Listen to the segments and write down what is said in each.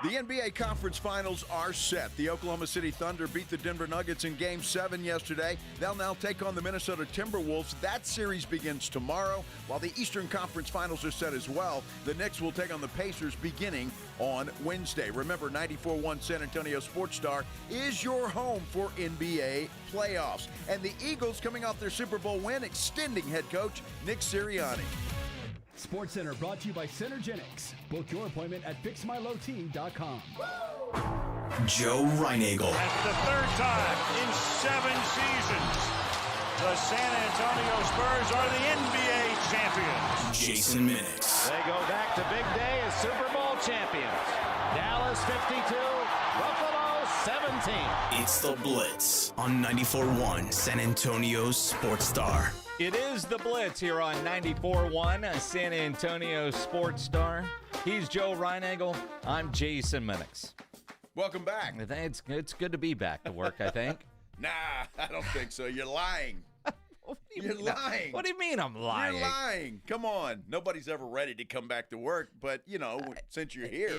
The NBA Conference Finals are set. The Oklahoma City Thunder beat the Denver Nuggets in Game 7 yesterday. They'll now take on the Minnesota Timberwolves. That series begins tomorrow. While the Eastern Conference Finals are set as well, the Knicks will take on the Pacers beginning on Wednesday. Remember, 94.1 San Antonio Sports Star is your home for NBA playoffs. And the Eagles, coming off their Super Bowl win, extending head coach Nick Sirianni. SportsCenter brought to you by Synergenics. Book your appointment at fixmyloteam.com. Joe Reinagel. That's the third time in 7 seasons the San Antonio Spurs are the NBA champions. Jason Minix. They go back to big day as Super Bowl champions. Dallas 52, Buffalo 17. It's the Blitz on 94.1 San Antonio Sports Star. It is the Blitz here on 94.1 San Antonio Sports Star. He's Joe Reinagel. I'm Jason Minix. Welcome back. It's good to be back to work, I think. Nah, I don't think so. You're lying. You're lying. What do you mean I'm lying? You're lying. Come on. Nobody's ever ready to come back to work, but, since you're here.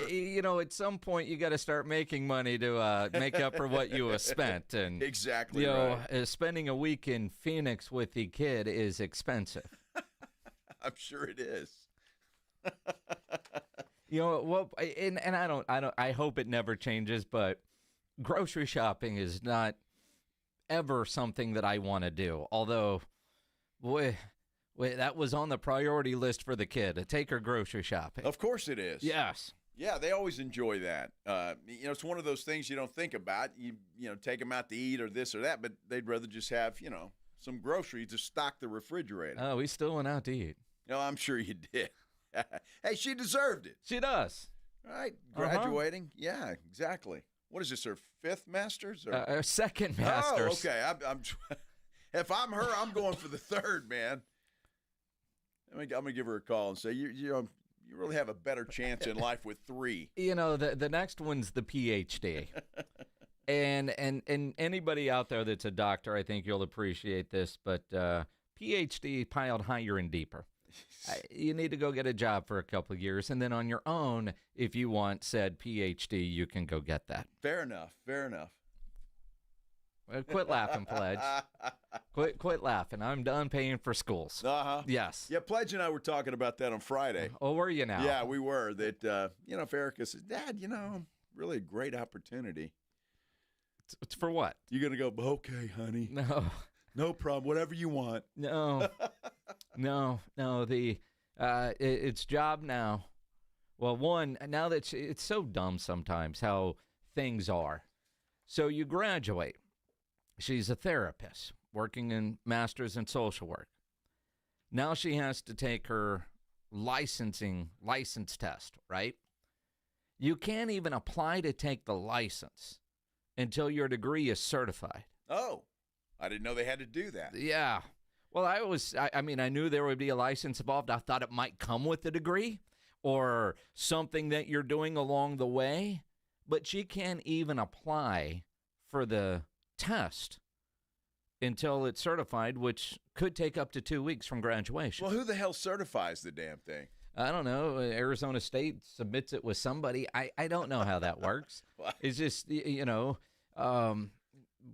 At some point you got to start making money to make up for what you have spent. And exactly right. Spending a week in Phoenix with the kid is expensive. I'm sure it is. I hope it never changes, but grocery shopping is not ever something that I want to do. Although, that was on the priority list for the kid, to take her grocery shopping. Of course it is. Yes. Yeah, they always enjoy that. It's one of those things you don't think about. You take them out to eat or this or that, but they'd rather just have, some groceries to stock the refrigerator. Oh, we still went out to eat. I'm sure you did. Hey, she deserved it. She does. Right, graduating. Yeah, exactly. What is this, her 5th Masters? Or second Masters. Oh, okay. I'm if I'm her, I'm going for the 3rd, man. I'm gonna give her a call and say you really have a better chance in life with 3. The next one's the PhD. and anybody out there that's a doctor, I think you'll appreciate this, but PhD piled higher and deeper. You need to go get a job for a couple of years, and then on your own, if you want said PhD, you can go get that. Fair enough. Quit laughing, Pledge. Quit laughing. I'm done paying for schools. Uh-huh. Yes. Yeah, Pledge and I were talking about that on Friday. Oh, were you now? Yeah, we were. That, if Erica says, Dad, really a great opportunity. It's for what? You're going to go, okay, honey. No. No problem. Whatever you want. No. No. It's job now. Well, one, now that it's so dumb sometimes how things are. So you graduate. She's a therapist working in master's in social work. Now she has to take her license test, right? You can't even apply to take the license until your degree is certified. Oh, I didn't know they had to do that. Yeah. Well, I knew there would be a license involved. I thought it might come with a degree or something that you're doing along the way, but she can't even apply for the test until it's certified, which could take up to 2 weeks from graduation. Well, who the hell certifies the damn thing? I don't know. Arizona State submits it with somebody. I don't know how that works. It's just,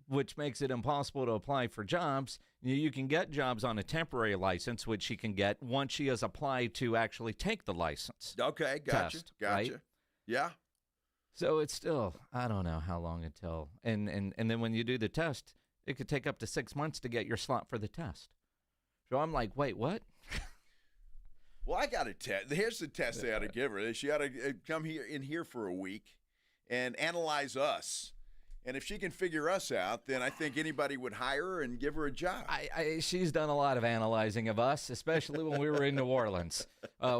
which makes it impossible to apply for jobs. You can get jobs on a temporary license, which she can get once she has applied to actually take the license. Okay, gotcha. Right? Yeah. So it's still, I don't know how long until, and then when you do the test, it could take up to 6 months to get your slot for the test. So I'm like, wait, what? Well, I got a test. Here's the test they ought to give her. She ought to come here for a week and analyze us. And if she can figure us out, then I think anybody would hire her and give her a job. She's done a lot of analyzing of us, especially when we were in New Orleans.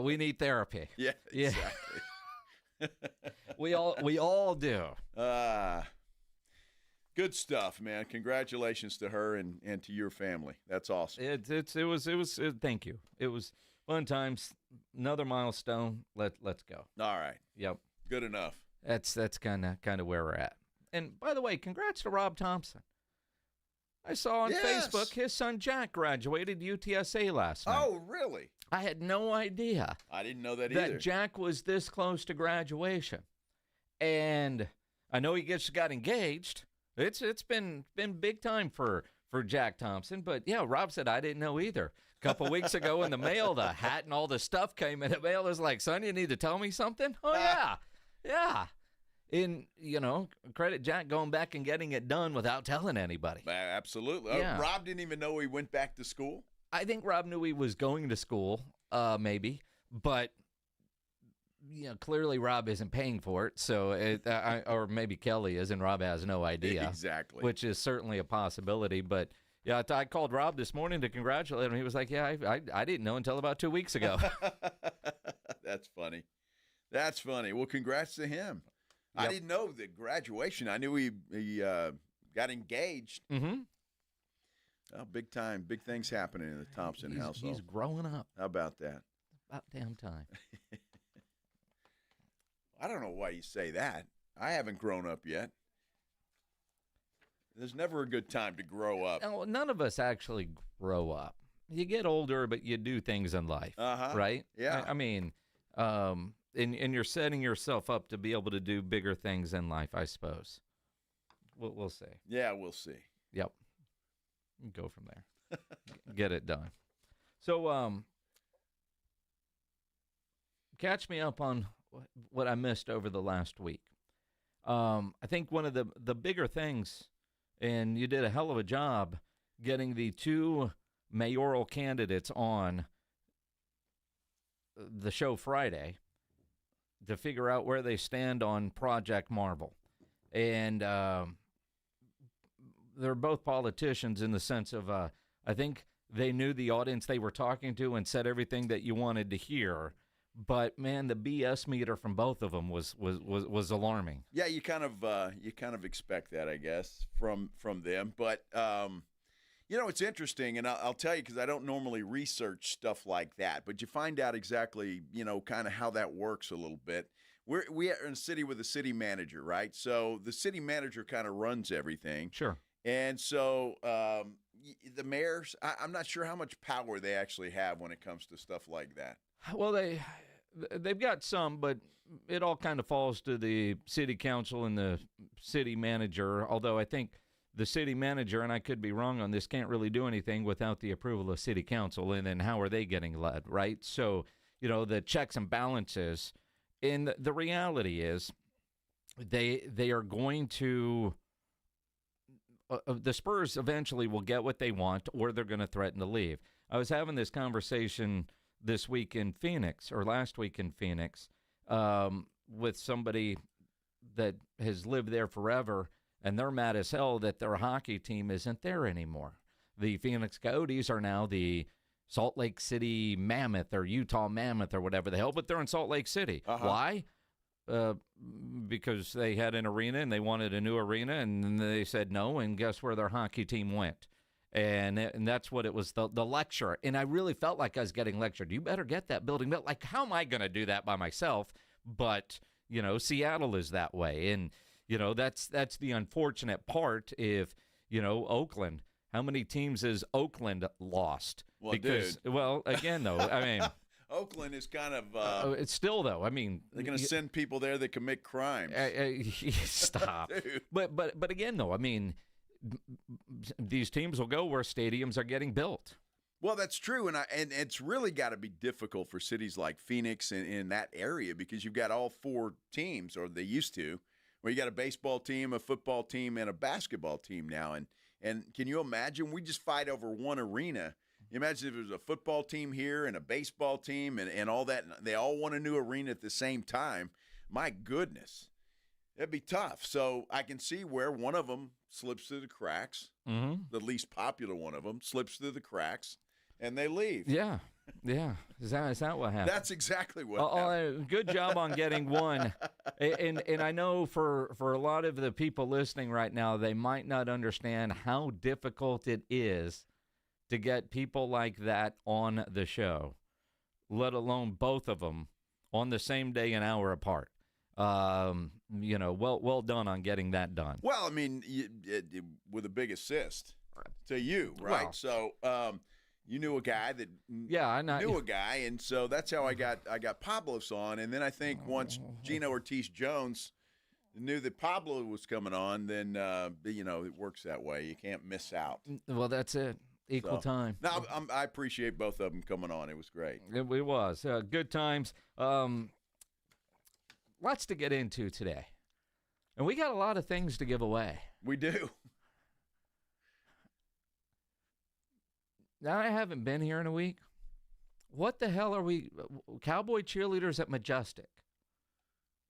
We need therapy. Yeah, exactly. We all do. Good stuff, man. Congratulations to her and to your family. That's awesome. It was thank you. It was fun times. Another milestone. Let's go. All right. Yep. Good enough. That's kind of where we're at. And by the way, congrats to Rob Thompson. I saw on Facebook his son Jack graduated UTSA last night. Oh, really? I had no idea. I didn't know that either. That Jack was this close to graduation. And I know he just got engaged. It's been big time for Jack Thompson. But, yeah, Rob said, I didn't know either. A couple weeks ago in the mail, the hat and all the stuff came in the mail. It was like, son, you need to tell me something? Oh, yeah. Yeah. In, credit Jack going back and getting it done without telling anybody. Absolutely. Yeah. Rob didn't even know he went back to school? I think Rob knew he was going to school, maybe. But, clearly Rob isn't paying for it. So, or maybe Kelly is, and Rob has no idea. Exactly. Which is certainly a possibility. But, yeah, I called Rob this morning to congratulate him. He was like, yeah, I didn't know until about 2 weeks ago. That's funny. That's funny. Well, congrats to him. Yep. I didn't know the graduation. I knew he got engaged. Mm-hmm. Oh, big time. Big things happening in the Thompson household. He's growing up. How about that? About damn time. I don't know why you say that. I haven't grown up yet. There's never a good time to grow up. No, none of us actually grow up. You get older, but you do things in life, right? Yeah. I mean, and you're setting yourself up to be able to do bigger things in life, I suppose. We'll see. Yeah, we'll see. Yep. Go from there. Get it done. So, catch me up on what I missed over the last week. I think one of the bigger things, and you did a hell of a job getting the two mayoral candidates on the show Friday to figure out where they stand on Project Marvel. And they're both politicians in the sense of, I think they knew the audience they were talking to and said everything that you wanted to hear. But, man, the BS meter from both of them was alarming. Yeah, you kind of expect that, I guess, from them. But, it's interesting, and I'll tell you because I don't normally research stuff like that. But you find out exactly, kind of how that works a little bit. We are in a city with a city manager, right? So the city manager kind of runs everything. Sure. And so the mayors, I'm not sure how much power they actually have when it comes to stuff like that. Well, they've got some, but it all kind of falls to the city council and the city manager, although I think the city manager, and I could be wrong on this, can't really do anything without the approval of city council, and then how are they getting led, right? So, the checks and balances, and the reality is they are going to the Spurs eventually will get what they want, or they're going to threaten to leave. I was having this conversation this week in Phoenix, or last week in Phoenix, with somebody that has lived there forever, and they're mad as hell that their hockey team isn't there anymore. The Phoenix Coyotes are now the Salt Lake City Mammoth or Utah Mammoth or whatever the hell, but they're in Salt Lake City. Why? Because they had an arena and they wanted a new arena, and they said no, and guess where their hockey team went? And that's what it was, the lecture. And I really felt like I was getting lectured. You better get that building built. Like, how am I going to do that by myself? But, Seattle is that way. And, that's the unfortunate part if, Oakland. How many teams has Oakland lost? Well, Well, again, though, I mean. Oakland is kind of it's still, though, I mean. They're going to send people there that commit crimes. Stop. But again, though, I mean, these teams will go where stadiums are getting built. Well, that's true, and it's really got to be difficult for cities like Phoenix and in that area because you've got all four teams, or they used to, where you got a baseball team, a football team, and a basketball team now. And can you imagine? We just fight over one arena. You imagine if there was a football team here and a baseball team and all that, and they all want a new arena at the same time. My goodness. It'd be tough. So I can see where one of them slips through the cracks, the least popular one of them slips through the cracks, and they leave. Yeah. Is that what happened? That's exactly what happened. Good job on getting one. And I know for a lot of the people listening right now, they might not understand how difficult it is to get people like that on the show, let alone both of them on the same day, an hour apart. Well done on getting that done. Well, I mean, with a big assist to you, right? Well, so you knew a guy that knew a guy, and so that's how I got Pablos on. And then I think once Gino Ortiz-Jones knew that Pablo was coming on, then, it works that way. You can't miss out. Well, that's it. Equal time. No, I appreciate both of them coming on. It was great. It was. Good times. Lots to get into today. And we got a lot of things to give away. We do. Now, I haven't been here in a week. What the hell are we? Cowboy cheerleaders at Majestic.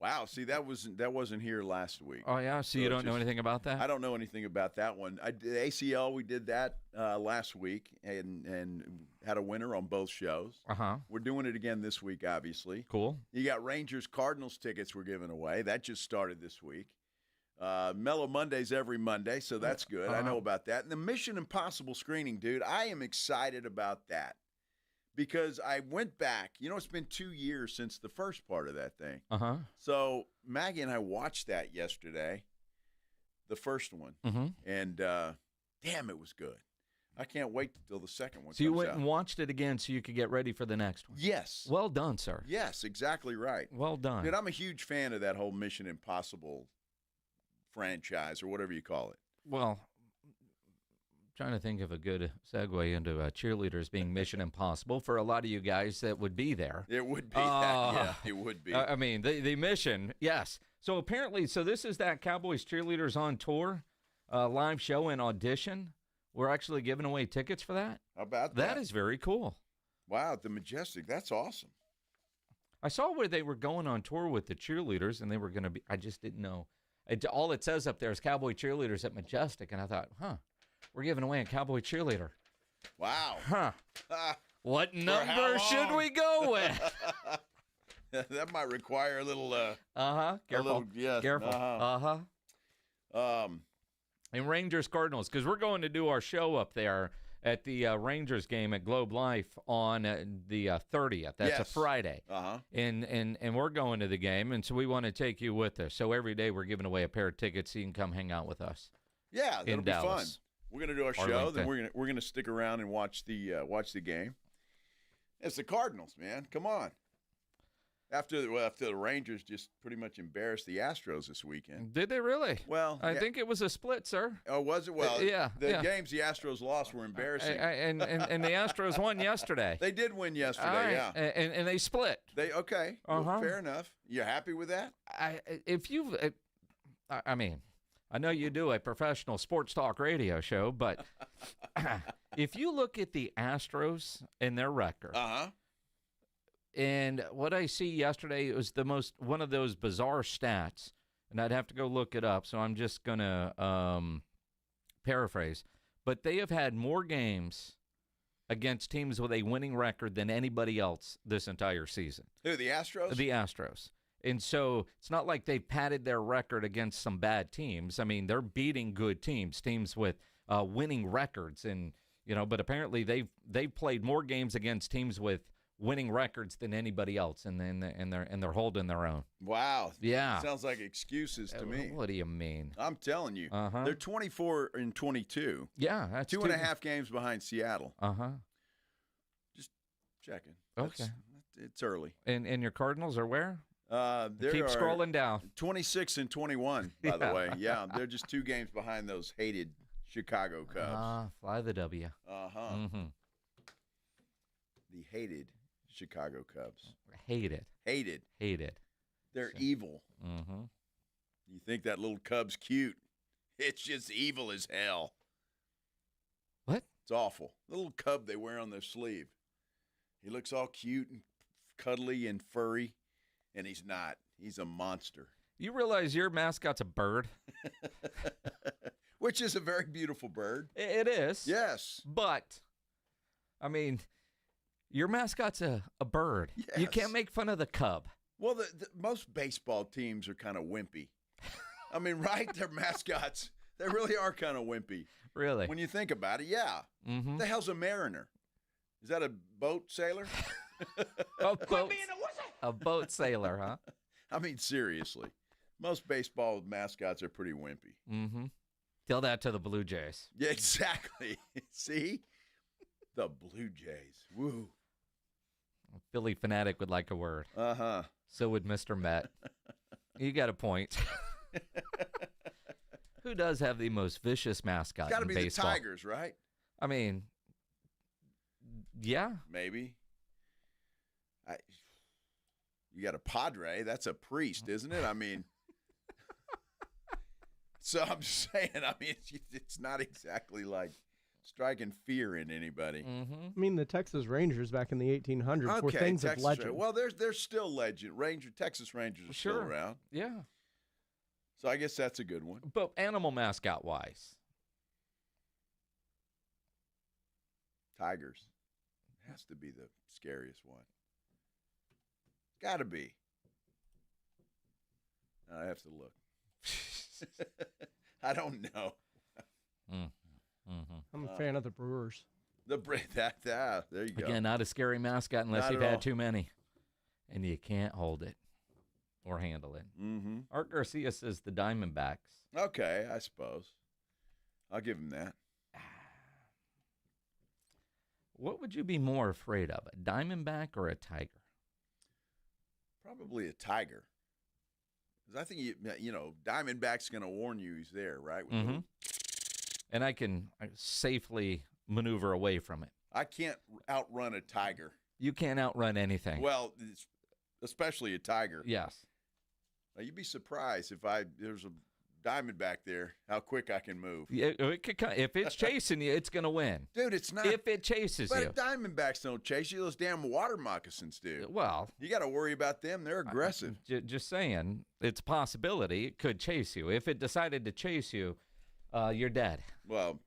Wow. See, that wasn't here last week. Oh, yeah? So you don't know anything about that? I don't know anything about that one. The ACL, we did that last week and had a winner on both shows. Uh-huh. We're doing it again this week, obviously. Cool. You got Rangers-Cardinals tickets we're giving away. That just started this week. Mellow Mondays every Monday, so that's good. I know about that. And the Mission Impossible screening, dude, I am excited about that. Because I went back, it's been 2 years since the first part of that thing. Uh-huh. So Maggie and I watched that yesterday, the first one, and damn, it was good. I can't wait till the second one comes out. So you went and watched it again so you could get ready for the next one? Yes. Well done, sir. Yes, exactly right. Well done. Dude, I'm a huge fan of that whole Mission Impossible franchise or whatever you call it. Well, trying to think of a good segue into cheerleaders being Mission Impossible for a lot of you guys that would be there. It would be that. Yeah, it would be. I mean, the mission, yes. So apparently, this is that Cowboys Cheerleaders on Tour live show and audition. We're actually giving away tickets for that. How about that? That is very cool. Wow, the Majestic. That's awesome. I saw where they were going on tour with the cheerleaders, and they were going to be, I just didn't know. All it says up there is Cowboy Cheerleaders at Majestic, and I thought, we're giving away a Cowboy cheerleader. Wow. Huh. What number should we go with? That might require a little. Careful. Yes. Careful. And Rangers Cardinals, because we're going to do our show up there at the Rangers game at Globe Life on the 30th. That's a Friday. And we're going to the game, and so we want to take you with us. So every day we're giving away a pair of tickets so you can come hang out with us. Yeah, that'll be Dallas. fun. We're gonna do our show, then we're gonna stick around and watch the game. It's the Cardinals, man. Come on. After the Rangers just pretty much embarrassed the Astros this weekend. Did they really? Well, I think it was a split, sir. Oh, was it? Well, yeah. The games the Astros lost were embarrassing. And the Astros won yesterday. They did win yesterday, yeah. And they split. Okay. Well, fair enough. You happy with that? I know you do a professional sports talk radio show, but if you look at the Astros and their record, and what I see yesterday was one of those bizarre stats, and I'd have to go look it up, so I'm just going to paraphrase, but they have had more games against teams with a winning record than anybody else this entire season. Who, the Astros? The Astros. And so it's not like they padded their record against some bad teams. I mean, they're beating good teams with winning records, and but apparently they've played more games against teams with winning records than anybody else, and they're holding their own. Wow. Yeah. Sounds like excuses to me. What do you mean? I'm telling you. They're 24-22. Yeah, that's 2.5 games behind Seattle. Just checking. Okay. It's early. And your Cardinals are where? Keep scrolling down. 26-21, by the way. Yeah, they're just 2 games behind those hated Chicago Cubs. Fly the W. The hated Chicago Cubs. Hated. They're evil. You think that little Cub's cute? It's just evil as hell. What? It's awful. The little cub they wear on their sleeve. He looks all cute and cuddly and furry. And he's not. He's a monster. You realize your mascot's a bird? Which is a very beautiful bird. It is. Yes. But, I mean, your mascot's a bird. Yes. You can't make fun of the cub. Well, most baseball teams are kind of wimpy. I mean, right? Their mascots, they really are kind of wimpy. Really? When you think about it, yeah. What the hell's a mariner? Is that a boat sailor? A boat sailor, huh? I mean, seriously. Most baseball mascots are pretty wimpy. Tell that to the Blue Jays. Yeah, exactly. See? The Blue Jays. Woo. A Philly fanatic would like a word. Uh-huh. So would Mr. Met. You got a point. Who does have the most vicious mascot Got to in be baseball? the Tigers, right? I mean, yeah. Maybe. You got a Padre. That's a priest, isn't it? I mean, so I'm just saying, I mean, it's not exactly like striking fear in anybody. Mm-hmm. I mean, the Texas Rangers back in the 1800s were things of legend. Well, there's still legend. Texas Rangers are still around. Yeah. So I guess that's a good one. But animal mascot-wise? Tigers. Has to be the scariest one. Got to be. I have to look. I don't know. I'm a fan of the Brewers. There you go. Again, not a scary mascot unless Not you've at had all. too many. And you can't hold it or handle it. Mm-hmm. Art Garcia says the Diamondbacks. Okay, I suppose. I'll give him that. What would you be more afraid of, a Diamondback or a Tiger? Probably a Tiger. Because I think, Diamondback's going to warn you he's there, right? Mm-hmm. And I can safely maneuver away from it. I can't outrun a Tiger. You can't outrun anything. Well, especially a Tiger. Yes. Now, you'd be surprised if there's a Diamondback there, how quick I can move. Yeah, if it's chasing you, it's going to win. Dude, it's not. If it chases you. But Diamondbacks don't chase you. Those damn water moccasins do. Well, you got to worry about them. They're aggressive. Just saying, it's a possibility it could chase you. If it decided to chase you, you're dead. Well,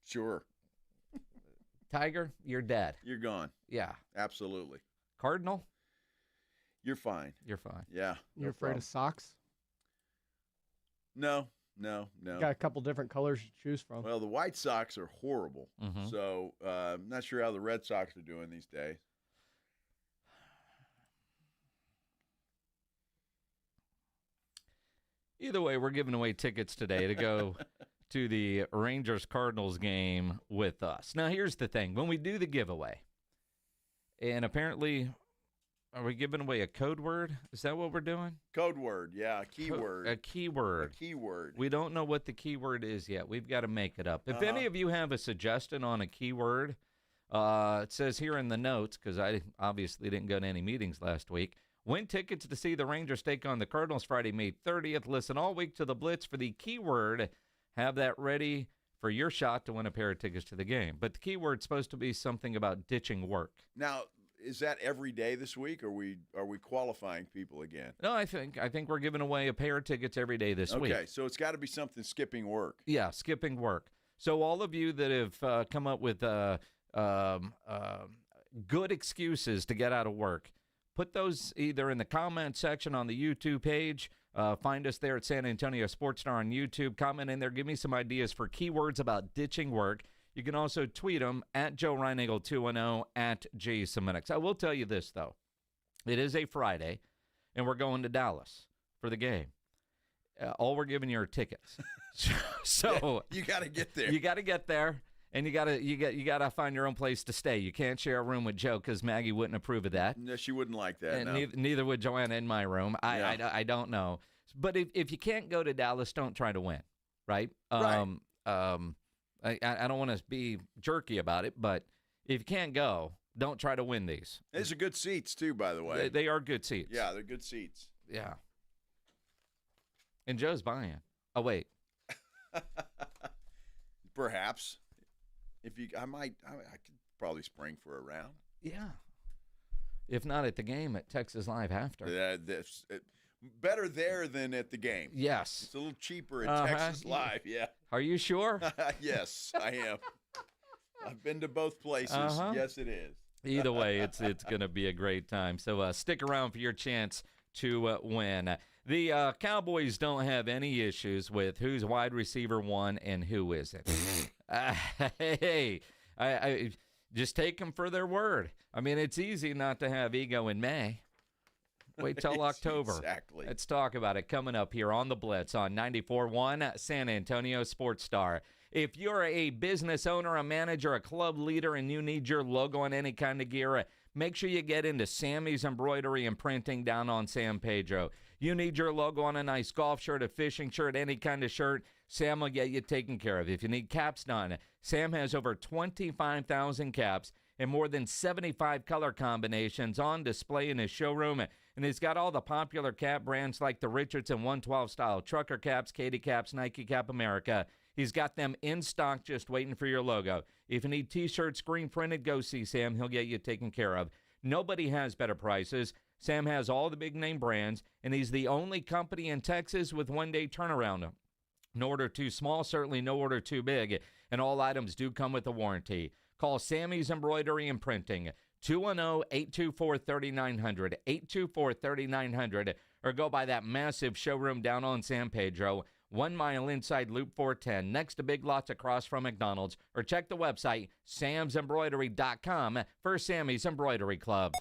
sure. Tiger, you're dead. You're gone. Yeah. Absolutely. Cardinal? You're fine. You're fine. Yeah. You're afraid of socks? No. Got a couple different colors to choose from. Well, the White Sox are horrible. Mm-hmm. So I'm not sure how the Red Sox are doing these days. Either way, we're giving away tickets today to go to the Rangers-Cardinals game with us. Now, here's the thing. When we do the giveaway, and apparently, are we giving away a code word? Is that what we're doing? Code word, yeah, a keyword. A keyword. A keyword. We don't know what the keyword is yet. We've got to make it up. If any of you have a suggestion on a keyword, it says here in the notes, because I obviously didn't go to any meetings last week, win tickets to see the Rangers take on the Cardinals Friday, May 30th. Listen all week to the Blitz for the keyword. Have that ready for your shot to win a pair of tickets to the game. But the keyword's supposed to be something about ditching work. Now, is that every day this week, or are we qualifying people again? No, I think we're giving away a pair of tickets every day this week. Okay, so it's got to be something skipping work. Yeah, skipping work. So all of you that have come up with good excuses to get out of work, put those either in the comment section on the YouTube page. Find us there at San Antonio Sports Star on YouTube. Comment in there. Give me some ideas for keywords about ditching work. You can also tweet them at Joe Reinagle 210 at JSemenix. I will tell you this, though. It is a Friday, and we're going to Dallas for the game. All we're giving you are tickets. So you got to get there. You got to get there, and you got to find your own place to stay. You can't share a room with Joe because Maggie wouldn't approve of that. No, she wouldn't like that. And no. neither would Joanna in my room. I don't know. But if you can't go to Dallas, don't try to win, right? Right. I don't want to be jerky about it, but if you can't go, don't try to win these. These are good seats, too, by the way. They are good seats. Yeah, they're good seats. Yeah. And Joe's buying. Oh, wait. Perhaps. I could probably spring for a round. Yeah. If not at the game, at Texas Live after. Better there than at the game. Yes. It's a little cheaper at Texas Live, yeah. Are you sure? Yes, I am. I've been to both places. Yes, it is. Either way, it's going to be a great time. So stick around for your chance to win. The Cowboys don't have any issues with who's wide receiver one and who isn't. Hey, I just take them for their word. I mean, it's easy not to have ego in May. Wait till October. Exactly. Let's talk about it coming up here on the Blitz on 94.1 San Antonio Sports Star. If you're a business owner, a manager, a club leader, and you need your logo on any kind of gear, make sure you get into Sammy's Embroidery and Printing down on San Pedro. You need your logo on a nice golf shirt, a fishing shirt, any kind of shirt, Sam will get you taken care of. If you need caps done, Sam has over 25,000 caps and more than 75 color combinations on display in his showroom. And he's got all the popular cap brands like the Richardson 112 style trucker caps, Katie caps, Nike Cap America. He's got them in stock just waiting for your logo. If you need t-shirts, screen printed, go see Sam. He'll get you taken care of. Nobody has better prices. Sam has all the big name brands, and he's the only company in Texas with one-day turnaround. No order too small, certainly no order too big, and all items do come with a warranty. Call Sammy's Embroidery and Printing, 210-824-3900, 824-3900, or go by that massive showroom down on San Pedro, 1 mile inside Loop 410, next to Big Lots across from McDonald's, or check the website, samsembroidery.com, for Sammy's Embroidery Club.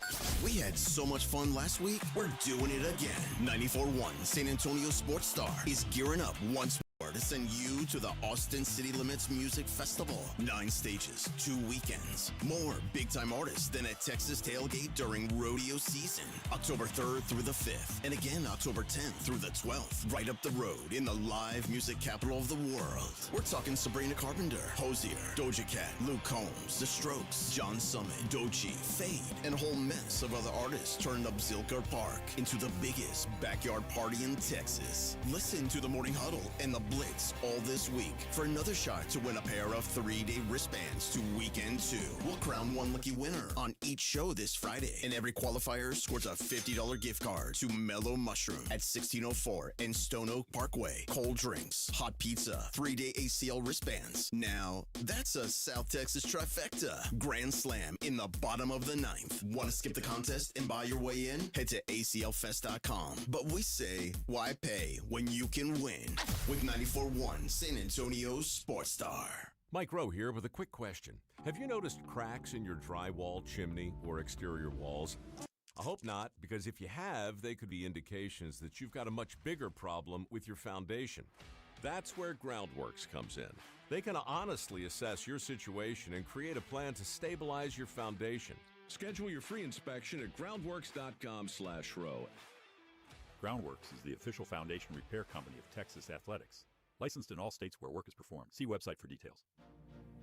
We had so much fun last week, we're doing it again. 94.1 San Antonio Sports Star is gearing up once more to send you to the Austin City Limits Music Festival. 9 stages, 2 weekends. More big-time artists than at Texas Tailgate during rodeo season. October 3rd through the 5th. And again, October 10th through the 12th. Right up the road in the live music capital of the world. We're talking Sabrina Carpenter, Hosier, Doja Cat, Luke Combs, The Strokes, John Summit, Doechii, Fade, and a whole mess of other artists turned up Zilker Park into the biggest backyard party in Texas. Listen to the Morning Huddle and the Blitz all this week for another shot to win a pair of 3-day wristbands to Weekend 2. We'll crown one lucky winner on each show this Friday, and every qualifier scores a $50 gift card to Mellow Mushroom at 1604 and Stone Oak Parkway. Cold drinks, hot pizza, 3-day ACL wristbands. Now, that's a South Texas trifecta. Grand Slam in the bottom of the 9th. Want to skip the contest and buy your way in? Head to aclfest.com. But we say, why pay when you can win? With 94.1 San Antonio Sports Star. Mike Rowe here with a quick question. Have you noticed cracks in your drywall, chimney, or exterior walls? I hope not, because if you have, they could be indications that you've got a much bigger problem with your foundation. That's where Groundworks comes in. They can honestly assess your situation and create a plan to stabilize your foundation. Schedule your free inspection at groundworks.com/row. Groundworks is the official foundation repair company of Texas Athletics. Licensed in all states where work is performed. See website for details.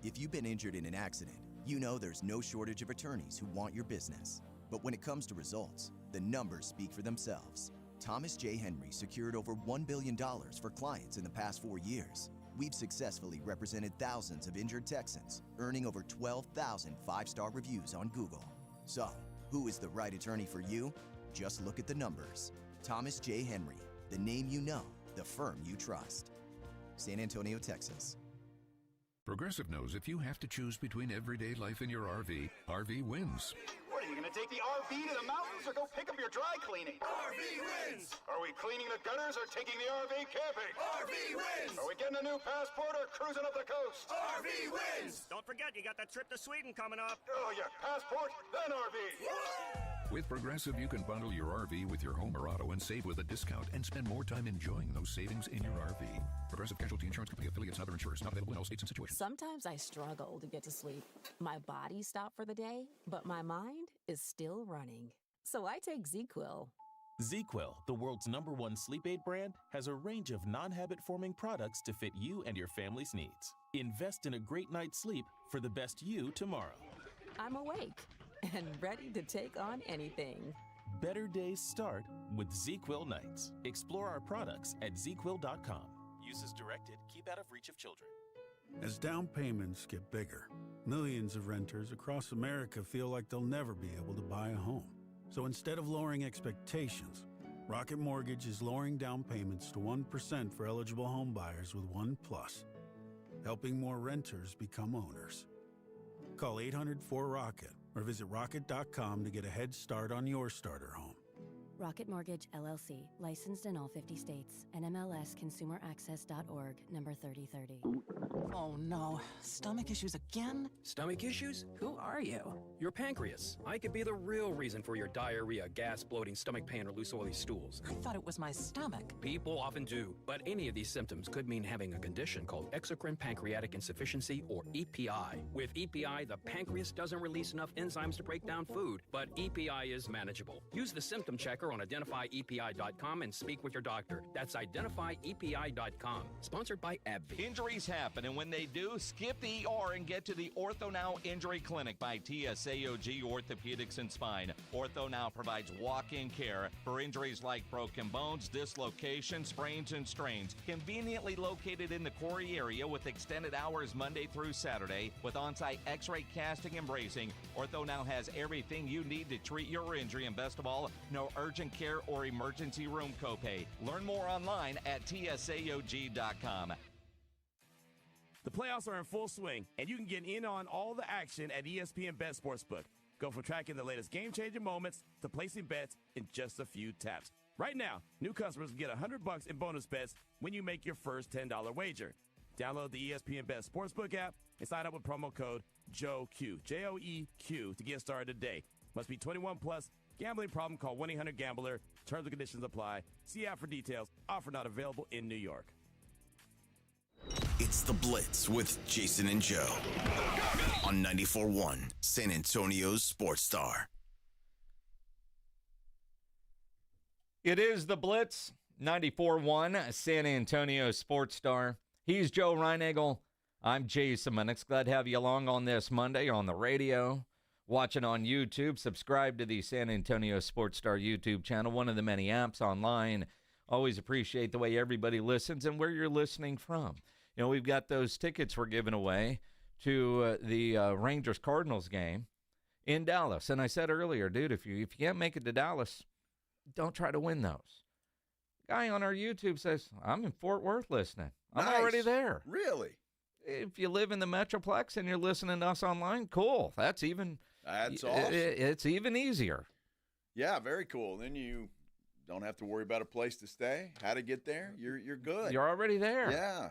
If you've been injured in an accident, you know there's no shortage of attorneys who want your business. But when it comes to results, the numbers speak for themselves. Thomas J. Henry secured over $1 billion for clients in the past 4 years. We've successfully represented thousands of injured Texans, earning over 12,000 5-star reviews on Google. So, who is the right attorney for you? Just look at the numbers. Thomas J. Henry, the name you know, the firm you trust. San Antonio, Texas. Progressive knows if you have to choose between everyday life and your RV, RV wins. What, are you going to take the RV to the mountains or go pick up your dry cleaning? RV wins! Are we cleaning the gutters or taking the RV camping? RV wins! Are we getting a new passport or cruising up the coast? RV wins! Don't forget, you got that trip to Sweden coming up. Oh, yeah, passport, then RV. With Progressive, you can bundle your RV with your home or auto and save with a discount and spend more time enjoying those savings in your RV. Progressive Casualty Insurance Company affiliates and other insurers. Not available in all states and situations. Sometimes I struggle to get to sleep. My body stopped for the day, but my mind is still running. So I take ZzzQuil. ZzzQuil, the world's #1 sleep aid brand, has a range of non-habit-forming products to fit you and your family's needs. Invest in a great night's sleep for the best you tomorrow. I'm awake and ready to take on anything. Better days start with ZzzQuil nights. Explore our products at ZzzQuil.com. Use as directed. Keep out of reach of children. As down payments get bigger, millions of renters across America feel like they'll never be able to buy a home. So instead of lowering expectations, Rocket Mortgage is lowering down payments to 1% for eligible home buyers with ONE+, helping more renters become owners. Call 800-4ROCKET or visit rocket.com to get a head start on your starter home. Rocket Mortgage, LLC, licensed in all 50 states. NMLSconsumeraccess.org, number 3030. Oh no, stomach issues again? Stomach issues? Who are you? Your pancreas. I could be the real reason for your diarrhea, gas, bloating, stomach pain, or loose oily stools. I thought it was my stomach. People often do, but any of these symptoms could mean having a condition called exocrine pancreatic insufficiency, or EPI. With EPI, the pancreas doesn't release enough enzymes to break down food, but EPI is manageable. Use the symptom checker on identifyepi.com and speak with your doctor. That's identifyepi.com. Sponsored by AbbVie. Injuries happen, and when they do, skip the ER and get to the Ortho Now Injury Clinic by TSAOG Orthopedics and Spine. Ortho Now provides walk-in care for injuries like broken bones, dislocations, sprains, and strains. Conveniently located in the Quarry area with extended hours Monday through Saturday with on-site x-ray casting and bracing, Ortho Now has everything you need to treat your injury, and best of all, no urgent care or emergency room copay. Learn more online at tsaog.com. The playoffs are in full swing, and you can get in on all the action at ESPN Bet Sportsbook. Go from tracking the latest game-changing moments to placing bets in just a few taps. Right now, new customers can get $100 in bonus bets when you make your first $10 wager. Download the ESPN Bet Sportsbook app and sign up with promo code JOEQ, J-O-E-Q, to get started today. Must be 21 plus. Gambling problem? Call 1-800-GAMBLER. Terms and conditions apply. See app for details. Offer not available in New York. It's The Blitz with Jason and Joe on 94.1 San Antonio's Sports Star. It is The Blitz, 94.1 San Antonio Sports Star. He's Joe Reinagel. I'm Jason Minix. Glad to have you along on this Monday on the radio, watching on YouTube. Subscribe to the San Antonio Sports Star YouTube channel, one of the many apps online. Always appreciate the way everybody listens and where you're listening from. You know, we've got those tickets we're giving away to the Rangers-Cardinals game in Dallas. And I said earlier, dude, if you can't make it to Dallas, don't try to win those. Guy on our YouTube says, I'm in Fort Worth listening. I'm already there. Really? If you live in the Metroplex and you're listening to us online, cool. That's awesome. It's even easier. Yeah, very cool. Then you don't have to worry about a place to stay, how to get there. You're good. You're already there. Yeah.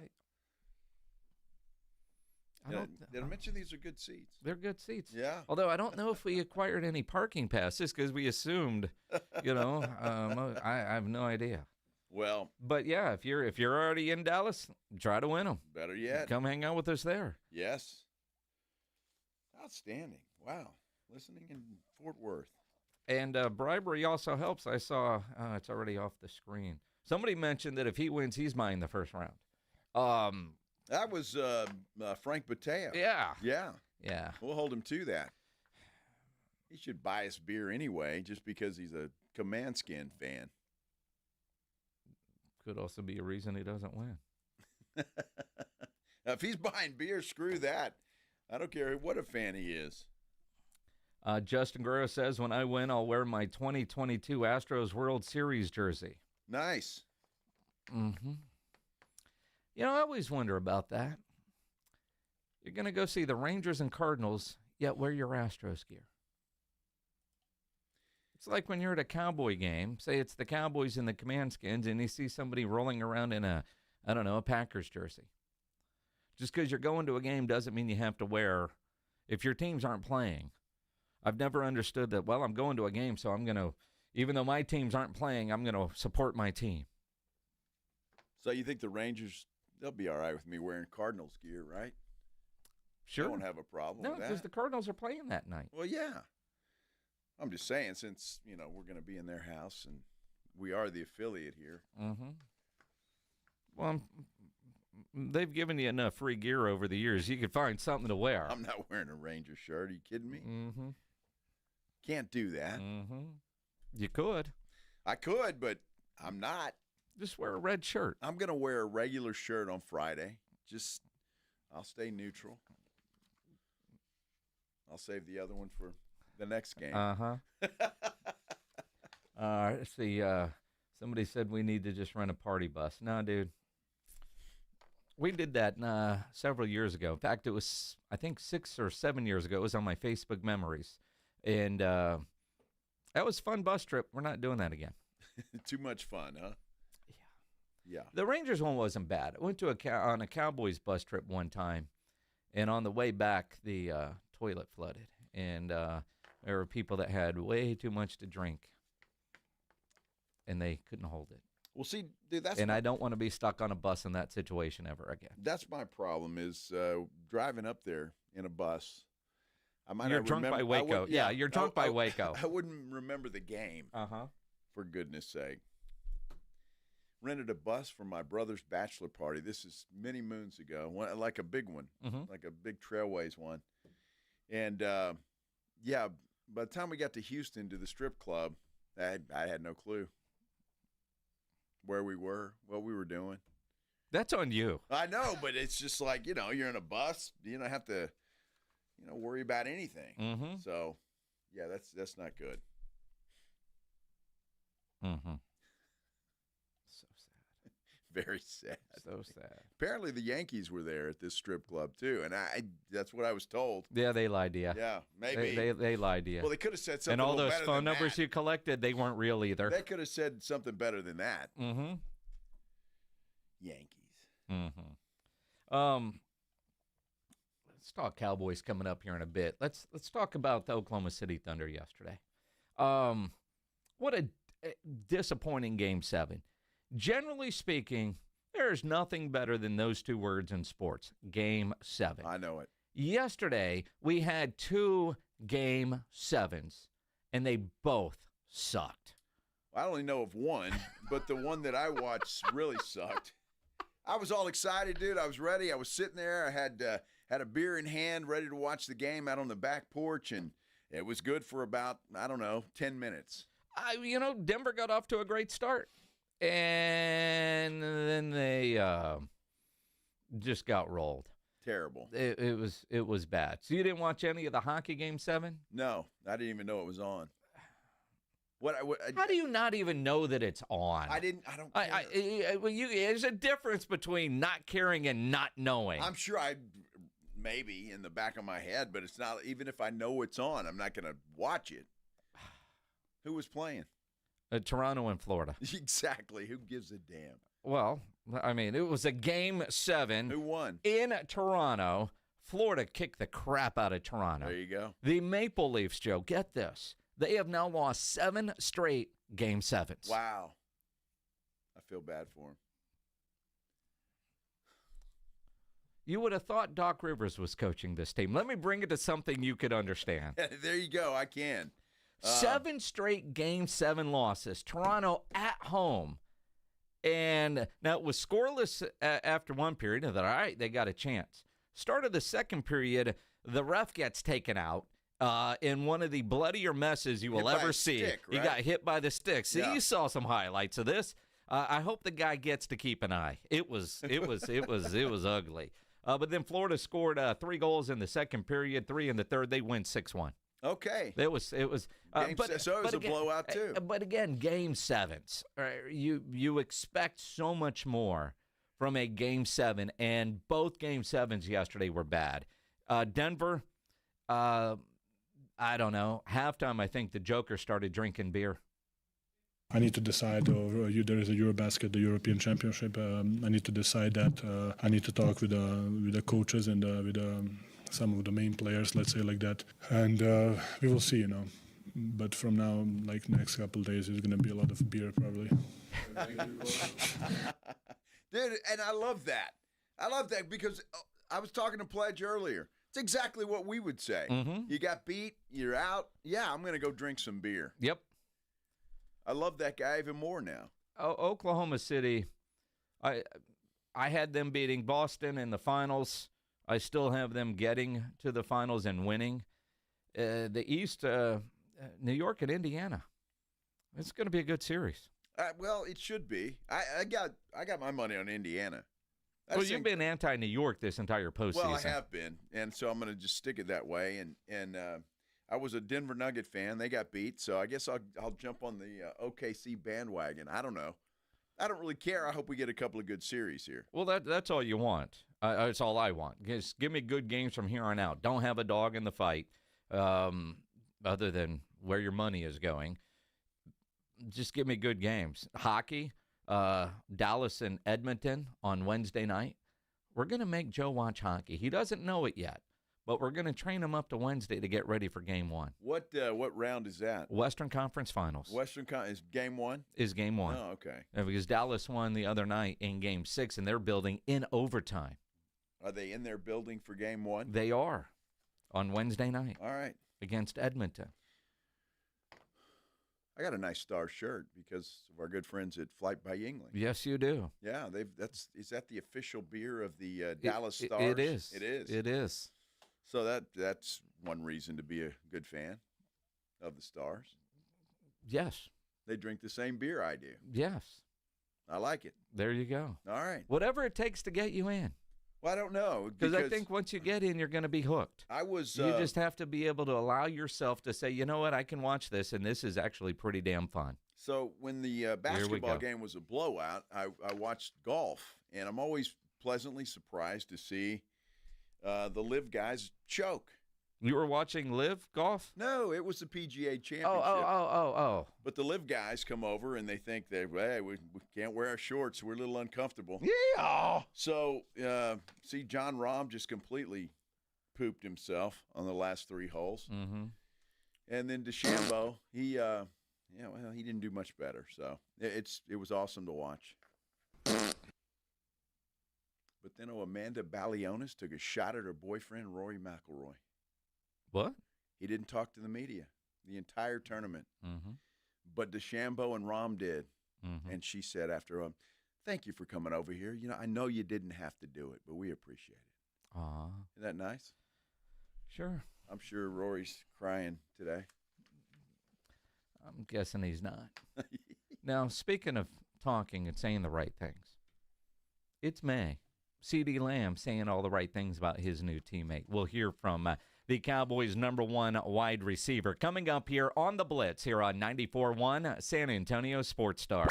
Did I mention these are good seats? They're good seats. Yeah. Although I don't know if we acquired any parking passes because we assumed, I have no idea. Well, but yeah, if you're already in Dallas, try to win them. Better yet, come hang out with us there. Yes. Outstanding. Wow. Listening in Fort Worth. And bribery also helps. I saw it's already off the screen. Somebody mentioned that if he wins, he's buying the first round. That was Frank Bateo. Yeah. Yeah. We'll hold him to that. He should buy us beer anyway, just because he's a Command Skin fan. Could also be a reason he doesn't win. Now, if he's buying beer, screw that. I don't care what a fan he is. Justin Guerrero says, when I win, I'll wear my 2022 Astros World Series jersey. Nice. Mm-hmm. You know, I always wonder about that. You're going to go see the Rangers and Cardinals, yet wear your Astros gear. It's like when you're at a Cowboy game, say it's the Cowboys and the Command Skins, and you see somebody rolling around in a Packers jersey. Just because you're going to a game doesn't mean you have to wear, if your teams aren't playing. I've never understood that, well, I'm going to a game, so I'm going to, even though my teams aren't playing, I'm going to support my team. So you think the Rangers, they'll be all right with me wearing Cardinals gear, right? Sure. They won't have a problem with that. No, because the Cardinals are playing that night. Well, yeah. I'm just saying, since, we're going to be in their house and we are the affiliate here. Mm-hmm. Well, they've given you enough free gear over the years. You could find something to wear. I'm not wearing a Ranger shirt. Are you kidding me? Mm-hmm. Can't do that. Mm-hmm. You could. I could, but I'm not. Just wear a red shirt. I'm going to wear a regular shirt on Friday. I'll stay neutral. I'll save the other one for the next game. Uh-huh. Let's see. Somebody said we need to just rent a party bus. No, dude. We did that several years ago. In fact, it was, I think, 6 or 7 years ago. It was on my Facebook memories. And that was a fun bus trip. We're not doing that again. Too much fun, huh? Yeah. The Rangers one wasn't bad. I went to on a Cowboys bus trip one time, and on the way back, the toilet flooded. And there were people that had way too much to drink, and they couldn't hold it. Well, see, dude, I don't want to be stuck on a bus in that situation ever again. That's my problem is driving up there in a bus. You're drunk by Waco. Yeah, you're drunk by Waco. I wouldn't remember the game. Uh-huh. for goodness sake. Rented a bus for my brother's bachelor party. This is many moons ago, like a big one, like a big Trailways one. And, yeah, by the time we got to Houston to the strip club, I had no clue where we were, what we were doing. That's on you. I know, but it's just like, you're in a bus. You don't have to, worry about anything. Mm-hmm. So, yeah, that's not good. Mm-hmm. So sad. Very sad. So sad. Apparently the Yankees were there at this strip club, too, and that's what I was told. Yeah, they lied to you. Yeah, maybe. They lied to you. Well, they could have said something and all a little those better phone than numbers that. you collected, they weren't real either. They could have said something better than that. Mm-hmm. Yankees. Mm-hmm. Let's talk Cowboys coming up here in a bit. Let's talk about the Oklahoma City Thunder yesterday. What a disappointing Game 7. Generally speaking, there's nothing better than those two words in sports, Game 7. I know it. Yesterday, we had 2 Game 7s, and they both sucked. I only know of one, but the one that I watched really sucked. I was all excited, dude. I was ready. I was sitting there. I had a beer in hand, ready to watch the game out on the back porch, and it was good for about, 10 minutes. Denver got off to a great start, and then they just got rolled. Terrible. It was bad. So you didn't watch any of the hockey Game 7? No, I didn't even know it was on. How do you not even know that it's on? I don't care. There's a difference between not caring and not knowing. I'm sure maybe in the back of my head, but it's not. Even if I know it's on, I'm not going to watch it. Who was playing? Toronto and Florida. Exactly. Who gives a damn? Well, it was a Game 7. Who won? In Toronto. Florida kicked the crap out of Toronto. There you go. The Maple Leafs, Joe, get this. They have now lost 7 straight Game 7s. Wow. I feel bad for them. You would have thought Doc Rivers was coaching this team. Let me bring it to something you could understand. There you go. I can. 7 straight Game 7 losses. Toronto at home. And now it was scoreless after one period. And thought, all right, they got a chance. Start of the second period, the ref gets taken out. In one of the bloodier messes you will ever see. Stick, right? He got hit by the stick. See, Yeah. you saw some highlights of this. I hope the guy gets to keep an eye. It was ugly. But then Florida scored 3 goals in the second period, 3 in the third. They win 6-1. Okay. It was. So it was a blowout too. But again, Game 7s. You expect so much more from a Game 7, and both Game 7s yesterday were bad. Denver. I don't know. Halftime, I think the Joker started drinking beer. I need to decide, there is a Eurobasket, the European Championship. I need to decide that. I need to talk with the coaches and with some of the main players, let's say like that. And we will see, But from now, like next couple of days, there's going to be a lot of beer probably. Dude, and I love that. I love that because I was talking to Pledge earlier. It's exactly what we would say. Mm-hmm. You got beat, you're out. Yeah, I'm going to go drink some beer. Yep. I love that guy even more now. Oklahoma City, I had them beating Boston in the finals. I still have them getting to the finals and winning. The East, New York and Indiana. It's going to be a good series. Well, it should be. I got my money on Indiana. You've been anti-New York this entire postseason. Well, I have been, and so I'm going to just stick it that way. And I was a Denver Nugget fan. They got beat, so I guess I'll jump on the OKC bandwagon. I don't know. I don't really care. I hope we get a couple of good series here. Well, that's all you want. That's all I want. Just give me good games from here on out. Don't have a dog in the fight, other than where your money is going. Just give me good games. Hockey. Dallas and Edmonton on Wednesday night. We're going to make Joe watch hockey. He doesn't know it yet, but we're going to train him up to Wednesday to get ready for Game 1. What round is that? Western Conference Finals. Is Game 1? Is Game 1. Oh, okay. Because Dallas won the other night in Game 6, and they're building in overtime. Are they in their building for Game 1? They are on Wednesday night. All right. Against Edmonton. I got a nice Star shirt because of our good friends at Flight by Yingling. Yes, you do. Yeah, is that the official beer of the Dallas Stars? It is. It is. It is. So that's one reason to be a good fan of the Stars. Yes. They drink the same beer I do. Yes. I like it. There you go. All right. Whatever it takes to get you in. Well, I don't know. Because I think once you get in, you're going to be hooked. You just have to be able to allow yourself to say, you know what, I can watch this, and this is actually pretty damn fun. So when the basketball game was a blowout, I watched golf, and I'm always pleasantly surprised to see the LIV guys choke. You were watching LIV golf? No, it was the PGA Championship. Oh. But the LIV guys come over, and they think we can't wear our shorts. We're a little uncomfortable. Yeah. So, see, John Rahm just completely pooped himself on the last 3 holes. Mm-hmm. And then DeChambeau, he didn't do much better. So it was awesome to watch. But then Amanda Balionis took a shot at her boyfriend, Rory McIlroy. What? He didn't talk to the media the entire tournament. Mm-hmm. But DeChambeau and Rahm did. Mm-hmm. And she said after thank you for coming over here. I know you didn't have to do it, but we appreciate it. Isn't that nice? Sure. I'm sure Rory's crying today. I'm guessing he's not. Now, speaking of talking and saying the right things, it's May. CeeDee Lamb saying all the right things about his new teammate. We'll hear from the Cowboys' #1 wide receiver coming up here on the Blitz here on 94.1 San Antonio Sports Star.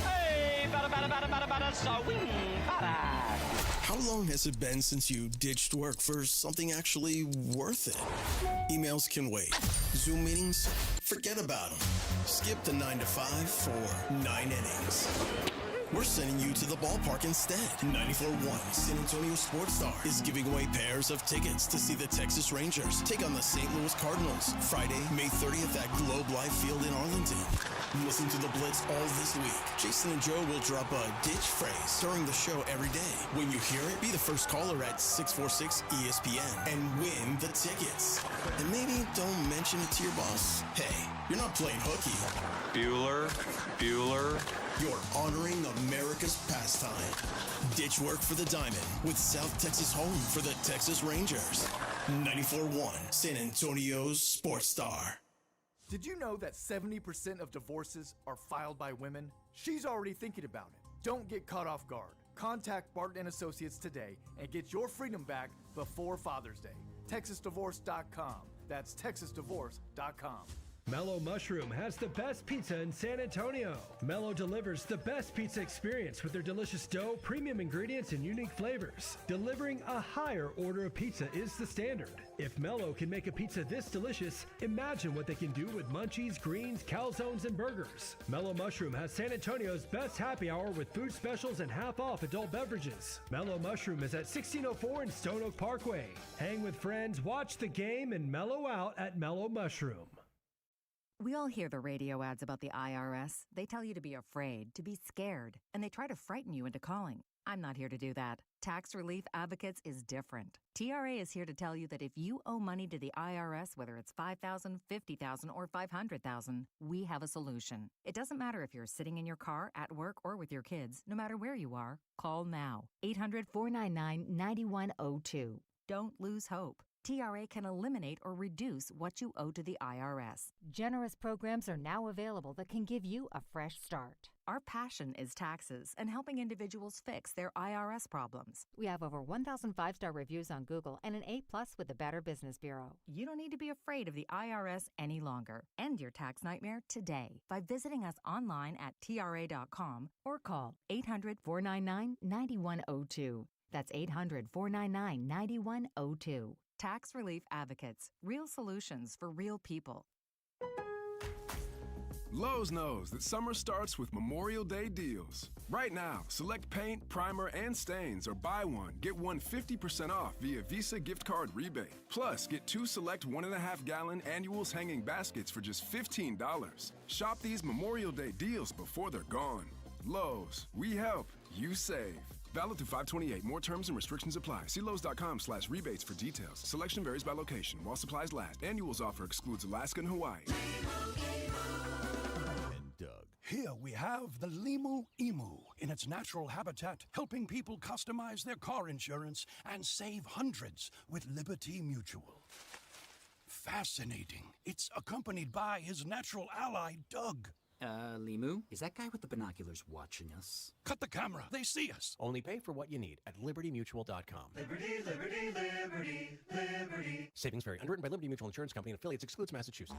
Hey, how long has it been since you ditched work for something actually worth it? Emails can wait. Zoom meetings? Forget about them. Skip the 9 to 5 for 9 innings. We're sending you to the ballpark instead. 94.1 San Antonio Sports Star is giving away pairs of tickets to see the Texas Rangers take on the St. Louis Cardinals Friday, May 30th at Globe Life Field in Arlington. Listen to the Blitz all this week. Jason and Joe will drop a ditch phrase during the show every day. When you hear it, be the first caller at 646-ESPN and win the tickets. And maybe don't mention it to your boss. Hey, you're not playing hooky. Bueller. You're honoring America's pastime. Ditch work for the Diamond with South Texas home for the Texas Rangers. 94.1 San Antonio's Sports Star. Did you know that 70% of divorces are filed by women? She's already thinking about it. Don't get caught off guard. Contact Barton & Associates today and get your freedom back before Father's Day. TexasDivorce.com. That's TexasDivorce.com. Mellow Mushroom has the best pizza in San Antonio. Mellow delivers the best pizza experience with their delicious dough, premium ingredients, and unique flavors. Delivering a higher order of pizza is the standard. If Mellow can make a pizza this delicious, imagine what they can do with munchies, greens, calzones, and burgers. Mellow Mushroom has San Antonio's best happy hour with food specials and half-off adult beverages. Mellow Mushroom is at 1604 in Stone Oak Parkway. Hang with friends, watch the game, and mellow out at Mellow Mushroom. We all hear the radio ads about the IRS. They tell you to be afraid, to be scared, and they try to frighten you into calling. I'm not here to do that. Tax Relief Advocates is different. TRA is here to tell you that if you owe money to the IRS, whether it's $5,000, $50,000, or $500,000, we have a solution. It doesn't matter if you're sitting in your car, at work, or with your kids. No matter where you are, call now. 800-499-9102. Don't lose hope. TRA can eliminate or reduce what you owe to the IRS. Generous programs are now available that can give you a fresh start. Our passion is taxes and helping individuals fix their IRS problems. We have over 1,000 5-star reviews on Google and an A+ with the Better Business Bureau. You don't need to be afraid of the IRS any longer. End your tax nightmare today by visiting us online at TRA.com or call 800-499-9102. That's 800-499-9102. Tax Relief Advocates. Real solutions for real people. Lowe's knows that summer starts with Memorial Day deals. Right now, select paint, primer, and stains, or buy one, get one 50% off via Visa gift card rebate. Plus, get 2 select 1.5-gallon annuals hanging baskets for just $15. Shop these Memorial Day deals before they're gone. Lowe's, we help, you save. Valid through 5/28. More terms and restrictions apply. See Lowe's.com/rebates for details. Selection varies by location. While supplies last. Annuals offer excludes Alaska and Hawaii. Here we have the Limu Emu in its natural habitat, helping people customize their car insurance and save hundreds with Liberty Mutual. Fascinating. It's accompanied by his natural ally, Doug. Limu, is that guy with the binoculars watching us? Cut the camera. They see us. Only pay for what you need at libertymutual.com. Liberty, liberty, liberty, liberty. Savings vary. Underwritten by Liberty Mutual Insurance Company and affiliates. Excludes Massachusetts.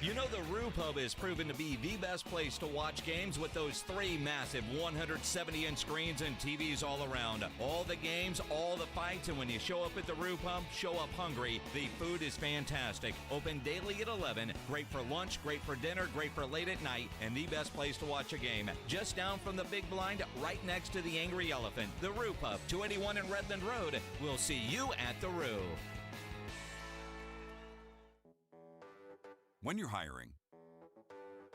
You know the Roo Pub has proven to be the best place to watch games with those 3 massive 170-inch screens and TVs all around. All the games, all the fights, and when you show up at the Roo Pub, show up hungry. The food is fantastic. Open daily at 11. Great for lunch, great for dinner, great for late at night, and the best place to watch a game. Just down from the big blind, right next to the Angry Elephant. The Roo Pub, 281 in Redland Road. We'll see you at the Roo. When you're hiring,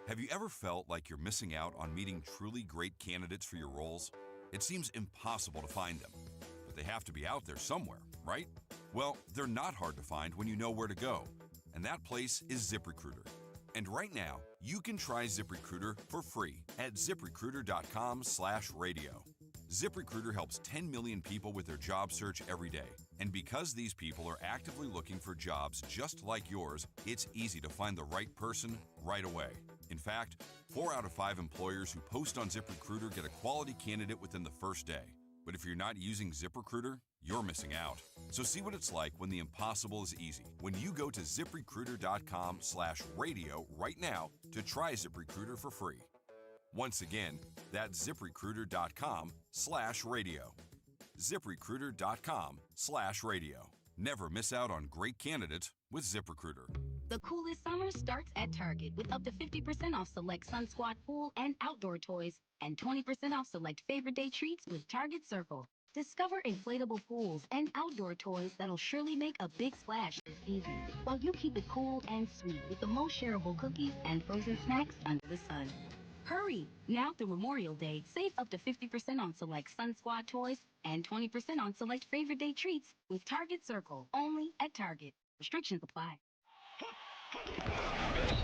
have you ever felt like you're missing out on meeting truly great candidates for your roles? It seems impossible to find them, but they have to be out there somewhere, right? Well, they're not hard to find when you know where to go, and that place is ZipRecruiter. And right now, you can try ZipRecruiter for free at ZipRecruiter.com/radio. ZipRecruiter helps 10 million people with their job search every day. And because these people are actively looking for jobs just like yours, it's easy to find the right person right away. In fact, 4 out of 5 employers who post on ZipRecruiter get a quality candidate within the first day. But if you're not using ZipRecruiter, you're missing out. So see what it's like when the impossible is easy. When you go to ZipRecruiter.com/radio right now to try ZipRecruiter for free. Once again, that's ZipRecruiter.com/radio. ZipRecruiter.com/radio. Never miss out on great candidates with ZipRecruiter. The coolest summer starts at Target with up to 50% off select Sun Squad pool and outdoor toys and 20% off select favorite day treats with Target Circle. Discover inflatable pools and outdoor toys that'll surely make a big splash this season, while you keep it cool and sweet with the most shareable cookies and frozen snacks under the sun. Hurry! Now through Memorial Day, save up to 50% on select Sun Squad toys and 20% on select favorite day treats with Target Circle, only at Target. Restrictions apply.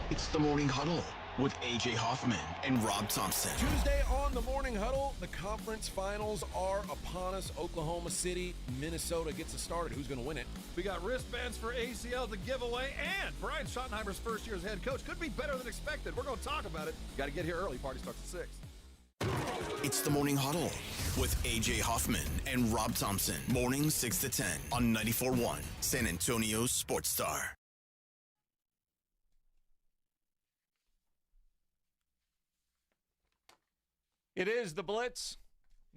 It's the Morning Huddle with A.J. Hoffman and Rob Thompson. Tuesday on the Morning Huddle, the conference finals are upon us. Oklahoma City, Minnesota gets us started. Who's going to win it? We got wristbands for ACL to give away, and Brian Schottenheimer's first year as head coach could be better than expected. We're going to talk about it. Got to get here early. Party starts at 6. It's the Morning Huddle with A.J. Hoffman and Rob Thompson. Morning 6 to 10 on 94.1 San Antonio Sports Star. It is the Blitz,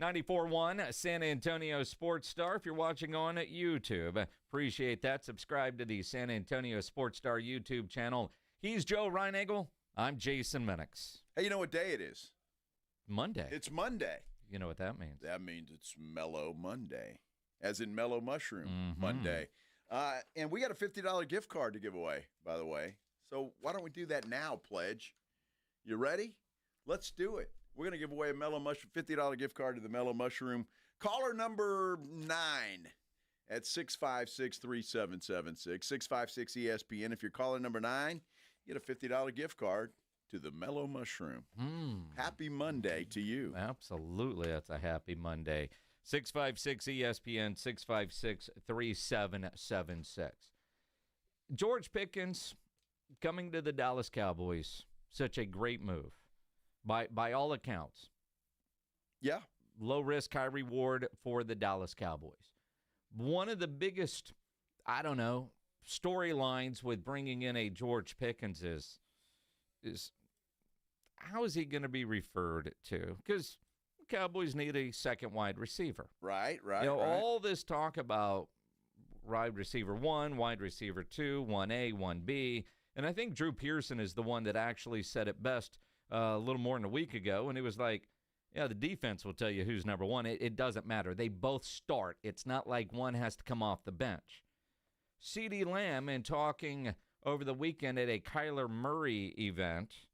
94.1 San Antonio Sports Star. If you're watching on YouTube, appreciate that. Subscribe to the San Antonio Sports Star YouTube channel. He's Joe Reinagel. I'm Jason Minix. Hey, you know what day it is? Monday. It's Monday. You know what that means? That means it's Mellow Monday, as in Mellow Mushroom Monday. And we got a $50 gift card to give away, by the way. So why don't we do that now, Pledge? You ready? Let's do it. We're going to give away a Mellow Mushroom, $50 gift card to the Mellow Mushroom. Caller number 9 at 656-3776, 656-ESPN. If you're caller number 9, you get a $50 gift card to the Mellow Mushroom. Happy Monday to you. Absolutely. That's a happy Monday. 656-ESPN, 656-3776. George Pickens coming to the Dallas Cowboys. Such a great move. By all accounts. Yeah. Low risk, high reward for the Dallas Cowboys. One of the biggest, storylines with bringing in a George Pickens is how is he going to be referred to? Because Cowboys need a second wide receiver. Right. All this talk about wide receiver 1, wide receiver 2, 1A, 1B, and I think Drew Pearson is the one that actually said it best a little more than a week ago, and it was like, the defense will tell you who's number 1. It doesn't matter. They both start. It's not like one has to come off the bench. CeeDee Lamb, in talking over the weekend at a Kyler Murray event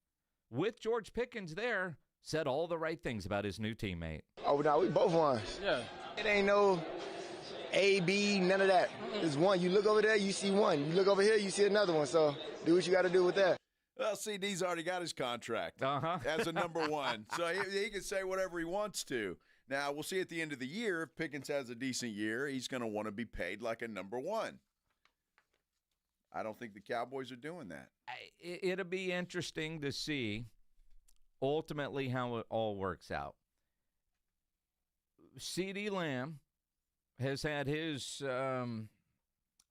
with George Pickens there, said all the right things about his new teammate. Oh, no, we both won. Yeah. It ain't no A, B, none of that. It's one. You look over there, you see one. You look over here, you see another one. So do what you got to do with that. Well, CD's already got his contract as a number one, so he can say whatever he wants to. Now, we'll see at the end of the year if Pickens has a decent year, he's going to want to be paid like a number one. I don't think the Cowboys are doing that. It'll be interesting to see ultimately how it all works out. CeeDee Lamb has had his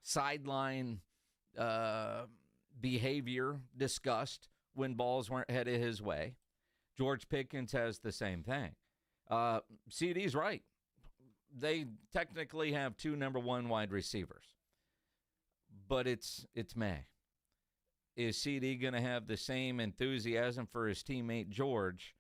sideline behavior discussed when balls weren't headed his way. George Pickens has the same thing. CeeDee's right. They technically have two number one wide receivers. But it's May. Is CeeDee going to have the same enthusiasm for his teammate George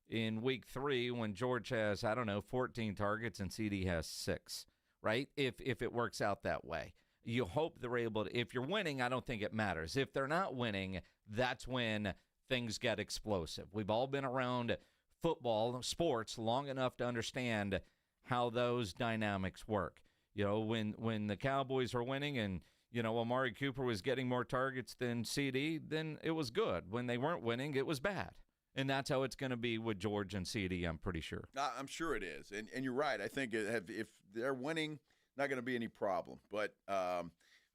in week 3 when George has, 14 targets and CeeDee has 6, right? If it works out that way. You hope they're able to. If you're winning, I don't think it matters. If they're not winning, that's when things get explosive. We've all been around football, sports, long enough to understand how those dynamics work. When the Cowboys are winning and, Amari Cooper was getting more targets than CeeDee, then it was good. When they weren't winning, it was bad. And that's how it's going to be with George and CeeDee, I'm pretty sure. I'm sure it is. And you're right. I think if they're winning, not going to be any problem. But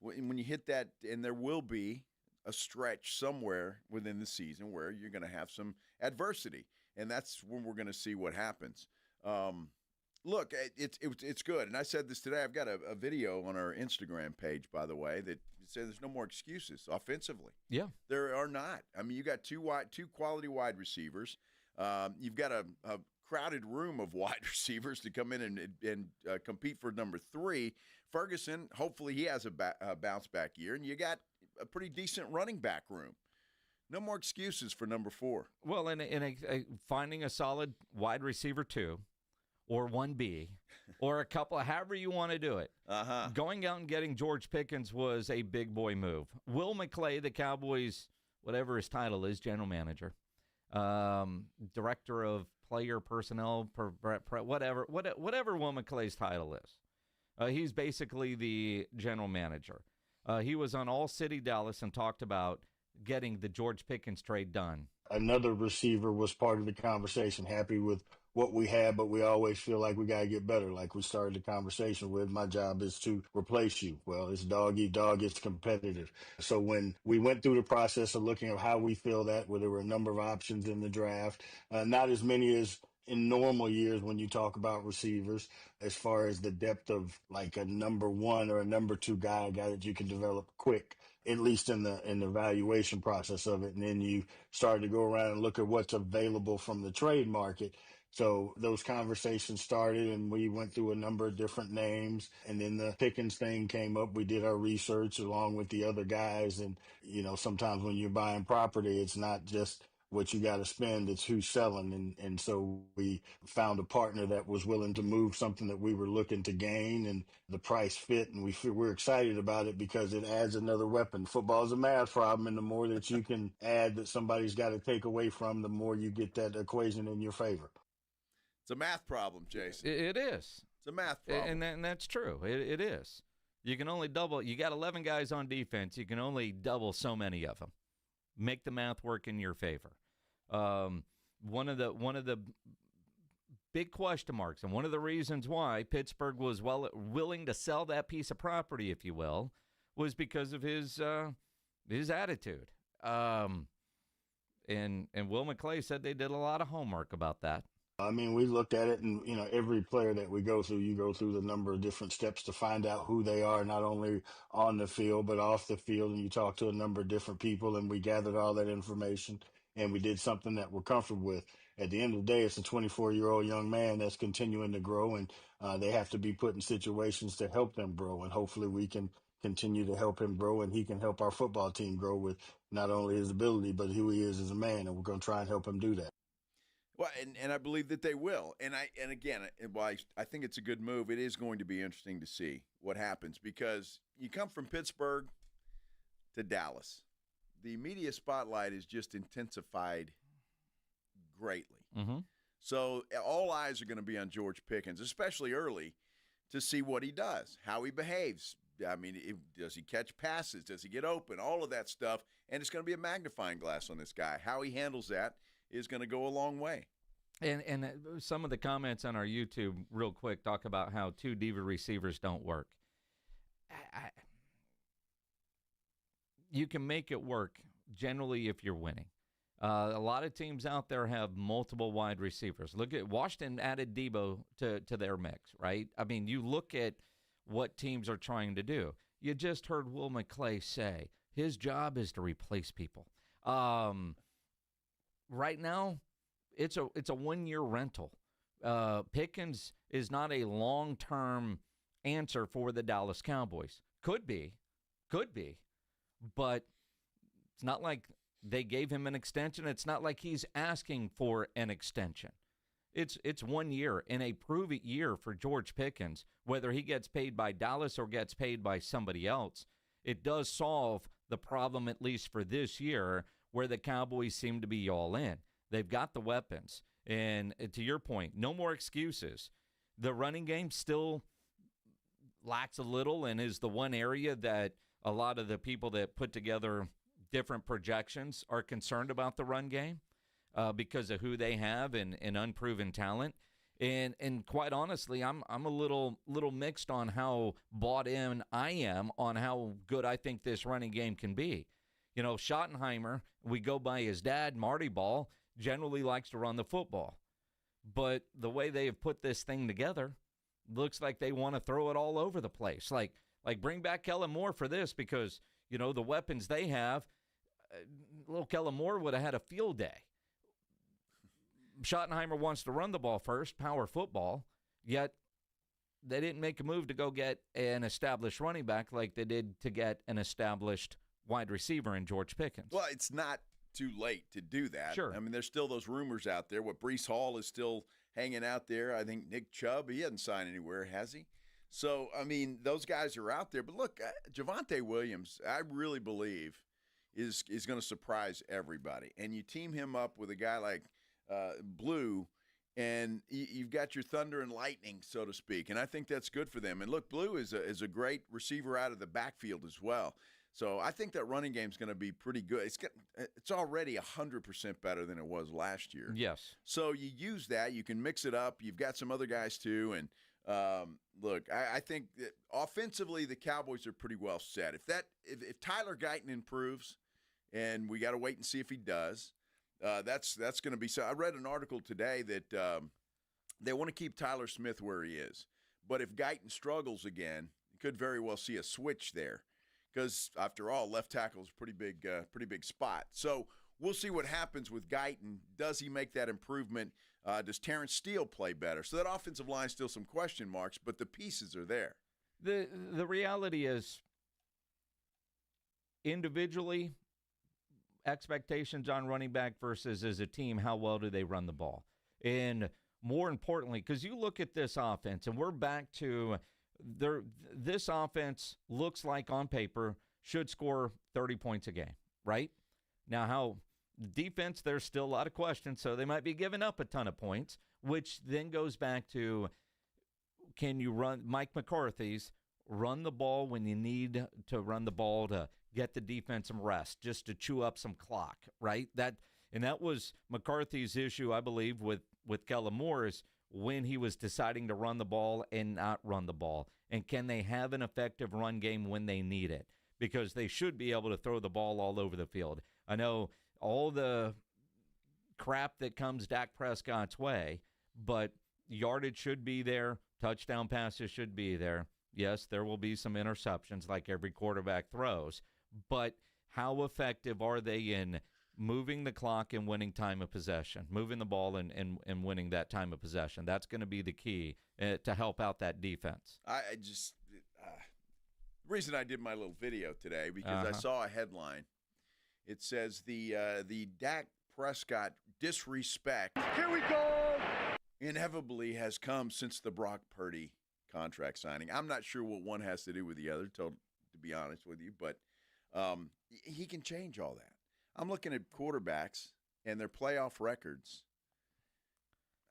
when you hit that, and there will be a stretch somewhere within the season where you're going to have some adversity, and that's when we're going to see what happens. Look, it's good. And I said this today. I've got a video on our Instagram page, by the way, that says there's no more excuses offensively. Yeah. There are not. I mean, you got two quality wide receivers. You've got a crowded room of wide receivers to come in and compete for number 3. Ferguson, hopefully he has a bounce-back year. And you got a pretty decent running back room. No more excuses for number 4. Well, and finding a solid wide receiver 2 or 1B or a couple, however you want to do it. Going out and getting George Pickens was a big boy move. Will McClay, the Cowboys, whatever his title is, general manager, director of player personnel, whatever Will McClay's title is. He's basically the general manager. He was on All City Dallas and talked about getting the George Pickens trade done. Another receiver was part of the conversation, happy with what we had, but we always feel like we got to get better. Like we started the conversation with, my job is to replace you. Well, it's dog eat dog, it's competitive. So when we went through the process of looking at how we feel that, where there were a number of options in the draft, not as many as in normal years when you talk about receivers, as far as the depth of like a number 1 or a number 2 guy, a guy that you can develop quick, at least in the evaluation process of it. And then you start to go around and look at what's available from the trade market. So those conversations started, and we went through a number of different names. And then the Pickens thing came up. We did our research along with the other guys. And, sometimes when you're buying property, it's not just what you got to spend, it's who's selling. And so we found a partner that was willing to move something that we were looking to gain, and the price fit. And we're excited about it because it adds another weapon. Football is a math problem, and the more that you can add that somebody's got to take away from, the more you get that equation in your favor. It's a math problem, Jason. It is. It's a math problem. And that's true. It is. You can only double. You got 11 guys on defense. You can only double so many of them. Make the math work in your favor. One of the big question marks, and one of the reasons why Pittsburgh was willing to sell that piece of property, if you will, was because of his attitude. And Will McClay said they did a lot of homework about that. I mean, we looked at it, and, every player that we go through, you go through the number of different steps to find out who they are, not only on the field, but off the field. And you talk to a number of different people, and we gathered all that information, and we did something that we're comfortable with. At the end of the day, it's a 24-year-old young man that's continuing to grow, and they have to be put in situations to help them grow. And hopefully we can continue to help him grow, and he can help our football team grow with not only his ability, but who he is as a man. And we're going to try and help him do that. Well, and I believe that they will. And again, while I think it's a good move, it is going to be interesting to see what happens, because you come from Pittsburgh to Dallas. The media spotlight is just intensified greatly. Mm-hmm. So all eyes are going to be on George Pickens, especially early, to see what he does, how he behaves. I mean, does he catch passes? Does he get open? All of that stuff. And it's going to be a magnifying glass on this guy. How he handles that is going to go a long way. And some of the comments on our YouTube, real quick, talk about how 2 diva receivers don't work. You can make it work generally if you're winning. A lot of teams out there have multiple wide receivers. Look at Washington added Debo to their mix, right? I mean, you look at what teams are trying to do. You just heard Will McClay say his job is to replace people. Right now, it's a 1-year rental. Pickens is not a long-term answer for the Dallas Cowboys. Could be, but it's not like they gave him an extension. It's not like he's asking for an extension. It's 1 year and a prove-it year for George Pickens, whether he gets paid by Dallas or gets paid by somebody else. It does solve the problem, at least for this year, where the Cowboys seem to be all in. They've got the weapons. And to your point, no more excuses. The running game still lacks a little and is the one area that a lot of the people that put together different projections are concerned about the run game because of who they have and unproven talent. And quite honestly, I'm a little mixed on how bought in I am on how good I think this running game can be. You know, Schottenheimer, we go by his dad, Marty Ball, generally likes to run the football. But the way they have put this thing together, looks like they want to throw it all over the place. Like bring back Kellen Moore for this because, you know, the weapons they have, little Kellen Moore would have had a field day. Schottenheimer wants to run the ball first, power football, yet they didn't make a move to go get an established running back like they did to get an established wide receiver in George Pickens. Well, it's not too late to do that. Sure. I mean, there's still those rumors out there. What Breece Hall is still hanging out there. I think Nick Chubb, he hasn't signed anywhere, has he? So, I mean, those guys are out there. But look, Javonte Williams, I really believe, is going to surprise everybody. And you team him up with a guy like Blue, and you've got your thunder and lightning, so to speak. And I think that's good for them. And look, Blue is a great receiver out of the backfield as well. So I think that running game is going to be pretty good. It's already 100% better than it was last year. Yes. So you use that. You can mix it up. You've got some other guys too. And look, I think that offensively the Cowboys are pretty well set. If Tyler Guyton improves, and we got to wait and see if he does, that's going to be so. I read an article today that they want to keep Tyler Smith where he is. But if Guyton struggles again, you could very well see a switch there. Because, after all, left tackle is a pretty big spot. So we'll see what happens with Guyton. Does he make that improvement? Does Terrence Steele play better? So that offensive line still some question marks, but the pieces are there. The reality is, individually, expectations on running back versus as a team, how well do they run the ball? And more importantly, because you look at this offense, and we're back to – this offense looks like on paper should score 30 points a game, right? Now, how defense, there's still a lot of questions, so they might be giving up a ton of points, which then goes back to, can you run Mike McCarthy's run the ball when you need to run the ball to get the defense some rest, just to chew up some clock, right? That was McCarthy's issue, I believe, with Kellen Moore, is when he was deciding to run the ball and not run the ball. And can they have an effective run game when they need it? Because they should be able to throw the ball all over the field. I know all the crap that comes Dak Prescott's way, but yardage should be there. Touchdown passes should be there. Yes, there will be some interceptions like every quarterback throws. But how effective are they in moving the clock and winning time of possession, moving the ball and winning that time of possession? That's going to be the key to help out that defense. I just the reason I did my little video today, because I saw a headline. It says the Dak Prescott disrespect, here we go, inevitably has come since the Brock Purdy contract signing. I'm not sure what one has to do with the other, to be honest with you, but he can change all that. I'm looking at quarterbacks and their playoff records.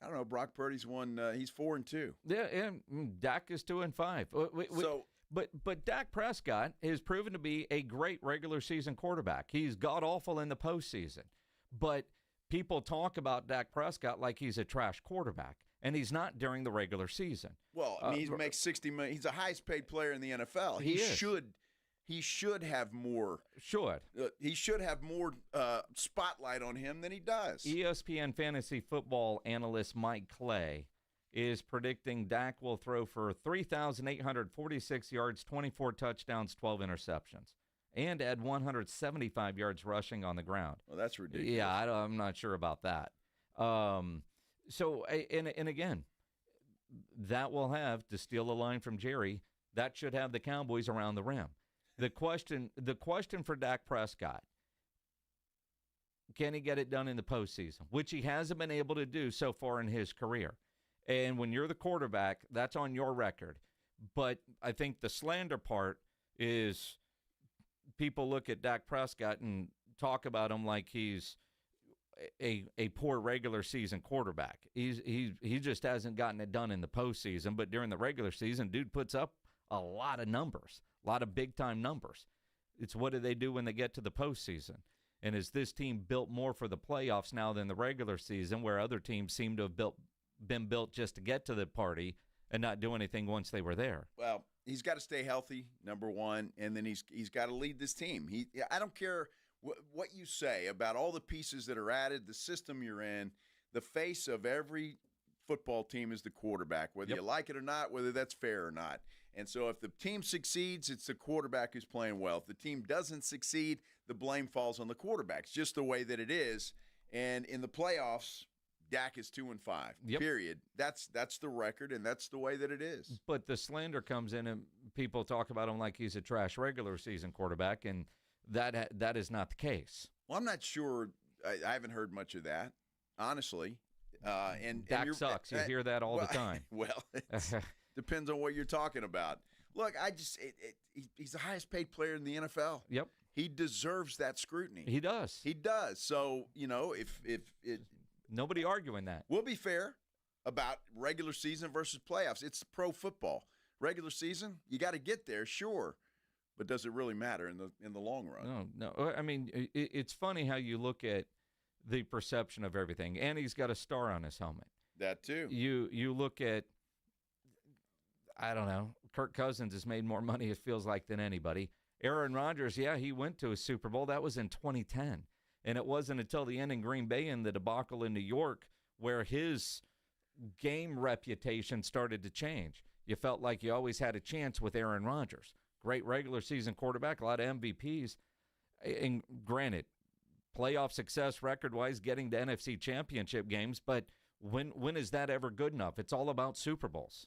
I don't know. Brock Purdy's won. He's 4-2. Yeah, and Dak is 2-5. But Dak Prescott has proven to be a great regular season quarterback. He's god-awful in the postseason. But people talk about Dak Prescott like he's a trash quarterback, and he's not during the regular season. Well, I mean, he makes $60 million. He's the highest-paid player in the NFL. He should have more. He should have more spotlight on him than he does. ESPN fantasy football analyst Mike Clay is predicting Dak will throw for 3,846 yards, 24 touchdowns, 12 interceptions, and add 175 yards rushing on the ground. Well, that's ridiculous. Yeah, I'm not sure about that. So, and again, that will have, to steal a line from Jerry, that should have the Cowboys around the rim. The question for Dak Prescott, can he get it done in the postseason, which he hasn't been able to do so far in his career. And when you're the quarterback, that's on your record. But I think the slander part is people look at Dak Prescott and talk about him like he's a poor regular season quarterback. He just hasn't gotten it done in the postseason. But during the regular season, dude puts up a lot of numbers, a lot of big-time numbers. It's what do they do when they get to the postseason? And is this team built more for the playoffs now than the regular season, where other teams seem to have been built just to get to the party and not do anything once they were there? Well, he's got to stay healthy, number one, and then he's got to lead this team. I don't care what you say about all the pieces that are added, the system you're in. The face of every football team is the quarterback, whether you like it or not, whether that's fair or not. And so if the team succeeds, it's the quarterback who's playing well. If the team doesn't succeed, the blame falls on the quarterback. It's just the way that it is. And in the playoffs, Dak is 2-5. Period. That's the record, and that's the way that it is. But the slander comes in, and people talk about him like he's a trash regular season quarterback, and that is not the case. Well, I'm not sure. I haven't heard much of that, honestly. And Dak sucks. You hear that all the time. Well, it depends on what you're talking about. Look, he's the highest paid player in the NFL. Yep. He deserves that scrutiny. He does. He does. So, if it nobody arguing that. We'll be fair about regular season versus playoffs. It's pro football. Regular season, you got to get there, sure, but does it really matter in the long run? No. I mean, it's funny how you look at the perception of everything. And he's got a star on his helmet. That too. You look at, I don't know, Kirk Cousins has made more money, it feels like, than anybody. Aaron Rodgers, he went to a Super Bowl. That was in 2010. And it wasn't until the end in Green Bay and the debacle in New York where his game reputation started to change. You felt like you always had a chance with Aaron Rodgers. Great regular season quarterback, a lot of MVPs. And granted, playoff success record-wise, getting to NFC championship games, but when is that ever good enough? It's all about Super Bowls.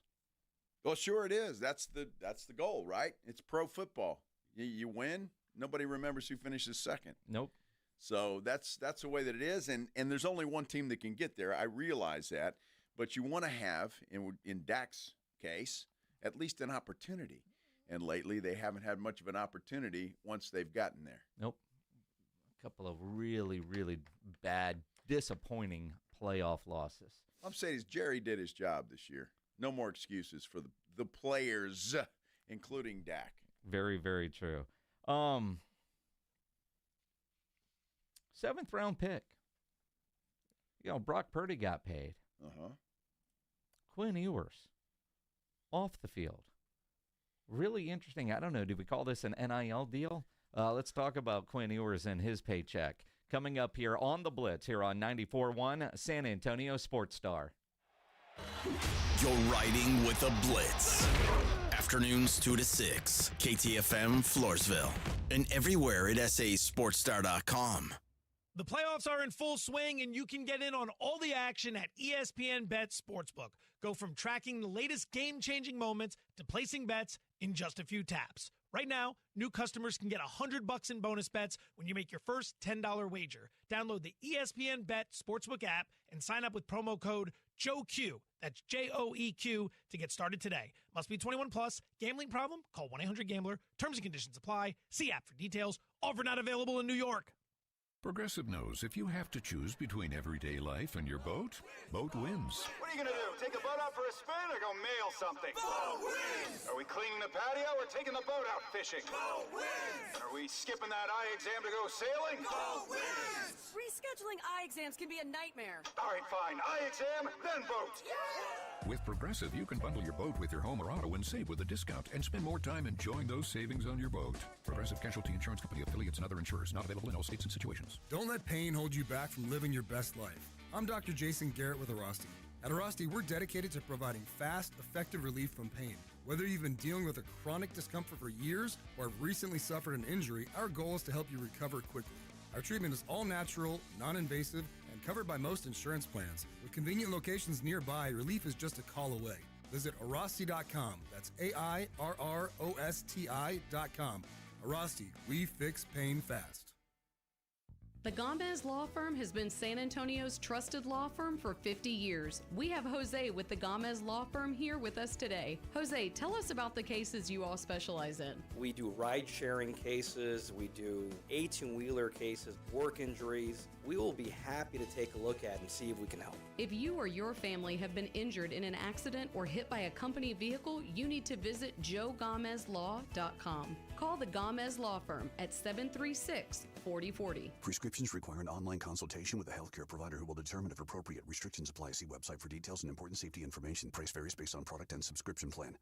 Well, sure it is. That's the goal, right? It's pro football. You win, nobody remembers who finishes second. Nope. So that's the way that it is, and there's only one team that can get there. I realize that, but you want to have, in Dak's case, at least an opportunity. And lately, they haven't had much of an opportunity once they've gotten there. Nope. A couple of really, really bad, disappointing playoff losses. I'm saying Jerry did his job this year. No more excuses for the players, including Dak. Very, very true. 7th round pick. Brock Purdy got paid. Quinn Ewers off the field. Really interesting. I don't know. Do we call this an NIL deal? Let's talk about Quinn Ewers and his paycheck. Coming up here on the Blitz here on 94.1 San Antonio Sports Star. You're riding with the Blitz. Afternoons 2 to 6. KTFM Floresville. And everywhere at sasportstar.com. The playoffs are in full swing, and you can get in on all the action at ESPN Bet Sportsbook. Go from tracking the latest game-changing moments to placing bets in just a few taps. Right now, new customers can get $100 in bonus bets when you make your first $10 wager. Download the ESPN Bet Sportsbook app and sign up with promo code JOEQ. That's JOEQ to get started today. Must be 21 plus. Gambling problem? Call 1-800-GAMBLER. Terms and conditions apply. See app for details. Offer not available in New York. Progressive knows if you have to choose between everyday life and your boat, boat wins. What are you going to do? take the boat out for a spin or go mail something? Boat wins! Are we cleaning the patio or taking the boat out fishing? Boat wins! Are we skipping that eye exam to go sailing? Boat wins! Rescheduling eye exams can be a nightmare. All right, fine. Eye exam, then boat. With Progressive, you can bundle your boat with your home or auto and save with a discount and spend more time enjoying those savings on your boat. Progressive Casualty Insurance Company, affiliates, and other insurers. Not available in all states and situations. Don't let pain hold you back from living your best life. I'm Dr. Jason Garrett with Arasti. At Arasti, we're dedicated to providing fast, effective relief from pain. Whether you've been dealing with a chronic discomfort for years or have recently suffered an injury, our goal is to help you recover quickly. Our treatment is all natural, non-invasive, and covered by most insurance plans. With convenient locations nearby, relief is just a call away. Visit Arasti.com. That's AIRROSTI.com. Arasti, we fix pain fast. The Gomez Law Firm has been San Antonio's trusted law firm for 50 years. We have Jose with the Gomez Law Firm here with us today. Jose, tell us about the cases you all specialize in. We do ride-sharing cases, we do 18-wheeler cases, work injuries. We will be happy to take a look at and see if we can help. If you or your family have been injured in an accident or hit by a company vehicle, you need to visit joegomezlaw.com. Call the Gomez Law Firm at 736-4040. Prescriptions require an online consultation with a healthcare provider who will determine if appropriate. Restrictions apply. See website for details and important safety information. Price varies based on product and subscription plan.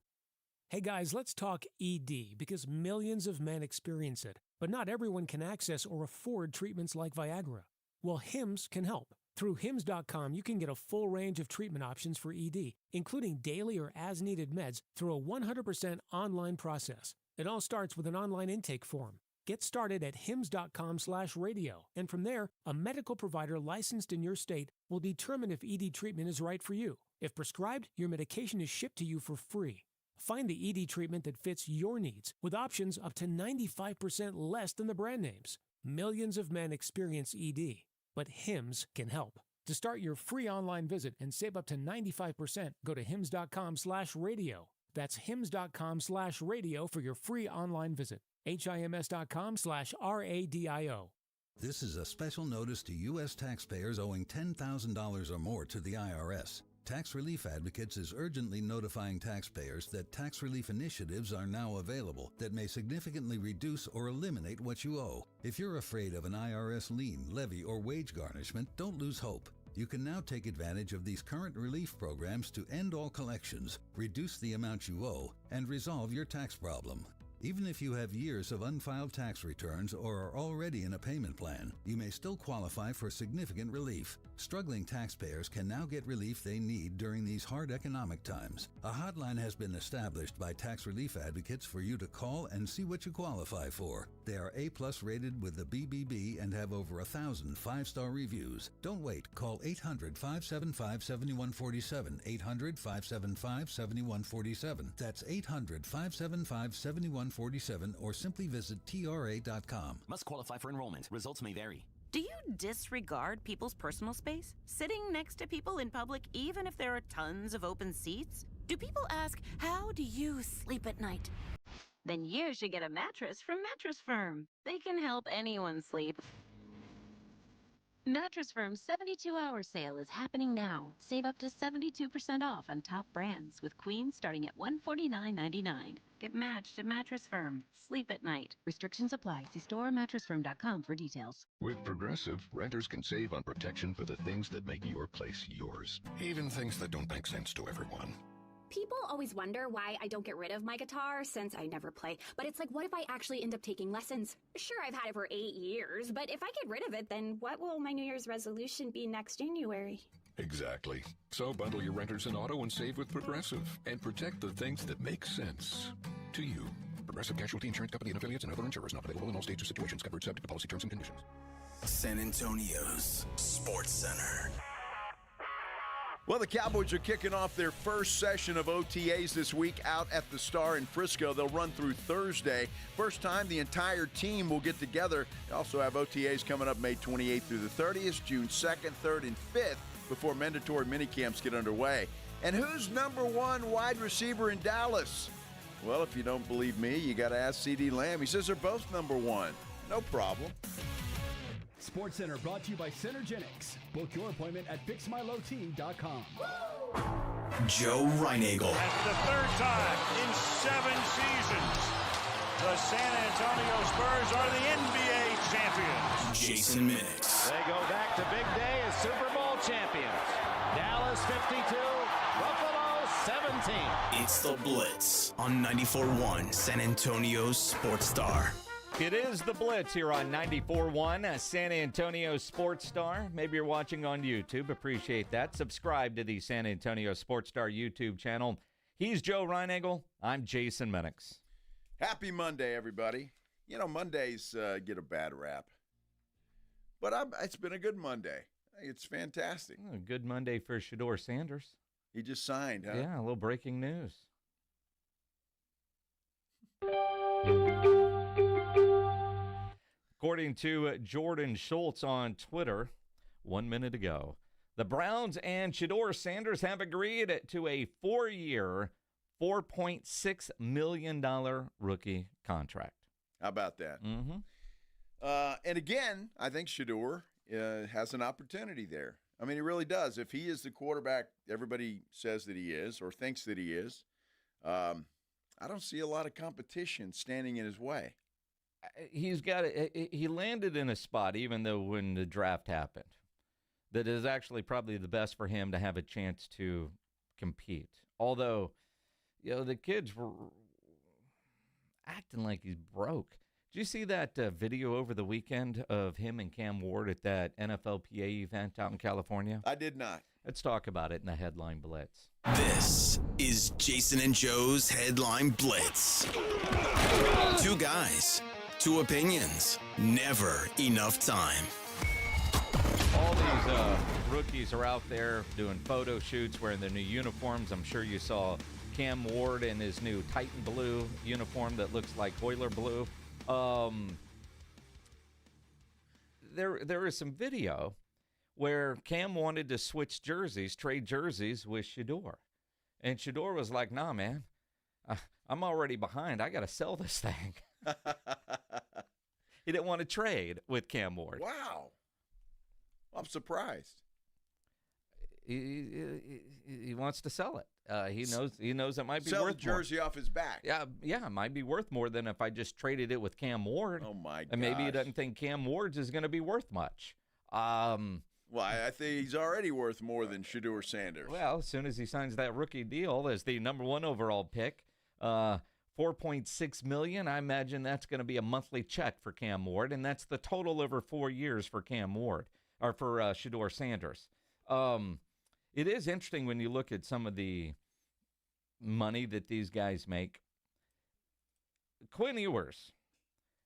Hey guys, let's talk ED because millions of men experience it, but not everyone can access or afford treatments like Viagra. Well, HIMS can help. Through HIMS.com, you can get a full range of treatment options for ED, including daily or as-needed meds through a 100% online process. It all starts with an online intake form. Get started at hims.com/radio, and from there, a medical provider licensed in your state will determine if ED treatment is right for you. If prescribed, your medication is shipped to you for free. Find the ED treatment that fits your needs with options up to 95% less than the brand names. Millions of men experience ED, but HIMS can help. To start your free online visit and save up to 95%, go to hims.com/radio. That's hims.com/radio for your free online visit. HIMS.com/RADIO. This is a special notice to U.S. taxpayers owing $10,000 or more to the IRS. Tax Relief Advocates is urgently notifying taxpayers that tax relief initiatives are now available that may significantly reduce or eliminate what you owe. If you're afraid of an IRS lien, levy, or wage garnishment, don't lose hope. You can now take advantage of these current relief programs to end all collections, reduce the amount you owe, and resolve your tax problem. Even if you have years of unfiled tax returns or are already in a payment plan, you may still qualify for significant relief. Struggling taxpayers can now get relief they need during these hard economic times. A hotline has been established by Tax Relief Advocates for you to call and see what you qualify for. They are A+ rated with the BBB and have over 1,000 5-star reviews. Don't wait. Call 800-575-7147. 800-575-7147. That's 800-575-7147 or simply visit TRA.com. Must qualify for enrollment. Results may vary. Do you disregard people's personal space? Sitting next to people in public even if there are tons of open seats? Do people ask, how do you sleep at night? Then you should get a mattress from Mattress Firm. They can help anyone sleep. Mattress Firm's 72-hour sale is happening now. Save up to 72% off on top brands with queens starting at $149.99. Get matched at Mattress Firm. Sleep at night. Restrictions apply. See store or mattressfirm.com for details. With Progressive, renters can save on protection for the things that make your place yours, even things that don't make sense to everyone. People always wonder why I don't get rid of my guitar since I never play. But it's like, what if I actually end up taking lessons? Sure, I've had it for 8 years, but if I get rid of it, then what will my New Year's resolution be next January? Exactly. So bundle your renters and auto and save with Progressive and protect the things that make sense to you. Progressive Casualty Insurance Company and affiliates and other insurers not available in all states or situations. Covered subject to policy terms and conditions. San Antonio's Sports Center. Well, the Cowboys are kicking off their first session of OTAs this week out at the Star in Frisco. They'll run through Thursday. First time the entire team will get together. They also have OTAs coming up May 28th through the 30th, June 2nd, 3rd, and 5th before mandatory minicamps get underway. And who's number one wide receiver in Dallas? Well, if you don't believe me, you got to ask CeeDee Lamb. He says they're both number one. No problem. SportsCenter brought to you by Synergenics. Book your appointment at fixmylow.com. Joe Reinagel. That's the third time in 7 seasons the San Antonio Spurs are the NBA champions. Jason Minix. They go back to big day as Super Bowl champions. Dallas 52, Buffalo 17. It's the Blitz on 94.1 San Antonio Sports Star. It is the Blitz here on 94.1 San Antonio Sports Star. Maybe you're watching on YouTube. Appreciate that. Subscribe to the San Antonio Sports Star YouTube channel. He's Joe Reinagel. I'm Jason Minix. Happy Monday, everybody. You know, Mondays get a bad rap. But it's been a good Monday. It's fantastic. A good Monday for Shedeur Sanders. He just signed, huh? Yeah, a little breaking news. According to Jordan Schultz on Twitter 1 minute ago, the Browns and Shedeur Sanders have agreed to a 4-year, $4.6 million rookie contract. How about that? Mm-hmm. And again, I think Shedeur has an opportunity there. I mean, he really does. If he is the quarterback everybody says that he is or thinks that he is, I don't see a lot of competition standing in his way. He landed in a spot, even though when the draft happened, that is actually probably the best for him to have a chance to compete. Although, you know, the kids were acting like he's broke. Did you see that video over the weekend of him and Cam Ward at that NFLPA event out in California? I did not. Let's talk about it in the Headline Blitz. This is Jason and Joe's Headline Blitz. 2 guys, 2 opinions, never enough time. All these rookies are out there doing photo shoots, wearing their new uniforms. I'm sure you saw Cam Ward in his new Titan blue uniform that looks like Oiler blue. There is some video where Cam wanted to switch jerseys, trade jerseys with Shedeur. And Shedeur was like, nah, man, I'm already behind. I got to sell this thing. He didn't want to trade with Cam Ward. Wow. I'm surprised. He wants to sell it. He knows it might be sell worth the jersey more. Off his back. Yeah, it might be worth more than if I just traded it with Cam Ward. Oh my god! And maybe he doesn't think Cam Ward's is going to be worth much. Well, I think he's already worth more than Shedeur Sanders. Well, as soon as he signs that rookie deal as the number 1 overall pick, $4.6 million. I imagine that's going to be a monthly check for Cam Ward, and that's the total over 4 years for Cam Ward or for Shedeur Sanders. It is interesting when you look at some of the money that these guys make. Quinn Ewers.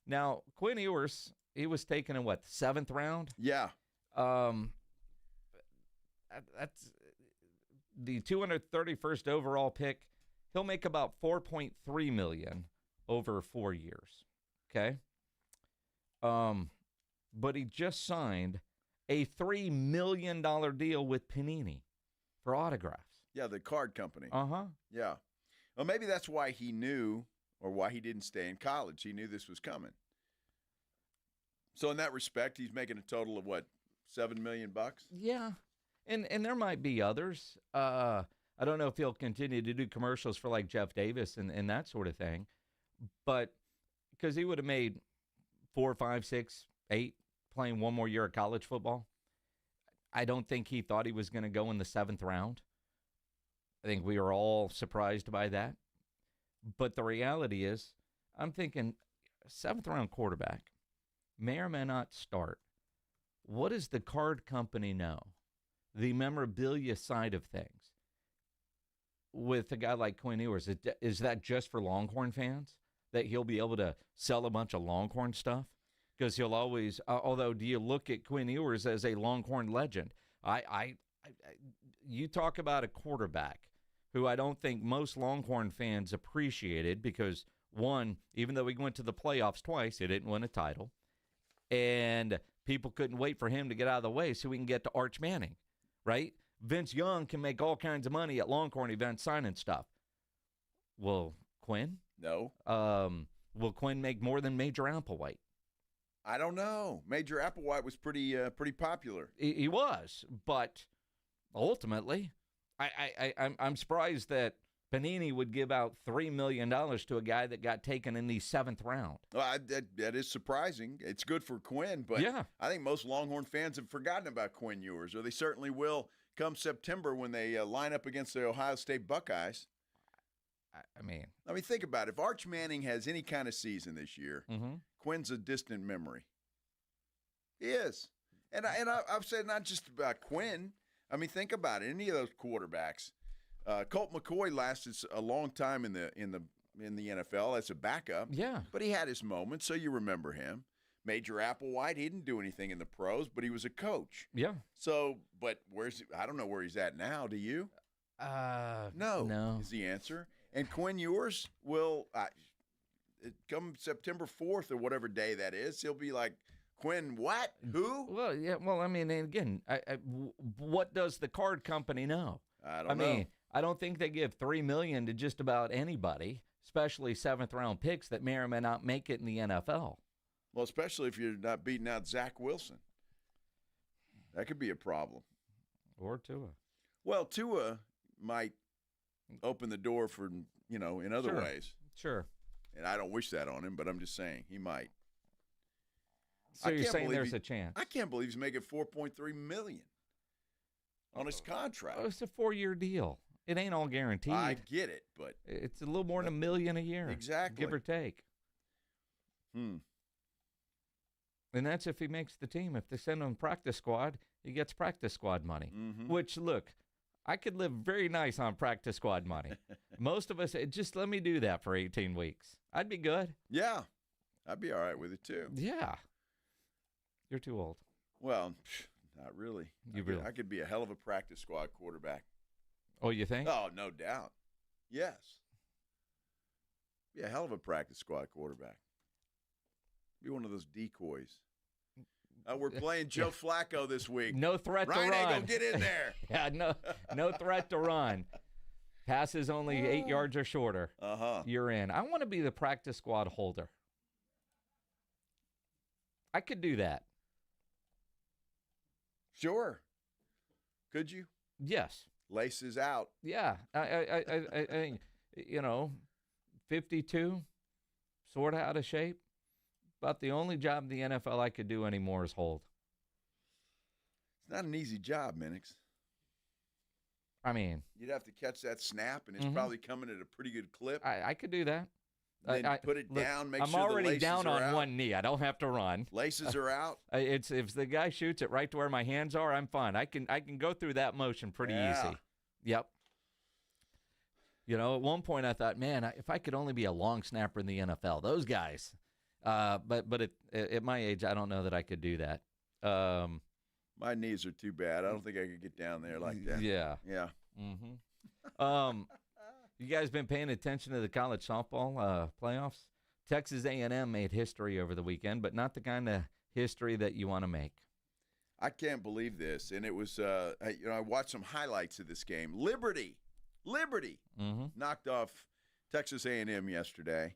Now, Quinn Ewers, he was taken in what, the 7th round? Yeah. That's the 231st overall pick. He'll make about $4.3 million over 4 years. Okay? But he just signed a $3 million deal with Panini for autographs. Yeah, the card company. Uh-huh. Yeah. Well, maybe that's why he knew or why he didn't stay in college. He knew this was coming. So in that respect, he's making a total of what, $7 million? Yeah. And there might be others. I don't know if he'll continue to do commercials for like Jeff Davis and that sort of thing. But because he would have made 4, 5, 6, 8 playing one more year of college football. I don't think he thought he was going to go in the 7th round. I think we were all surprised by that. But the reality is, I'm thinking 7th round quarterback may or may not start. What does the card company know? The memorabilia side of things. With a guy like Quinn Ewers, is that just for Longhorn fans? That he'll be able to sell a bunch of Longhorn stuff? Because he'll always, although do you look at Quinn Ewers as a Longhorn legend? You talk about a quarterback who I don't think most Longhorn fans appreciated because, one, even though he went to the playoffs twice, he didn't win a title. And people couldn't wait for him to get out of the way so we can get to Arch Manning, right? Vince Young can make all kinds of money at Longhorn events signing stuff. Will Quinn? No. Will Quinn make more than Major Applewhite? I don't know. Major Applewhite was pretty popular. He was, but ultimately, I'm surprised that Panini would give out $3 million to a guy that got taken in the 7th round. Well, that is surprising. It's good for Quinn, but yeah. I think most Longhorn fans have forgotten about Quinn Ewers, or they certainly will come September when they line up against the Ohio State Buckeyes. I mean, think about it. If Arch Manning has any kind of season this year, Quinn's a distant memory. He is. And I've said not just about Quinn. I mean, think about it. Any of those quarterbacks. Colt McCoy lasted a long time in the NFL as a backup. Yeah. But he had his moments, so you remember him. Major Applewhite, he didn't do anything in the pros, but he was a coach. Yeah. So, but I don't know where he's at now. Do you? No is the answer. And Quinn Ewers will come September 4th or whatever day that is. He'll be like, Quinn, what? Who? Well, yeah. Well, I mean, again, what does the card company know? I don't know. I mean, I don't think they give $3 million to just about anybody, especially 7th round picks that may or may not make it in the NFL. Well, especially if you're not beating out Zach Wilson. That could be a problem. Or Tua. Well, Tua might open the door for, in other ways. Sure. And I don't wish that on him, but I'm just saying he might. So you're saying there's a chance? I can't believe he's making $4.3 million on his contract. Oh, it's a 4-year deal. It ain't all guaranteed. I get it, but it's a little more than $1 million a year. Exactly. Give or take. And that's if he makes the team. If they send him practice squad, he gets practice squad money. Which, look, I could live very nice on practice squad money. Most of us, just let me do that for 18 weeks. I'd be good. Yeah. I'd be all right with it, too. Yeah. You're too old. Well, not really. I could be a hell of a practice squad quarterback. Oh, you think? Oh, no doubt. Yes. Be a hell of a practice squad quarterback. Be one of those decoys. We're playing Joe Flacco this week. No threat to run. Ryan, go get in there. Yeah, no threat to run. Passes only 8 yards or shorter. You're in. I want to be the practice squad holder. I could do that. Sure. Could you? Yes. Laces out. Yeah. I think, 52, sort of out of shape. About the only job in the NFL I could do anymore is hold. It's not an easy job, Minix. I mean, you'd have to catch that snap, and it's probably coming at a pretty good clip. I could do that. Then put it down, make I'm sure the already laces down are on out. one knee. I don't have to run. Laces are out. It's if the guy shoots it right to where my hands are, I'm fine. I can go through that motion pretty easy. Yep. At one point I thought, man, if I could only be a long snapper in the NFL, those guys. But at my age, I don't know that I could do that. My knees are too bad. I don't think I could get down there like that. Yeah. Yeah. You guys been paying attention to the college softball playoffs? Texas A&M made history over the weekend, but not the kind of history that you want to make. I can't believe this. And it was, I watched some highlights of this game. Liberty knocked off Texas A&M yesterday.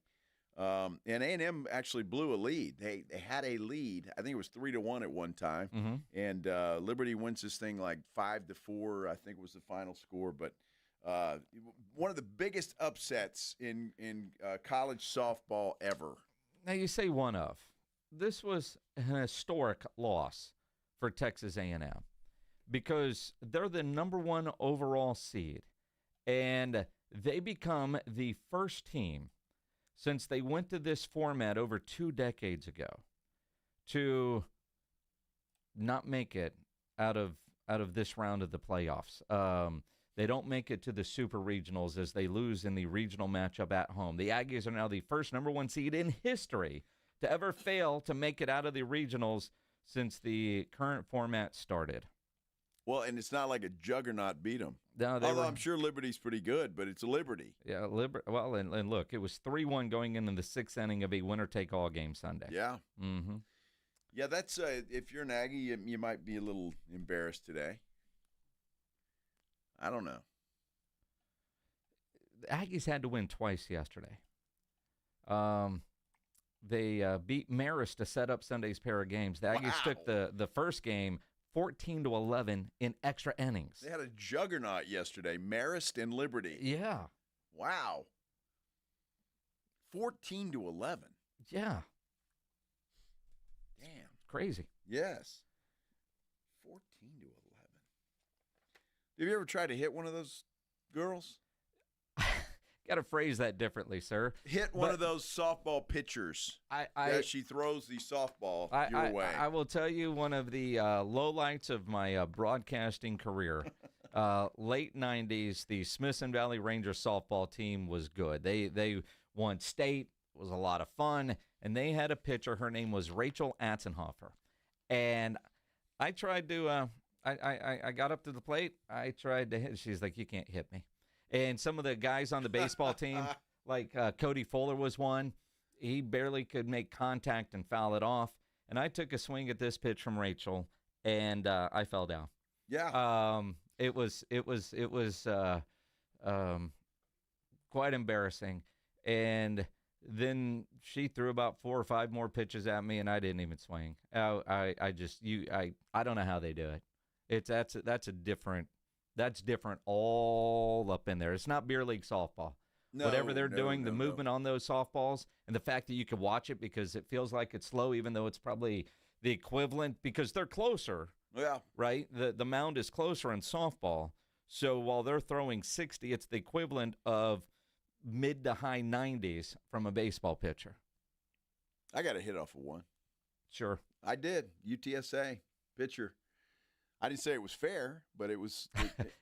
And A&M actually blew a lead. They had a lead. I think it was 3-1 at one time. And Liberty wins this thing like 5-4. I think was the final score. But one of the biggest upsets in college softball ever. Now you say one of. This was an historic loss for Texas A&M because they're the number 1 overall seed, and they become the first team since they went to this format over 2 decades ago to not make it out of this round of the playoffs. They don't make it to the super regionals as they lose in the regional matchup at home. The Aggies are now the first number 1 seed in history to ever fail to make it out of the regionals since the current format started. Well, and it's not like a juggernaut beat them. No, although I'm sure Liberty's pretty good, but it's a Liberty. Yeah, well, and look, it was 3-1 going into the 6th inning of a winner-take-all game Sunday. Yeah. Yeah, that's if you're an Aggie, you might be a little embarrassed today. I don't know. The Aggies had to win twice yesterday. they beat Marist to set up Sunday's pair of games. The Aggies took the first game 14-11 in extra innings. They had a juggernaut yesterday, Marist and Liberty. Yeah. Wow. 14-11. Yeah. Damn. Crazy. Yes. 14-11. Have you ever tried to hit one of those girls? Got to phrase that differently, sir. Hit one of those softball pitchers. She throws the softball your way. I will tell you one of the lowlights of my broadcasting career. Late 90s, the Smithson Valley Rangers softball team was good. They won state. It was a lot of fun. And they had a pitcher. Her name was Rachel Atzenhofer. And I tried to I got up to the plate. I tried to hit. She's like, you can't hit me. And some of the guys on the baseball team, like Cody Fuller was one, he barely could make contact and foul it off. And I took a swing at this pitch from Rachel, and I fell down. Yeah. It was quite embarrassing. And then she threw about 4 or 5 more pitches at me, and I didn't even swing. I don't know how they do it. That's different all up in there. It's not beer league softball. No, whatever they're doing, the movement on those softballs, and the fact that you can watch it because it feels like it's slow, even though it's probably the equivalent because they're closer. Yeah. Right? The mound is closer in softball. So while they're throwing 60, it's the equivalent of mid to high 90s from a baseball pitcher. I got a hit off of one. Sure. I did. UTSA pitcher. I didn't say it was fair, but it was.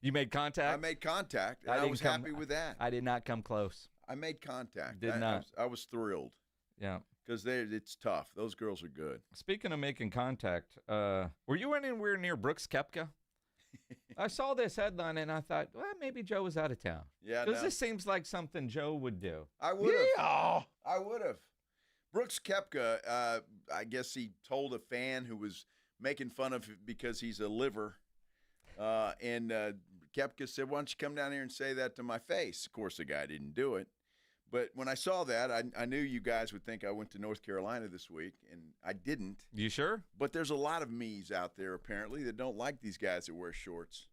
You made contact? I made contact. I was happy with that. I did not come close. I made contact. Did not. I was thrilled. Yeah. Because it's tough. Those girls are good. Speaking of making contact, were you anywhere near Brooks Koepka? I saw this headline, and I thought, well, maybe Joe was out of town. Yeah, because this seems like something Joe would do. I would have. Yeah. I would have. Brooks Koepka, I guess he told a fan who was making fun of him because he's a liver. And Koepka said, why don't you come down here and say that to my face? Of course, the guy didn't do it. But when I saw that, I knew you guys would think I went to North Carolina this week, and I didn't. You sure? But there's a lot of me's out there, apparently, that don't like these guys that wear shorts.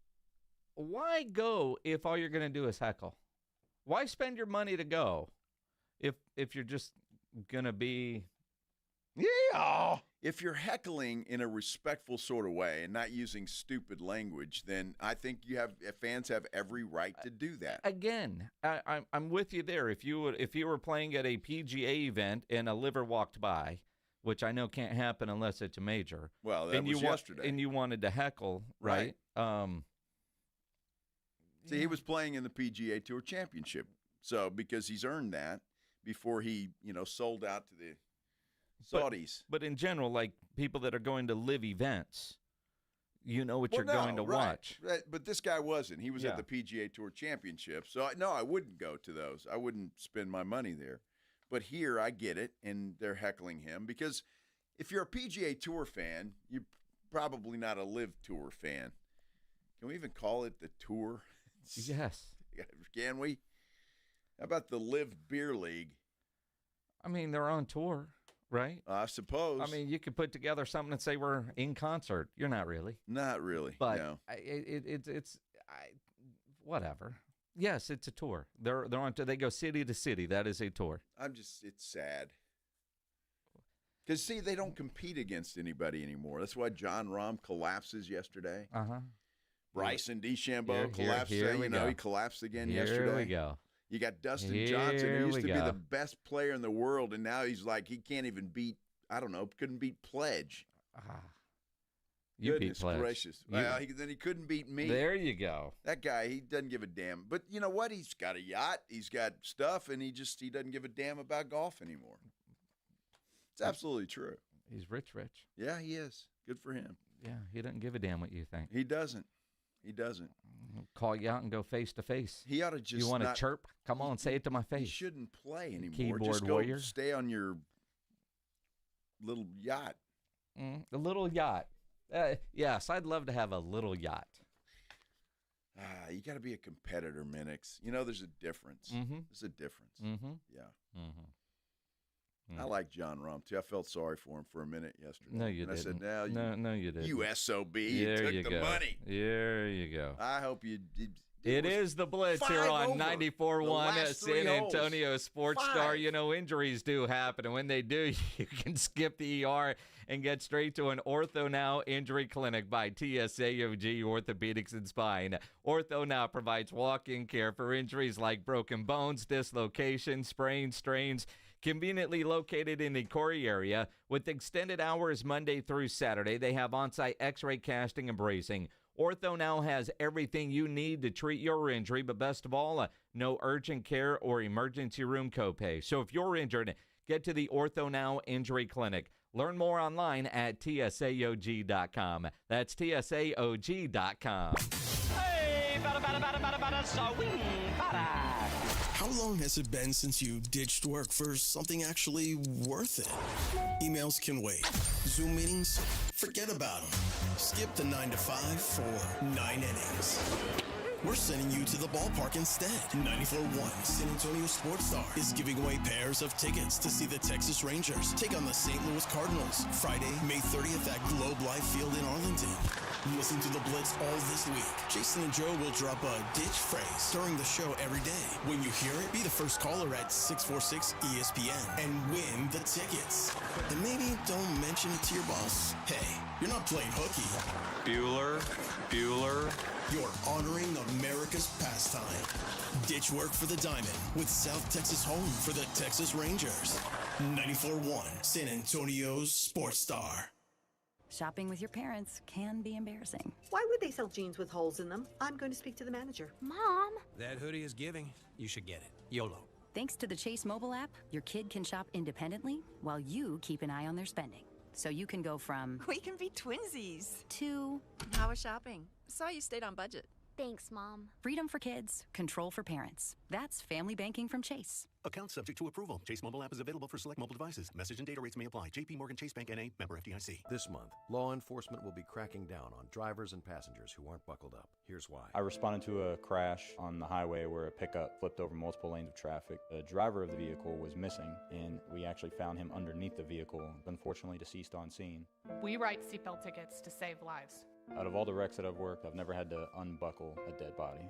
Why go if all you're going to do is heckle? Why spend your money to go if you're just going to be – yeah. If you're heckling in a respectful sort of way and not using stupid language, then I think fans have every right to do that. Again, I'm with you there. If you were playing at a PGA event and a liver walked by, which I know can't happen unless it's a major. Well, that was yesterday. And you wanted to heckle, right? See, he was playing in the PGA Tour Championship, so because he's earned that before he, sold out to the Saudis. But in general, like people that are going to live events, you're going to watch. Right. But this guy wasn't. He was at the PGA Tour Championship. So, no, I wouldn't go to those. I wouldn't spend my money there. But here, I get it, and they're heckling him. Because if you're a PGA Tour fan, you're probably not a Live Tour fan. Can we even call it the Tour? Yes. Can we? How about the Live Beer League? I mean, they're on tour. Right? I suppose. I mean, you could put together something and say we're in concert. You're not really. Not really. But no. It's whatever. Yes, it's a tour. They're on. They go city to city. That is a tour. It's sad. Because, see, they don't compete against anybody anymore. That's why John Rahm collapses yesterday. Uh-huh. Bryson DeChambeau collapsed. He collapsed again yesterday. Here we go. You got Dustin Johnson, who used to be the best player in the world, and now he's like, he can't even beat, couldn't beat Pledge. You Goodness beat Pledge. Gracious. Well, then he couldn't beat me. There you go. That guy, he doesn't give a damn. But you know what? He's got a yacht. He's got stuff, and he doesn't give a damn about golf anymore. It's absolutely true. He's rich. Yeah, he is. Good for him. Yeah, he doesn't give a damn what you think. He doesn't. Call you out and go face to face. He ought to just. You want to chirp? Come on, say it to my face. He shouldn't play anymore. Keyboard just go warrior. Stay on your little yacht. A little yacht. Yes, I'd love to have a little yacht. You got to be a competitor, Minix. There's a difference. Mm-hmm. There's a difference. Mm-hmm. Yeah. Mm-hmm. I like John Rahm, too. I felt sorry for him for a minute yesterday. No, you didn't. didn't. I said, no, you didn't. You SOB, you took the money. There you go. I hope you It is the Blitz here on 94.1 San Antonio Sports Star. You know, injuries do happen, and when they do, you can skip the ER and get straight to an Ortho Now Injury Clinic by TSAOG Orthopedics and Spine. Ortho Now provides walk-in care for injuries like broken bones, dislocations, sprains, strains, conveniently located in the Corey area. With extended hours Monday through Saturday, they have on-site x-ray casting and bracing. Ortho Now has everything you need to treat your injury, but best of all, no urgent care or emergency room copay. So if you're injured, get to the Ortho Now Injury Clinic. Learn more online at tsaog.com. That's tsaog.com. Hey, bada, swing, bada. How long has it been since you ditched work for something actually worth it? Emails can wait. Zoom meetings? Forget about them. Skip the 9 to 5 for 9 innings. We're sending you to the ballpark instead. 94.1 San Antonio Sports Star is giving away pairs of tickets to see the Texas Rangers take on the St. Louis Cardinals Friday, May 30th at Globe Life Field in Arlington. Listen to the Blitz all this week. Jason and Joe will drop a ditch phrase during the show every day. When you hear it, be the first caller at 646-ESPN and win the tickets. And maybe don't mention it to your boss. Hey, you're not playing hooky. Bueller. You're honoring America's pastime. Ditch work for the Diamond with South Texas home for the Texas Rangers. 94.1 San Antonio's Sports Star. Shopping with your parents can be embarrassing. Why would they sell jeans with holes in them? I'm going to speak to the manager. Mom! That hoodie is giving. You should get it. YOLO. Thanks to the Chase mobile app, your kid can shop independently while you keep an eye on their spending. So you can go from... We can be twinsies. To... How was shopping? Saw you stayed on budget. Thanks, Mom. Freedom for kids, control for parents. That's family banking from Chase. Account subject to approval. Chase mobile app is available for select mobile devices. Message and data rates may apply. JP Morgan Chase Bank N.A. member FDIC. This month, law enforcement will be cracking down on drivers and passengers who aren't buckled up. Here's why. I responded to a crash on the highway where a pickup flipped over multiple lanes of traffic. The driver of the vehicle was missing, and we actually found him underneath the vehicle, unfortunately deceased on scene. We write seatbelt tickets to save lives. Out of all the wrecks that I've worked, I've never had to unbuckle a dead body.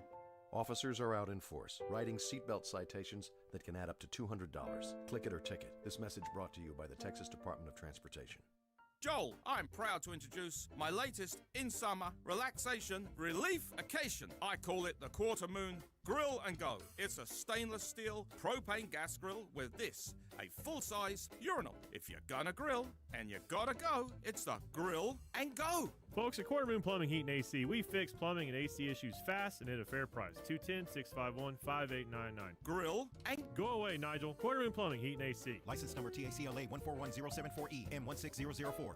Officers are out in force, writing seatbelt citations that can add up to $200. Click it or ticket. This message brought to you by the Texas Department of Transportation. Joel, I'm proud to introduce my latest in-summer relaxation relief-cation. I call it the Quarter Moon Grill and Go. It's a stainless steel propane gas grill with this, a full-size urinal. If you're gonna grill and you gotta go, it's the Grill and Go. Folks, at Quarter Moon Plumbing, Heat and AC, we fix plumbing and AC issues fast and at a fair price. 210-651-5899. Grill and go away, Nigel. Quarter Moon Plumbing, Heat and AC. License number TACLA 141074E M16004.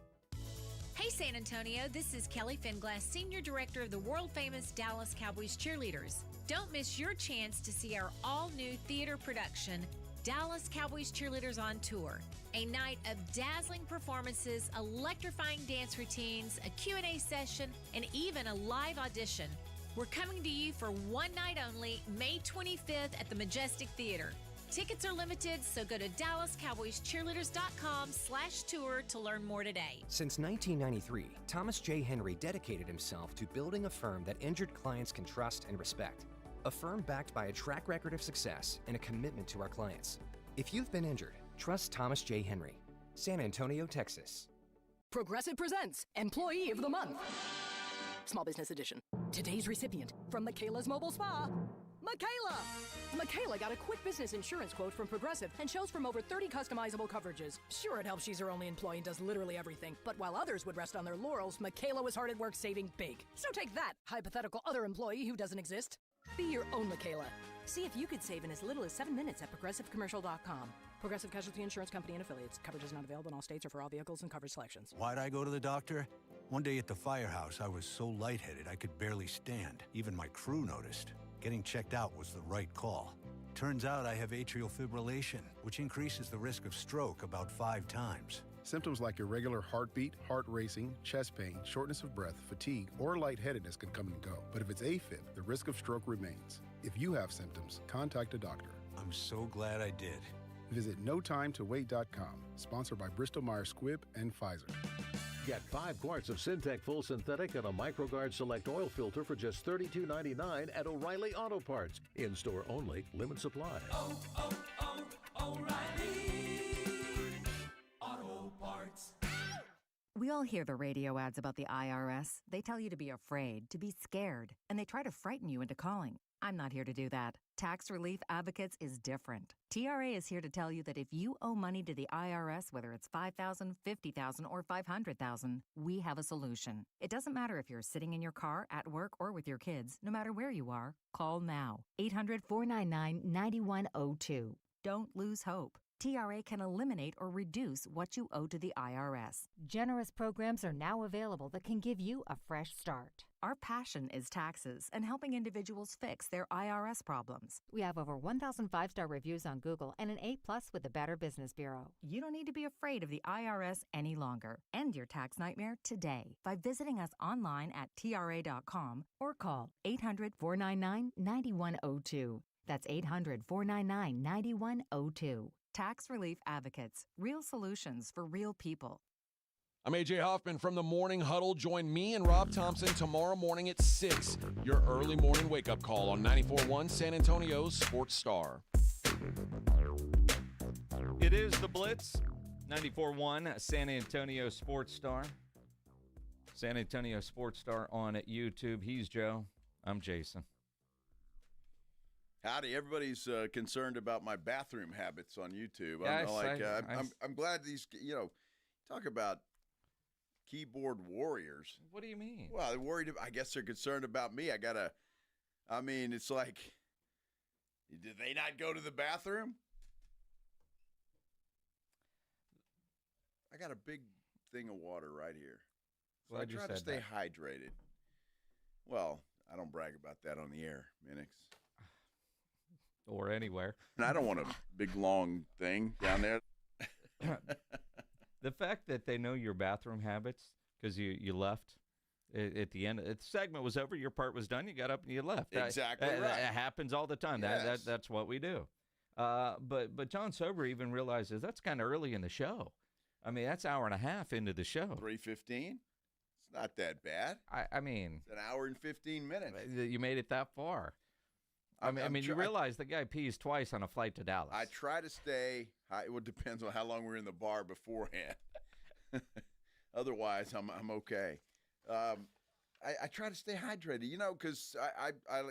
Hey San Antonio, this is Kelly Finglass, Senior Director of the world-famous Dallas Cowboys Cheerleaders. Don't miss your chance to see our all-new theater production, Dallas Cowboys Cheerleaders on Tour. A night of dazzling performances, electrifying dance routines, a Q&A session, and even a live audition. We're coming to you for one night only, May 25th at the Majestic Theater. Tickets are limited, so go to DallasCowboysCheerleaders.com/tour to learn more today. Since 1993, Thomas J. Henry dedicated himself to building a firm that injured clients can trust and respect. A firm backed by a track record of success and a commitment to our clients. If you've been injured, trust Thomas J. Henry. San Antonio, Texas. Progressive presents Employee of the Month. Small Business Edition. Today's recipient from Michaela's Mobile Spa, Michaela! Michaela got a quick business insurance quote from Progressive and chose from over 30 customizable coverages. Sure, it helps she's her only employee and does literally everything. But while others would rest on their laurels, Michaela was hard at work saving big. So take that, hypothetical other employee who doesn't exist. Be your own Michaela. See if you could save in as little as 7 minutes at progressivecommercial.com. Progressive Casualty Insurance Company and Affiliates. Coverage is not available in all states or for all vehicles and coverage selections. Why'd I go to the doctor? One day at the firehouse, I was so lightheaded I could barely stand. Even my crew noticed. Getting checked out was the right call. Turns out I have atrial fibrillation, which increases the risk of stroke about 5 times. Symptoms like irregular heartbeat, heart racing, chest pain, shortness of breath, fatigue, or lightheadedness can come and go. But if it's AFib, the risk of stroke remains. If you have symptoms, contact a doctor. I'm so glad I did. Visit notimetowait.com. Sponsored by Bristol-Myers Squibb and Pfizer. Get 5 quarts of Syntec Full Synthetic and a MicroGuard Select Oil Filter for just $32.99 at O'Reilly Auto Parts. In-store only. Limit supply. O'Reilly Auto Parts. We all hear the radio ads about the IRS. They tell you to be afraid, to be scared, and they try to frighten you into calling. I'm not here to do that. Tax Relief Advocates is different. TRA is here to tell you that if you owe money to the IRS, whether it's $5,000, $50,000, or $500,000, we have a solution. It doesn't matter if you're sitting in your car, at work, or with your kids. No matter where you are, call now. 800-499-9102. Don't lose hope. TRA can eliminate or reduce what you owe to the IRS. Generous programs are now available that can give you a fresh start. Our passion is taxes and helping individuals fix their IRS problems. We have over 1,000 5-star reviews on Google and an A+ with the Better Business Bureau. You don't need to be afraid of the IRS any longer. End your tax nightmare today by visiting us online at TRA.com or call 800-499-9102. That's 800-499-9102. Tax Relief Advocates. Real solutions for real people. I'm A.J. Hoffman from the Morning Huddle. Join me and Rob Thompson tomorrow morning at 6. Your early morning wake-up call on 94.1 San Antonio's Sports Star. It is the Blitz, 94.1 San Antonio Sports Star. San Antonio Sports Star on YouTube. He's Joe. I'm Jason. Howdy, everybody's concerned about my bathroom habits on YouTube. I'm glad these, talk about keyboard warriors. What do you mean? Well, they're worried. I guess they're concerned about me. It's like, did they not go to the bathroom? I got a big thing of water right here. So I try to stay hydrated. Well, I don't brag about that on the air, Minix. Or anywhere. And I don't want a big, long thing down there. The fact that they know your bathroom habits because you left at the end. The segment was over. Your part was done. You got up and you left. Exactly right. It happens all the time. Yes. That's what we do. But John Sober even realizes that's kind of early in the show. I mean, that's an hour and a half into the show. 3:15? It's not that bad. I mean. It's an hour and 15 minutes. You made it that far. I mean, you realize the guy pees twice on a flight to Dallas. I try to stay high. It depends on how long we're in the bar beforehand. Otherwise, I'm okay. I try to stay hydrated, because I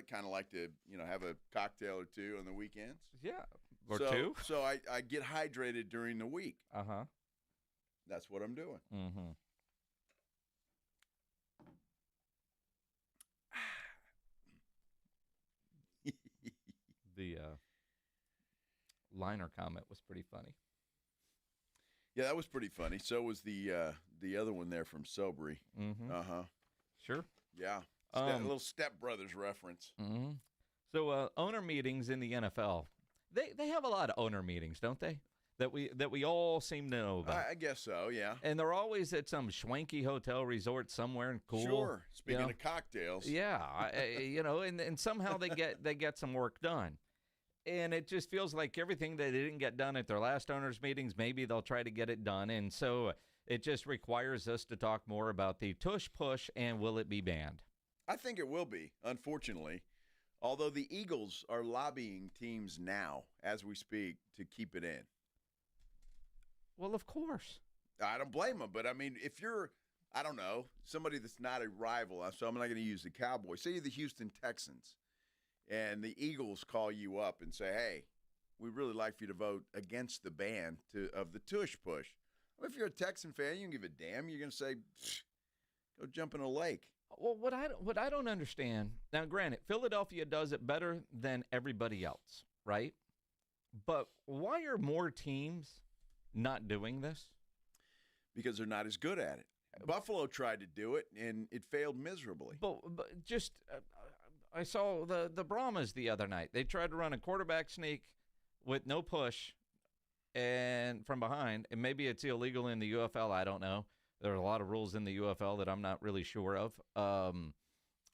kind of like to, have a cocktail or two on the weekends. Yeah, or two. So I get hydrated during the week. Uh-huh. That's what I'm doing. Mm-hmm. The liner comment was pretty funny. Yeah, that was pretty funny. So was the other one there from Sobry. Mm-hmm. Uh-huh. Sure. Yeah. A little Step Brothers reference. Mm-hmm. So owner meetings in the NFL, they have a lot of owner meetings, don't they? That we all seem to know about. I guess so, yeah. And they're always at some schwanky hotel resort somewhere cool. Sure. Speaking of cocktails. Yeah, and somehow they get some work done. And it just feels like everything that they didn't get done at their last owners meetings, maybe they'll try to get it done. And so it just requires us to talk more about the tush push and will it be banned? I think it will be, unfortunately. Although the Eagles are lobbying teams now, as we speak, to keep it in. Well, of course. I don't blame them. But, I mean, if you're, I don't know, somebody that's not a rival, so I'm not going to use the Cowboys. Say you're the Houston Texans, and the Eagles call you up and say, hey, we'd really like for you to vote against the ban of the tush push. Well, if you're a Texan fan, you don't give a damn. You're going to say, go jump in a lake. Well, what I don't understand, now granted, Philadelphia does it better than everybody else, right? But why are more teams not doing this? Because they're not as good at it. Buffalo tried to do it, and it failed miserably. But just, I saw the Brahmas the other night. They tried to run a quarterback sneak with no push and from behind, and maybe it's illegal in the UFL, I don't know. There are a lot of rules in the UFL that I'm not really sure of.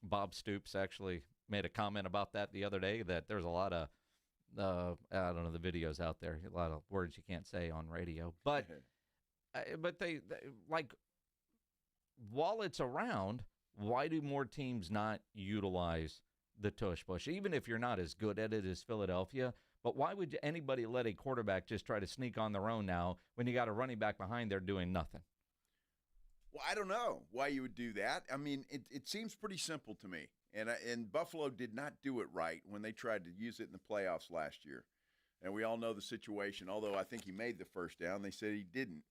Bob Stoops actually made a comment about that the other day, that there's a lot of I don't know, the videos out there. A lot of words you can't say on radio. But they like, while it's around, why do more teams not utilize the tush push? Even if you're not as good at it as Philadelphia, but why would anybody let a quarterback just try to sneak on their own now when you got a running back behind there doing nothing? Well, I don't know why you would do that. I mean, it seems pretty simple to me. And Buffalo did not do it right when they tried to use it in the playoffs last year. And we all know the situation. Although I think he made the first down, they said he didn't.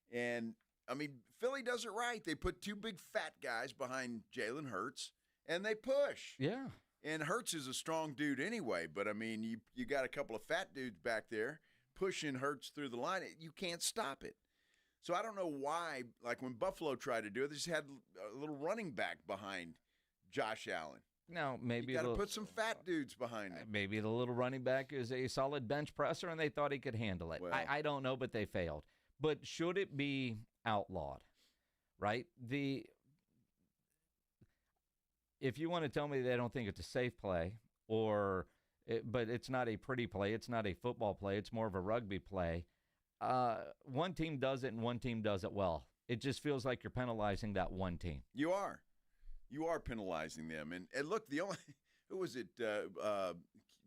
And, I mean, Philly does it right. They put two big fat guys behind Jalen Hurts, and they push. Yeah. And Hurts is a strong dude anyway. But, I mean, you got a couple of fat dudes back there pushing Hurts through the line. You can't stop it. So I don't know why, like when Buffalo tried to do it, they just had a little running back behind Josh Allen. Now, maybe you got to put some fat dudes behind him. Maybe the little running back is a solid bench presser, and they thought he could handle it. Well, I don't know, but they failed. But should it be outlawed, right? If you want to tell me they don't think it's a safe play, but it's not a pretty play, it's not a football play, it's more of a rugby play, one team does it and one team does it well. It just feels like you're penalizing that one team. You are. You are penalizing them. And look, who was it?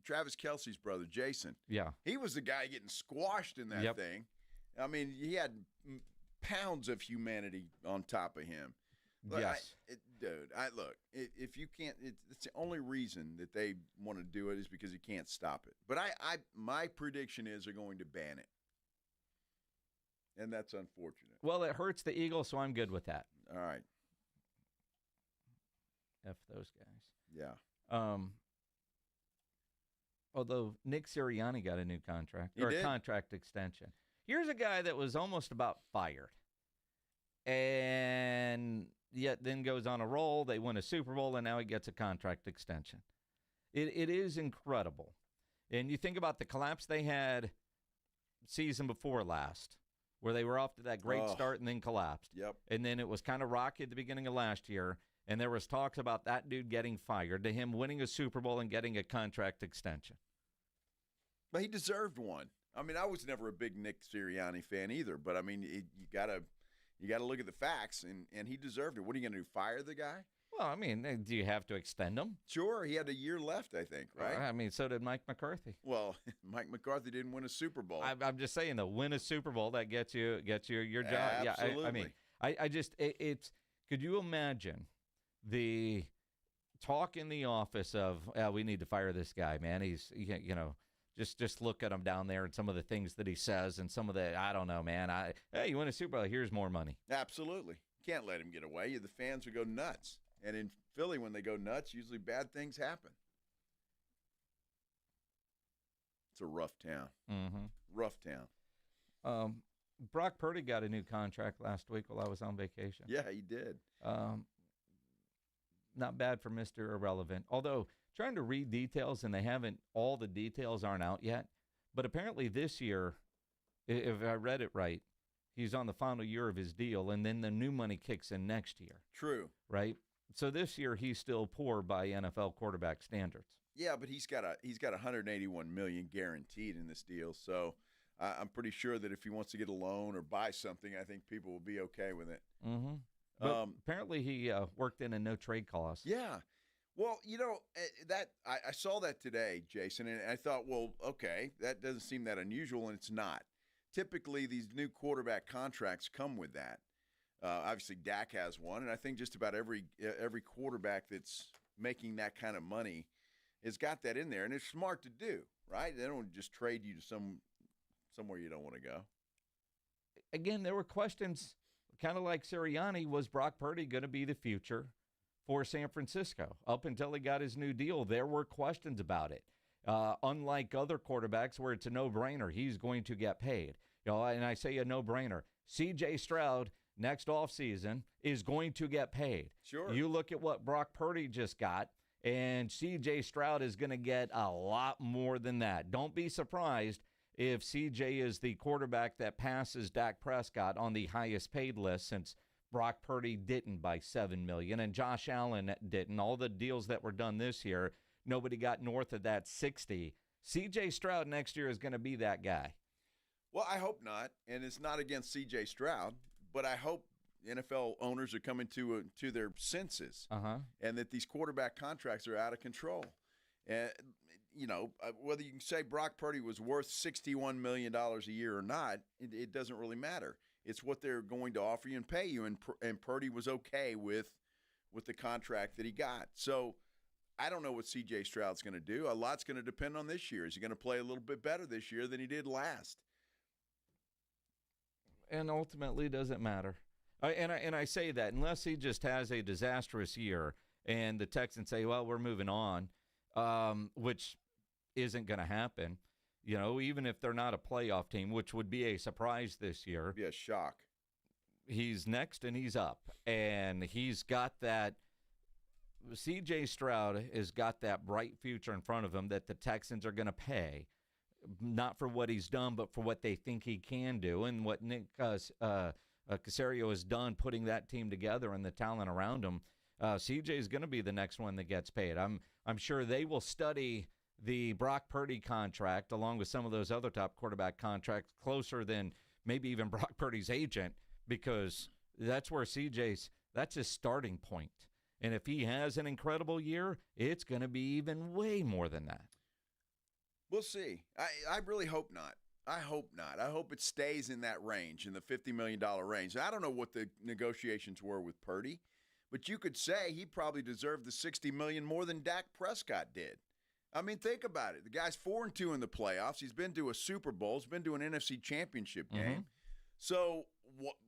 Travis Kelce's brother, Jason. Yeah. He was the guy getting squashed in that thing. I mean, he had pounds of humanity on top of him. Look, yes. Look, if you can't, it's the only reason that they want to do it is because you can't stop it. But my prediction is they're going to ban it. And that's unfortunate. Well, it hurts the Eagles, so I'm good with that. All right. F those guys. Yeah. Although Nick Sirianni got a new contract, He or did? a contract extension. Here's a guy that was almost about fired. And yet then goes on a roll. They win a Super Bowl, and now he gets a contract extension. It is incredible. And you think about the collapse they had season before last, where they were off to that great start and then collapsed. Yep. And then it was kind of rocky at the beginning of last year, and there was talks about that dude getting fired, to him winning a Super Bowl and getting a contract extension. But he deserved one. I mean, I was never a big Nick Sirianni fan either, but I mean, you gotta look at the facts, and he deserved it. What are you gonna do? Fire the guy? Well, I mean, do you have to extend him? Sure, he had a year left, I think, right? I mean, so did Mike McCarthy. Well, Mike McCarthy didn't win a Super Bowl. I'm just saying, though, win a Super Bowl, that gets you your job. Absolutely. Yeah, I mean, I just it's. Could you imagine the talk in the office of, we need to fire this guy, man. He's just look at him down there and some of the things that he says and some of the, I don't know, man. Hey, you win a Super Bowl, here's more money. Absolutely. Can't let him get away. The fans would go nuts. And in Philly, when they go nuts, usually bad things happen. It's a rough town. Mm-hmm. Rough town. Brock Purdy got a new contract last week while I was on vacation. Yeah, he did. Not bad for Mr. Irrelevant. Although, trying to read details, and all the details aren't out yet. But apparently this year, if I read it right, he's on the final year of his deal, and then the new money kicks in next year. True. Right? So this year, he's still poor by NFL quarterback standards. Yeah, but he's got $181 million guaranteed in this deal. So I'm pretty sure that if he wants to get a loan or buy something, I think people will be okay with it. Mm-hmm. But apparently he worked in a no-trade clause. Yeah. Well, that I saw that today, Jason, and I thought, well, okay, that doesn't seem that unusual, and it's not. Typically, these new quarterback contracts come with that. Obviously, Dak has one, and I think just about every quarterback that's making that kind of money has got that in there, and it's smart to do, right? They don't just trade you to somewhere you don't want to go. Again, there were questions, kind of like Sirianni, was Brock Purdy going to be the future for San Francisco? Up until he got his new deal, there were questions about it. Unlike other quarterbacks where it's a no-brainer, he's going to get paid. And I say a no-brainer. C.J. Stroud, next offseason, is going to get paid. Sure. You look at what Brock Purdy just got, and C.J. Stroud is going to get a lot more than that. Don't be surprised if C.J. is the quarterback that passes Dak Prescott on the highest paid list, since Brock Purdy didn't by $7 million, and Josh Allen didn't. All the deals that were done this year, nobody got north of that 60. C.J. Stroud next year is going to be that guy. Well, I hope not, and it's not against C.J. Stroud, but I hope NFL owners are coming to their senses, and that these quarterback contracts are out of control. And whether you can say Brock Purdy was worth $61 million a year or not, it doesn't really matter. It's what they're going to offer you and pay you, and Purdy was okay with the contract that he got. So I don't know what C.J. Stroud's going to do. A lot's going to depend on this year. Is he going to play a little bit better this year than he did last? And ultimately, doesn't matter. And I say that unless he just has a disastrous year and the Texans say, well, we're moving on, which isn't going to happen. Even if they're not a playoff team, which would be a surprise this year. Be a shock. He's next and he's up. And he's got that. C.J. Stroud has got that bright future in front of him that the Texans are going to pay, not for what he's done, but for what they think he can do. And what Nick Caserio has done putting that team together and the talent around him, C.J. is going to be the next one that gets paid. I'm sure they will study the Brock Purdy contract along with some of those other top quarterback contracts closer than maybe even Brock Purdy's agent, because that's where that's his starting point. And if he has an incredible year, it's going to be even way more than that. We'll see. I really hope not. I hope not. I hope it stays in that range, in the $50 million range. I don't know what the negotiations were with Purdy, but you could say he probably deserved the $60 million more than Dak Prescott did. I mean, think about it. The guy's 4-2 in the playoffs. He's been to a Super Bowl. He's been to an NFC Championship game. So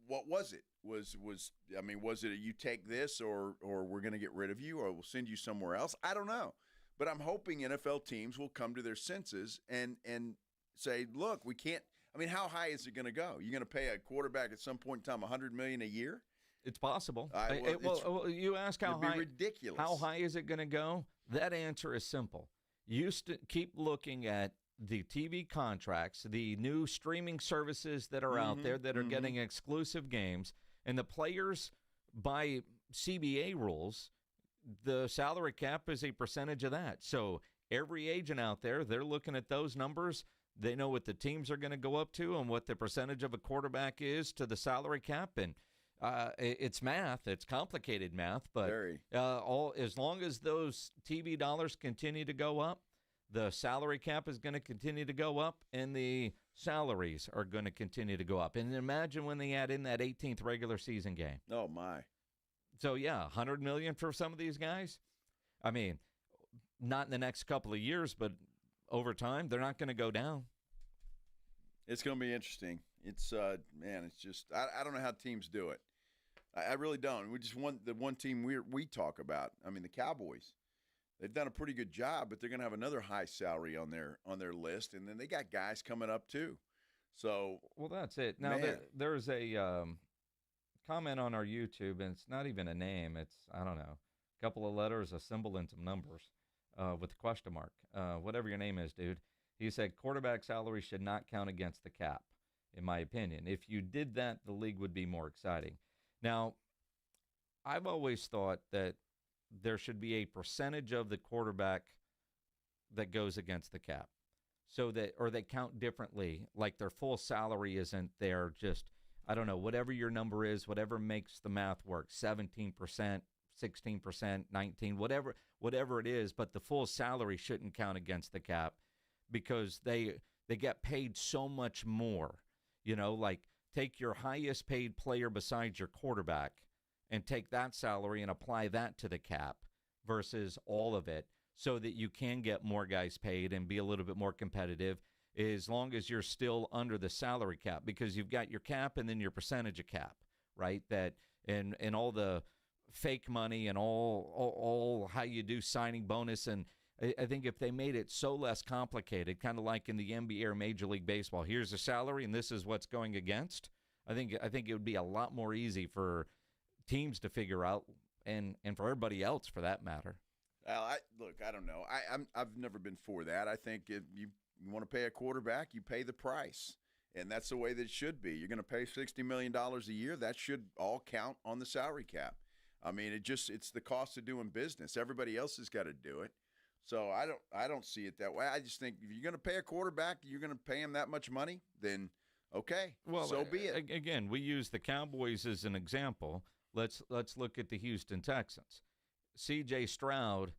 what was it? Was it a you take this or we're going to get rid of you or we'll send you somewhere else? I don't know. But I'm hoping NFL teams will come to their senses and say, look, we can't – I mean, how high is it going to go? You're going to pay a quarterback at some point in time $100 million a year? It's possible. You ask how high – ridiculous. How high is it going to go? That answer is simple. You keep looking at the TV contracts, the new streaming services that are out there that are getting exclusive games, and the players by CBA rules, the salary cap is a percentage of that. So every agent out there, they're looking at those numbers. They know what the teams are going to go up to and what the percentage of a quarterback is to the salary cap. And it's math. It's complicated math. But as long as those TV dollars continue to go up, the salary cap is going to continue to go up, and the salaries are going to continue to go up. And imagine when they add in that 18th regular season game. Oh, my. So, yeah, $100 million for some of these guys. I mean, not in the next couple of years, but over time, they're not going to go down. It's going to be interesting. It's, it's just, I don't know how teams do it. I really don't. We just want the one team we talk about. I mean, the Cowboys. They've done a pretty good job, but they're going to have another high salary on their list, and then they got guys coming up too. So, well, that's it. Now there's a comment on our YouTube, and it's not even a name. It's I don't know, a couple of letters, a symbol, and some numbers with a question mark. Whatever your name is, dude. He said quarterback salary should not count against the cap, in my opinion. If you did that, the league would be more exciting. Now, I've always thought that there should be a percentage of the quarterback that goes against the cap, so that, or they count differently, like their full salary isn't there. Just, I don't know, whatever your number is, whatever makes the math work, 17%, 16%, 19, whatever it is, but the full salary shouldn't count against the cap because they get paid so much more. Like take your highest paid player besides your quarterback and take that salary and apply that to the cap versus all of it so that you can get more guys paid and be a little bit more competitive as long as you're still under the salary cap, because you've got your cap and then your percentage of cap, right? That and all the fake money and all how you do signing bonus. And I think if they made it so less complicated, kind of like in the NBA or Major League Baseball, here's the salary and this is what's going against, I think it would be a lot more easy for teams to figure out, and for everybody else for that matter. I don't know. I've never been for that. I think if you want to pay a quarterback, you pay the price, and that's the way that it should be. You're going to pay $60 million a year. That should all count on the salary cap. I mean, it's the cost of doing business. Everybody else has got to do it. So I don't see it that way. I just think if you're going to pay a quarterback, you're going to pay him that much money, then okay, well, so be it. Again, we use the Cowboys as an example. Let's look at the Houston Texans. C.J. Stroud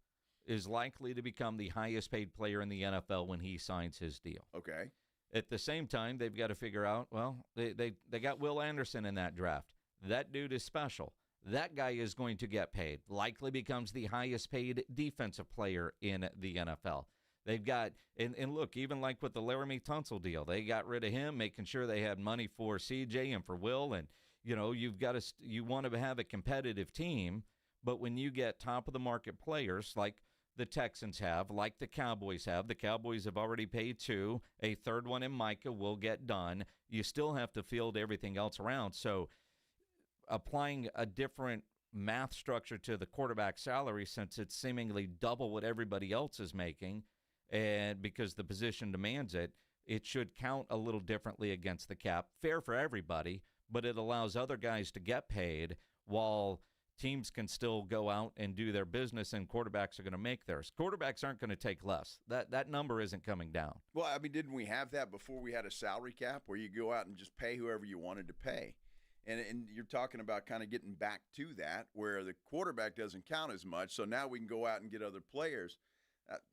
is likely to become the highest paid player in the NFL when he signs his deal. Okay. At the same time, they've got to figure out, well, they got Will Anderson in that draft. That dude is special. That guy is going to get paid, likely becomes the highest paid defensive player in the NFL. They've got, and look, even like with the Laramie Tunsil deal, they got rid of him, making sure they had money for CJ and for Will. And, you know, you want to have a competitive team, but when you get top of the market players like the Texans have, like the Cowboys have already paid 2, a third one in Micah will get done. You still have to field everything else around. So, applying a different math structure to the quarterback salary, since it's seemingly double what everybody else is making, and because the position demands it, it should count a little differently against the cap. Fair for everybody, but it allows other guys to get paid while teams can still go out and do their business, and quarterbacks are going to make theirs. Quarterbacks aren't going to take less. That number isn't coming down. Well, I mean, didn't we have that before we had a salary cap where you go out and just pay whoever you wanted to pay? And you're talking about kind of getting back to that where the quarterback doesn't count as much, so now we can go out and get other players.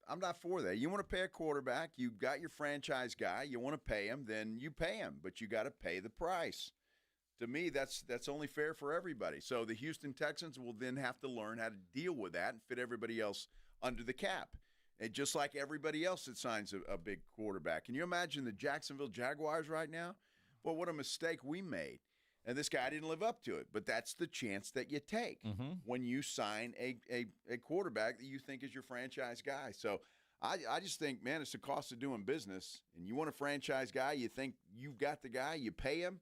I'm not for that. You want to pay a quarterback, you've got your franchise guy, you want to pay him, then you pay him, but you got to pay the price. To me, that's only fair for everybody. So the Houston Texans will then have to learn how to deal with that and fit everybody else under the cap. And just like everybody else that signs a big quarterback. Can you imagine the Jacksonville Jaguars right now? Well, what a mistake we made. And this guy didn't live up to it, but that's the chance that you take when you sign a quarterback that you think is your franchise guy. So I just think, man, it's the cost of doing business. And you want a franchise guy, you think you've got the guy, you pay him,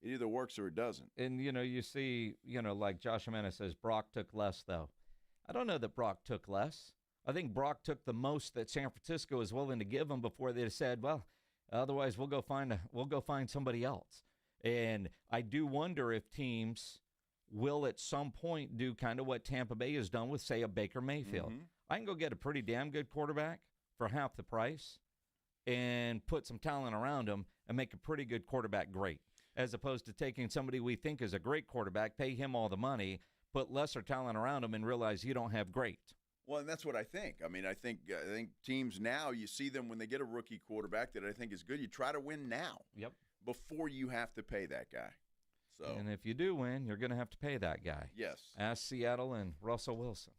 it either works or it doesn't. And, you know, you see, you know, like Josh Amena says, Brock took less, though. I don't know that Brock took less. I think Brock took the most that San Francisco was willing to give him before they said, well, otherwise we'll go find somebody else. And I do wonder if teams will at some point do kind of what Tampa Bay has done with, say, a Baker Mayfield. I can go get a pretty damn good quarterback for half the price and put some talent around him and make a pretty good quarterback great, as opposed to taking somebody we think is a great quarterback, pay him all the money, put lesser talent around him, and realize you don't have great. Well, and that's what I think. I mean, I think teams now, you see them when they get a rookie quarterback that I think is good, you try to win now. Yep. Before you have to pay that guy. So, and if you do win, you're going to have to pay that guy. Yes. Ask Seattle and Russell Wilson,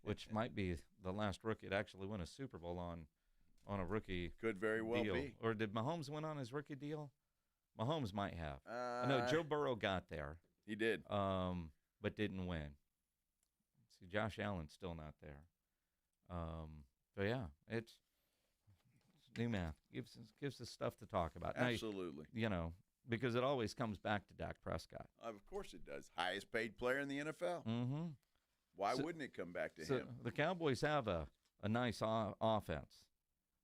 which might be the last rookie to actually win a Super Bowl on a rookie Could very well deal. be. Or did Mahomes win on his rookie deal? Mahomes might have. I know Joe Burrow got there. He did. But didn't win. See, Josh Allen's still not there. So, yeah, it's new math. Gives us stuff to talk about. Absolutely. Now, you know, because it always comes back to Dak Prescott. Of course it does. Highest paid player in the NFL. Mm-hmm. Why wouldn't it come back to him? The Cowboys have a nice offense,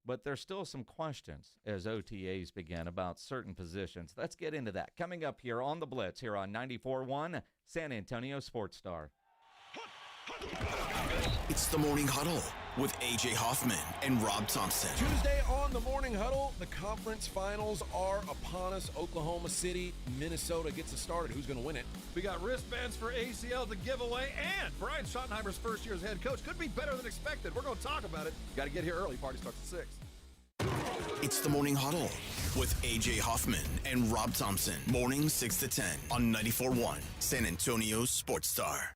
but there's still some questions as OTAs begin about certain positions. Let's get into that. Coming up here on the Blitz here on 94.1 San Antonio Sports Star. It's the Morning Huddle with A.J. Hoffman and Rob Thompson. Tuesday on the Morning Huddle, the conference finals are upon us. Oklahoma City, Minnesota gets us started. Who's going to win it? We got wristbands for ACL to give away, and Brian Schottenheimer's first year as head coach could be better than expected. We're going to talk about it. Got to get here early. Party starts at 6. It's the Morning Huddle with A.J. Hoffman and Rob Thompson. Morning 6 to 10 on 94.1 San Antonio Sports Star.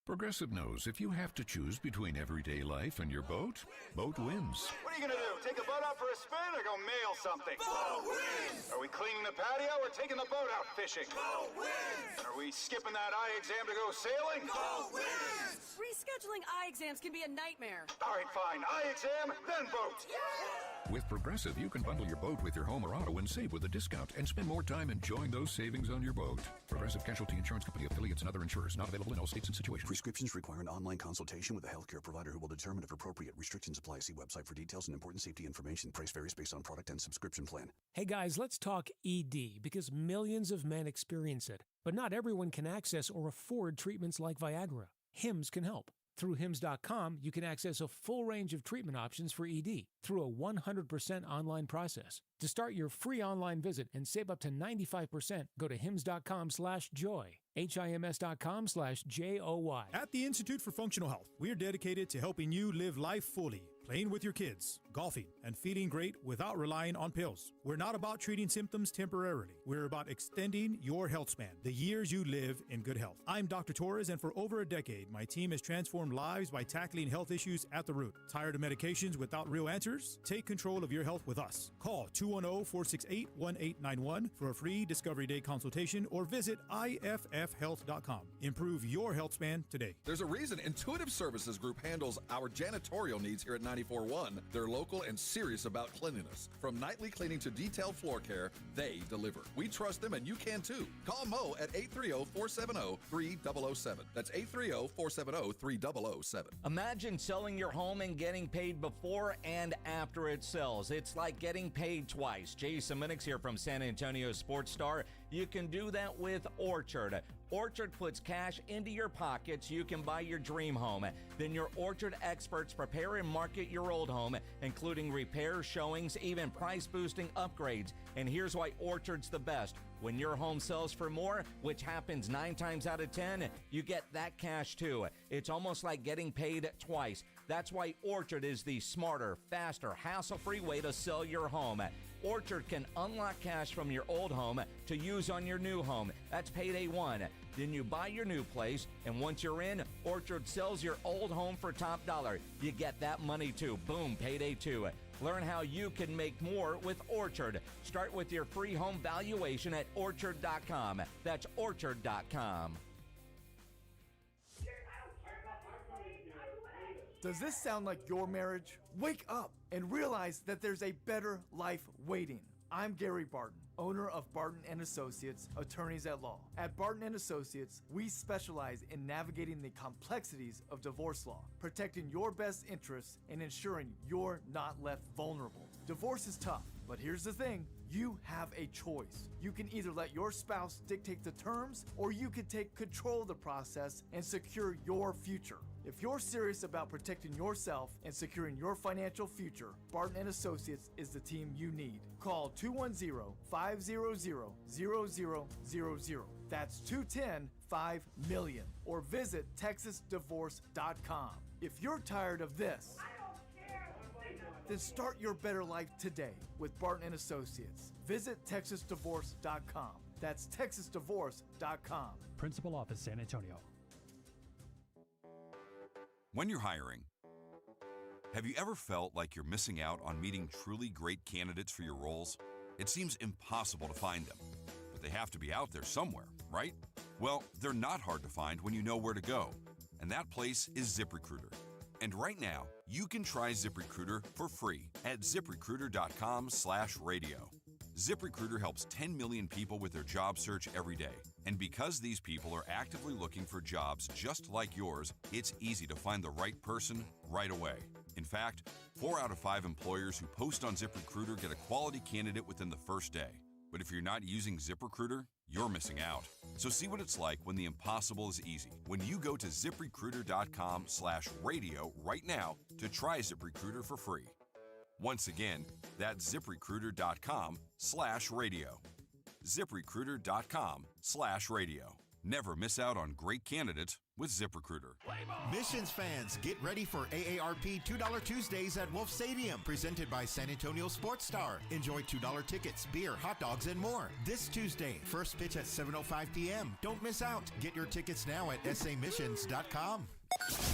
Progressive knows if you have to choose between everyday life and your boat, boat wins. What are you going to do? Take the boat out for a spin or go mail something? Boat wins! Are we cleaning the patio or taking the boat out fishing? Boat wins! Are we skipping that eye exam to go sailing? Boat wins! Rescheduling eye exams can be a nightmare. All right, fine. Eye exam, then boat. Yeah! With Progressive, you can bundle your boat with your home or auto and save with a discount and spend more time enjoying those savings on your boat. Progressive Casualty Insurance Company, affiliates, and other insurers. Not available in all states and situations. Prescriptions require an online consultation with a healthcare provider who will determine if appropriate. Restrictions apply. See website for details and important safety information. Price varies based on product and subscription plan. Hey guys, let's talk ED because millions of men experience it. But not everyone can access or afford treatments like Viagra. Hims can help. Through HIMS.com, you can access a full range of treatment options for ED through a 100% online process. To start your free online visit and save up to 95%, go to HIMS.com/joy. HIMS.com/JOY. At the Institute for Functional Health, we are dedicated to helping you live life fully, playing with your kids, golfing, and feeling great without relying on pills. We're not about treating symptoms temporarily. We're about extending your health span, the years you live in good health. I'm Dr. Torres, and for over a decade, my team has transformed lives by tackling health issues at the root. Tired of medications without real answers? Take control of your health with us. Call 210-468-1891 for a free Discovery Day consultation or visit IFFhealth.com. Improve your health span today. There's a reason Intuitive Services Group handles our janitorial needs here at 94.1. They're local and serious about cleanliness. From nightly cleaning to detailed floor care, they deliver. We trust them, and you can too. Call Mo at 830-470-3007. That's 830-470-3007. Imagine selling your home and getting paid before and after it sells. It's like getting paid twice. Jason Minix here from San Antonio Sports Star. You can do that with Orchard. Orchard puts cash into your pocket so you can buy your dream home. Then your Orchard experts prepare and market your old home, including repairs, showings, even price-boosting upgrades. And here's why Orchard's the best. When your home sells for more, which happens 9 times out of 10, you get that cash too. It's almost like getting paid twice. That's why Orchard is the smarter, faster, hassle-free way to sell your home. Orchard can unlock cash from your old home to use on your new home. That's payday 1. Then you buy your new place, and once you're in, Orchard sells your old home for top dollar. You get that money too. Boom, payday 2. Learn how you can make more with Orchard. Start with your free home valuation at Orchard.com. That's Orchard.com. Does this sound like your marriage? Wake up and realize that there's a better life waiting. I'm Gary Barton, owner of Barton & Associates, attorneys at law. At Barton & Associates, we specialize in navigating the complexities of divorce law, protecting your best interests, and ensuring you're not left vulnerable. Divorce is tough, but here's the thing. You have a choice. You can either let your spouse dictate the terms, or you can take control of the process and secure your future. If you're serious about protecting yourself and securing your financial future, Barton & Associates is the team you need. Call 210-500-0000. That's 210-5-MILLION. Or visit TexasDivorce.com. If you're tired of this, then start your better life today with Barton & Associates. Visit TexasDivorce.com. That's TexasDivorce.com. Principal Office, San Antonio. When you're hiring, have you ever felt like you're missing out on meeting truly great candidates for your roles? It seems impossible to find them, but they have to be out there somewhere, right? Well, they're not hard to find when you know where to go, and that place is ZipRecruiter. And right now, you can try ZipRecruiter for free at ZipRecruiter.com/radio. ZipRecruiter helps 10 million people with their job search every day. And because these people are actively looking for jobs just like yours, it's easy to find the right person right away. In fact, 4 out of 5 employers who post on ZipRecruiter get a quality candidate within the first day. But if you're not using ZipRecruiter, you're missing out. So see what it's like when the impossible is easy. When you go to ZipRecruiter.com/radio right now to try ZipRecruiter for free. Once again, that's ZipRecruiter.com/radio. ZipRecruiter.com/radio. Never miss out on great candidates with ZipRecruiter. Missions fans, get ready for AARP $2 Tuesdays at Wolf Stadium, presented by San Antonio Sports Star. Enjoy $2 tickets, beer, hot dogs, and more. This Tuesday, first pitch at 7:05 p.m. Don't miss out. Get your tickets now at SAMissions.com.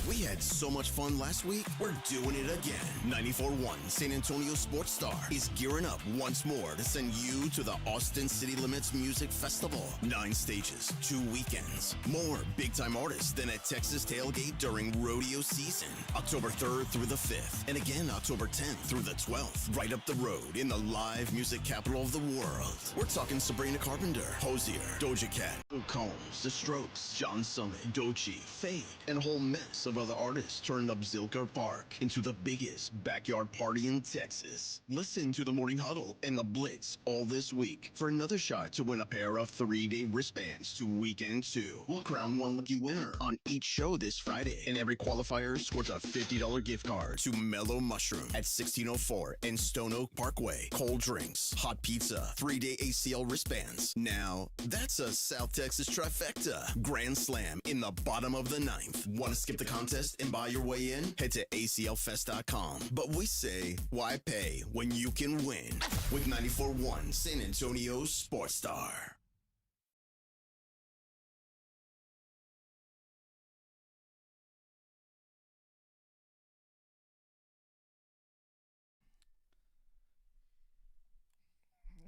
We had so much fun last week, we're doing it again. 94.1 San Antonio Sports Star is gearing up once more to send you to the Austin City Limits Music Festival. 9 stages, 2 weekends. More big-time artists than at Texas Tailgate during rodeo season. October 3rd through the 5th, and again October 10th through the 12th. Right up the road in the live music capital of the world. We're talking Sabrina Carpenter, Hosier, Doja Cat, Luke Combs, The Strokes, John Summit, Doechii, Fade, and whole mess of other artists turned up Zilker Park into the biggest backyard party in Texas. Listen to the Morning Huddle and the Blitz all this week for another shot to win a pair of 3-day wristbands to Weekend 2. We'll crown one lucky winner on each show this Friday, and every qualifier scores a $50 gift card to Mellow Mushroom at 1604 and Stone Oak Parkway. Cold drinks, hot pizza, 3-day ACL wristbands. Now, that's a South Texas trifecta. Grand Slam in the bottom of the 9th. Want to skip the contest and buy your way in? Head to aclfest.com. But we say, why pay when you can win? With 94.1 San Antonio Sports Star.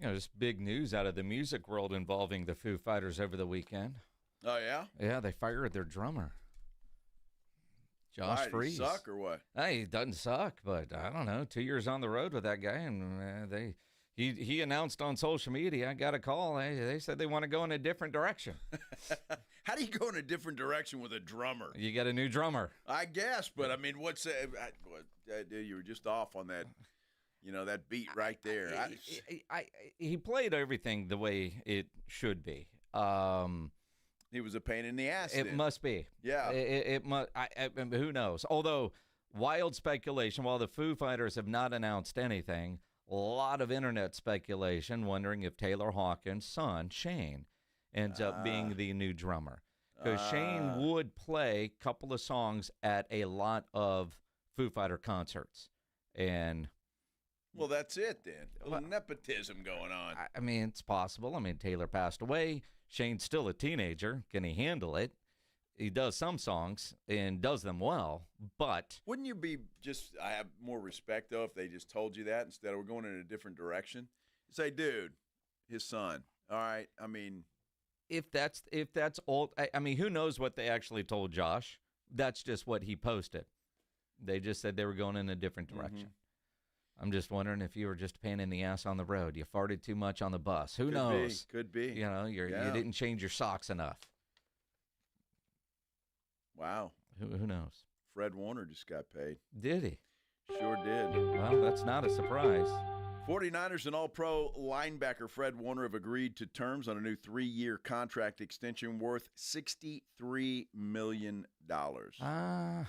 Just big news out of the music world involving the Foo Fighters over the weekend. Oh, yeah? Yeah, they fired their drummer. Josh Why, Freese. Did he suck or what? Hey, he doesn't suck, but I don't know. 2 years on the road with that guy, and he announced on social media, I got a call. They said they want to go in a different direction. How do you go in a different direction with a drummer? You get a new drummer. I guess, but I mean, you were just off on that. That beat right there. He played everything the way it should be. He was a pain in the ass. It must be. Yeah. It must. Who knows? Although wild speculation. While the Foo Fighters have not announced anything, a lot of internet speculation wondering if Taylor Hawkins' son Shane ends up being the new drummer, because Shane would play a couple of songs at a lot of Foo Fighter concerts, and. Well, that's it then. A little nepotism going on. I mean, it's possible. I mean, Taylor passed away. Shane's still a teenager. Can he handle it? He does some songs and does them well, but... Wouldn't you be I have more respect, though, if they just told you that instead of we're going in a different direction? Say, dude, his son. All right, I mean... If that's all... I mean, who knows what they actually told Josh? That's just what he posted. They just said they were going in a different direction. Mm-hmm. I'm just wondering if you were just a pain in the ass on the road. You farted too much on the bus. Who knows? Could be. You didn't change your socks enough. Wow. Who knows? Fred Warner just got paid. Did he? Sure did. Well, that's not a surprise. 49ers and All-Pro linebacker Fred Warner have agreed to terms on a new 3-year contract extension worth $63 million. Uh-huh.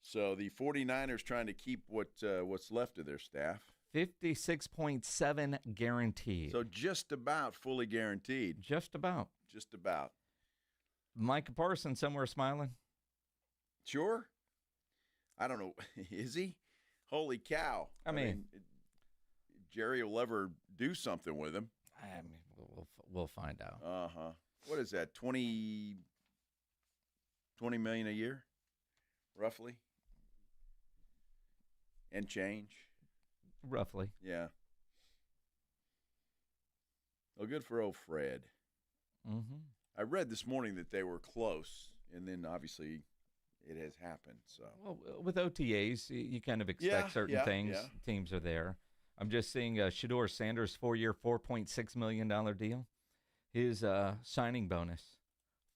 So the 49ers trying to keep what's left of their staff. 56.7 guaranteed. So just about fully guaranteed. Just about. Just about. Micah Parsons somewhere smiling? Sure. I don't know. Is he? Holy cow. I mean Jerry will ever do something with him. I mean, we'll find out. Uh-huh. What is that, $20 million a year, roughly? And change? Roughly. Yeah. Well, good for old Fred. Mm-hmm. I read this morning that they were close, and then obviously it has happened. So, well, with OTAs, you kind of expect certain things. Yeah. Teams are there. I'm just seeing Shedeur Sanders' 4-year, $4.6 million deal. His signing bonus,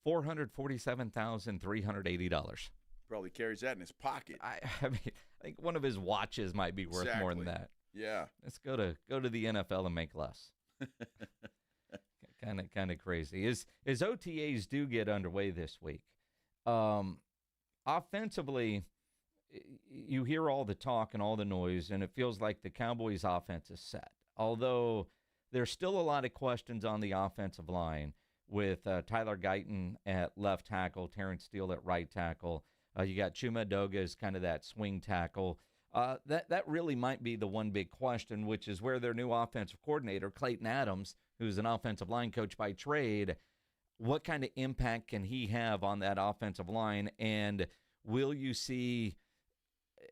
$447,380. Probably carries that in his pocket. I mean, I think one of his watches might be worth more than that. Yeah. Let's go to the NFL and make less. Kind of crazy. As OTAs do get underway this week, offensively, you hear all the talk and all the noise, and it feels like the Cowboys' offense is set. Although there's still a lot of questions on the offensive line with Tyler Guyton at left tackle, Terrence Steele at right tackle. You got Chuma Edoga as kind of that swing tackle. That really might be the one big question, which is where their new offensive coordinator, Clayton Adams, who's an offensive line coach by trade, what kind of impact can he have on that offensive line? And will you see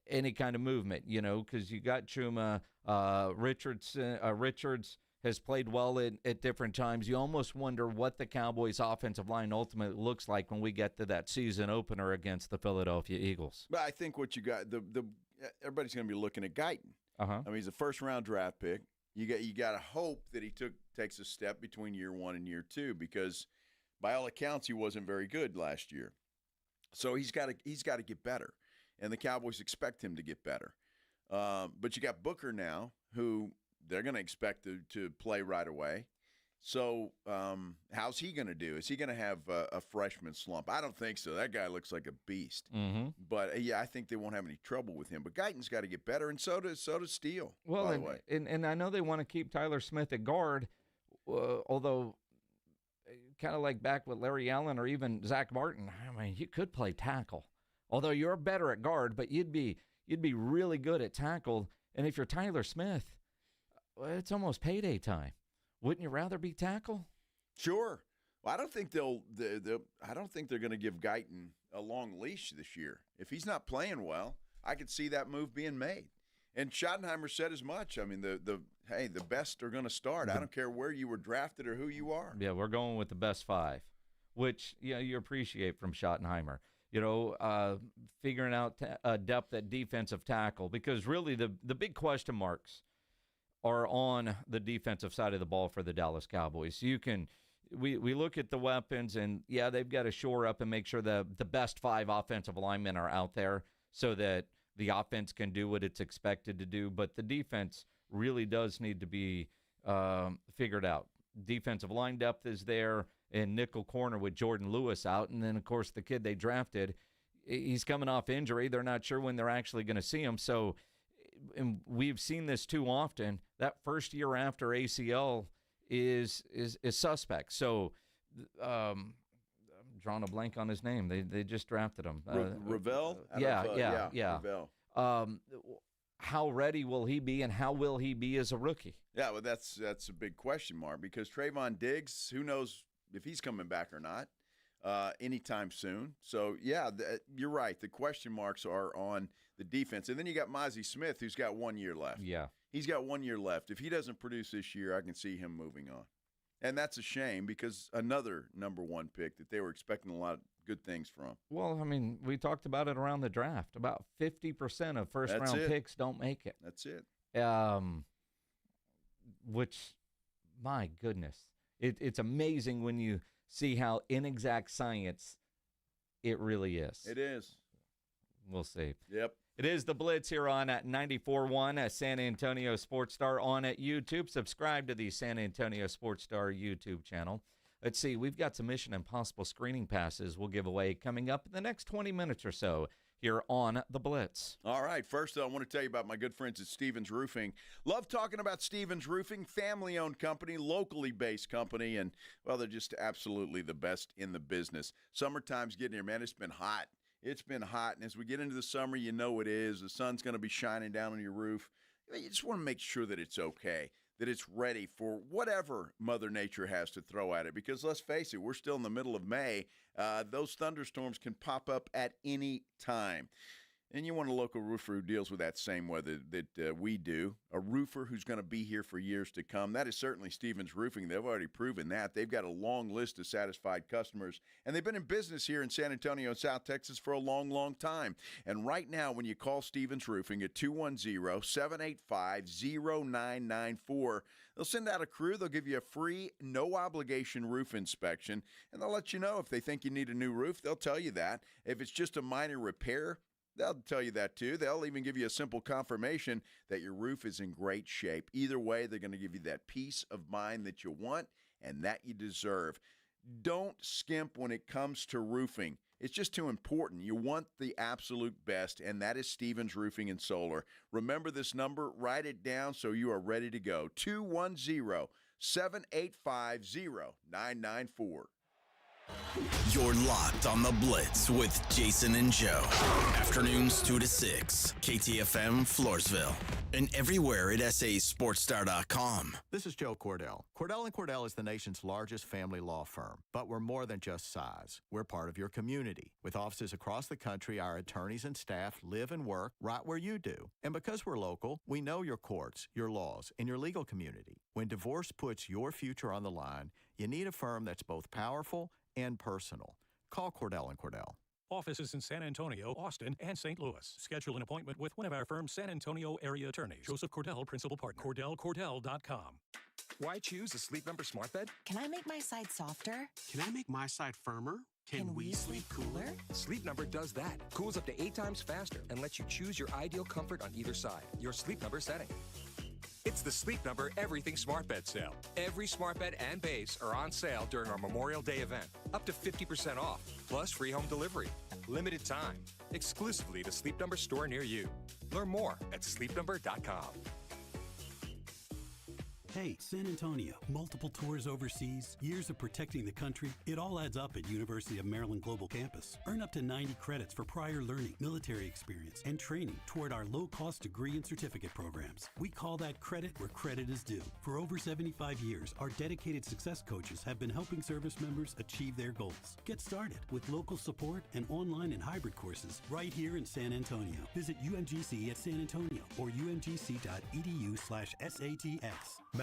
any kind of movement? Because you got Chuma, Richards has played well at different times. You almost wonder what the Cowboys' offensive line ultimately looks like when we get to that season opener against the Philadelphia Eagles. But I think what you got, everybody's going to be looking at Guyton. Uh-huh. I mean, he's a first-round draft pick. You got to hope that he takes a step between year one and year two, because by all accounts he wasn't very good last year. So he's got to get better, and the Cowboys expect him to get better. But you got Booker now, who they're going to expect to play right away. So how's he going to do? Is he going to have a freshman slump? I don't think so. That guy looks like a beast. Mm-hmm. But, yeah, I think they won't have any trouble with him. But Guyton's got to get better, and so does Steele, well, by the way. And I know they want to keep Tyler Smith at guard, although kind of like back with Larry Allen or even Zach Martin, I mean, you could play tackle. Although you're better at guard, but you'd be really good at tackle. And if you're Tyler Smith, it's almost payday time. Wouldn't you rather be tackle? Sure. Well, I don't think I don't think they're going to give Guyton a long leash this year. If he's not playing well, I could see that move being made. And Schottenheimer said as much. I mean, the best are going to start. I don't care where you were drafted or who you are. Yeah, we're going with the best 5, which you appreciate from Schottenheimer. Figuring out depth at defensive tackle, because really the big question marks are on the defensive side of the ball for the Dallas Cowboys. We look at the weapons, and yeah, they've got to shore up and make sure the best 5 offensive linemen are out there so that the offense can do what it's expected to do. But the defense really does need to be figured out. Defensive line depth is there, and nickel corner with Jordan Lewis out. And then, of course, the kid they drafted, he's coming off injury. They're not sure when they're actually going to see him. So, and we've seen this too often. That first year after ACL is suspect. So, I'm drawing a blank on his name. They just drafted him. Ravel? Yeah. Ravel. How ready will he be, and how will he be as a rookie? Yeah, well, that's a big question mark, because Trayvon Diggs, who knows if he's coming back or not anytime soon. So, yeah, you're right. The question marks are on the defense. And then you got Mozzie Smith, who's got 1 year left. Yeah. He's got 1 year left. If he doesn't produce this year, I can see him moving on. And that's a shame, because another number 1 pick that they were expecting a lot of good things from. Well, I mean, we talked about it around the draft. About 50% of first-round picks don't make it. That's it. Which, my goodness, it's amazing when you see how inexact science it really is. It is. We'll see. Yep. It is the Blitz here on at 94.1 at San Antonio Sports Star on at YouTube. Subscribe to the San Antonio Sports Star YouTube channel. Let's see, we've got some Mission Impossible screening passes we'll give away coming up in the next 20 minutes or so here on the Blitz. All right, first, I want to tell you about my good friends at Stevens Roofing. Love talking about Stevens Roofing, family-owned company, locally based company, and, well, they're just absolutely the best in the business. Summertime's getting here, man. It's been hot. It's been hot, and as we get into the summer, you know it is. The sun's going to be shining down on your roof. You just want to make sure that it's okay, that it's ready for whatever Mother Nature has to throw at it. Because let's face it, we're still in the middle of May. Those thunderstorms can pop up at any time. And you want a local roofer who deals with that same weather that we do, a roofer who's going to be here for years to come. That is certainly Stevens Roofing. They've already proven that. They've got a long list of satisfied customers, and they've been in business here in San Antonio and South Texas for a long, long time. And right now, when you call Stevens Roofing at 210-785-0994, they'll send out a crew. They'll give you a free, no-obligation roof inspection, and they'll let you know if they think you need a new roof. They'll tell you that. If it's just a minor repair, they'll tell you that, too. They'll even give you a simple confirmation that your roof is in great shape. Either way, they're going to give you that peace of mind that you want and that you deserve. Don't skimp when it comes to roofing. It's just too important. You want the absolute best, and that is Stevens Roofing and Solar. Remember this number. Write it down so you are ready to go. 210-785-0994. You're locked on the Blitz with Jason and Joe. Afternoons 2 to 6. KTFM Floresville. And everywhere at sasportstar.com. This is Joe Cordell. Cordell & Cordell is the nation's largest family law firm, but we're more than just size. We're part of your community. With offices across the country, our attorneys and staff live and work right where you do. And because we're local, we know your courts, your laws, and your legal community. When divorce puts your future on the line, you need a firm that's both powerful and personal. Call Cordell & Cordell. Offices in San Antonio, Austin, and St. Louis. Schedule an appointment with one of our firm's San Antonio area attorneys. Joseph Cordell, Principal Partner. CordellCordell.com. Why choose a Sleep Number smart bed? Can I make my side softer? Can I make my side firmer? Can we sleep cooler? Sleep Number does that. Cools up to 8 times faster and lets you choose your ideal comfort on either side. Your Sleep Number setting. It's the Sleep Number Everything Smart Bed sale. Every smart bed and base are on sale during our Memorial Day event. Up to 50% off, plus free home delivery. Limited time. Exclusively at a Sleep Number store near you. Learn more at sleepnumber.com. Hey, San Antonio. Multiple tours overseas, years of protecting the country. It all adds up at University of Maryland Global Campus. Earn up to 90 credits for prior learning, military experience, and training toward our low-cost degree and certificate programs. We call that credit where credit is due. For over 75 years, our dedicated success coaches have been helping service members achieve their goals. Get started with local support and online and hybrid courses right here in San Antonio. Visit UMGC at San Antonio or umgc.edu/SATS.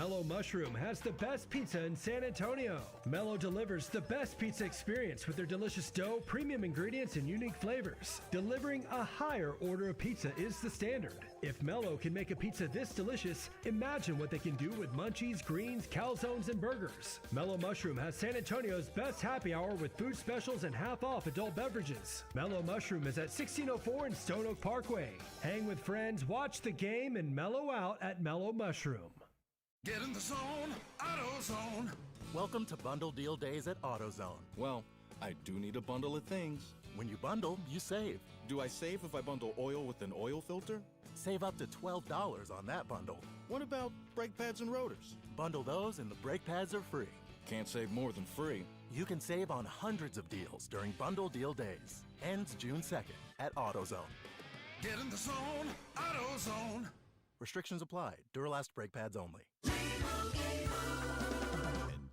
Mellow Mushroom has the best pizza in San Antonio. Mellow delivers the best pizza experience with their delicious dough, premium ingredients, and unique flavors. Delivering a higher order of pizza is the standard. If Mellow can make a pizza this delicious, imagine what they can do with munchies, greens, calzones, and burgers. Mellow Mushroom has San Antonio's best happy hour with food specials and half off adult beverages. Mellow Mushroom is at 1604 in Stone Oak Parkway. Hang with friends, watch the game, and mellow out at Mellow Mushroom. Get in the zone, AutoZone. Welcome to Bundle Deal Days at AutoZone. Well, I do need a bundle of things. When you bundle, you save. Do I save if I bundle oil with an oil filter? Save up to $12 on that bundle. What about brake pads and rotors? Bundle those and the brake pads are free. Can't save more than free. You can save on hundreds of deals during Bundle Deal Days. Ends June 2nd at AutoZone. Get in the zone, AutoZone. Restrictions apply. Duralast brake pads only. And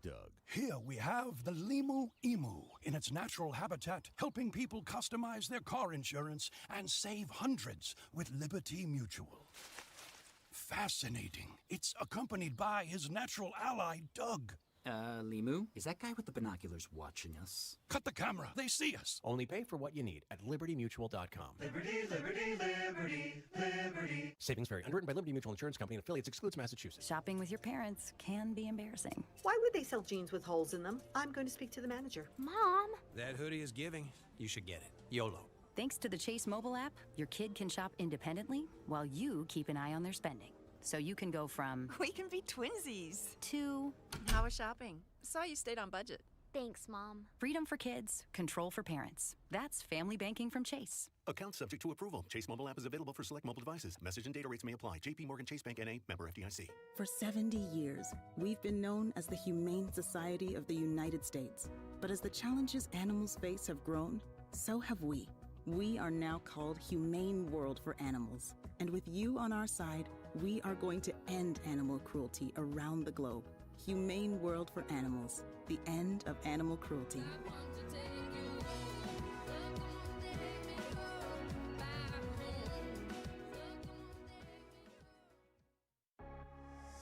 Doug. Here we have the Limu Emu in its natural habitat, helping people customize their car insurance and save hundreds with Liberty Mutual. Fascinating. It's accompanied by his natural ally, Doug. Limu? Is that guy with the binoculars watching us? Cut the camera. They see us. Only pay for what you need at libertymutual.com. Liberty, liberty, liberty, liberty. Savings vary. Underwritten by Liberty Mutual Insurance Company and affiliates. Excludes Massachusetts. Shopping with your parents can be embarrassing. Why would they sell jeans with holes in them? I'm going to speak to the manager. Mom! That hoodie is giving. You should get it. YOLO. Thanks to the Chase mobile app, your kid can shop independently while you keep an eye on their spending. So you can go from We can be twinsies. to How was shopping? Saw you stayed on budget. Thanks, Mom. freedom for kids, control for parents. That's family banking from Chase. Account subject to approval. Chase mobile app is available for select mobile devices. Message and data rates may apply. JP Morgan Chase Bank N.A. member FDIC. For 70 years, we've been known as the Humane Society of the United States. But as the challenges animals face have grown, so have we. We are now called Humane World for Animals. And with you on our side, we are going to end animal cruelty around the globe. Humane World for Animals. The end of animal cruelty.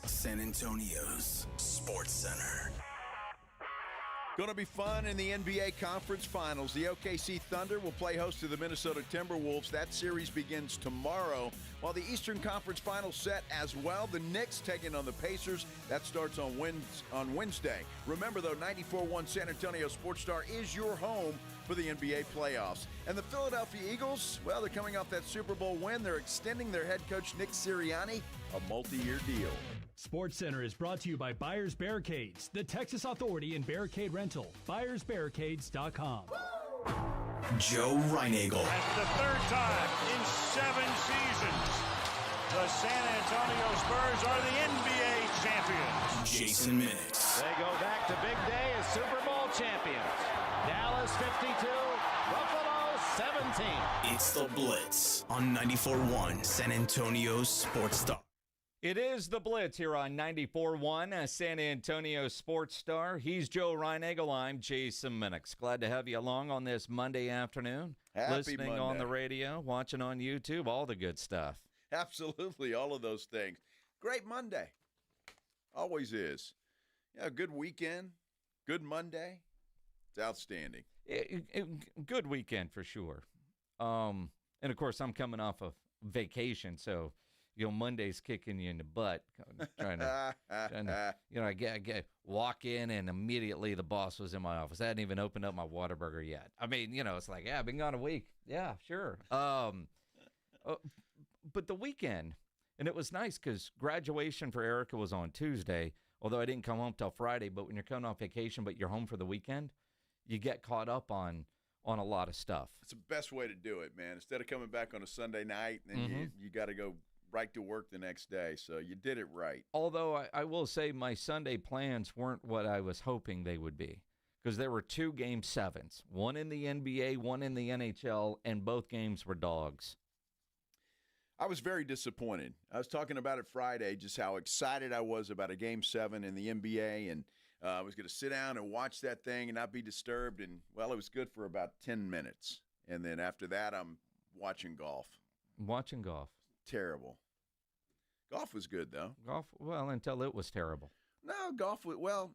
San Antonio's Sports Center. Going to be fun in the NBA Conference Finals. The OKC Thunder will play host to the Minnesota Timberwolves. That series begins tomorrow, while the Eastern Conference Finals set as well. The Knicks taking on the Pacers. That starts on Wednesday. Remember, though, 94.1 San Antonio Sports Star is your home for the NBA playoffs. And the Philadelphia Eagles, well, they're coming off that Super Bowl win. They're extending their head coach, Nick Sirianni, a multi-year deal. SportsCenter is brought to you by Buyers Barricades, the Texas Authority in Barricade Rental. BuyersBarricades.com. Joe Reinagel. That's the third time in 7 seasons the San Antonio Spurs are the NBA champions. Jason Minix. They go back to big day as Super Bowl champions. Dallas 52, Buffalo 17. It's the Blitz on 94.1 San Antonio Sports Star. It is the Blitz here on 94.1 San Antonio Sports Star. He's Joe Reinagel. I'm Jason Minix. Glad to have you along on this Monday afternoon. Happy listening Monday. on the radio, watching on YouTube, all the good stuff. Absolutely, all of those things. Great Monday. Always is. Yeah, good weekend, good Monday. It's outstanding. Good weekend for sure. And, of course, I'm coming off of vacation, so Monday's kicking you in the butt, trying to I walk in and immediately the boss was in my office. I hadn't even opened up my Whataburger yet. I mean, it's like, I've been gone a week. Yeah, sure. But the weekend, and it was nice because graduation for Erica was on Tuesday, although I didn't come home till Friday. But when you're coming on vacation, but you're home for the weekend, you get caught up on a lot of stuff. It's the best way to do it, man. Instead of coming back on a Sunday night, and you got to go right to work the next day. So you did it right. Although I will say my Sunday plans weren't what I was hoping they would be, because there were 2 Game 7s, one in the NBA, one in the NHL, and both games were dogs. I was very disappointed. I was talking about it Friday, just how excited I was about a Game 7 in the NBA, and I was going to sit down and watch that thing and not be disturbed. And, well, it was good for about 10 minutes. And then after that, I'm watching golf. Watching golf. Terrible. Golf was good, though. Golf, well, until it was terrible. No, golf was, well,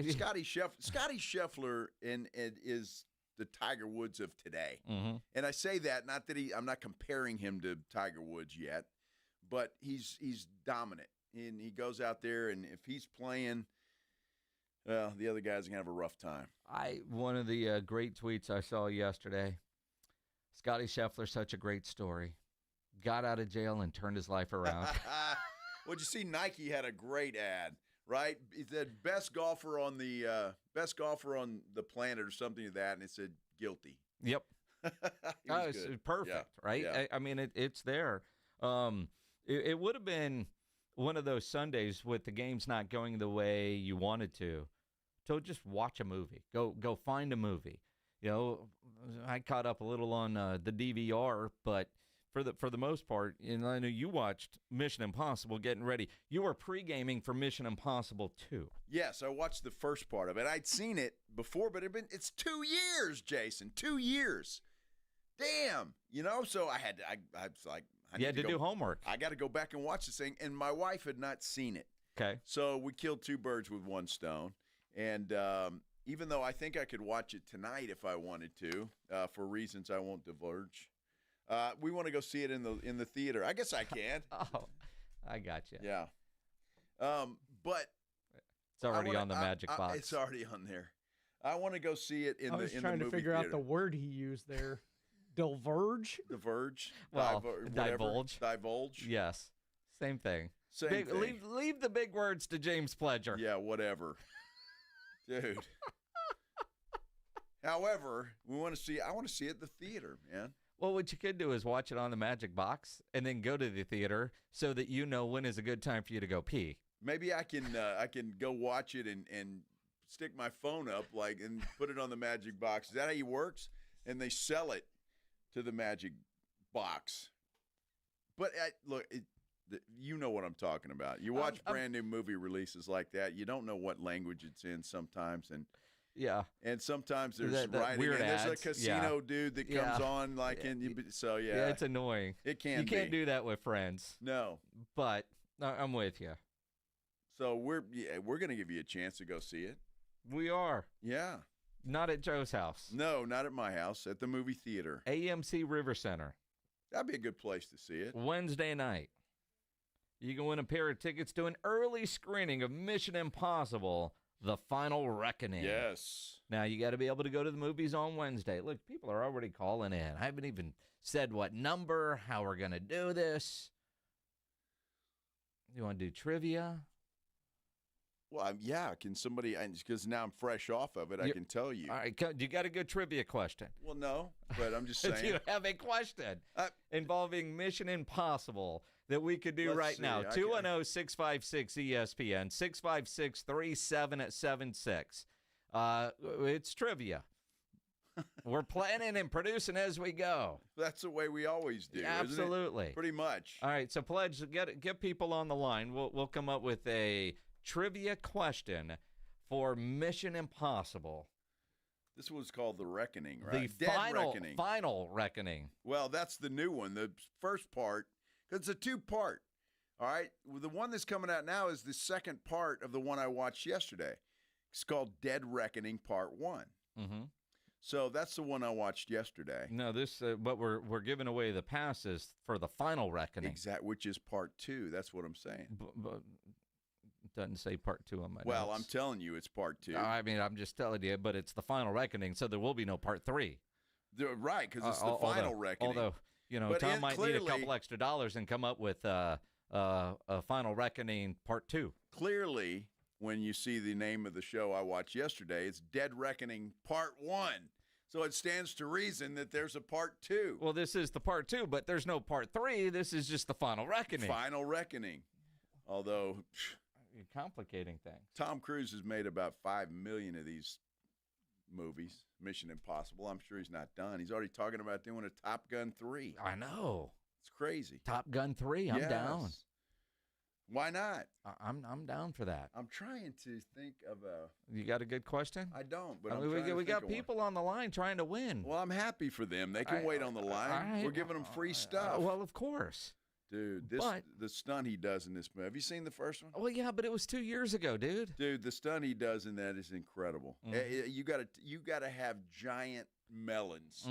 Scotty Scheffler is the Tiger Woods of today. Mm-hmm. And I say that, not that I'm not comparing him to Tiger Woods yet, but he's dominant. And he goes out there, and if he's playing, well, the other guys are going to have a rough time. One of the great tweets I saw yesterday, Scotty Scheffler, such a great story. Got out of jail and turned his life around. Well, you see, Nike had a great ad, right? It said best golfer on the planet or something like that, and it said guilty. Yep. It's perfect, right? Yeah. I mean, it's there. It would have been one of those Sundays with the games not going the way you wanted to just watch a movie. Go find a movie. I caught up a little on the DVR, but for the most part, and I know you watched Mission Impossible getting ready. You were pre-gaming for Mission Impossible 2. Yes, I watched the first part of it. I'd seen it before, but it's 2 years, Jason. 2 years. Damn. So I was like, you had to do homework. I got to go back and watch this thing, and my wife had not seen it. Okay. So we killed 2 birds with one stone, and even though I think I could watch it tonight if I wanted to, for reasons I won't divulge, we want to go see it in the theater. I guess I can. Oh, I got you. Yeah. But it's already on the Magic Box. It's already on there. I want to go see it in the movie theater. I was trying to figure out the word he used there. Divulge? Diverge? Well, divulge. Divulge? Yes. Same thing. Same thing. Leave the big words to James Pledger. Yeah, whatever. Dude. However, I want to see it in the theater, man. Well, what you could do is watch it on the Magic Box and then go to the theater so that you know when is a good time for you to go pee. Maybe I can go watch it and stick my phone up and put it on the Magic Box. Is that how it works? And they sell it to the Magic Box. But look, you know what I'm talking about. You watch brand new movie releases like that. You don't know what language it's in sometimes, and yeah, and sometimes there's writing. Weird and there's ads. a casino dude that comes on so yeah, it's annoying. It can. You can't do that with friends. No, but I'm with you. So we're going to give you a chance to go see it. We are. Yeah. Not at Joe's house. No, not at my house. At the movie theater. AMC River Center. That'd be a good place to see it. Wednesday night. You can win a pair of tickets to an early screening of Mission Impossible, The Final Reckoning. Yes. Now, you got to be able to go to the movies on Wednesday. Look, people are already calling in. I haven't even said what number, how we're going to do this. You want to do trivia? Well, yeah. Can somebody, because now I'm fresh off of it, I can tell you. All right. You got a good trivia question? Well, no, but I'm just saying. Do you have a question involving Mission Impossible that we could do right now? 210-656-ESPN, 656-3776. It's trivia. We're planning and producing as we go. That's the way we always do. Absolutely. Isn't it? Pretty much. All right. So, Pledge, get people on the line. We'll come up with a trivia question for Mission Impossible. This was called The Reckoning, right? The final Reckoning. Well, that's the new one. The first part, because it's a 2-part. All right? Well, the one that's coming out now is the second part of the one I watched yesterday. It's called Dead Reckoning Part 1. Mm-hmm. So that's the one I watched yesterday. No, this but we're giving away the passes for the final reckoning. Exactly, which is part 2. That's what I'm saying. But it doesn't say part 2 on my Well, notes. I'm telling you, it's part 2. I mean, I'm just telling you, but it's the final reckoning, so there will be no part 3. Right, because it's the final reckoning. Although, But Tom might clearly, need a couple extra dollars and come up with a final reckoning part 2. Clearly, when you see the name of the show I watched yesterday, it's Dead Reckoning Part 1. So it stands to reason that there's a part 2. Well, this is the part 2, but there's no part 3. This is just the final reckoning. Final reckoning. Although you're complicating things. Tom Cruise has made about 5 million of these movies, Mission Impossible. I'm sure he's not done. He's already talking about doing a Top Gun 3. I know. It's crazy. Top Gun 3, I'm down. Why not? I'm down for that. I'm trying to think of a. You got a good question? I don't, but I mean, we got people on the line trying to win. Well, I'm happy for them. They can wait on the line. We're giving them free stuff. Well, of course. Dude, the stunt he does in this movie. Have you seen the first one? Well, yeah, but it was 2 years ago, dude. Dude, the stunt he does in that is incredible. You gotta have giant melons.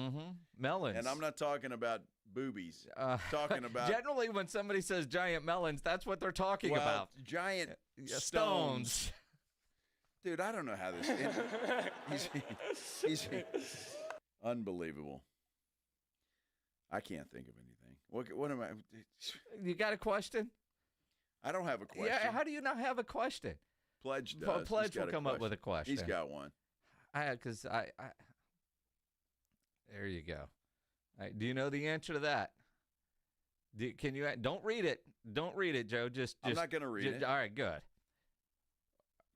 Melons. And I'm not talking about boobies. Talking about generally when somebody says giant melons, that's what they're talking about. Giant stones. Dude, I don't know how this. He's unbelievable. I can't think of anything. What am I? You got a question? I don't have a question. Yeah, how do you not have a question? Pledge does. Pledge will come up with a question. He's got one. Because I there you go. Do you know the answer to that? Can you? Don't read it. Don't read it, Joe. I'm not going to read it. All right, good.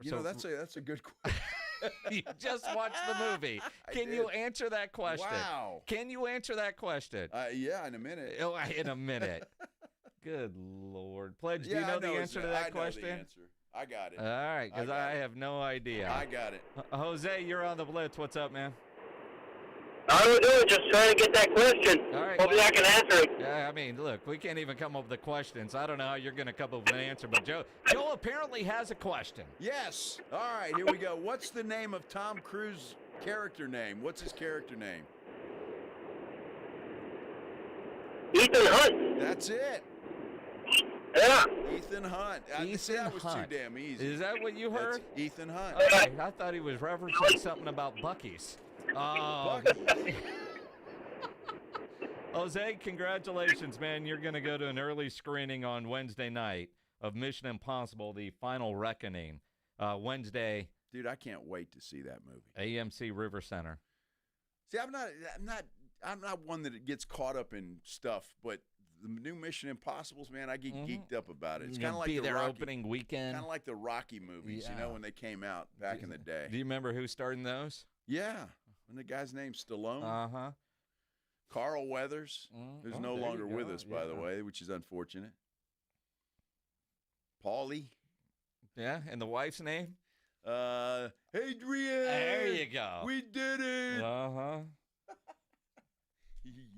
That's a good question. You just watched the movie. Can you answer that question? Wow. Can you answer that question? Yeah, in a minute. Oh, in a minute. Good Lord. Pledge, do you know the answer to that question? I know the answer. I got it. All right, because I have no idea. I got it. Jose, you're on the Blitz. What's up, man? All we're doing is just trying to get that question. All right. Hopefully I can answer it. Yeah, I mean, look, we can't even come up with a question, so I don't know how you're going to come up with an answer. But Joe apparently has a question. Yes. All right, here we go. What's the name of Tom Cruise's character name? What's his character name? Ethan Hunt. That's it. Yeah. Ethan Hunt. That was too damn easy. Is that what you heard? That's Ethan Hunt. Okay, I thought he was referencing something about Buc-ee's. Jose, congratulations, man. You're going to go to an early screening on Wednesday night of Mission Impossible, The Final Reckoning. Wednesday. Dude, I can't wait to see that movie. AMC River Center. See, I'm not one that gets caught up in stuff, but the new Mission Impossibles, man, I get geeked up about it. It's kind of like their opening weekend. Kind of like the Rocky movies, when they came out back in the day. Do you remember who starred in those? Yeah. And the guy's name's Stallone. Uh-huh. Carl Weathers, who's no longer with us, by the way, which is unfortunate. Paulie. Yeah, and the wife's name? Adrian. There you go. We did it. Uh-huh.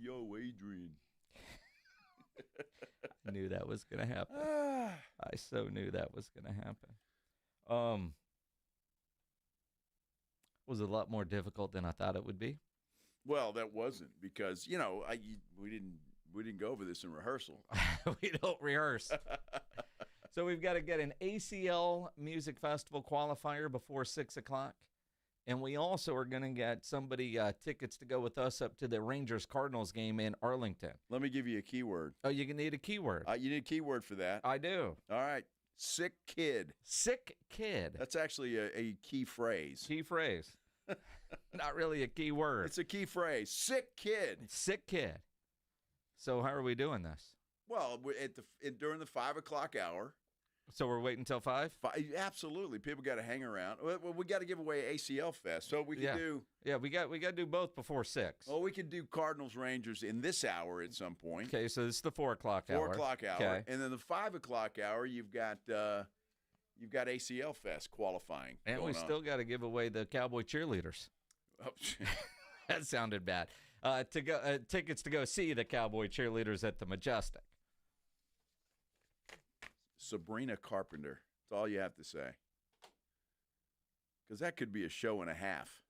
Yo, Adrian. I knew that was going to happen. I so knew that was going to happen. Was a lot more difficult than I thought it would be. Well, that wasn't because, we didn't go over this in rehearsal. We don't rehearse. So we've got to get an ACL Music Festival qualifier before 6 o'clock. And we also are going to get somebody tickets to go with us up to the Rangers-Cardinals game in Arlington. Let me give you a keyword. Oh, you need a keyword. You need a keyword for that. I do. All right. Sick kid. Sick kid. That's actually a key phrase. Key phrase. Not really a key word. It's a key phrase. Sick kid. Sick kid. So how are we doing this? Well, during the 5 o'clock hour. So we're waiting until 5? Absolutely. People got to hang around. Well, we got to give away ACL Fest. So we can do. Yeah, we got to do both before 6. Well, we could do Cardinals Rangers in this hour at some point. Okay, so this is the 4 o'clock hour. 4 o'clock hour. Okay. And then the 5 o'clock hour, you've got ACL Fest qualifying. And we still got to give away the Cowboy cheerleaders. Oh, that sounded bad. Tickets to go see the Cowboy cheerleaders at the Majestic. Sabrina Carpenter. That's all you have to say. Because that could be a show and a half.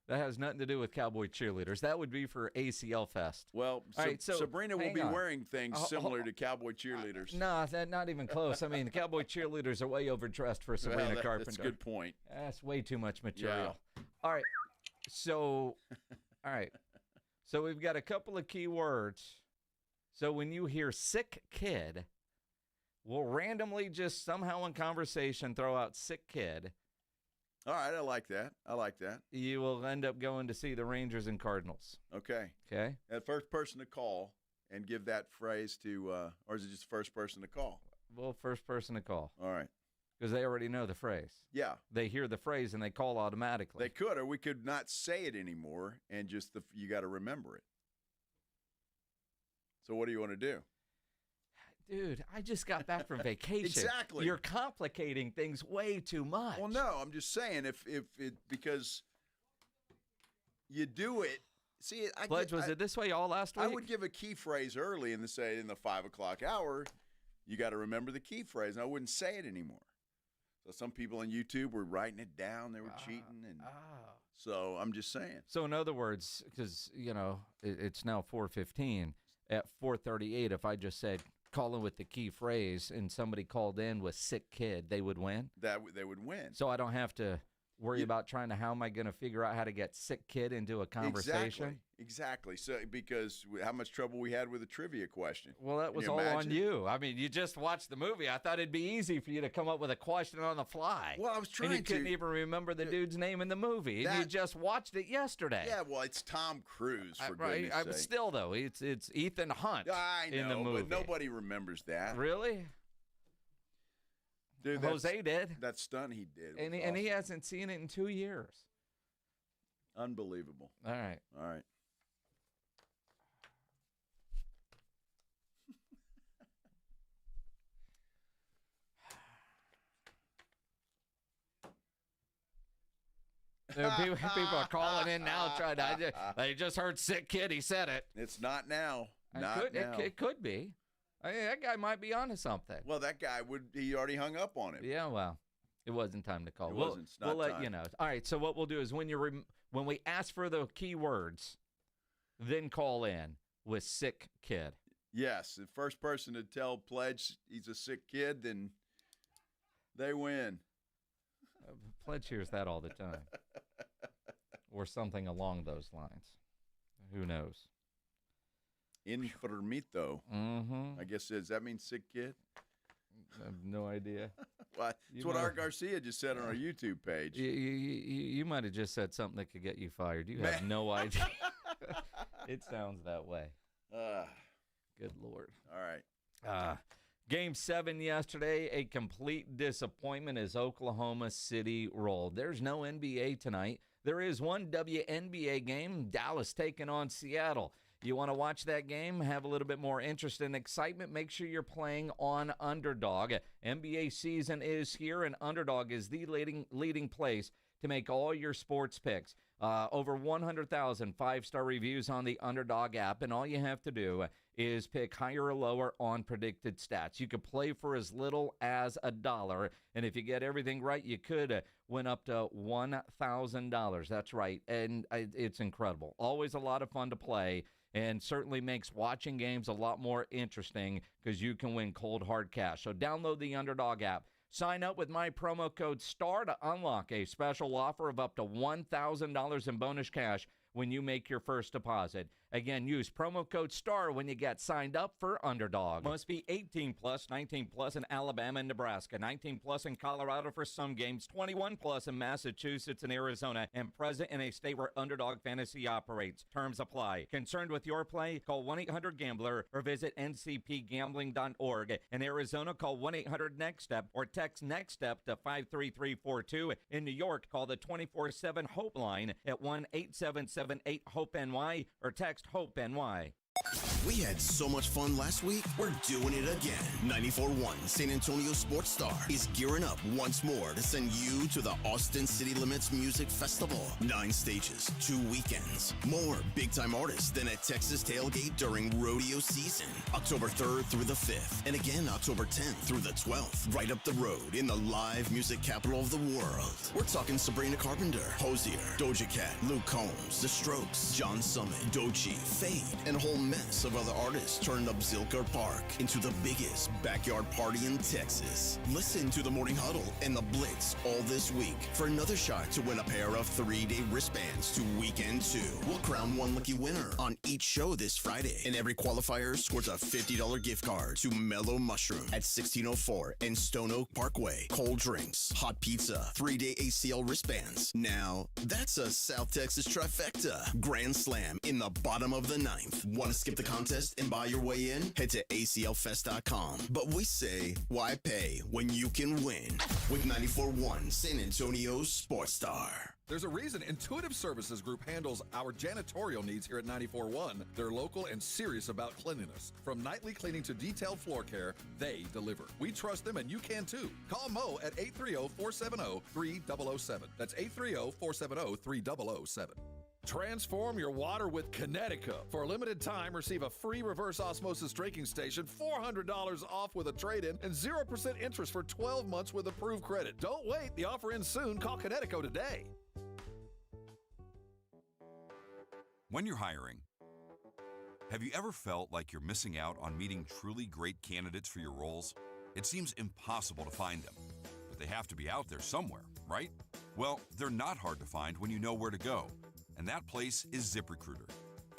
That has nothing to do with Cowboy cheerleaders. That would be for ACL Fest. Well, all right, so Sabrina will be wearing things similar to Cowboy cheerleaders. No, not even close. I mean, the Cowboy cheerleaders are way overdressed for Sabrina Carpenter. That's a good point. That's way too much material. Yeah. All right. So we've got a couple of key words. So when you hear sick kid, we'll randomly just somehow in conversation throw out sick kid. All right, I like that. You will end up going to see the Rangers and Cardinals. Okay. The first person to call and give that phrase to, or is it just first person to call? Well, first person to call. All right. Because they already know the phrase. Yeah. They hear the phrase and they call automatically. They could, or we could not say it anymore, and just you got to remember it. So what do you want to do? Dude, I just got back from vacation. Exactly. You're complicating things way too much. Well, no, I'm just saying because you do it. See, Pledge, was it this way all last week? I would give a key phrase early in the 5 o'clock hour. You got to remember the key phrase, and I wouldn't say it anymore. So some people on YouTube were writing it down. They were cheating, and so I'm just saying. So in other words, because it's now 4:15. At 4:38, if I just said call in with the key phrase and somebody called in with sick kid, they would win? They would win. So I don't have to worry about how am I going to figure out how to get sick kid into a conversation? Exactly. So because how much trouble we had with a trivia question. Well, that was all on you. I mean, you just watched the movie. I thought it'd be easy for you to come up with a question on the fly. Well, I was trying to. And you couldn't even remember the dude's name in the movie. And you just watched it yesterday. Yeah, well, it's Tom Cruise, for goodness sake. Still, though, it's Ethan Hunt in the movie. But nobody remembers that. Really? Dude, Jose did. That stunt he did. And he hasn't seen it in 2 years. Unbelievable. All right. People are calling in now trying to. They just heard sick kid. He said it. It's not now. It could be. I mean, that guy might be onto something. Well, that guy he already hung up on him. Yeah, well, it wasn't time to call. It wasn't. It's not we'll let time. you know. All right, so what we'll do is when we ask for the keywords, then call in with sick kid. Yes, the first person to tell Pledge he's a sick kid, then they win. Pledge hears that all the time. Or something along those lines. Who knows? Enfermito. Mm-hmm. I guess, does that mean sick kid? I have no idea. Well, that's what Art Garcia just said on our YouTube page. You might have just said something that could get you fired. You have no idea. It sounds that way. Good Lord. All right. Game 7 yesterday, a complete disappointment as Oklahoma City rolled. There's no NBA tonight. There is one WNBA game, Dallas taking on Seattle. You want to watch that game, have a little bit more interest and excitement, make sure you're playing on Underdog. NBA season is here, and Underdog is the leading place to make all your sports picks. Over 100,000 five-star reviews on the Underdog app, and all you have to do is pick higher or lower on predicted stats. You could play for as little as $1, and if you get everything right, you could win up to $1,000. That's right, and it's incredible. Always a lot of fun to play, and certainly makes watching games a lot more interesting because you can win cold, hard cash. So download the Underdog app. Sign up with my promo code STAR to unlock a special offer of up to $1,000 in bonus cash when you make your first deposit. Again, use promo code STAR when you get signed up for Underdog. Must be 18 plus, 19 plus in Alabama and Nebraska, 19 plus in Colorado for some games, 21 plus in Massachusetts and Arizona, and present in a state where Underdog Fantasy operates. Terms apply. Concerned with your play? Call 1-800-GAMBLER or visit ncpgambling.org. In Arizona, call 1-800-NEXT-STEP or text NEXT STEP to 53342. In New York, call the 24/7 HOPE line at 1-877-8-HOPE-NY or text HOPE-NY. We had so much fun last week, we're doing it again. 94.1 San Antonio Sports Star is gearing up once more to send you to the Austin City Limits Music Festival. 9 stages, 2 weekends. More big-time artists than at Texas Tailgate during rodeo season. October 3rd through the 5th, and again October 10th through the 12th. Right up the road in the live music capital of the world. We're talking Sabrina Carpenter, Hosier, Doja Cat, Luke Combs, The Strokes, John Summit, Doechii, Fade, and a whole mess of other artists turning up Zilker Park into the biggest backyard party in Texas. Listen to the Morning Huddle and the Blitz all this week for another shot to win a pair of 3-day wristbands to Weekend 2. We'll crown one lucky winner on each show this Friday, and every qualifier scores a $50 gift card to Mellow Mushroom at 1604 and Stone Oak Parkway. Cold drinks, hot pizza, 3-day ACL wristbands. Now, that's a South Texas trifecta. Grand Slam in the bottom of the 9th. Want to skip the contest and buy your way in? Head to aclfest.com. But we say, why pay when you can win? With 94.1 San Antonio Sports Star. There's a reason Intuitive Services Group handles our janitorial needs here at 94.1. They're local and serious about cleanliness. From nightly cleaning to detailed floor care, they deliver. We trust them, and you can too. Call Mo at 830-470-3007. That's 830-470-3007. Transform your water with Connecticut. For a limited time, receive a free reverse osmosis drinking station, $400 off with a trade-in, and 0% interest for 12 months with approved credit. Don't wait. The offer ends soon. Call Connecticut today. When you're hiring, have you ever felt like you're missing out on meeting truly great candidates for your roles? It seems impossible to find them, but they have to be out there somewhere, right? Well, they're not hard to find when you know where to go. And that place is ZipRecruiter.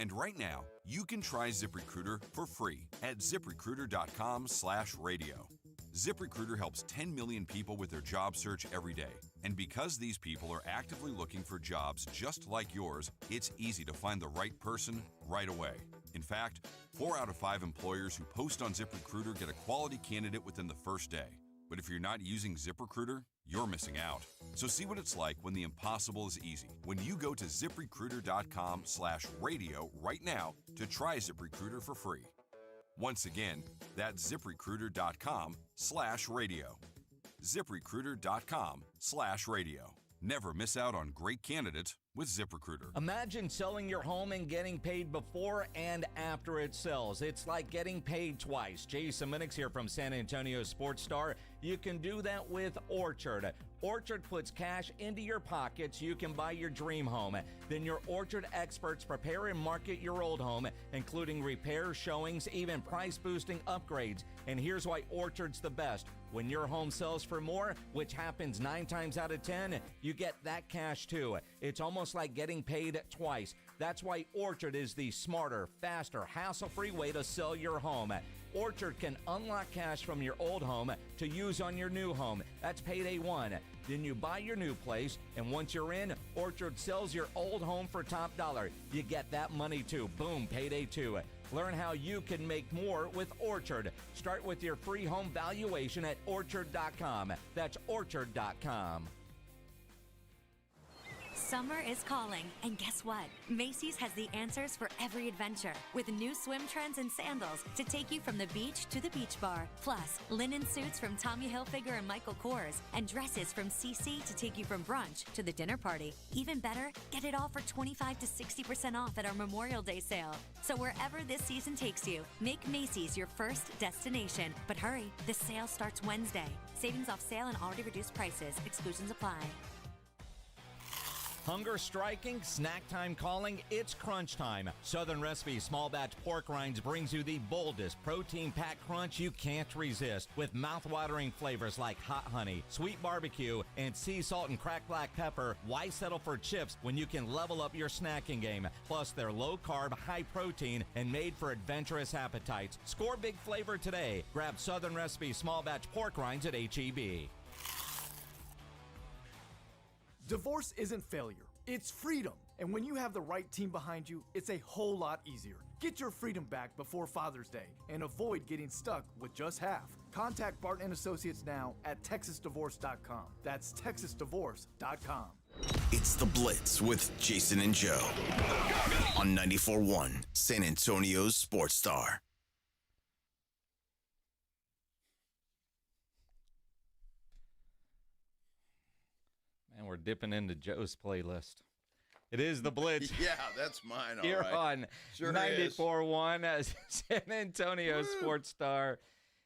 And right now, you can try ZipRecruiter for free at ZipRecruiter.com/radio. ZipRecruiter helps 10 million people with their job search every day. And because these people are actively looking for jobs just like yours, it's easy to find the right person right away. In fact, 4 out of 5 employers who post on ZipRecruiter get a quality candidate within the first day. But if you're not using ZipRecruiter, you're missing out. So see what it's like when the impossible is easy. When you go to ZipRecruiter.com/radio right now to try ZipRecruiter for free. Once again, that's ZipRecruiter.com/radio. ZipRecruiter.com/radio. Never miss out on great candidates with ZipRecruiter. Imagine selling your home and getting paid before and after it sells. It's like getting paid twice. Jason Minix here from San Antonio Sports Star. You can do that with Orchard. Orchard puts cash into your pocket so you can buy your dream home. Then your Orchard experts prepare and market your old home, including repairs, showings, even price-boosting upgrades. And here's why Orchard's the best. When your home sells for more, which happens 9 times out of 10, you get that cash too. It's almost like getting paid twice. That's why Orchard is the smarter, faster, hassle-free way to sell your home. Orchard can unlock cash from your old home to use on your new home. That's payday 1. Then you buy your new place, and once you're in, Orchard sells your old home for top dollar. You get that money too. Boom, payday 2. Learn how you can make more with Orchard. Start with your free home valuation at Orchard.com. That's Orchard.com. Summer is calling, and guess what? Macy's has the answers for every adventure, with new swim trends and sandals to take you from the beach to the beach bar. Plus, linen suits from Tommy Hilfiger and Michael Kors, and dresses from CC to take you from brunch to the dinner party. Even better, get it all for 25 to 60% off at our Memorial Day sale. So wherever this season takes you, make Macy's your first destination. But hurry, the sale starts Wednesday. Savings off sale and already reduced prices. Exclusions apply. Hunger striking, snack time calling, it's crunch time. Southern Recipe Small Batch Pork Rinds brings you the boldest protein-packed crunch you can't resist, with mouth-watering flavors like hot honey, sweet barbecue, and sea salt and cracked black pepper. Why settle for chips when you can level up your snacking game? Plus, they're low-carb, high-protein, and made for adventurous appetites. Score big flavor today. Grab Southern Recipe Small Batch Pork Rinds at H-E-B. Divorce isn't failure, it's freedom. And when you have the right team behind you, it's a whole lot easier. Get your freedom back before Father's Day and avoid getting stuck with just half. Contact Barton & Associates now at texasdivorce.com. That's texasdivorce.com. It's The Blitz with Jason and Joe on 94.1 San Antonio's Sports Star. Man, we're dipping into Joe's playlist. It is The Blitz. Yeah, that's mine. All Here right. on Sure 94.1 as San Antonio Sports Star.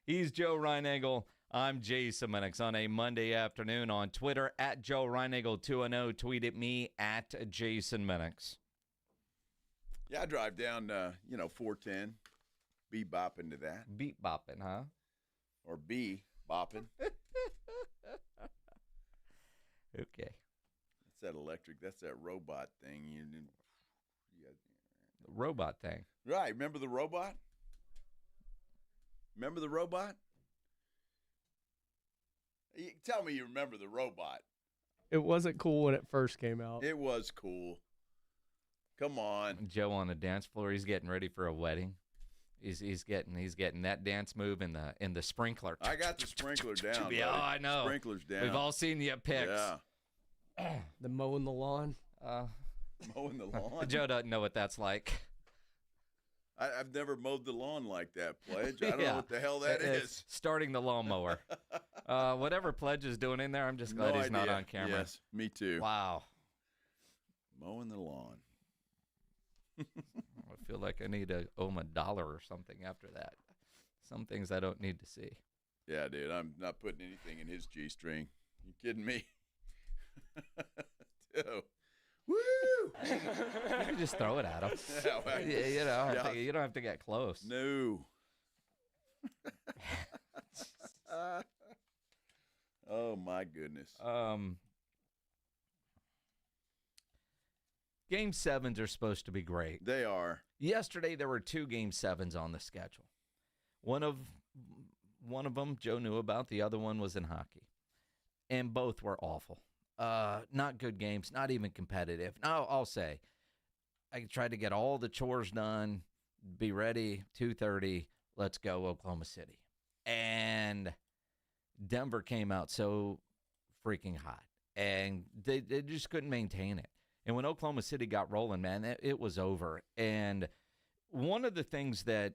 He's Joe Reinagel. I'm Jason Minix on a Monday afternoon on Twitter at Joe Reinagel210. Tweet at me at Jason Minix. Yeah, I drive down, 410. Be bopping to that. Beat bopping, huh? Or be bopping. Okay. That's that electric. That's that robot thing. The robot thing. Right. Remember the robot? Remember the robot? Tell me you remember the robot. It wasn't cool when it first came out. It was cool. Come on. Joe on the dance floor. He's getting ready for a wedding. He's getting that dance move in the sprinkler. I got the sprinkler down. Yeah, buddy. I know. Sprinkler's down. We've all seen the pics. Yeah. The mowing the lawn. Mowing the lawn. Joe doesn't know what that's like. I've never mowed the lawn like that, Pledge. I don't know what the hell that is. Starting the lawnmower. Whatever Pledge is doing in there, I'm just glad he's not on camera. Yes, me too. Wow. Mowing the lawn. I feel like I need to owe him $1 or something after that. Some things I don't need to see. Yeah, dude, I'm not putting anything in his G-string. You kidding me? Dude. Woo! You can just throw it at him. Yeah, well, you don't have to get close. No. Oh, my goodness. Game 7s are supposed to be great. They are. Yesterday, there were 2 Game 7s on the schedule. One of them Joe knew about. The other one was in hockey. And both were awful. Not good games, not even competitive. Now, I'll say, I tried to get all the chores done, be ready, 2:30, let's go, Oklahoma City. And Denver came out so freaking hot, and they just couldn't maintain it. And when Oklahoma City got rolling, man, it was over. And one of the things that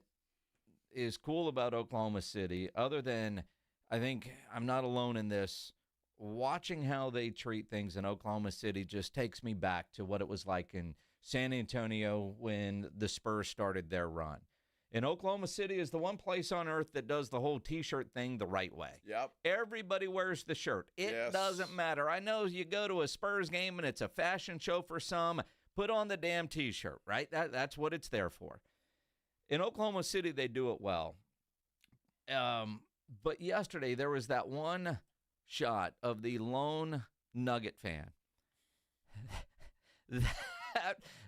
is cool about Oklahoma City, other than, I think I'm not alone in this, watching how they treat things in Oklahoma City just takes me back to what it was like in San Antonio when the Spurs started their run. And Oklahoma City is the one place on earth that does the whole T-shirt thing the right way. Yep. Everybody wears the shirt. It doesn't matter. I know you go to a Spurs game and it's a fashion show for some. Put on the damn T-shirt, right? That's what it's there for. In Oklahoma City, they do it well. But yesterday, there was that one shot of the lone Nugget fan.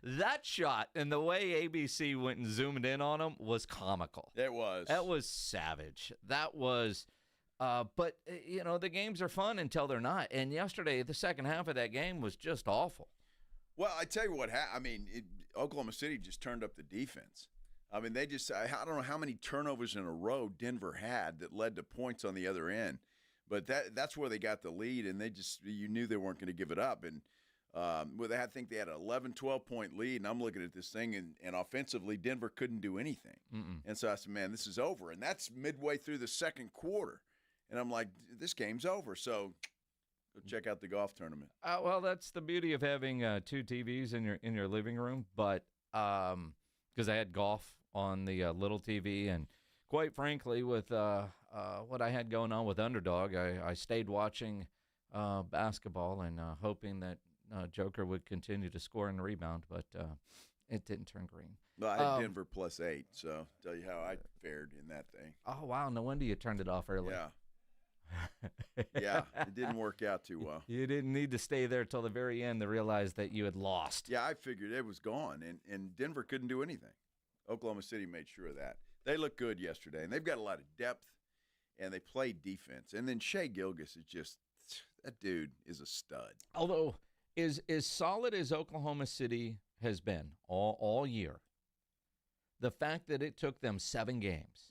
That shot and the way ABC went and zoomed in on him was comical. It was. That was savage. That was, but, the games are fun until they're not. And yesterday, the second half of that game was just awful. Well, I tell you what, Oklahoma City just turned up the defense. I mean, I don't know how many turnovers in a row Denver had that led to points on the other end. But that's where they got the lead, and you knew they weren't going to give it up. And I think they had an 11, 12-point lead, and I'm looking at this thing, and offensively, Denver couldn't do anything. And so I said, man, this is over. And that's midway through the second quarter. And I'm like, this game's over. So go check out the golf tournament. Well, that's the beauty of having 2 TVs in your living room. But because I had golf on the little TV, and quite frankly, with what I had going on with Underdog, I stayed watching basketball and hoping that Joker would continue to score and rebound, but it didn't turn green. Well, I had Denver +8, so tell you how I fared in that thing. Oh, wow. No wonder you turned it off early. Yeah. Yeah, it didn't work out too well. You didn't need to stay there till the very end to realize that you had lost. Yeah, I figured it was gone, and Denver couldn't do anything. Oklahoma City made sure of that. They looked good yesterday, and they've got a lot of depth, and they play defense. And then Shea Gilgeous is just – that dude is a stud. Although is as solid as Oklahoma City has been all year. The fact that it took them 7 games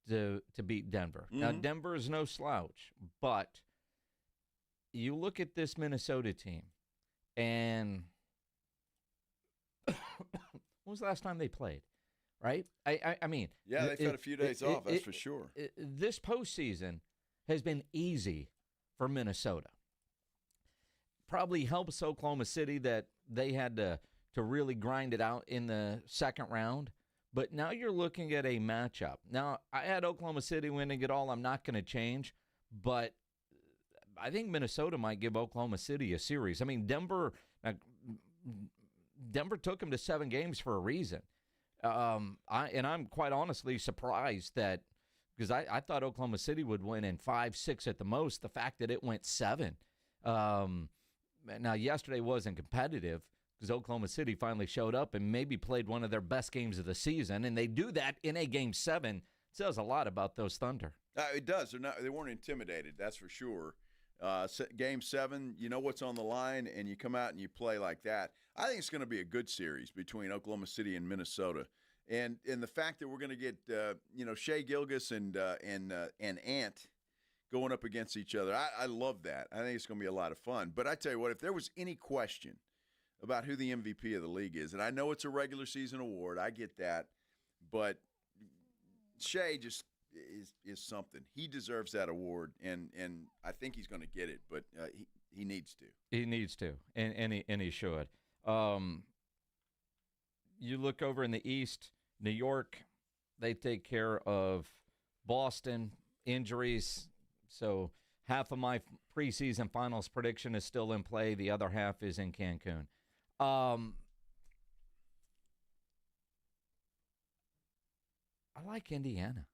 to beat Denver. Mm-hmm. Now, Denver is no slouch, but you look at this Minnesota team, and when was the last time they played? Right? I mean. Yeah, they've had a few days off, that's for sure. This postseason has been easy for Minnesota. Probably helps Oklahoma City that they had to really grind it out in the second round. But now you're looking at a matchup. Now, I had Oklahoma City winning it all. I'm not going to change. But I think Minnesota might give Oklahoma City a series. I mean, Denver took them to 7 games for a reason. I'm quite honestly surprised that, because I thought Oklahoma City would win in 5, 6 at the most. The fact that it went 7. Now, yesterday wasn't competitive, because Oklahoma City finally showed up and maybe played one of their best games of the season, and they do that in a Game 7. It says a lot about those Thunder. It does. They weren't intimidated, that's for sure. Game 7, you know what's on the line, and you come out and you play like that. I think it's going to be a good series between Oklahoma City and Minnesota, and the fact that we're going to get Shea Gilgeous and Ant going up against each other. I love that. I think it's going to be a lot of fun. But I tell you what, if there was any question about who the MVP of the league is, and I know it's a regular season award, I get that, but Shea just is something. He deserves that award, and I think he's going to get it, but he needs to. He needs to, and he should. You look over in the East, New York, they take care of Boston. Injuries, so half of my preseason finals prediction is still in play. The other half is in Cancun. I like Indiana.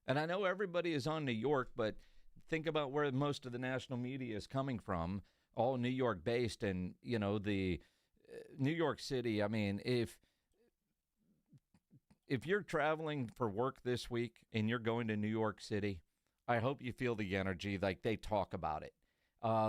And I know everybody is on New York, but think about where most of the national media is coming from, all New York-based. And, the New York City, I mean, if you're traveling for work this week and you're going to New York City, I hope you feel the energy like they talk about it.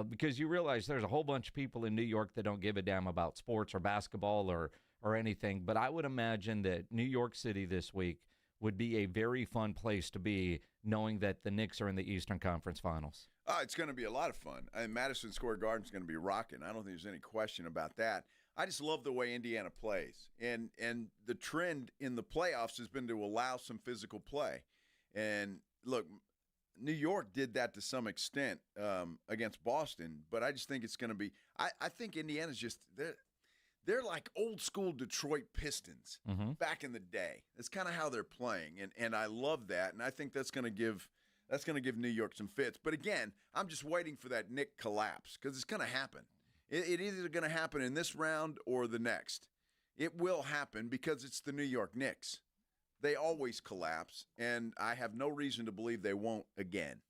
Because you realize there's a whole bunch of people in New York that don't give a damn about sports or basketball or anything. But I would imagine that New York City this week would be a very fun place to be, knowing that the Knicks are in the Eastern Conference Finals. It's going to be a lot of fun. Madison Square Garden is going to be rocking. I don't think there's any question about that. I just love the way Indiana plays. And the trend in the playoffs has been to allow some physical play. And, look, New York did that to some extent against Boston, but I just think it's going to be – I think Indiana's just – they're like old-school Detroit Pistons back in the day. That's kind of how they're playing, and I love that, and I think that's going to give New York some fits. But, again, I'm just waiting for that Knick collapse because it's going to happen. It either going to happen in this round or the next. It will happen because it's the New York Knicks. They always collapse, and I have no reason to believe they won't again.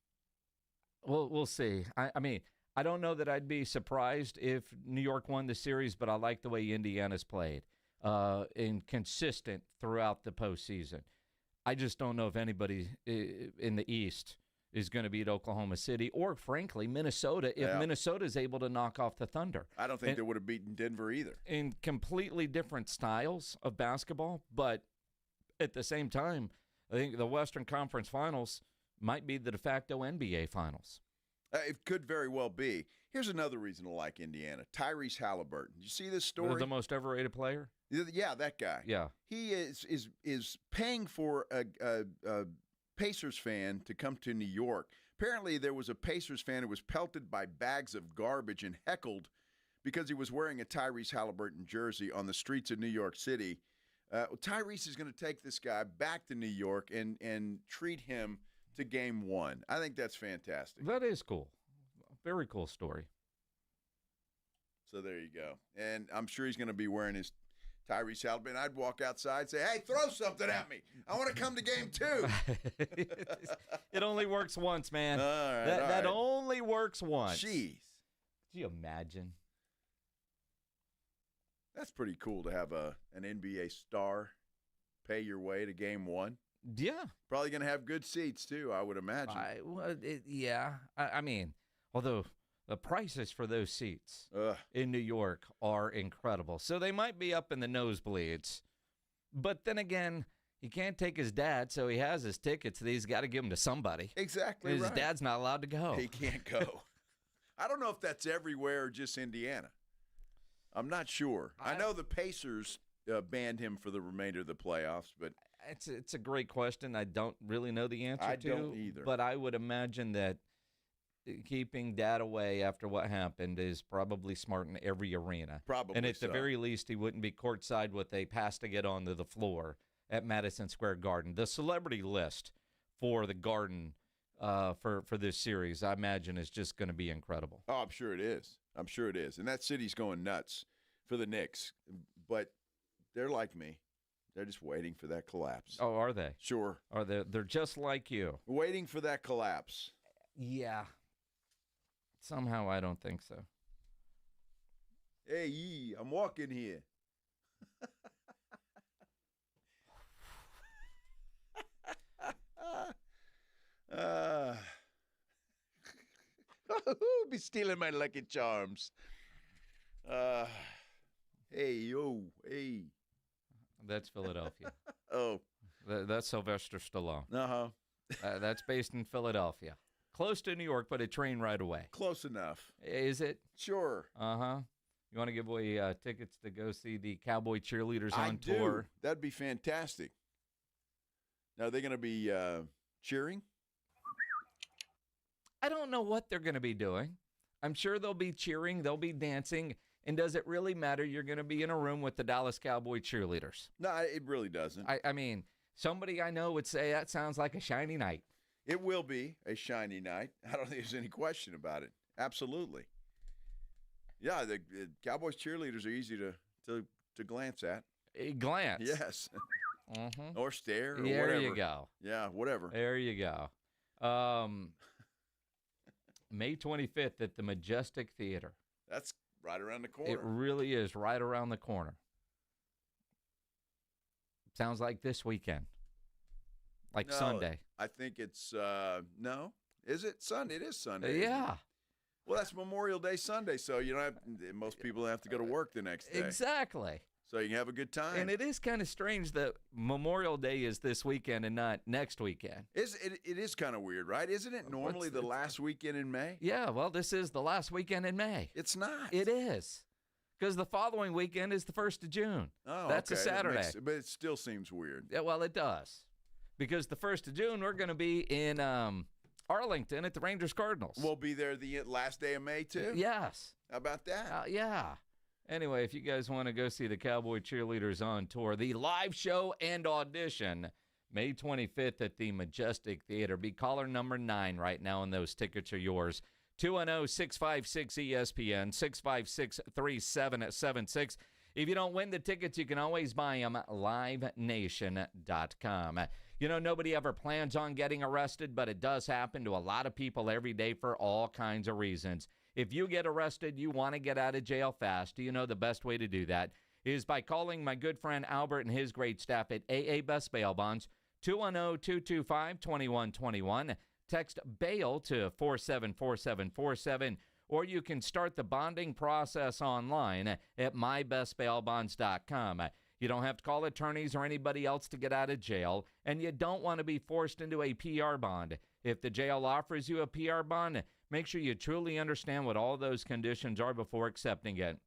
Well, we'll see. I mean, I don't know that I'd be surprised if New York won the series, but I like the way Indiana's played and consistent throughout the postseason. I just don't know if anybody in the East is going to beat Oklahoma City or, frankly, Minnesota if Minnesota is able to knock off the Thunder. I don't think they would have beaten Denver either. In completely different styles of basketball, but at the same time, I think the Western Conference Finals might be the de facto NBA Finals. It could very well be. Here's another reason to like Indiana. Tyrese Halliburton. Did you see this story? The most overrated player? Yeah, that guy. Yeah. He is paying for a Pacers fan to come to New York. Apparently there was a Pacers fan who was pelted by bags of garbage and heckled because he was wearing a Tyrese Halliburton jersey on the streets of New York City. Tyrese is going to take this guy back to New York and treat him to Game 1. I think that's fantastic. That is cool. Very cool story. So there you go. And I'm sure he's going to be wearing his Tyrese Halliburton. I'd walk outside and say, hey, throw something at me. I want to come to Game 2. It only works once, man. All right, that only works once. Jeez. Could you imagine? That's pretty cool to have an NBA star pay your way to Game 1. Yeah. Probably going to have good seats, too, I would imagine. Yeah. I mean, although the prices for those seats in New York are incredible. So they might be up in the nosebleeds. But then again, he can't take his dad, so he has his tickets that he's got to give them to somebody. Exactly His dad's not allowed to go. He can't go. I don't know if that's everywhere or just Indiana. I'm not sure. I know the Pacers banned him for the remainder of the playoffs, but it's a great question. I don't really know the answer to. I don't either. But I would imagine that keeping dad away after what happened is probably smart in every arena. Probably And at the so. very least, he wouldn't be courtside with a pass to get onto the floor at Madison Square Garden. The celebrity list for the Garden for this series, I imagine, is just going to be incredible. Oh, I'm sure it is. I'm sure it is. And that city's going nuts for the Knicks. But they're like me. They're just waiting for that collapse. Oh, are they? Sure. Are they? They're just like you. Waiting for that collapse. Yeah. Somehow I don't think so. Hey, I'm walking here. Who'll be stealing my Lucky Charms? Hey. That's Philadelphia. Oh. That's Sylvester Stallone. Uh-huh. That's based in Philadelphia. Close to New York, but a train right away. Close enough. Is it? Sure. Uh-huh. You want to give away tickets to go see the Cowboy cheerleaders on I tour? do. That'd be fantastic. Now, are they going to be cheering? I don't know what they're going to be doing. I'm sure they'll be cheering. They'll be dancing. And does it really matter? You're going to be in a room with the Dallas Cowboy cheerleaders. No, it really doesn't. I mean, somebody I know would say that sounds like a shiny night. It will be a shiny night. I don't think there's any question about it. Absolutely. Yeah, the Cowboys cheerleaders are easy to glance at. Glance? Yes. Mm-hmm. Or stare or there whatever. You go. Yeah, whatever. There you go. May 25th at the Majestic Theater. That's right around the corner. It really is right around the corner. Sounds like this weekend. Like No, Sunday. I think it's, no. Is it Sunday? It is Sunday. isn't it? Yeah. Well, that's Memorial Day Sunday, so you don't have, most people have to go to work the next day. Exactly. So you can have a good time. And it is kind of strange that Memorial Day is this weekend and not next weekend. It is kind of weird, right? Isn't it normally the last weekend in May? Yeah, well, this is the last weekend in May. It's not. It is. Because the following weekend is the 1st of June. Oh, That's okay. a Saturday. But it still seems weird. Yeah, well, it does. Because the 1st of June, we're going to be in Arlington at the Rangers-Cardinals. We'll be there the last day of May, too? Yes. How about that? Yeah. Anyway, if you guys want to go see the Cowboy cheerleaders on tour, the live show and audition, May 25th at the Majestic Theater. Be caller number 9 right now, and those tickets are yours. 210-656-ESPN, 656-3776. If you don't win the tickets, you can always buy them at livenation.com. You know, nobody ever plans on getting arrested, but it does happen to a lot of people every day for all kinds of reasons. If you get arrested, you want to get out of jail fast. Do you know the best way to do that is by calling my good friend Albert and his great staff at AA Best Bail Bonds, 210-225-2121. Text BAIL to 474747, or you can start the bonding process online at mybestbailbonds.com. You don't have to call attorneys or anybody else to get out of jail, and you don't want to be forced into a PR bond. If the jail offers you a PR bond, make sure you truly understand what all those conditions are before accepting it.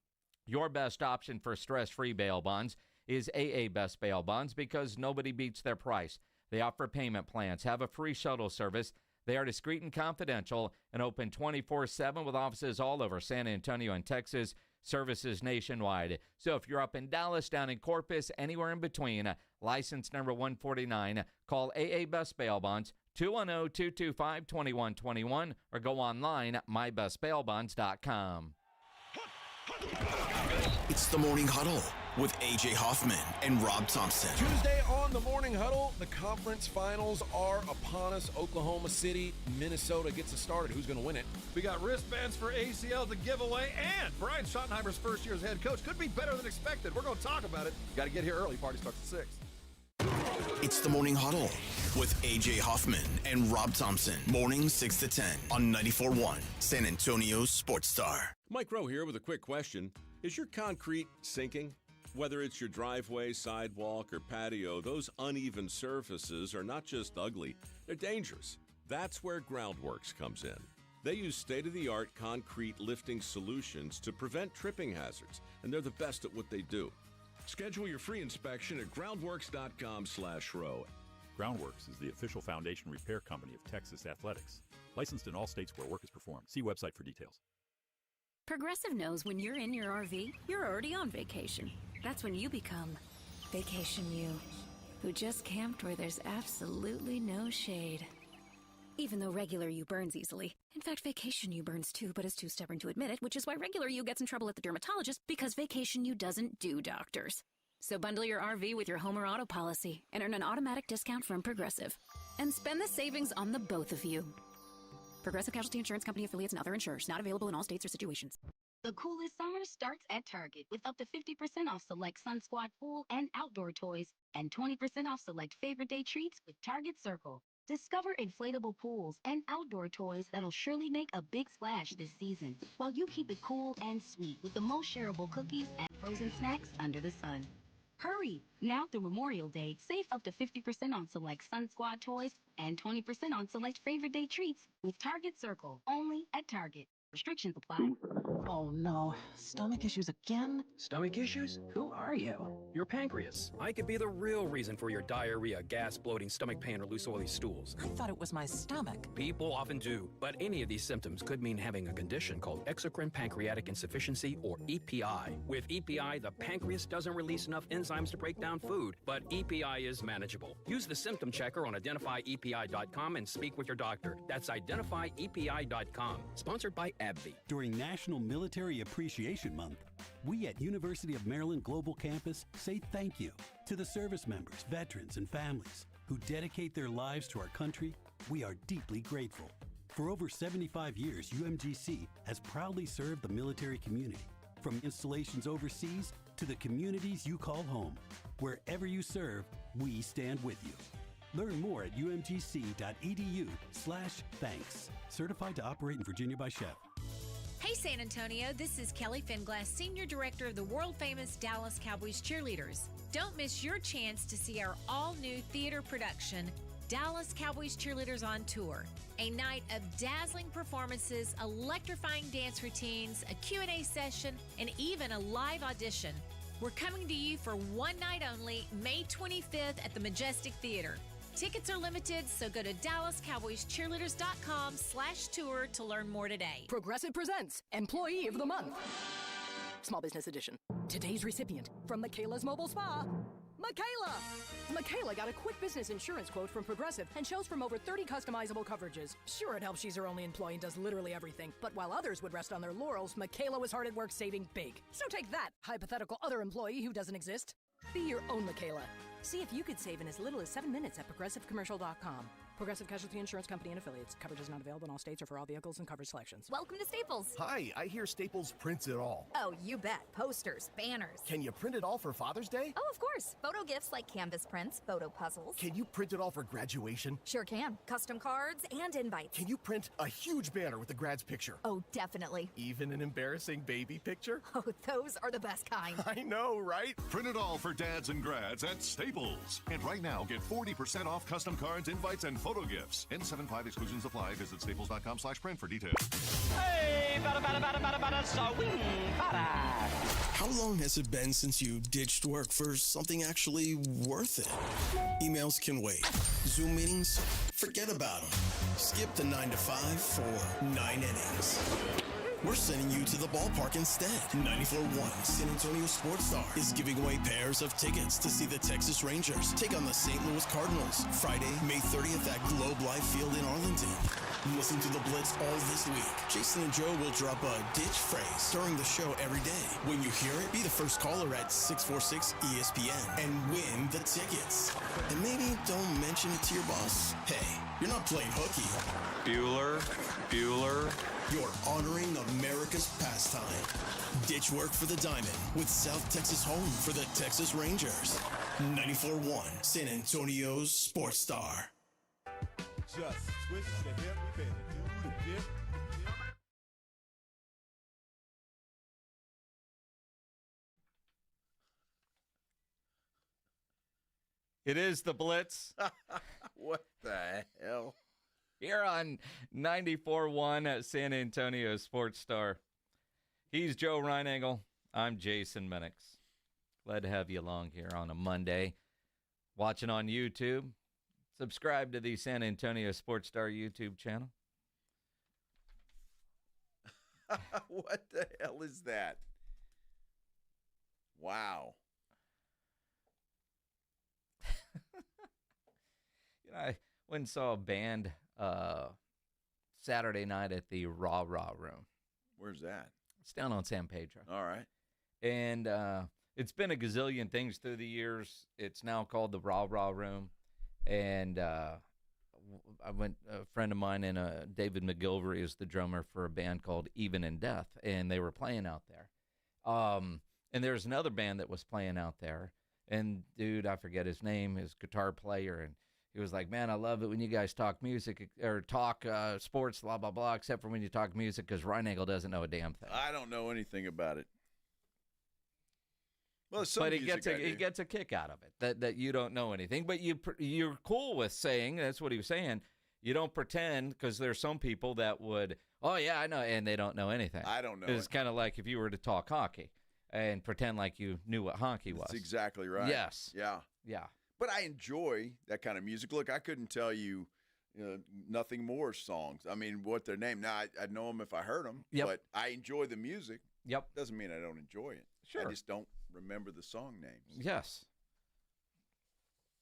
Your best option for stress-free bail bonds is AA Best Bail Bonds because nobody beats their price. They offer payment plans, have a free shuttle service. They are discreet and confidential and open 24/7 with offices all over San Antonio and Texas, services nationwide. So if you're up in Dallas, down in Corpus, anywhere in between, license number 149, call AA Best Bail Bonds, 210-225-2121, or go online at mybestbailbonds.com. It's the Morning Huddle with A.J. Hoffman and Rob Thompson. Tuesday on the Morning Huddle, the conference finals are upon us. Oklahoma City, Minnesota gets us started. Who's going to win it? We got wristbands for ACL to give away, and Brian Schottenheimer's first year as head coach could be better than expected. We're going to talk about it. Got to get here early. Party starts at 6. It's the Morning Huddle with A.J. Hoffman and Rob Thompson. Morning 6 to 10 on 94.1 San Antonio Sports Star. Mike Rowe here with a quick question. Is your concrete sinking? Whether it's your driveway, sidewalk, or patio, those uneven surfaces are not just ugly, they're dangerous. That's where Groundworks comes in. They use state-of-the-art concrete lifting solutions to prevent tripping hazards, and they're the best at what they do. Schedule your free inspection at groundworks.com/row. Groundworks is the official foundation repair company of Texas Athletics. Licensed in all states where work is performed. See website for details. Progressive knows when you're in your RV, you're already on vacation. That's when you become Vacation You, who just camped where there's absolutely no shade. Even though regular you burns easily. In fact, Vacation You burns too, but is too stubborn to admit it, which is why regular you gets in trouble at the dermatologist, because Vacation You doesn't do doctors. So bundle your RV with your home or auto policy and earn an automatic discount from Progressive. And spend the savings on the both of you. Progressive Casualty Insurance Company affiliates and other insurers. Not available in all states or situations. The coolest summer starts at Target with up to 50% off select Sun Squad pool and outdoor toys and 20% off select favorite day treats with Target Circle. Discover inflatable pools and outdoor toys that'll surely make a big splash this season, while you keep it cool and sweet with the most shareable cookies and frozen snacks under the sun. Hurry! Now through Memorial Day, save up to 50% on select Sun Squad toys and 20% on select favorite day treats with Target Circle, only at Target. Restrictions apply. Oh no, stomach issues again? Stomach issues? Who are you? Your pancreas. I could be the real reason for your diarrhea, gas, bloating, stomach pain, or loose oily stools. I thought it was my stomach. People often do, but any of these symptoms could mean having a condition called exocrine pancreatic insufficiency, or EPI. With EPI, the pancreas doesn't release enough enzymes to break down food, but EPI is manageable. Use the symptom checker on identifyepi.com and speak with your doctor. That's identifyepi.com. Sponsored by AbbVie. During National Military Appreciation Month, we at University of Maryland Global Campus say thank you to the service members, veterans, and families who dedicate their lives to our country. We are deeply grateful. For over 75 years, UMGC has proudly served the military community, from installations overseas to the communities you call home. Wherever you serve, we stand with you. Learn more at umgc.edu/thanks. Certified to operate in Virginia by Chef. Hey San Antonio, this is Kelly Finglass, Senior Director of the world-famous Dallas Cowboys Cheerleaders. Don't miss your chance to see our all-new theater production, Dallas Cowboys Cheerleaders on Tour. A night of dazzling performances, electrifying dance routines, a Q&A session, and even a live audition. We're coming to you for one night only, May 25th at the Majestic Theater. Tickets are limited, so go to DallasCowboysCheerleaders.com/tour to learn more today. Progressive presents Employee of the Month. Small Business Edition. Today's recipient from Michaela's Mobile Spa, Michaela. Michaela got a quick business insurance quote from Progressive and chose from over 30 customizable coverages. Sure, it helps she's her only employee and does literally everything. But while others would rest on their laurels, Michaela was hard at work saving big. So take that, hypothetical other employee who doesn't exist. Be your own Michaela. See if you could save in as little as 7 minutes at ProgressiveCommercial.com. Progressive Casualty Insurance Company and Affiliates. Coverage is not available in all states or for all vehicles and coverage selections. Welcome to Staples. Hi, I hear Staples prints it all. Oh, you bet. Posters, banners. Can you print it all for Father's Day? Oh, of course. Photo gifts like canvas prints, photo puzzles. Can you print it all for graduation? Sure can. Custom cards and invites. Can you print a huge banner with the grad's picture? Oh, definitely. Even an embarrassing baby picture? Oh, those are the best kind. I know, right? Print it all for dads and grads at Staples. And right now, get 40% off custom cards, invites, and photo gifts. N75 exclusions apply. Visit staples.com/print for details. Hey, swing, How long has it been since you ditched work for something actually worth it? Emails can wait. Zoom meetings? Forget about them. Skip the 9 to 5 for 9 innings. We're sending you to the ballpark instead. 94.1 San Antonio Sports Star is giving away pairs of tickets to see the Texas Rangers take on the St. Louis Cardinals Friday, May 30th at Globe Life Field in Arlington. Listen to the Blitz all this week. Jason and Joe will drop a ditch phrase during the show every day. When you hear it, be the first caller at 646-ESPN and win the tickets. And maybe don't mention it to your boss. Hey, you're not playing hooky. Bueller. You're honoring America's pastime. Ditch work for the Diamond with South Texas home for the Texas Rangers. 94.1 San Antonio's Sports Star. Just switch the hip and do the dip. It is the Blitz. What the hell? Here on 94.1 at San Antonio Sports Star. He's Joe Reinagel. I'm Jason Minix. Glad to have you along here on a Monday. Watching on YouTube. Subscribe to the San Antonio Sports Star YouTube channel. What the hell is that? Wow. I went and saw a band Saturday night at the Rah Rah Room. Where's that? It's down on San Pedro. All right. And it's been a gazillion things through the years. It's now called the Rah Rah Room. And a friend of mine and David McGilvery is the drummer for a band called Even in Death, and they were playing out there. And there's another band that was playing out there. And, dude, I forget his name, his guitar player, and he was like, man, I love it when you guys talk music or talk sports, blah, blah, blah, except for when you talk music because Reinagel doesn't know a damn thing. I don't know anything about it. Well, but he gets a kick out of it, that you don't know anything. But you're cool with saying, that's what he was saying, you don't pretend, because there's some people that would, oh, yeah, I know, and they don't know anything. I don't know. It's kind of like if you were to talk hockey and pretend like you knew what hockey was. That's exactly right. Yes. Yeah. Yeah. But I enjoy that kind of music. Look, I couldn't tell you, Nothing More songs. I mean, what their name. Now, I'd know them if I heard them, but I enjoy the music. Yep. Doesn't mean I don't enjoy it. Sure. I just don't remember the song names. Yes.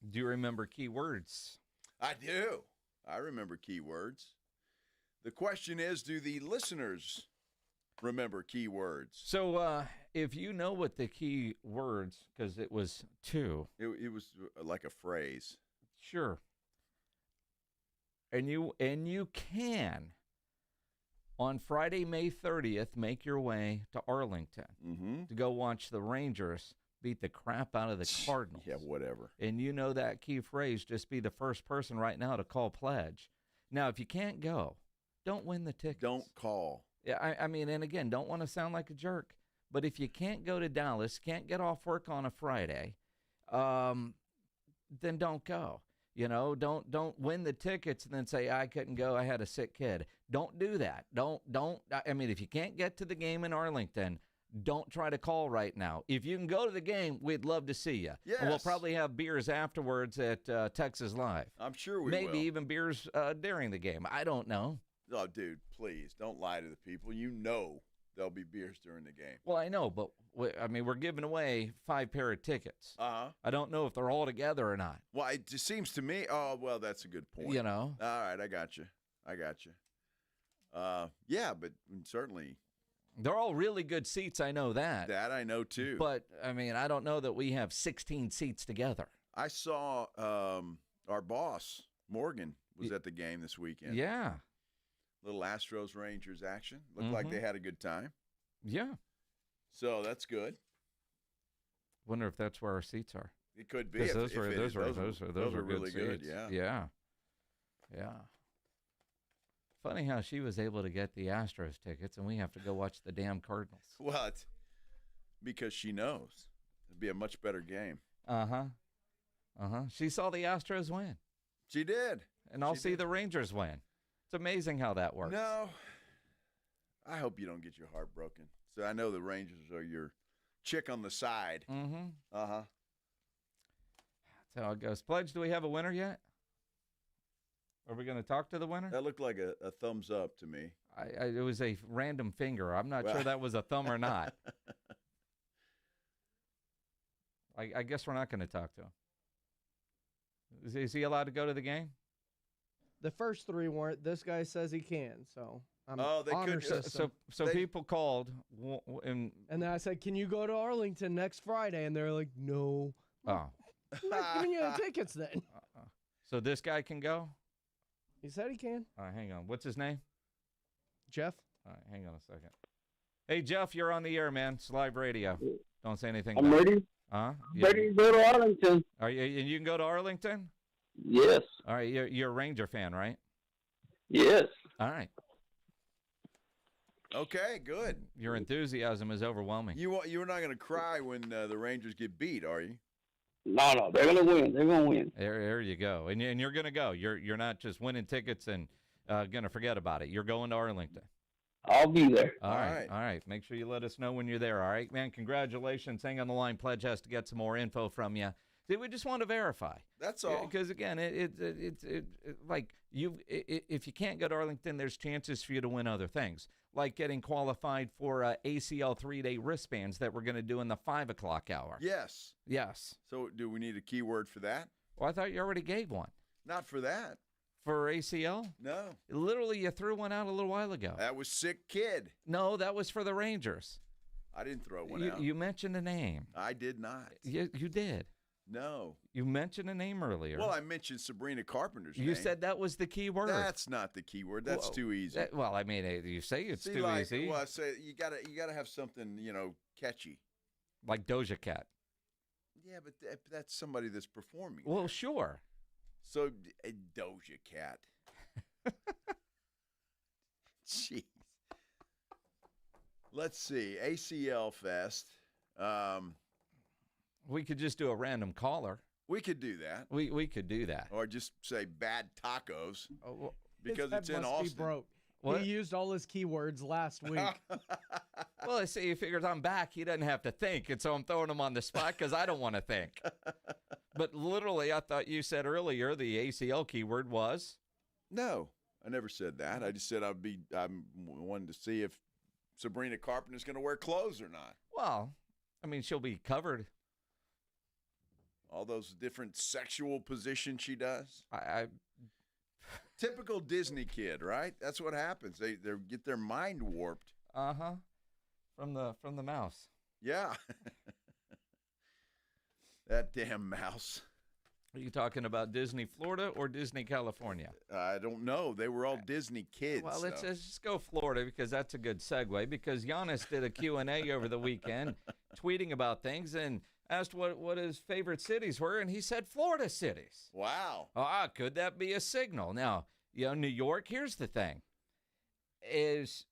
Do you remember key words? I do. I remember key words. The question is, do the listeners remember key words? So if you know what the key words, because it was two. It was like a phrase. Sure. And you can, on Friday, May 30th, make your way to Arlington to go watch the Rangers beat the crap out of the Cardinals. Yeah, whatever. And you know that key phrase, just be the first person right now to call pledge. Now, if you can't go, don't win the tickets. Don't call. Yeah, I mean, and again, don't want to sound like a jerk, but if you can't go to Dallas, can't get off work on a Friday, then don't go. You know, don't win the tickets and then say, I couldn't go, I had a sick kid. Don't do that. I mean, if you can't get to the game in Arlington, don't try to call right now. If you can go to the game, we'd love to see you. Yes. And we'll probably have beers afterwards at Texas Live. I'm sure we will. Maybe even beers during the game. I don't know. Oh, dude, please, don't lie to the people. You know there'll be beers during the game. Well, I know, but we're giving away 5 pair of tickets. Uh-huh. I don't know if they're all together or not. Well, it just seems to me, oh, well, that's a good point. You know? All right, I got you. Yeah, but certainly. They're all really good seats, I know that. That I know, too. But, I mean, I don't know that we have 16 seats together. I saw our boss, Morgan, was at the game this weekend. Yeah. Little Astros-Rangers action. Looked like they had a good time. Yeah. So that's good. Wonder if that's where our seats are. It could be. Those were really good. Yeah. Funny how she was able to get the Astros tickets, and we have to go watch the damn Cardinals. Well, it's because she knows it'd be a much better game. She saw the Astros win. She did. And I'll see the Rangers win. It's amazing how that works. No, I hope you don't get your heart broken. So I know the Rangers are your chick on the side. That's how it goes. Pledge, do we have a winner yet? Are we going to talk to the winner? That looked like a thumbs up to me. It was a random finger. I'm not sure that was a thumb or not. I guess we're not going to talk to him. Is he allowed to go to the game? The first 3 weren't. This guy says he can, so they honor could. system. So people called, and then I said, "Can you go to Arlington next Friday?" And they're like, "No." Oh, I'm not giving you the tickets then. So this guy can go? He said he can. All right, hang on. What's his name? Jeff. All right, hang on a second. Hey, Jeff, you're on the air, man. It's live radio. Don't say anything. I'm ready. Ready to go to Arlington. Are you? And you can go to Arlington? Yes. All right. You're a Ranger fan, right? Yes. All right. Okay, good. Your enthusiasm is overwhelming. You're not going to cry when the Rangers get beat, are you? No, they're going to win. They're going to win. There you go. And you're going to go. You're not just winning tickets and going to forget about it. You're going to Arlington. I'll be there. All right. Make sure you let us know when you're there. All right, man. Congratulations. Hang on the line. Pledge has to get some more info from you. See, we just want to verify. That's all. Because again, it's like if you can't go to Arlington, there's chances for you to win other things, like getting qualified for ACL 3-day wristbands that we're going to do in the 5 o'clock hour. Yes. Yes. So do we need a keyword for that? Well, I thought you already gave one. Not for that. For ACL? No. Literally, you threw one out a little while ago. That was Sick Kid. No, that was for the Rangers. I didn't throw one out. You mentioned a name. I did not. You did. No. You mentioned a name earlier. Well, I mentioned Sabrina Carpenter's name. You said that was the key word. That's not the key word. That's too easy. Well, I mean, you say it's too easy. Well, I say you gotta have something, catchy. Like Doja Cat. Yeah, but that's somebody that's performing. Well, sure. So, Doja Cat. Jeez. Let's see. ACL Fest. We could just do a random caller. We could do that. We could do that. Or just say bad tacos. Because His it's head in must Austin. Be broke. What? He used all his keywords last week. Well, I see. He figures I'm back. He doesn't have to think. And so I'm throwing him on the spot because I don't want to think. But literally, I thought you said earlier the ACL keyword was? No, I never said that. I just said I'm wanting to see if Sabrina Carpenter's going to wear clothes or not. Well, I mean, she'll be covered. All those different sexual positions she does. I Typical Disney kid, right? That's what happens. They get their mind warped. From the mouse. Yeah. That damn mouse. Are you talking about Disney Florida or Disney California? I don't know. They were all Disney kids. Well, let's just go Florida because that's a good segue. Because Giannis did a Q&A over the weekend, tweeting about things and asked what his favorite cities were, and he said Florida cities. Wow. Could that be a signal? Now, New York, here's the thing. Is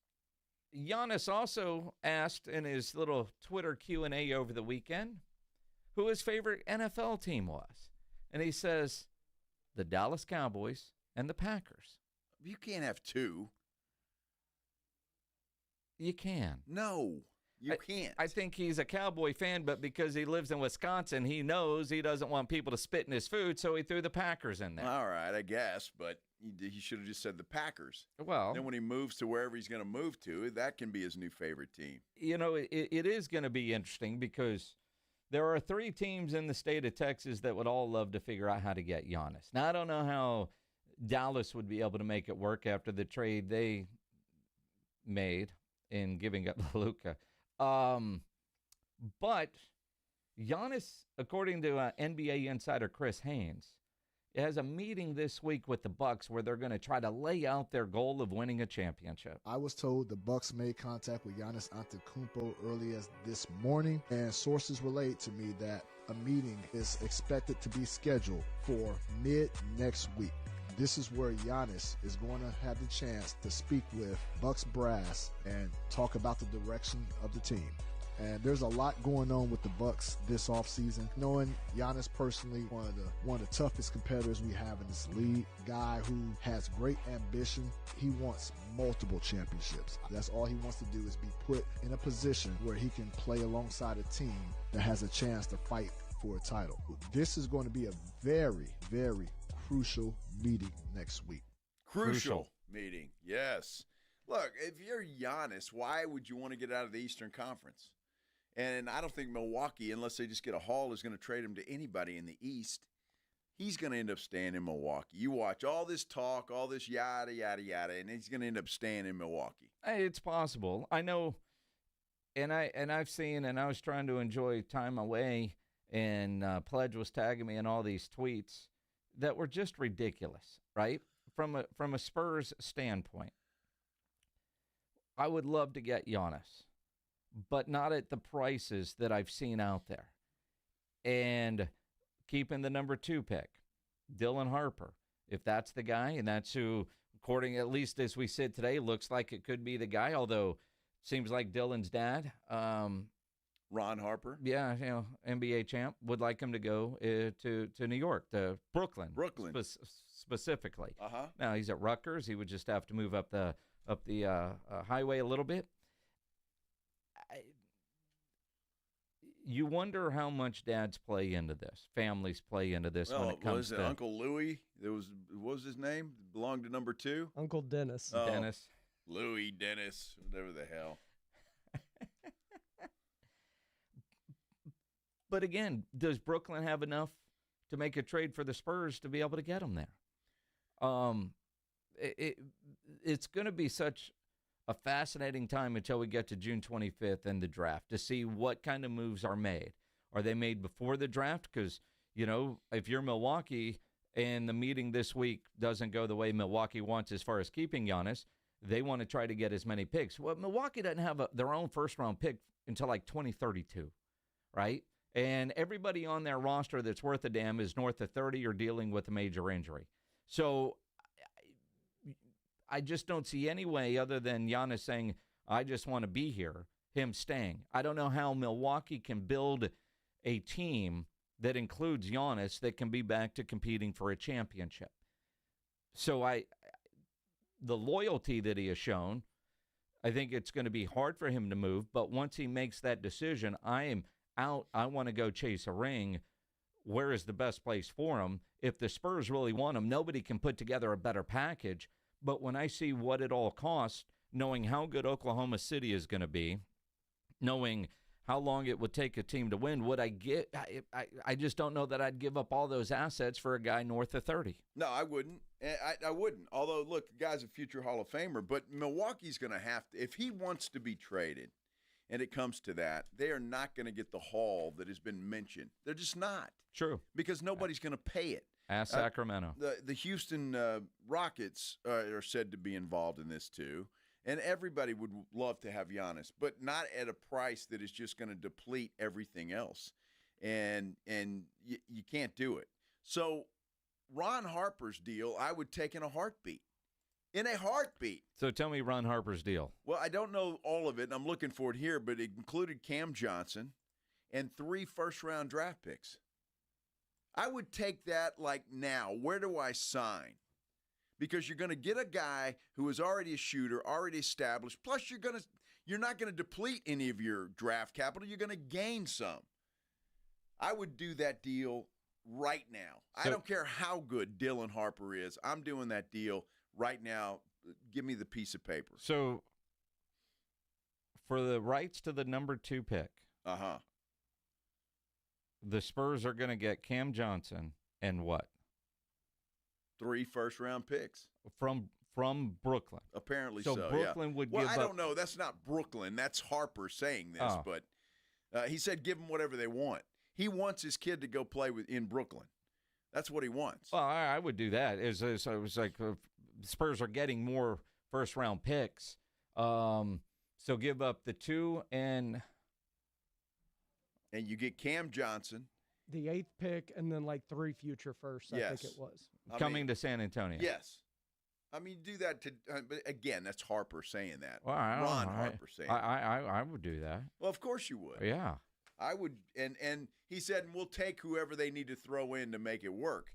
Giannis also asked in his little Twitter Q&A over the weekend who his favorite NFL team was. And he says the Dallas Cowboys and the Packers. You can't have two. You can. No. You can't. I think he's a Cowboy fan, but because he lives in Wisconsin, he knows he doesn't want people to spit in his food, so he threw the Packers in there. All right, I guess, but he should have just said the Packers. Well, then when he moves to wherever he's going to move to, that can be his new favorite team. It is going to be interesting because there are 3 teams in the state of Texas that would all love to figure out how to get Giannis. Now, I don't know how Dallas would be able to make it work after the trade they made in giving up Luka. But Giannis, according to NBA insider Chris Haynes, has a meeting this week with the Bucks where they're going to try to lay out their goal of winning a championship. I was told the Bucks made contact with Giannis Antetokounmpo early as this morning, and sources relate to me that a meeting is expected to be scheduled for mid next week. This is where Giannis is going to have the chance to speak with Bucks brass and talk about the direction of the team. And there's a lot going on with the Bucks this offseason. Knowing Giannis personally, one of the toughest competitors we have in this league, guy who has great ambition. He wants multiple championships. That's all he wants to do is be put in a position where he can play alongside a team that has a chance to fight for a title. This is going to be a very, very crucial meeting next week. Crucial meeting, yes. Look, if you're Giannis, why would you want to get out of the Eastern Conference? And I don't think Milwaukee, unless they just get a haul, is going to trade him to anybody in the East. He's going to end up staying in Milwaukee. You watch all this talk, all this yada, yada, yada, and he's going to end up staying in Milwaukee. It's possible. I know, and I've seen, and I was trying to enjoy time away, and Pledge was tagging me in all these tweets that were just ridiculous, right? From a Spurs standpoint. I would love to get Giannis, but not at the prices that I've seen out there. and keeping the number 2 pick, Dylan Harper. If that's the guy, and that's who, according at least as we sit today, looks like it could be the guy, although it seems like Dylan's dad, Ron Harper. Yeah, NBA champ, would like him to go to New York, to Brooklyn. Specifically. Uh-huh. Now, he's at Rutgers. He would just have to move up the highway a little bit. You wonder how much dads play into this, families play into this when it comes to Uncle Louis? What was his name? Belonged to number 2? Uncle Dennis. Oh, Dennis. Louis, Dennis, whatever the hell. But again, does Brooklyn have enough to make a trade for the Spurs to be able to get him there? It's going to be such a fascinating time until we get to June 25th and the draft to see what kind of moves are made. Are they made before the draft? Because, if you're Milwaukee and the meeting this week doesn't go the way Milwaukee wants as far as keeping Giannis, they want to try to get as many picks. Well, Milwaukee doesn't have their own first-round pick until like 2032, right? And everybody on their roster that's worth a damn is north of 30 or dealing with a major injury. So I just don't see any way other than Giannis saying, I just want to be here, him staying. I don't know how Milwaukee can build a team that includes Giannis that can be back to competing for a championship. So the loyalty that he has shown, I think it's going to be hard for him to move. But once he makes that decision, I am out. I want to go chase a ring. Where is the best place for him? If the Spurs really want him, nobody can put together a better package. But when I see what it all costs, knowing how good Oklahoma City is going to be, knowing how long it would take a team to win, would I get? I just don't know that I'd give up all those assets for a guy north of 30. No, I wouldn't. I wouldn't. Although, look, the guy's a future Hall of Famer. But Milwaukee's going to have to, if he wants to be traded, and it comes to that, they are not going to get the haul that has been mentioned. They're just not. True. Because nobody's going to pay it. Ask Sacramento. The Houston Rockets are said to be involved in this too. And everybody would love to have Giannis, but not at a price that is just going to deplete everything else. And you can't do it. So Ron Harper's deal, I would take in a heartbeat. In a heartbeat. So tell me Ron Harper's deal. Well, I don't know all of it, and I'm looking for it here, but it included Cam Johnson and 3 first-round draft picks. I would take that like now. Where do I sign? Because you're going to get a guy who is already a shooter, already established. Plus, you're not going to deplete any of your draft capital. You're going to gain some. I would do that deal right now. I don't care how good Dylan Harper is. I'm doing that deal right now. Give me the piece of paper. So for the rights to the number 2 pick, the Spurs are going to get Cam Johnson and what? 3 first-round picks. From Brooklyn. Apparently so, Brooklyn would give up. Well, I don't know. That's not Brooklyn. That's Harper saying this. But he said give them whatever they want. He wants his kid to go play in Brooklyn. That's what he wants. Well, I would do that. It was like Spurs are getting more first-round picks. So give up the 2 and you get Cam Johnson. The 8th pick, and then like 3 future firsts, I think it was. Coming to San Antonio. Yes. I mean, do that to but again, that's Harper saying that. Well, Ron Harper saying that. I would do that. Well, of course you would. Yeah. I would, and he said, we'll take whoever they need to throw in to make it work.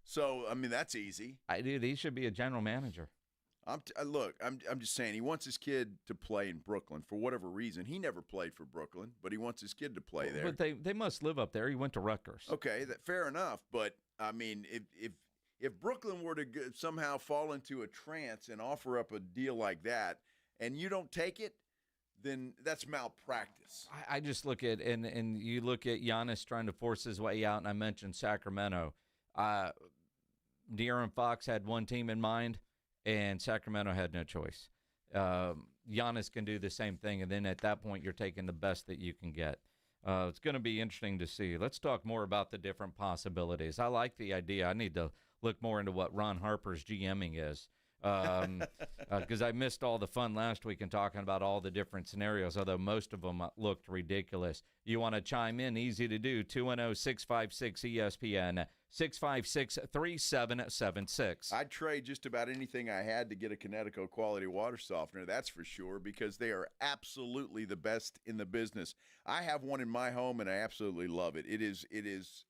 So, I mean, that's easy. He should be a general manager. Look, I'm just saying he wants his kid to play in Brooklyn for whatever reason. He never played for Brooklyn, but he wants his kid to play there. But they must live up there. He went to Rutgers. Okay, fair enough. But I mean, if Brooklyn were to somehow fall into a trance and offer up a deal like that, and you don't take it, then that's malpractice. I just look at and you look at Giannis trying to force his way out, and I mentioned Sacramento. De'Aaron Fox had one team in mind, and Sacramento had no choice. Giannis can do the same thing, and then at that point you're taking the best that you can get. It's going to be interesting to see. Let's talk more about the different possibilities. I like the idea. I need to look more into what Ron Harper's GMing is. because I missed all the fun last week in talking about all the different scenarios, although most of them looked ridiculous. You want to chime in? Easy to do. 210-656-ESPN, 656-3776. I'd trade just about anything I had to get a Connecticut quality water softener, that's for sure, because they are absolutely the best in the business. I have one in my home, and I absolutely love it. It is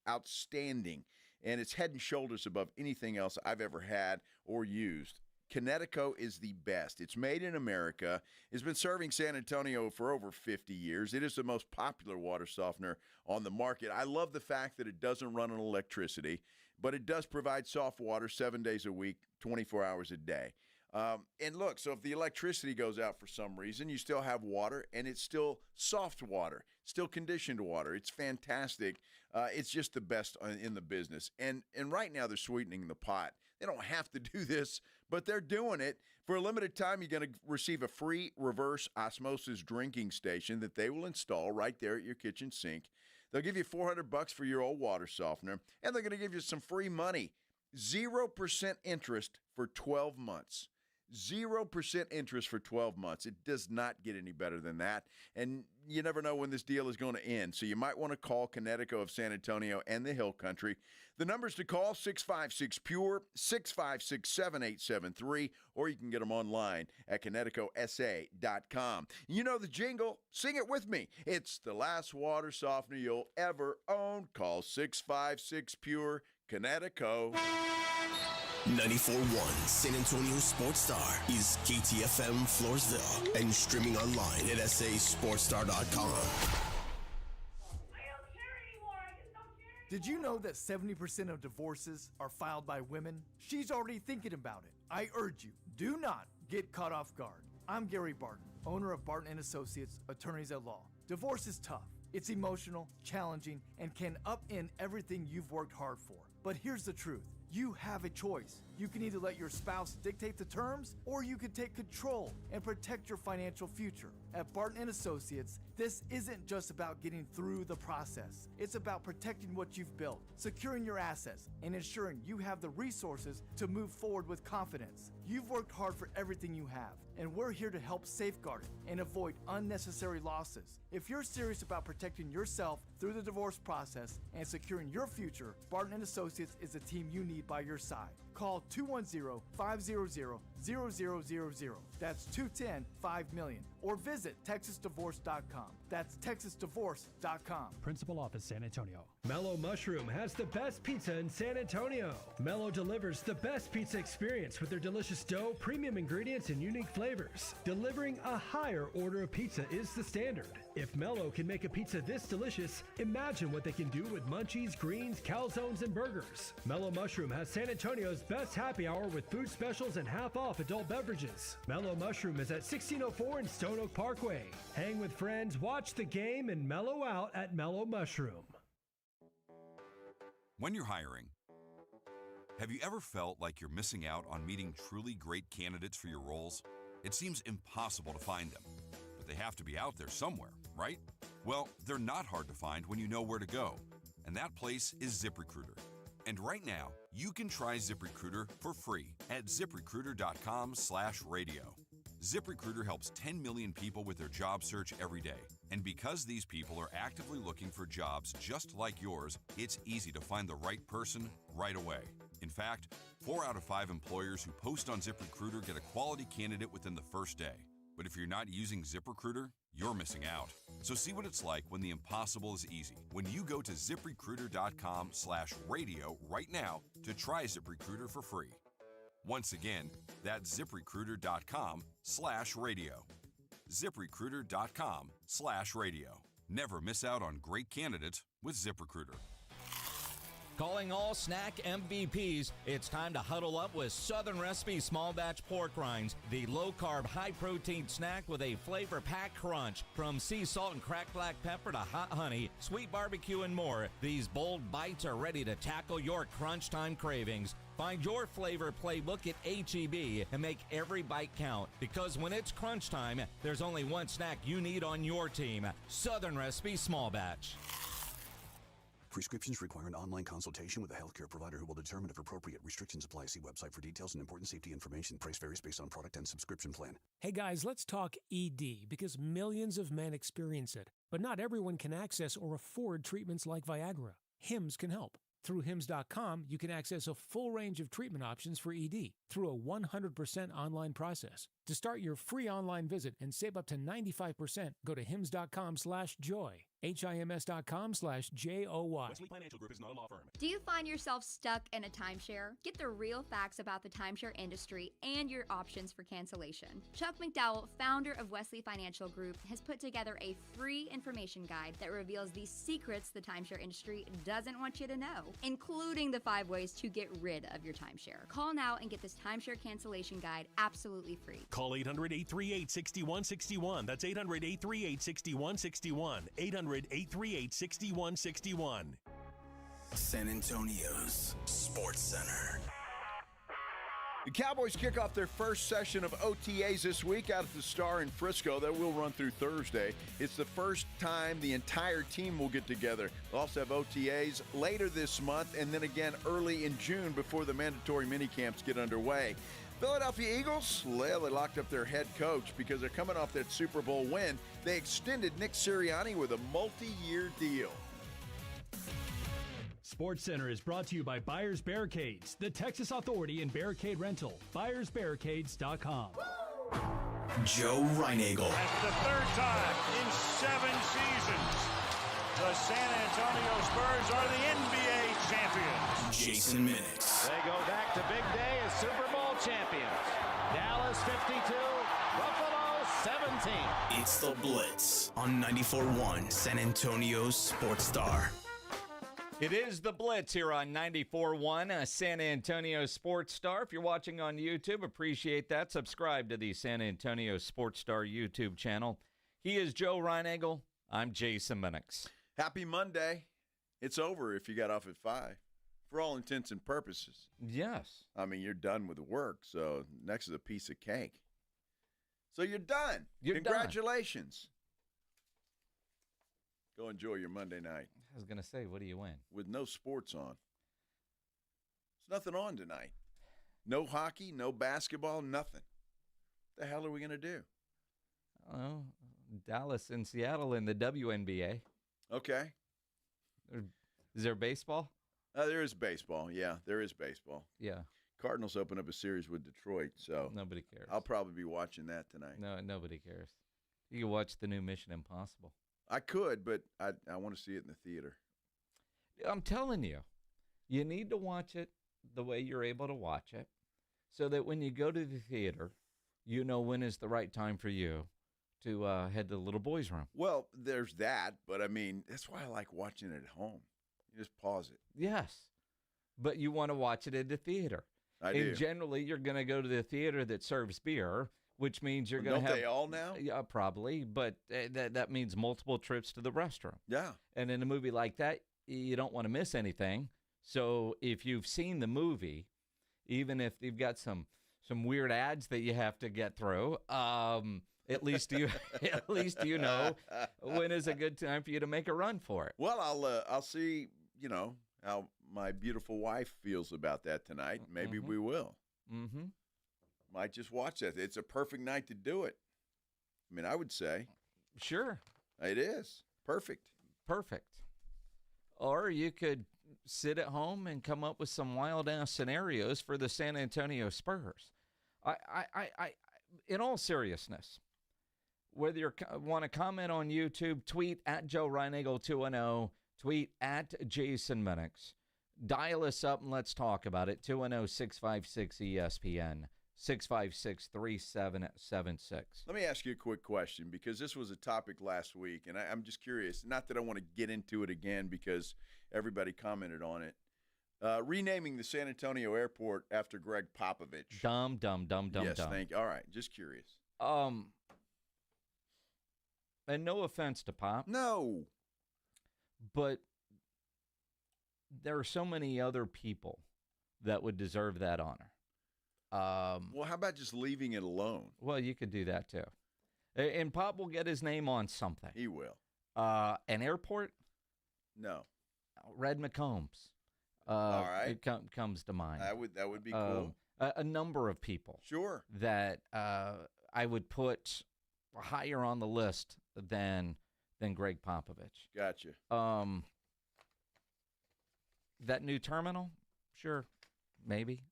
outstanding, and it's head and shoulders above anything else I've ever had or used. Connecticut is the best. It's made in America. It's been serving San Antonio for over 50 years. It is the most popular water softener on the market. I love the fact that it doesn't run on electricity, but it does provide soft water 7 days a week, 24 hours a day. And look, so if the electricity goes out for some reason, you still have water, and it's still soft water, still conditioned water. It's fantastic. It's just the best in the business. And right now they're sweetening the pot. They don't have to do this, but they're doing it. For a limited time, you're going to receive a free reverse osmosis drinking station that they will install right there at your kitchen sink. They'll give you $400 for your old water softener, and they're going to give you some free money. 0% interest for 12 months. 0% interest for 12 months. It does not get any better than that. And you never know when this deal is going to end. So you might want to call Connecticut of San Antonio and the Hill Country. The numbers to call, 656-PURE, 656-7873, or you can get them online at ConnecticutSA.com. You know the jingle. Sing it with me. It's the last water softener you'll ever own. Call 656-PURE, Connecticut. 94.1 San Antonio Sports Star is KTFM Floresville and streaming online at sasportstar.com. Did you know that 70% of divorces are filed by women? She's already thinking about it. I urge you, do not get caught off guard. I'm Gary Barton, owner of Barton & Associates, attorneys at law. Divorce is tough. It's emotional, challenging, and can upend everything you've worked hard for. But here's the truth. You have a choice. You can either let your spouse dictate the terms, or you can take control and protect your financial future. At Barton & Associates, this isn't just about getting through the process. It's about protecting what you've built, securing your assets, and ensuring you have the resources to move forward with confidence. You've worked hard for everything you have, and we're here to help safeguard it and avoid unnecessary losses. If you're serious about protecting yourself through the divorce process and securing your future, Barton & Associates is the team you need by your side. Call 210-500-0000. That's 210-5-million. Or visit TexasDivorce.com. That's TexasDivorce.com. Principal Office, San Antonio. Mellow Mushroom has the best pizza in San Antonio. Mellow delivers the best pizza experience with their delicious dough, premium ingredients, and unique flavors. Delivering a higher order of pizza is the standard. If Mellow can make a pizza this delicious, imagine what they can do with munchies, greens, calzones, and burgers. Mellow Mushroom has San Antonio's best happy hour with food specials and half-off adult beverages. Mellow Mushroom is at 1604 in Stone Oak Parkway. Hang with friends, watch the game, and mellow out at Mellow Mushroom. When you're hiring, have you ever felt like you're missing out on meeting truly great candidates for your roles? It seems impossible to find them, but they have to be out there somewhere, right? Well, they're not hard to find when you know where to go, and that place is ZipRecruiter. And right now, you can try ZipRecruiter for free at ZipRecruiter.com/radio. ZipRecruiter helps 10 million people with their job search every day. And because these people are actively looking for jobs just like yours, it's easy to find the right person right away. In fact, 4 out of 5 employers who post on ZipRecruiter get a quality candidate within the first day. But if you're not using ZipRecruiter, you're missing out. So see what it's like when the impossible is easy. When you go to ZipRecruiter.com/radio right now to try ZipRecruiter for free. Once again, that's ZipRecruiter.com/radio. ZipRecruiter.com/radio. Never miss out on great candidates with ZipRecruiter. Calling all snack MVPs, it's time to huddle up with Southern Recipe Small Batch Pork Rinds, the low-carb, high-protein snack with a flavor-packed crunch. From sea salt and cracked black pepper to hot honey, sweet barbecue, and more, these bold bites are ready to tackle your crunch time cravings. Find your flavor playbook at H-E-B and make every bite count, because when it's crunch time, there's only one snack you need on your team: Southern Recipe Small Batch. Prescriptions require an online consultation with a healthcare provider who will determine if appropriate. Restrictions apply. See website for details and important safety information. Price varies based on product and subscription plan. Hey guys, let's talk ED because millions of men experience it, but not everyone can access or afford treatments like Viagra. Hims can help. Through Hims.com, you can access a full range of treatment options for ED through a 100% online process. To start your free online visit and save up to 95%, go to Hims.com/joy. HIMS.com/JOY. Wesley Financial Group is not a law firm. Do you find yourself stuck in a timeshare? Get the real facts about the timeshare industry and your options for cancellation. Chuck McDowell, founder of Wesley Financial Group, has put together a free information guide that reveals the secrets the timeshare industry doesn't want you to know, including the 5 ways to get rid of your timeshare. Call now and get this timeshare cancellation guide absolutely free. Call 800-838-6161. That's 800-838-6161. 800-838-6161. San Antonio's Sports Center. The Cowboys kick off their first session of OTAs this week out at the Star in Frisco. That will run through Thursday. It's the first time the entire team will get together. They'll also have OTAs later this month and then again early in June before the mandatory minicamps get underway. Philadelphia Eagles, they locked up their head coach because they're coming off that Super Bowl win. They extended Nick Sirianni with a multi-year deal. Sports Center is brought to you by Buyers Barricades, the Texas Authority in barricade rental. BuyersBarricades.com. Joe Reinagel. That's the third time in 7 seasons the San Antonio Spurs are the NBA champions. Jason Minix. They go back to big day as Super Bowl champions. Dallas 52, Buffalo 17. It's the Blitz on 94.1 San Antonio's Sports Star. It is the Blitz here on 94.1 San Antonio Sports Star. If you're watching on YouTube, appreciate that. Subscribe to the San Antonio Sports Star YouTube channel. He is Joe Reinagel. I'm Jason Minix. Happy Monday. It's over if you got off at 5. For all intents and purposes. Yes. I mean, you're done with work, so next is a piece of cake. So you're done. Congratulations. Go enjoy your Monday night. I was going to say, what do you win? With no sports on. There's nothing on tonight. No hockey, no basketball, nothing. What the hell are we going to do? Oh, Dallas and Seattle in the WNBA. Okay. Is there baseball? There is baseball. Yeah, there is baseball. Yeah. Cardinals open up a series with Detroit, so nobody cares. I'll probably be watching that tonight. No, nobody cares. You can watch the new Mission Impossible. I could, but I want to see it in the theater. I'm telling you, you need to watch it the way you're able to watch it so that when you go to the theater, you know when is the right time for you to head to the little boys' room. Well, there's that, but I mean, that's why I like watching it at home. You just pause it. Yes, but you want to watch it at the theater. I do. And generally, you're going to go to the theater that serves beer, which means you're going to have. Don't they all now? Yeah, probably, but that means multiple trips to the restroom. Yeah. And in a movie like that, you don't want to miss anything. So if you've seen the movie, even if you've got some weird ads that you have to get through, at least you know when is a good time for you to make a run for it. Well, I'll see, how my beautiful wife feels about that tonight. Maybe we will. Mm-hmm. Might just watch that. It's a perfect night to do it. I mean, I would say. Sure. It is. Perfect. Or you could sit at home and come up with some wild-ass scenarios for the San Antonio Spurs. I in all seriousness, whether you want to comment on YouTube, tweet at Joe Reinagel 210, tweet at Jason Minix. Dial us up and let's talk about it. 210-656-ESPN, 656-3776. Let me ask you a quick question because this was a topic last week, and I'm just curious. Not that I want to get into it again because everybody commented on it. Renaming the San Antonio airport after Greg Popovich. Dumb. Yes, thank you. All right, just curious. And no offense to Pop. No. But there are so many other people that would deserve that honor. Well, how about just leaving it alone? Well, you could do that too. And Pop will get his name on something. He will. An airport? No. Red McCombs. All right. It comes to mind. That would be cool. A number of people. Sure. That I would put higher on the list than Greg Popovich. Gotcha. That new terminal? Sure. Maybe.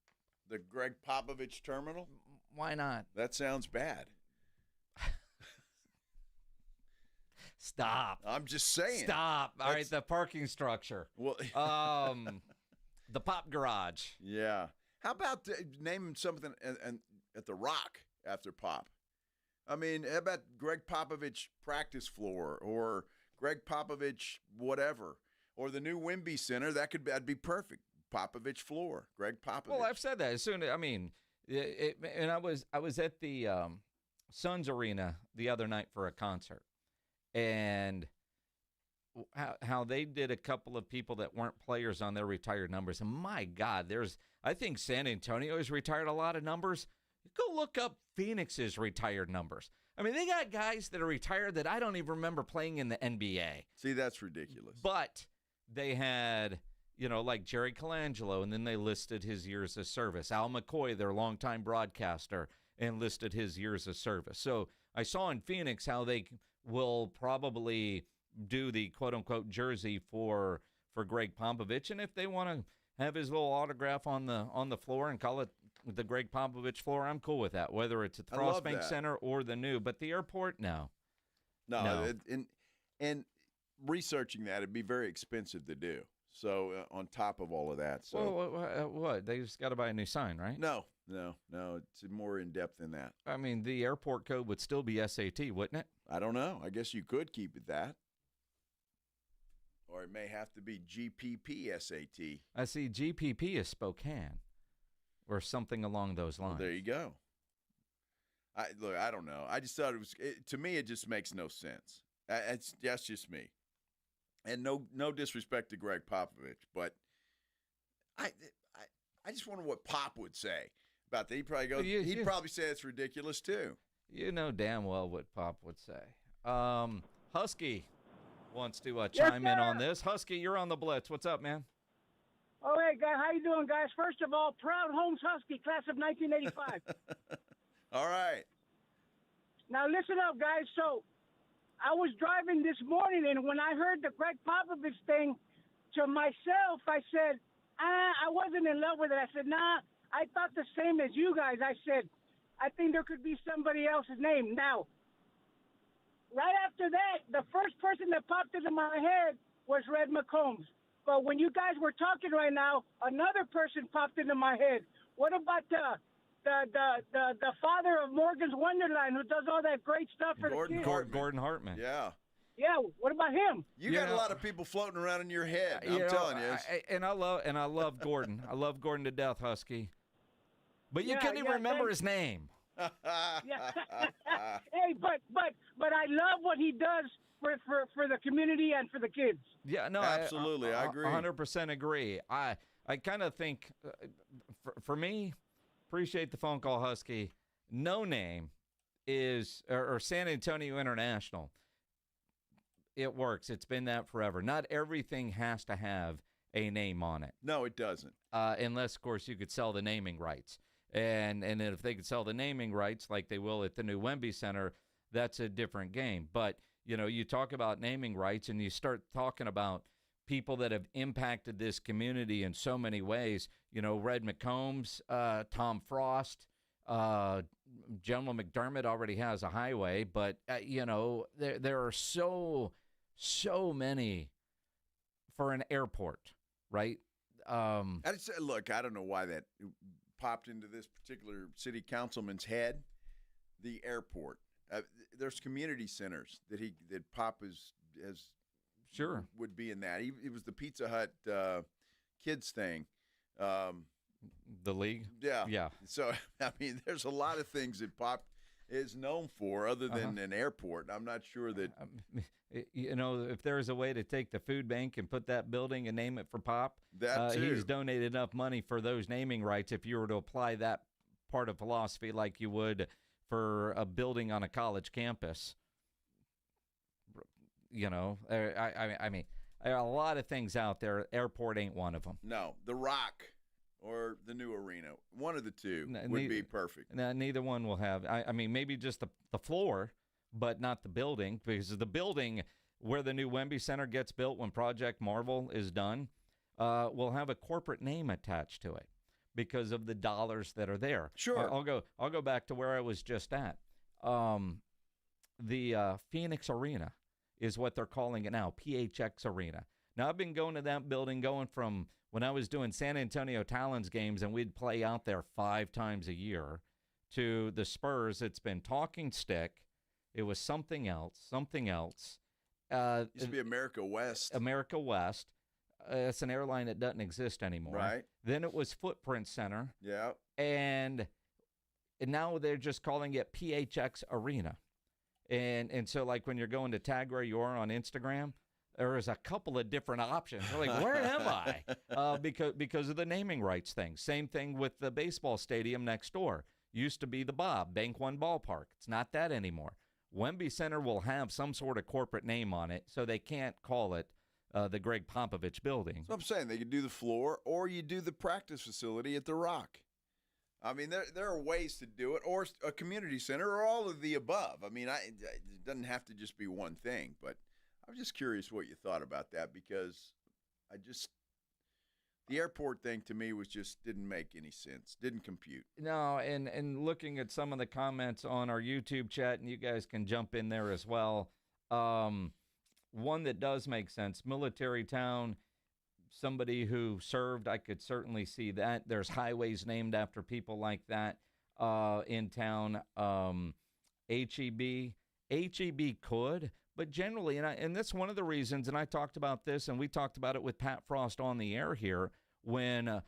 The Greg Popovich terminal? Why not? That sounds bad. Stop. I'm just saying. Stop. All right, the parking structure. Well, the Pop Garage. Yeah. How about naming something at the Rock after Pop? I mean, how about Greg Popovich practice floor or Greg Popovich whatever, or the new Wemby Center? That'd be perfect. Popovich floor, Greg Popovich. Well, I've said that as soon. I mean, and I was at the Suns Arena the other night for a concert, and how they did a couple of people that weren't players on their retired numbers. And my God, I think San Antonio has retired a lot of numbers. Go look up Phoenix's retired numbers. I mean, they got guys that are retired that I don't even remember playing in the NBA. See, that's ridiculous. But they had, like Jerry Colangelo, and then they listed his years of service. Al McCoy, their longtime broadcaster, and listed his years of service. So I saw in Phoenix how they will probably do the quote-unquote jersey for Greg Popovich, and if they want to have his little autograph on the floor and call it the Greg Popovich floor, I'm cool with that, whether it's at the Frostbank Center or the new. But the airport, no. And researching that, it'd be very expensive to do. So on top of all of that. So what? They just got to buy a new sign, right? No. It's more in-depth than that. I mean, the airport code would still be SAT, wouldn't it? I don't know. I guess you could keep it that. Or it may have to be GPP SAT. I see GPP is Spokane or something along those lines. Well, there you go. I don't know. I just thought to me, it just makes no sense. That's just me. And no disrespect to Greg Popovich, but I just wonder what Pop would say about that. He'd probably say it's ridiculous too. You know damn well what Pop would say. Husky wants to chime in on this. Husky, you're on the Blitz. What's up, man? Oh, hey, guys. How you doing, guys? First of all, proud Holmes Husky, class of 1985. All right. Now, listen up, guys. So, I was driving this morning, and when I heard the Greg Popovich thing, to myself, I said, I wasn't in love with it. I said, nah, I thought the same as you guys. I said, I think there could be somebody else's name. Now, right after that, the first person that popped into my head was Red McCombs. But when you guys were talking right now, another person popped into my head. What about the father of Morgan's Wonderland, who does all that great stuff for the kids? Gordon Hartman. Yeah. Yeah. What about him? You got a lot of people floating around in your head. I'm telling you. I love Gordon. I love Gordon to death, Husky. But you can't even remember his name. Yeah. Hey, but I love what he does for the community and for the kids. Yeah, no, absolutely, I agree. 100% agree. I kind of think, for me, appreciate the phone call, Husky. No name is or San Antonio International. It works. It's been that forever. Not everything has to have a name on it. No, it doesn't. Unless, of course, you could sell the naming rights. And if they could sell the naming rights like they will at the new Wemby Center, that's a different game. But, you talk about naming rights and you start talking about people that have impacted this community in so many ways. Red McCombs, Tom Frost, General McDermott already has a highway. But, there are so many for an airport, right? Look, I don't know why that popped into this particular city councilman's head. The airport. There's community centers that Pop has sure would be in that. It was the Pizza Hut kids thing. The league. Yeah. So I mean, there's a lot of things that Pop is known for other than an airport. I'm not sure that. If there's a way to take the food bank and put that building and name it for Pop, that too. He's donated enough money for those naming rights. If you were to apply that part of philosophy like you would for a building on a college campus, I mean, There are a lot of things out there. Airport ain't one of them. No, the Rock or the new arena. One of the two would be perfect. No, neither one will have. I mean, maybe just the floor, but not the building, because the building where the new Wemby Center gets built when Project Marvel is done will have a corporate name attached to it because of the dollars that are there. Sure. I'll go back to where I was just at. The Phoenix Arena is what they're calling it now, PHX Arena. Now, I've been going to that building going from when I was doing San Antonio Talons games and we'd play out there 5 times a year to the Spurs. It's been Talking Stick. It was something else. Used to be America West. America West. It's an airline that doesn't exist anymore. Right. Then it was Footprint Center. Yeah. And now they're just calling it PHX Arena. And so, like, when you're going to tag where you are on Instagram, there is a couple of different options. You're like, where am I? Because of the naming rights thing. Same thing with the baseball stadium next door. Used to be the Bank One Ballpark. It's not that anymore. Wemby Center will have some sort of corporate name on it, so they can't call it the Greg Popovich building. So I'm saying they could do the floor, or you do the practice facility at the Rock. I mean, there are ways to do it, or a community center, or all of the above. I mean, it doesn't have to just be one thing, but I was just curious what you thought about that, because the airport thing to me didn't make any sense, didn't compute. No, and looking at some of the comments on our YouTube chat, and you guys can jump in there as well, one that does make sense, military town. Somebody who served, I could certainly see that. There's highways named after people like that in town. HEB could, but generally, and that's one of the reasons, and I talked about this, and we talked about it with Pat Frost on the air here, when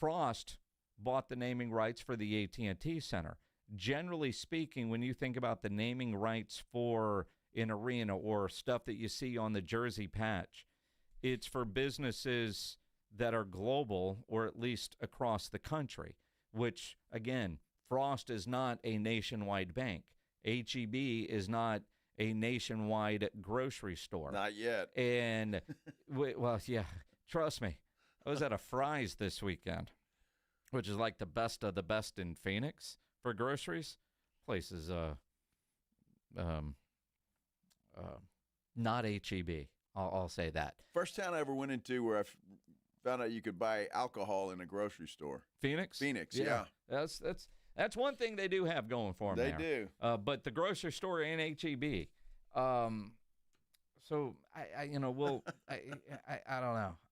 Frost bought the naming rights for the AT&T Center. Generally speaking, when you think about the naming rights for an arena or stuff that you see on the jersey patch, it's for businesses that are global or at least across the country, which, again, Frost is not a nationwide bank. HEB is not a nationwide grocery store. Not yet. And, well, yeah, trust me. I was at a Fry's this weekend, which is like the best of the best in Phoenix for groceries. Place is not HEB. I'll say that. First town I ever went into where I found out you could buy alcohol in a grocery store. Phoenix? Phoenix, yeah. That's one thing they do have going for them. They do. But the grocery store ain't HEB. So I don't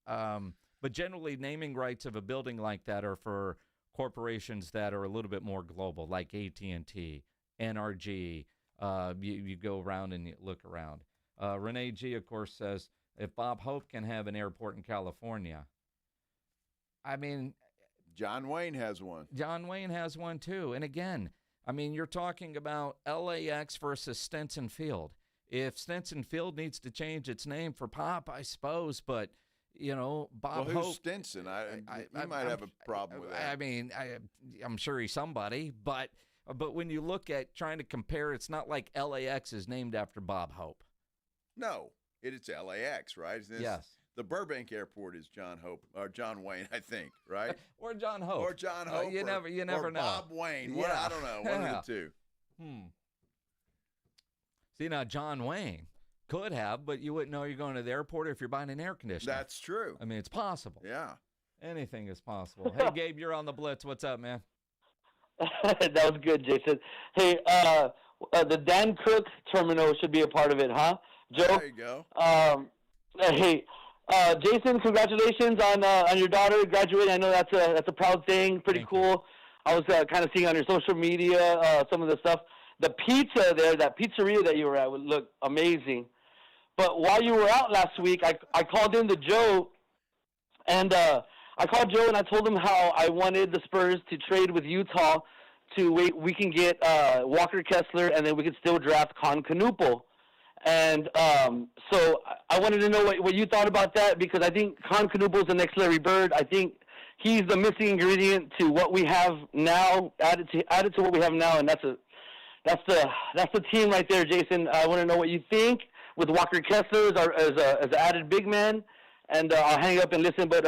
know. But generally, naming rights of a building like that are for corporations that are a little bit more global, like AT&T, NRG. You go around and you look around. Renee G, of course, says, if Bob Hope can have an airport in California, I mean, John Wayne has one. John Wayne has one, too. And again, I mean, you're talking about LAX versus Stinson Field. If Stinson Field needs to change its name for Pop, I suppose, but, Bob Hope. Who's Stinson? You might have a problem with that. I mean, I'm sure he's somebody, but when you look at trying to compare, it's not like LAX is named after Bob Hope. No, it's LAX, right? Yes. The Burbank Airport is John Wayne, I think, right? Or John Hope. Or John Hope. You never know. Bob Wayne. Yeah. I don't know. One of the two. See, now John Wayne could have, but you wouldn't know you're going to the airport if you're buying an air conditioner. That's true. I mean, it's possible. Yeah. Anything is possible. Hey, Gabe, you're on the Blitz. What's up, man? That was good, Jason. Hey, the Dan Cook terminal should be a part of it, huh, Joe? There you go. Hey, Jason, congratulations on your daughter graduating. I know that's a proud thing. Pretty cool. I was kind of seeing on your social media some of the stuff. The pizza there, that pizzeria that you were at, would look amazing. But while you were out last week, I called in to Joe, and I called Joe and I told him how I wanted the Spurs to trade with Utah to we can get Walker Kessler, and then we can still draft Con Knuppel. And so I wanted to know what you thought about that, because I think Con Knuppel is the next Larry Bird. I think he's the missing ingredient to what we have now, added to what we have now, and that's the team right there, Jason. I want to know what you think. with Walker Kessler as an added big man, and I'll hang up and listen. But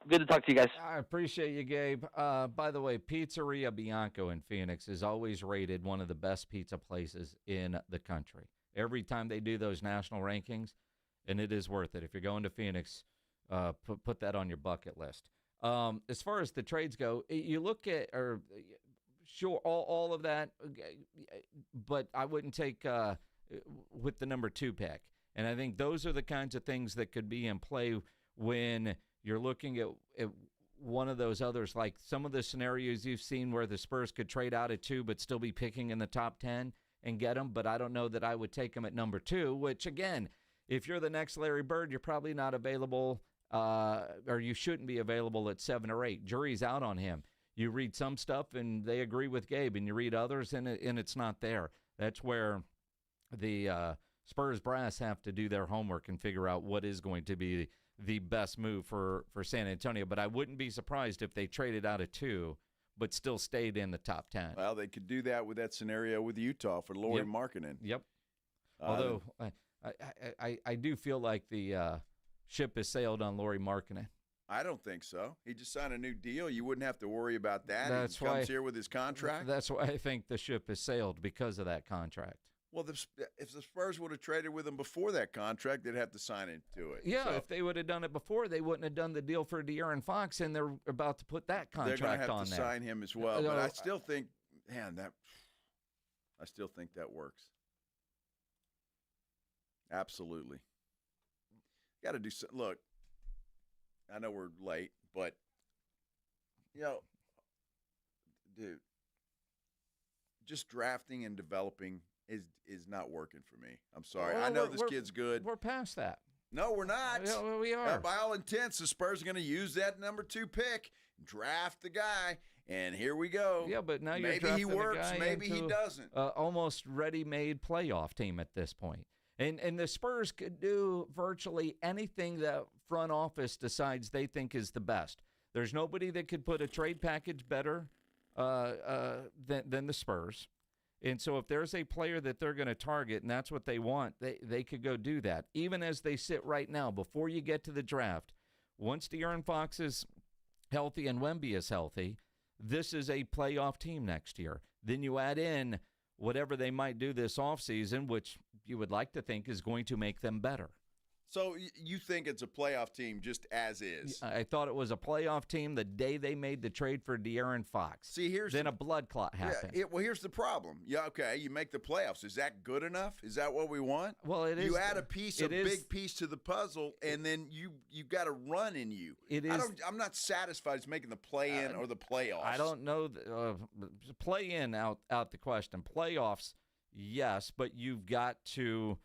good to talk to you guys. I appreciate you, Gabe. By the way, Pizzeria Bianco in Phoenix is always rated one of the best pizza places in the country. Every time they do those national rankings, and it is worth it. If you're going to Phoenix, put that on your bucket list. As far as the trades go, you look at, sure, all of that, but I wouldn't take with the number 2 pick. And I think those are the kinds of things that could be in play when you're looking at one of those others, like some of the scenarios you've seen where the Spurs could trade out at 2 but still be picking in the top 10 and get them. But I don't know that I would take them at number 2, which, again, if you're the next Larry Bird, you're probably not available or you shouldn't be available at 7 or 8. Jury's out on him. You read some stuff and they agree with Gabe, and you read others and it's not there. That's where the Spurs brass have to do their homework and figure out what is going to be the best move for San Antonio. But I wouldn't be surprised if they traded out at 2 but still stayed in the top 10. Well, they could do that with that scenario with Utah for Lauri Markkanen. Yep. Although I do feel like the ship has sailed on Lauri Markkanen. I don't think so. He just signed a new deal. You wouldn't have to worry about that. That's he comes here with his contract. That's why I think the ship has sailed, because of that contract. Well, if the Spurs would have traded with him before that contract, they'd have to sign into it. Yeah, so, if they would have done it before, they wouldn't have done the deal for De'Aaron Fox, and they're about to put that contract on there. They're going to have to sign him as well. But I still think, I still think that works. Absolutely. Got to do something. Look, I know we're late, but, dude, just drafting and developing is not working for me. I'm sorry. Well, I know this kid's good. We're past that. No, we're not. Yeah, we are. By all intents, the Spurs are going to use that number 2 pick, draft the guy, and here we go. Yeah, but now you're maybe he works, maybe he doesn't. Almost ready-made playoff team at this point. And the Spurs could do virtually anything that front office decides they think is the best. There's nobody that could put a trade package better than the Spurs. And so if there's a player that they're going to target and that's what they want, they could go do that. Even as they sit right now, before you get to the draft, once De'Aaron Fox is healthy and Wemby is healthy, this is a playoff team next year. Then you add in whatever they might do this offseason, which you would like to think is going to make them better. So you think it's a playoff team just as is? I thought it was a playoff team the day they made the trade for De'Aaron Fox. See, then a blood clot happened. Well, here's the problem. Yeah, okay, you make the playoffs. Is that good enough? Is that what we want? Well, it is. You add a big piece to the puzzle, and then you got a run in you. It is. I'm not satisfied with making the play-in or the playoffs. I don't know. Play-in out the question. Playoffs, yes, but you've got to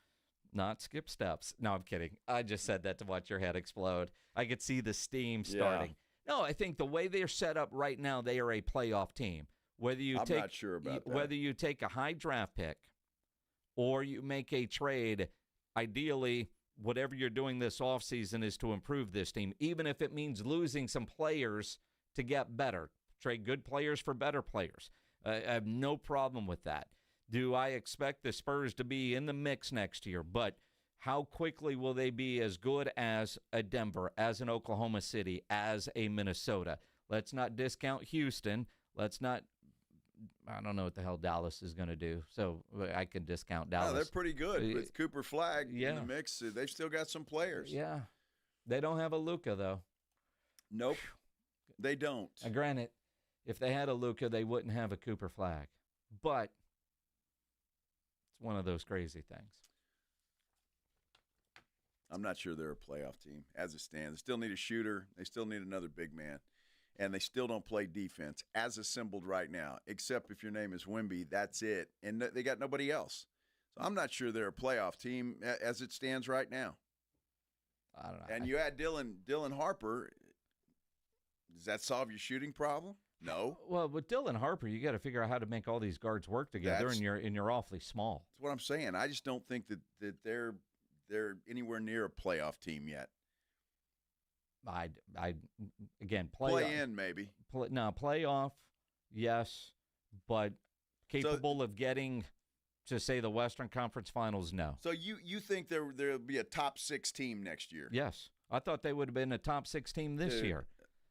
not skip steps. No, I'm kidding. I just said that to watch your head explode. I could see the steam starting. Yeah. No, I think the way they're set up right now, they are a playoff team. I'm not sure about that. Whether you take a high draft pick or you make a trade, ideally, whatever you're doing this offseason is to improve this team, even if it means losing some players to get better. Trade good players for better players. I have no problem with that. Do I expect the Spurs to be in the mix next year? But how quickly will they be as good as a Denver, as an Oklahoma City, as a Minnesota? Let's not discount Houston. I don't know what the hell Dallas is going to do, so I can discount Dallas. No, they're pretty good with Cooper Flagg in the mix. They've still got some players. Yeah. They don't have a Luka, though. Nope, they don't. Granted, if they had a Luka, they wouldn't have a Cooper Flagg. But it's one of those crazy things. I'm not sure they're a playoff team as it stands. They still need a shooter. They still need another big man. And they still don't play defense as assembled right now, except if your name is Wemby, that's it. And they got nobody else. So I'm not sure they're a playoff team as it stands right now. I don't know. And you add Dylan Harper. Does that solve your shooting problem? No. Well, with Dylan Harper, you got to figure out how to make all these guards work together, and you're awfully small. That's what I'm saying. I just don't think that they're anywhere near a playoff team yet. Again, play in maybe. Playoff, yes, but capable of getting to say the Western Conference Finals, no. So you think there'll be a top 6 team next year? Yes. I thought they would have been a top 6 team this year.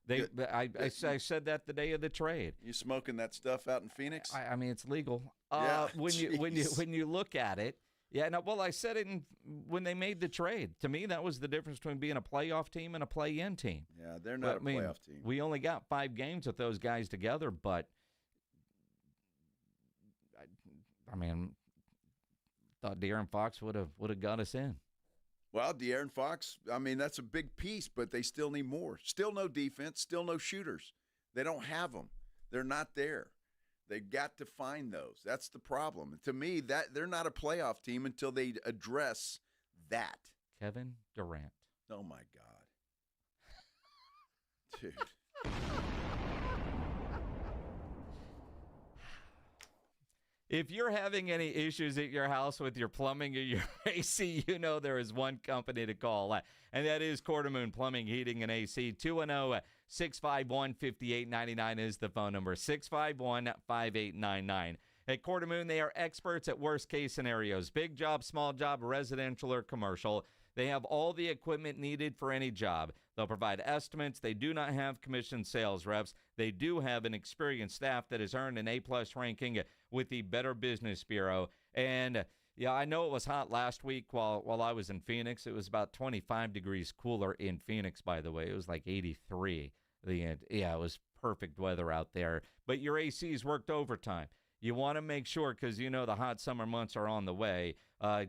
I said that the day of the trade. You smoking that stuff out in Phoenix? I mean, it's legal. Yeah, when you look at it, yeah. No, well, I said it when they made the trade. To me, that was the difference between being a playoff team and a play-in team. Yeah, they're not a playoff team. We only got 5 games with those guys together, but I mean, thought De'Aaron Fox would have got us in. Well, De'Aaron Fox, I mean, that's a big piece, but they still need more. Still no defense, still no shooters. They don't have them. They're not there. They've got to find those. That's the problem. To me, that they're not a playoff team until they address that. Kevin Durant. Oh, my God. Dude. If you're having any issues at your house with your plumbing or your AC, you know there is one company to call, and that is Quartermoon Plumbing, Heating, and AC. 210-651-5899 is the phone number, 651-5899. At Quartermoon, they are experts at worst-case scenarios, big job, small job, residential, or commercial. They have all the equipment needed for any job. They'll provide estimates. They do not have commissioned sales reps. They do have an experienced staff that has earned an A-plus ranking with the Better Business Bureau. And, yeah, I know it was hot last week while I was in Phoenix. It was about 25 degrees cooler in Phoenix, by the way. It was like 83. Yeah, it was perfect weather out there. But your AC's worked overtime. You want to make sure, because you know the hot summer months are on the way,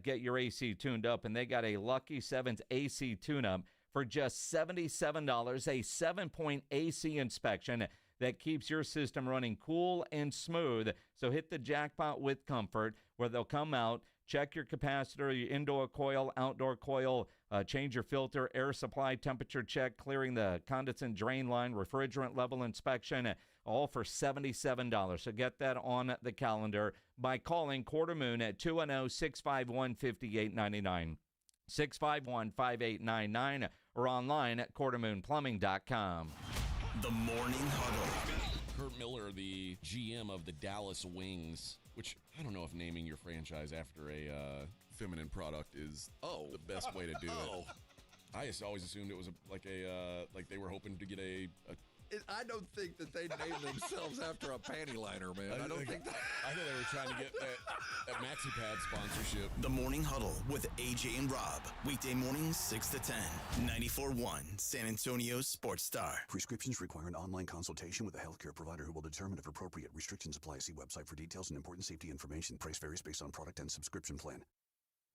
get your AC tuned up, and they got a Lucky 7's AC tune-up for just $77, a 7-point AC inspection that keeps your system running cool and smooth. So hit the jackpot with comfort, where they'll come out, check your capacitor, your indoor coil, outdoor coil, change your filter, air supply, temperature check, clearing the condensate drain line, refrigerant level inspection, all for $77. So get that on the calendar by calling Quartermoon at 210-651-5899, 651-5899, or online at quartermoonplumbing.com. The Morning Huddle. Kurt Miller, the GM of the Dallas Wings, which I don't know if naming your franchise after a feminine product is the best way to do it. I just always assumed it was like they were hoping to get I don't think that they named themselves after a panty liner, man. I don't think that. I thought they were trying to get that MaxiPad sponsorship. The Morning Huddle with AJ and Rob. Weekday mornings 6 to 10. 94.1 San Antonio Sports Star. Prescriptions require an online consultation with a healthcare provider who will determine if appropriate. Restrictions apply. See website for details and important safety information. Price varies based on product and subscription plan.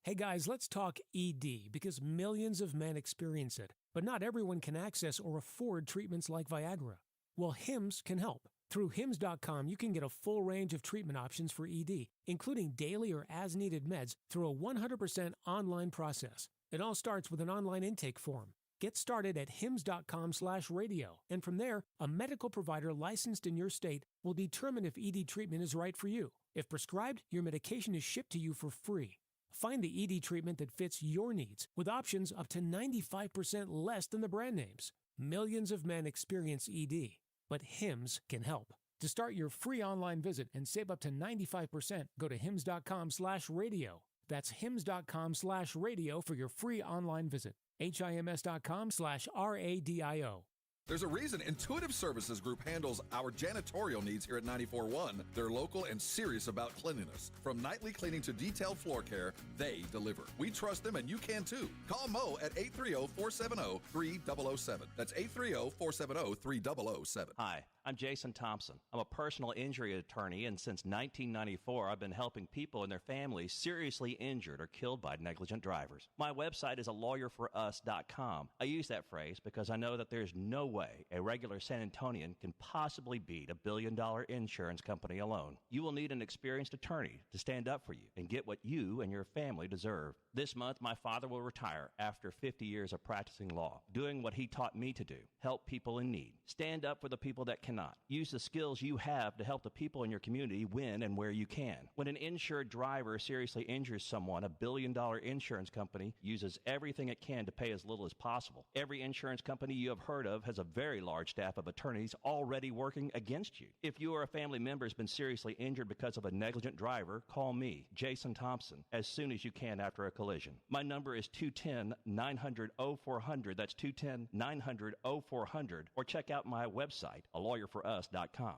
Hey guys, let's talk ED, because millions of men experience it, but not everyone can access or afford treatments like Viagra. Well, Hims can help. Through Hims.com, you can get a full range of treatment options for ED, including daily or as-needed meds, through a 100% online process. It all starts with an online intake form. Get started at hims.com/radio, and from there, a medical provider licensed in your state will determine if ED treatment is right for you. If prescribed, your medication is shipped to you for free. Find the ED treatment that fits your needs, with options up to 95% less than the brand names. Millions of men experience ED, but Hims can help. To start your free online visit and save up to 95%, go to hims.com/radio. That's hims.com/radio for your free online visit. HIMS.com/RADIO. There's a reason Intuitive Services Group handles our janitorial needs here at 94.1. They're local and serious about cleanliness. From nightly cleaning to detailed floor care, they deliver. We trust them, and you can too. Call Mo at 830-470-3007. That's 830-470-3007. Hi, I'm Jason Thompson. I'm a personal injury attorney, and since 1994, I've been helping people and their families seriously injured or killed by negligent drivers. My website is alawyerforus.com. I use that phrase because I know that there's no way a regular San Antonian can possibly beat a billion-dollar insurance company alone. You will need an experienced attorney to stand up for you and get what you and your family deserve. This month, my father will retire after 50 years of practicing law, doing what he taught me to do, help people in need. Stand up for the people that cannot cannot. Use the skills you have to help the people in your community win and where you can. When an insured driver seriously injures someone, a billion-dollar insurance company uses everything it can to pay as little as possible. Every insurance company you have heard of has a very large staff of attorneys already working against you. If you or a family member has been seriously injured because of a negligent driver, call me, Jason Thompson, as soon as you can after a collision. My number is 210-900-0400. That's 210-900-0400. Or check out my website, alawyerforus.com.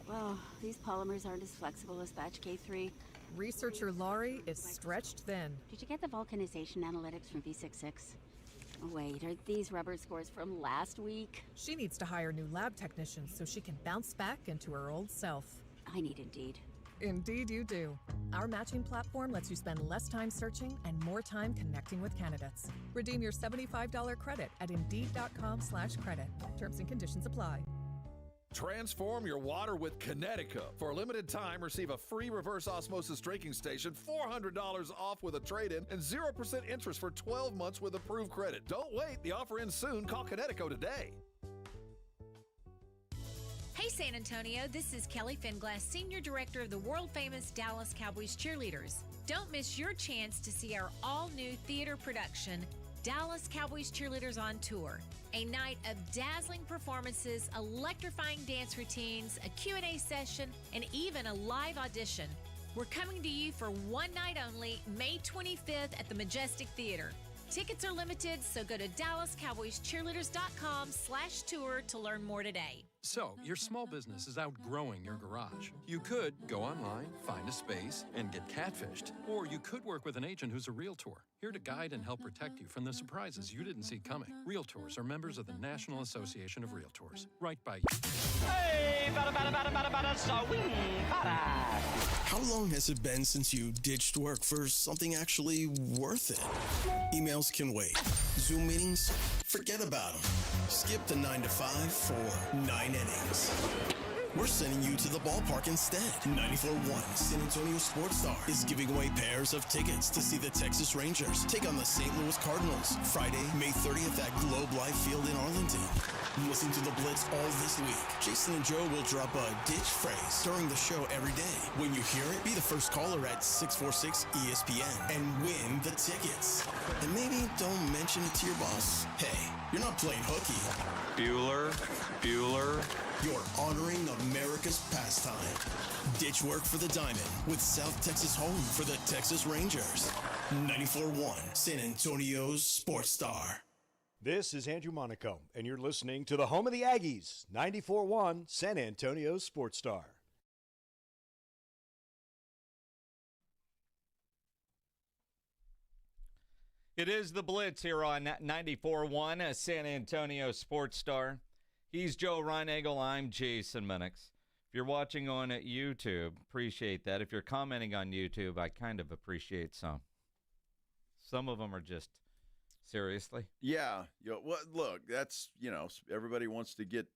Well, these polymers aren't as flexible as batch K3. Researcher Laurie is stretched thin. Did you get the vulcanization analytics from V66? Wait, are these rubber scores from last week? She needs to hire new lab technicians so she can bounce back into her old self. I need Indeed. Indeed you do. Our matching platform lets you spend less time searching and more time connecting with candidates. Redeem your $75 credit at Indeed.com/credit. Terms and conditions apply. Transform your water with Connecticut. For a limited time, receive a free reverse osmosis drinking station, $400 off with a trade-in, and 0% interest for 12 months with approved credit. Don't wait. The offer ends soon. Call Connecticut today. Hey San Antonio, this is Kelly Finglass, Senior Director of the world-famous Dallas Cowboys Cheerleaders. Don't miss your chance to see our all-new theater production, Dallas Cowboys Cheerleaders on Tour. A night of dazzling performances, electrifying dance routines, a Q&A session, and even a live audition. We're coming to you for one night only, May 25th at the Majestic Theater. Tickets are limited, so go to DallasCowboysCheerleaders.com/tour to learn more today. So, your small business is outgrowing your garage. You could go online, find a space, and get catfished. Or you could work with an agent who's a realtor, here to guide and help protect you from the surprises you didn't see coming. Realtors are members of the National Association of Realtors. Right by you. Hey, bada, swing, bada. How long has it been since you ditched work for something actually worth it? Emails can wait. Zoom meetings? Forget about them. Skip the 9 to 5 for 9 innings. We're sending you to the ballpark instead. 94.1 San Antonio Sports Star is giving away pairs of tickets to see the Texas Rangers take on the St. Louis Cardinals Friday, May 30th at Globe Life Field in Arlington. Listen to the Blitz all this week. Jason and Joe will drop a ditch phrase during the show every day. When you hear it, be the first caller at 646-ESPN and win the tickets. And maybe don't mention it to your boss. Hey, you're not playing hooky. Bueller. You're honoring America's pastime. Ditch work for the Diamond with South Texas home for the Texas Rangers. 94.1 San Antonio's Sports Star. This is Andrew Monaco, and you're listening to the home of the Aggies, 94.1 San Antonio Sports Star. It is the Blitz here on 94.1 San Antonio Sports Star. He's Joe Reinagel. I'm Jason Minix. If you're watching on YouTube, appreciate that. If you're commenting on YouTube, I kind of appreciate some. Some of them are just, seriously? Yeah. Well, look, that's, everybody wants to get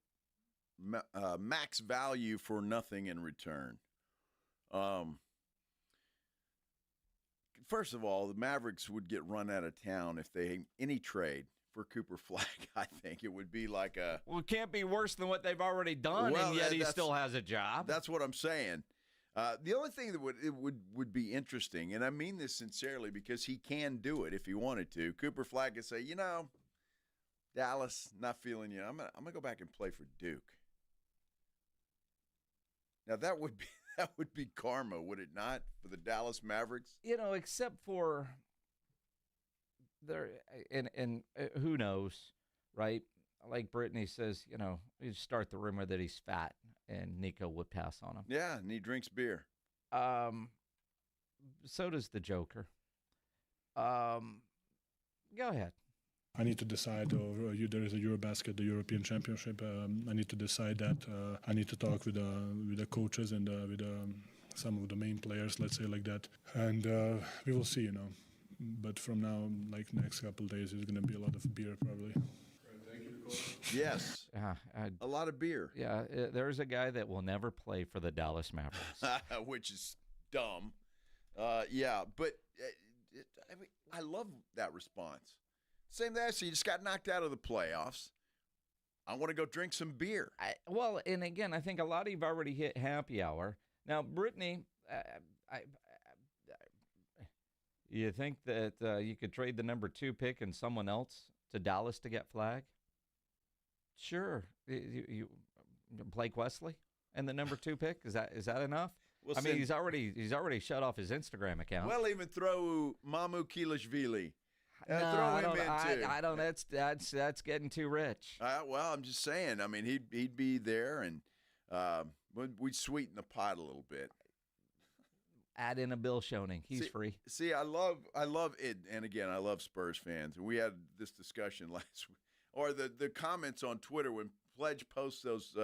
max value for nothing in return. First of all, the Mavericks would get run out of town if they any trade for Cooper Flag. I think it would be like a... Well, it can't be worse than what they've already done, and yet he still has a job. That's what I'm saying. The only thing that would be interesting, and I mean this sincerely because he can do it if he wanted to, Cooper Flag could say, Dallas, not feeling you. I'm gonna go back and play for Duke. Now, that would be karma, would it not, for the Dallas Mavericks? Except for... There and who knows, right? Like Brittany says, you start the rumor that he's fat, and Nico would pass on him. Yeah, and he drinks beer. So does the Joker. Go ahead. I need to decide. There is a Eurobasket, the European Championship. I need to decide that. I need to talk with the coaches and with some of the main players, let's say like that, and we will see. But from now, like next couple of days, there's going to be a lot of beer probably. Thank you, Coach. Yes. A lot of beer. Yeah, there's a guy that will never play for the Dallas Mavericks. Which is dumb. Yeah, but I love that response. Same thing. So you just got knocked out of the playoffs. I want to go drink some beer. Well, and again, I think a lot of you've already hit happy hour. Now, Brittany, you think that you could trade the number 2 pick and someone else to Dallas to get Flag? Sure. You Blake Wesley and the number 2 pick, is that enough? I mean, he's already shut off his Instagram account. Well, even throw Mamu Kilishvili. No, throw him in too. I don't. That's getting too rich. Well, I'm just saying. I mean, he'd be there, and we'd sweeten the pot a little bit. Add in a Bill Schoening. He's free. See, I love it, and again, I love Spurs fans. And we had this discussion last week, or the comments on Twitter when Pledge posts those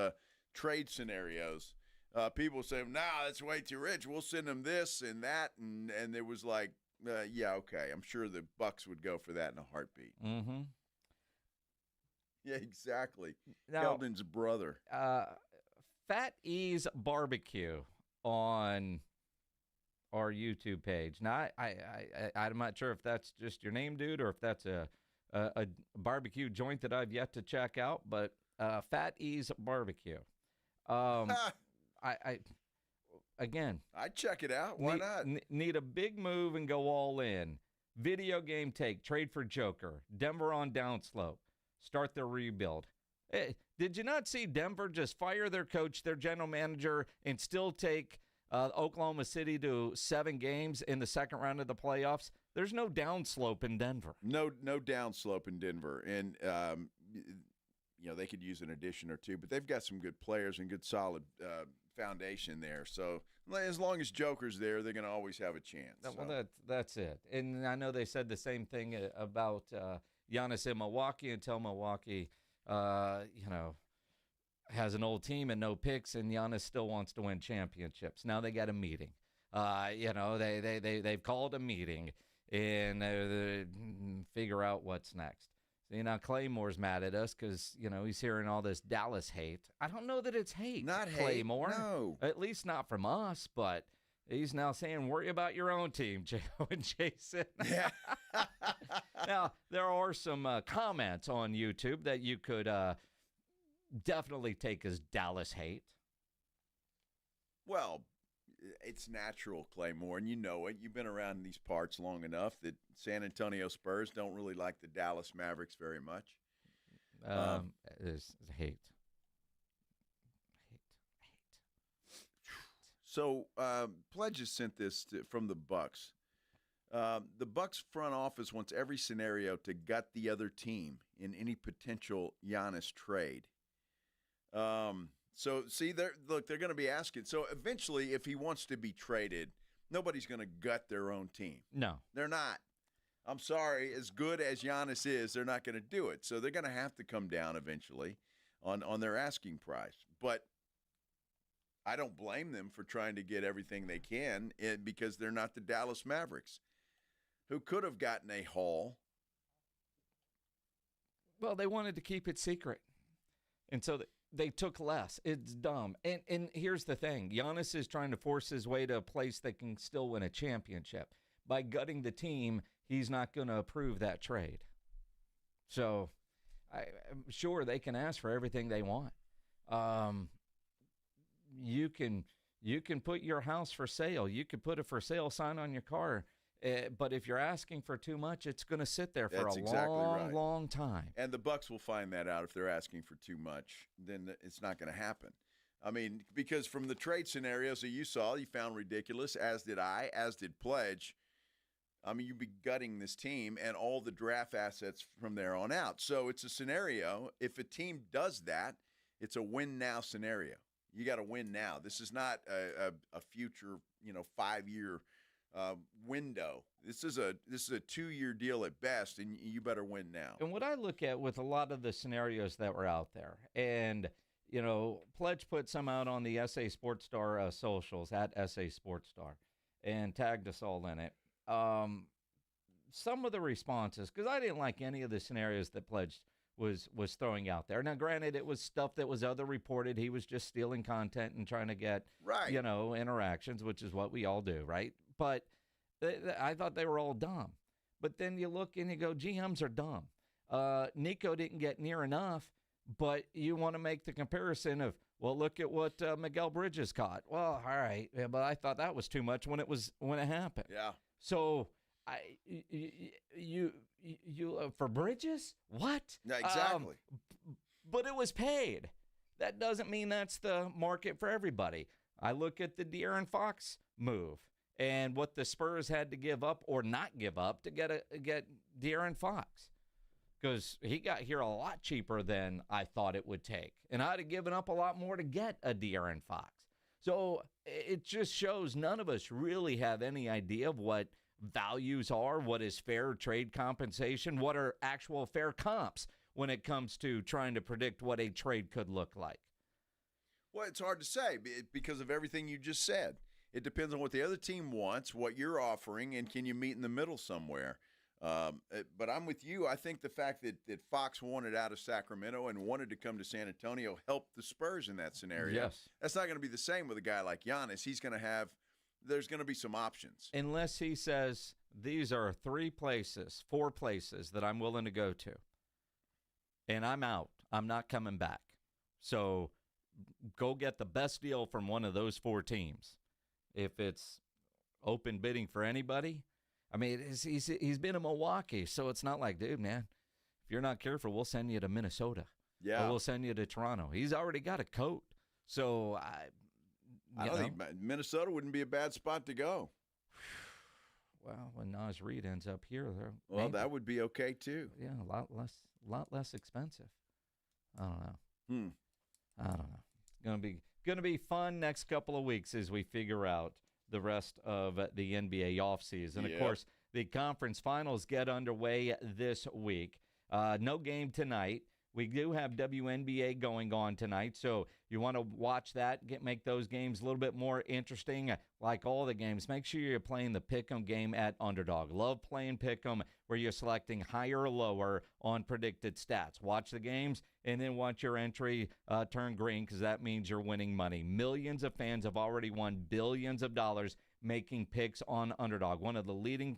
trade scenarios. People say, "Nah, that's way too rich. We'll send them this and that," and it was like. Yeah, okay. I'm sure the Bucks would go for that in a heartbeat. Mm-hmm. Yeah, exactly. Now, Keldon's brother. Fat E's Barbecue on our YouTube page. Now, I'm not sure if that's just your name, dude, or if that's a barbecue joint that I've yet to check out, but Fat E's Barbecue. Again, I'd check it out. Why not? Need a big move and go all in. Video game take, trade for Joker. Denver on downslope. Start their rebuild. Hey, did you not see Denver just fire their coach, their general manager, and still take Oklahoma City to 7 games in the second round of the playoffs? There's no downslope in Denver. No downslope in Denver. And, they could use an addition or two, but they've got some good players and good solid foundation there. So as long as Joker's there, they're going to always have a chance. Well, that's it. And I know they said the same thing about Giannis in Milwaukee until Milwaukee, has an old team and no picks, and Giannis still wants to win championships. Now they got a meeting. They've called a meeting and figure out what's next. Claymore's mad at us because, he's hearing all this Dallas hate. I don't know that it's hate. Not hate. Claymore. No. At least not from us, but he's now saying, worry about your own team, Joe and Jason. Yeah. Now, there are some comments on YouTube that you could definitely take as Dallas hate. Well, it's natural, Claymore, and you know it. You've been around these parts long enough that San Antonio Spurs don't really like the Dallas Mavericks very much. It's hate. So, Pledge has sent this from the Bucks. The Bucks front office wants every scenario to gut the other team in any potential Giannis trade. So, see, they're going to be asking. So, eventually, if he wants to be traded, nobody's going to gut their own team. No. They're not. I'm sorry. As good as Giannis is, they're not going to do it. So, they're going to have to come down eventually on their asking price. But I don't blame them for trying to get everything they can because they're not the Dallas Mavericks, who could have gotten a haul. Well, they wanted to keep it secret. And so they took less. It's dumb. And here's the thing. Giannis is trying to force his way to a place that can still win a championship. By gutting the team, he's not going to approve that trade. So I'm sure they can ask for everything they want. You can put your house for sale. You could put a for sale sign on your car. But if you're asking for too much, it's going to sit there for long time. And the Bucks will find that out if they're asking for too much. Then it's not going to happen. I mean, because from the trade scenarios that you saw, you found ridiculous, as did I, as did Pledge. I mean, you'd be gutting this team and all the draft assets from there on out. So it's a scenario. If a team does that, it's a win-now scenario. You got to win now. This is not a future, 5-year window. This is a 2-year deal at best, and you better win now. And what I look at with a lot of the scenarios that were out there, and Pledge put some out on the SA Sports Star socials at SA Sports Star, and tagged us all in it. Some of the responses, because I didn't like any of the scenarios that Pledge was throwing out there. Now, granted, it was stuff that was other reported. He was just stealing content and trying to get interactions, which is what we all do, right? But I thought they were all dumb. But then you look and you go, GMs are dumb. Nico didn't get near enough, But you want to make the comparison of, well, look at what Miguel Bridges caught. Well, all right, yeah, but I thought that was too much when it happened. Yeah. So you for Bridges, what? Yeah, exactly. But it was paid. That doesn't mean that's the market for everybody. I look at the De'Aaron Fox move and what the Spurs had to give up or not give up to get De'Aaron Fox, because he got here a lot cheaper than I thought it would take, and I'd have given up a lot more to get a De'Aaron Fox. So it just shows none of us really have any idea of what values are, what is fair trade compensation, what are actual fair comps when it comes to trying to predict what a trade could look like. Well, it's hard to say because of everything you just said. It depends on what the other team wants, what you're offering, and can you meet in the middle somewhere. But I'm with you. I think the fact that Fox wanted out of Sacramento and wanted to come to San Antonio helped the Spurs in that scenario. Yes. That's not going to be the same with a guy like Giannis. There's going to be some options. Unless he says, these are 4 places that I'm willing to go to, and I'm out. I'm not coming back. So go get the best deal from one of those 4 teams. If it's open bidding for anybody, I mean, he's been in Milwaukee, so it's not like, dude, man, if you're not careful, we'll send you to Minnesota. Yeah. Or we'll send you to Toronto. He's already got a coat. So I don't think Minnesota wouldn't be a bad spot to go. Well, when Naz Reid ends up here, well, that would be okay too. Yeah, a lot less expensive. I don't know. I don't know. Gonna be fun next couple of weeks as we figure out the rest of the NBA offseason. Of course, the conference finals get underway this week. No game tonight. We do have WNBA going on tonight, so you want to watch that, make those games a little bit more interesting. Like all the games, make sure you're playing the Pick'em game at Underdog. Love playing Pick'em, where you're selecting higher or lower on predicted stats. Watch the games, and then watch your entry turn green, because that means you're winning money. Millions of fans have already won billions of dollars making picks on Underdog, one of the leading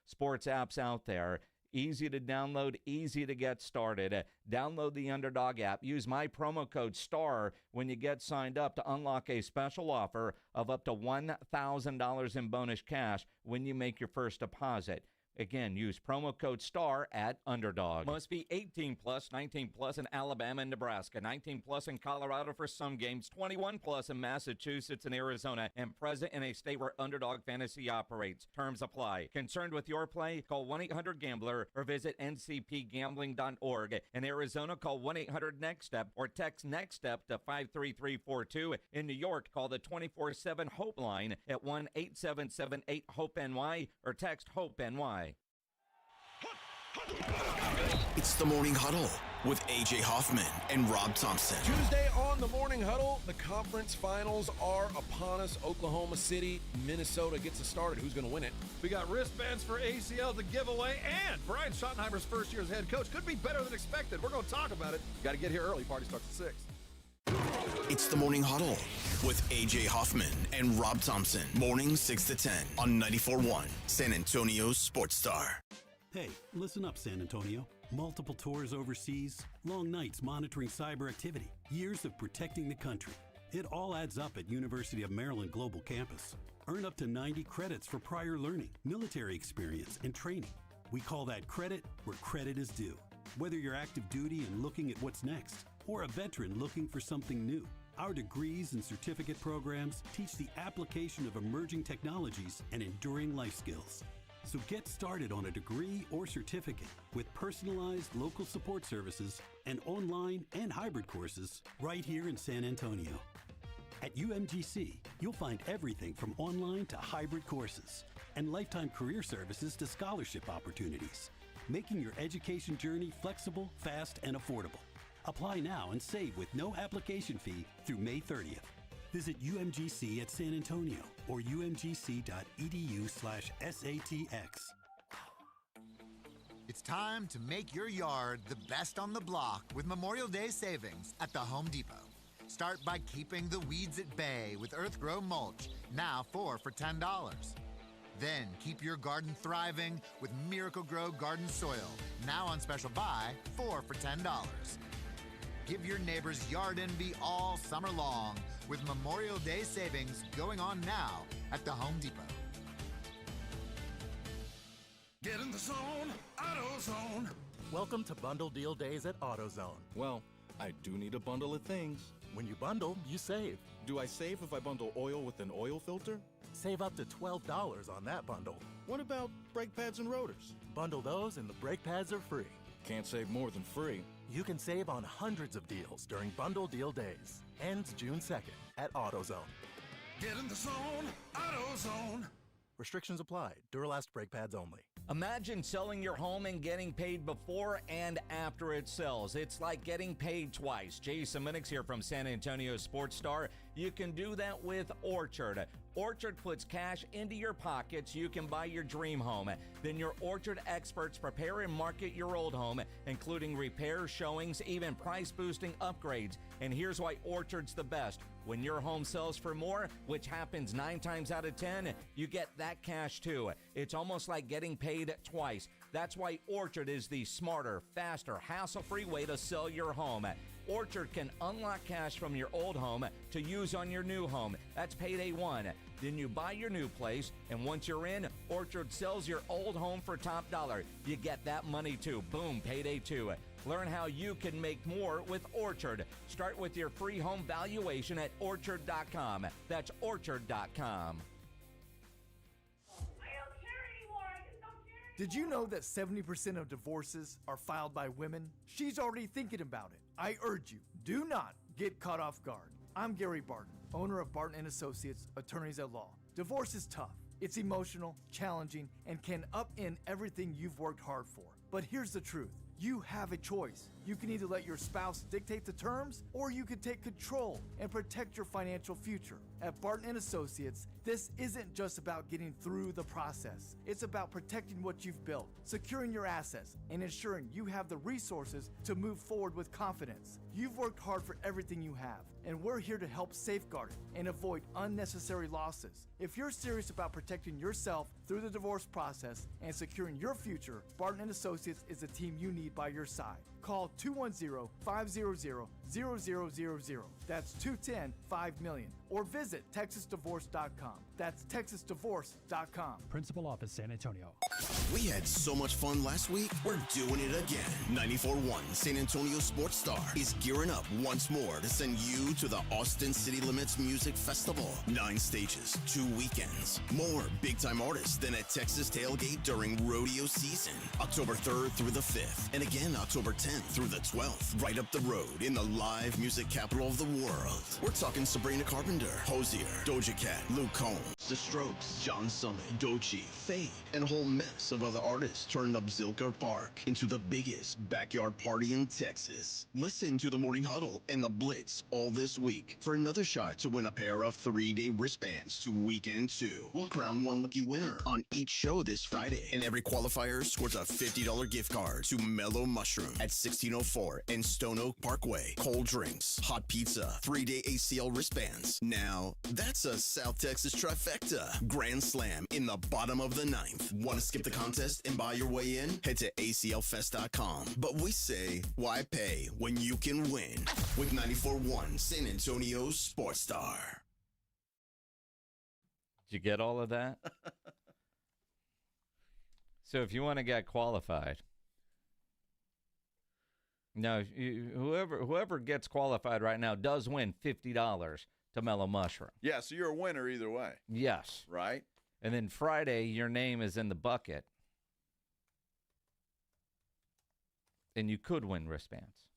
sports apps out there. Easy to download, easy to get started. Download the Underdog app. Use my promo code STAR when you get signed up to unlock a special offer of up to $1,000 in bonus cash when you make your first deposit. Again, use promo code STAR at Underdog. Must be 18 plus, 19 plus in Alabama and Nebraska, 19 plus in Colorado for some games, 21 plus in Massachusetts and Arizona, and present in a state where Underdog Fantasy operates. Terms apply. Concerned with your play? Call 1-800-GAMBLER or visit ncpgambling.org. In Arizona, call 1-800-NEXT-STEP or text NEXT-STEP to 53342. In New York, call the 24/7 HOPE line at 1-877-8-HOPE-NY or text HOPE-NY. It's the Morning Huddle with A.J. Hoffman and Rob Thompson. Tuesday on the Morning Huddle, the conference finals are upon us. Oklahoma City, Minnesota gets us started. Who's going to win it? We got wristbands for ACL to give away, and Brian Schottenheimer's first year as head coach could be better than expected. We're going to talk about it. Got to get here early. Party starts at 6. It's the Morning Huddle with A.J. Hoffman and Rob Thompson. Morning 6 to 10 on 94.1 San Antonio Sports Star. Hey, listen up, San Antonio. Multiple tours overseas, long nights monitoring cyber activity, years of protecting the country. It all adds up at University of Maryland Global Campus. Earn up to 90 credits for prior learning, military experience, and training. We call that credit where credit is due. Whether you're active duty and looking at what's next, or a veteran looking for something new, our degrees and certificate programs teach the application of emerging technologies and enduring life skills. So get started on a degree or certificate with personalized local support services and online and hybrid courses right here in San Antonio. At UMGC, you'll find everything from online to hybrid courses and lifetime career services to scholarship opportunities, making your education journey flexible, fast, and affordable. Apply now and save with no application fee through May 30th. Visit UMGC at San Antonio or umgc.edu/SATX. It's time to make your yard the best on the block with Memorial Day savings at the Home Depot. Start by keeping the weeds at bay with Earthgrow mulch, now 4 for $10. Then keep your garden thriving with Miracle Grow garden soil, now on special buy, 4 for $10. Give your neighbors yard envy all summer long with Memorial Day savings going on now at the Home Depot. Get in the zone, AutoZone. Welcome to Bundle Deal Days at AutoZone. Well, I do need a bundle of things. When you bundle, you save. Do I save if I bundle oil with an oil filter? Save up to $12 on that bundle. What about brake pads and rotors? Bundle those and the brake pads are free. Can't save more than free. You can save on hundreds of deals during Bundle Deal Days. Ends June 2nd at AutoZone. Get in the zone, AutoZone. Restrictions apply. Duralast brake pads only. Imagine selling your home and getting paid before and after it sells. It's like getting paid twice. Jason Minix here from San Antonio Sports Star. You can do that with Orchard. Orchard puts cash into your pocket so you can buy your dream home. Then your Orchard experts prepare and market your old home, including repairs, showings, even price-boosting upgrades. And here's why Orchard's the best. When your home sells for more, which happens 9 times out of 10, you get that cash too. It's almost like getting paid twice. That's why Orchard is the smarter, faster, hassle-free way to sell your home. Orchard can unlock cash from your old home to use on your new home. That's payday 1. Then you buy your new place, and once you're in, Orchard sells your old home for top dollar. You get that money too. Boom, payday 2. Learn how you can make more with Orchard. Start with your free home valuation at Orchard.com. That's Orchard.com. Did you know that 70% of divorces are filed by women? She's already thinking about it. I urge you, do not get caught off guard. I'm Gary Barton, owner of Barton & Associates, attorneys at law. Divorce is tough. It's emotional, challenging, and can upend everything you've worked hard for. But here's the truth. You have a choice. You can either let your spouse dictate the terms, or you can take control and protect your financial future. At Barton & Associates, this isn't just about getting through the process. It's about protecting what you've built, securing your assets, and ensuring you have the resources to move forward with confidence. You've worked hard for everything you have, and we're here to help safeguard it and avoid unnecessary losses. If you're serious about protecting yourself through the divorce process and securing your future, Barton & Associates is the team you need by your side. Call 210-500-0000. That's 210-5-million. Or visit TexasDivorce.com. That's TexasDivorce.com. Principal Office, San Antonio. We had so much fun last week, we're doing it again. 94.1 San Antonio Sports Star is gearing up once more to send you to the Austin City Limits Music Festival. 9 stages, 2 weekends. More big-time artists than at Texas Tailgate during rodeo season. October 3rd through the 5th, and again October 10th through the 12th. Right up the road in the live music capital of the world. We're talking Sabrina Carpenter, Hosier, Doja Cat, Luke Combs, The Strokes, John Summit, Doechii, Fade, and a whole mess of other artists turned up Zilker Park into the biggest backyard party in Texas. Listen to the Morning Huddle and the Blitz all this week for another shot to win a pair of 3-day wristbands to Weekend 2. We'll crown one lucky winner on each show this Friday, and every qualifier scores a $50 gift card to Mellow Mushroom at 1604 and Stone Oak Parkway. Cold drinks, hot pizza, 3-day ACL wristbands. Now, that's a South Texas trifecta. Grand Slam in the bottom of the 9th. Want to skip the contest and buy your way in? Head to aclfest.com. But we say, why pay when you can win? With 94.1 San Antonio Sports Star. Did you get all of that? So if you want to get qualified, no, whoever gets qualified right now does win $50 to Mellow Mushroom. Yeah, so you're a winner either way. Yes. Right? And then Friday, your name is in the bucket. And you could win wristbands.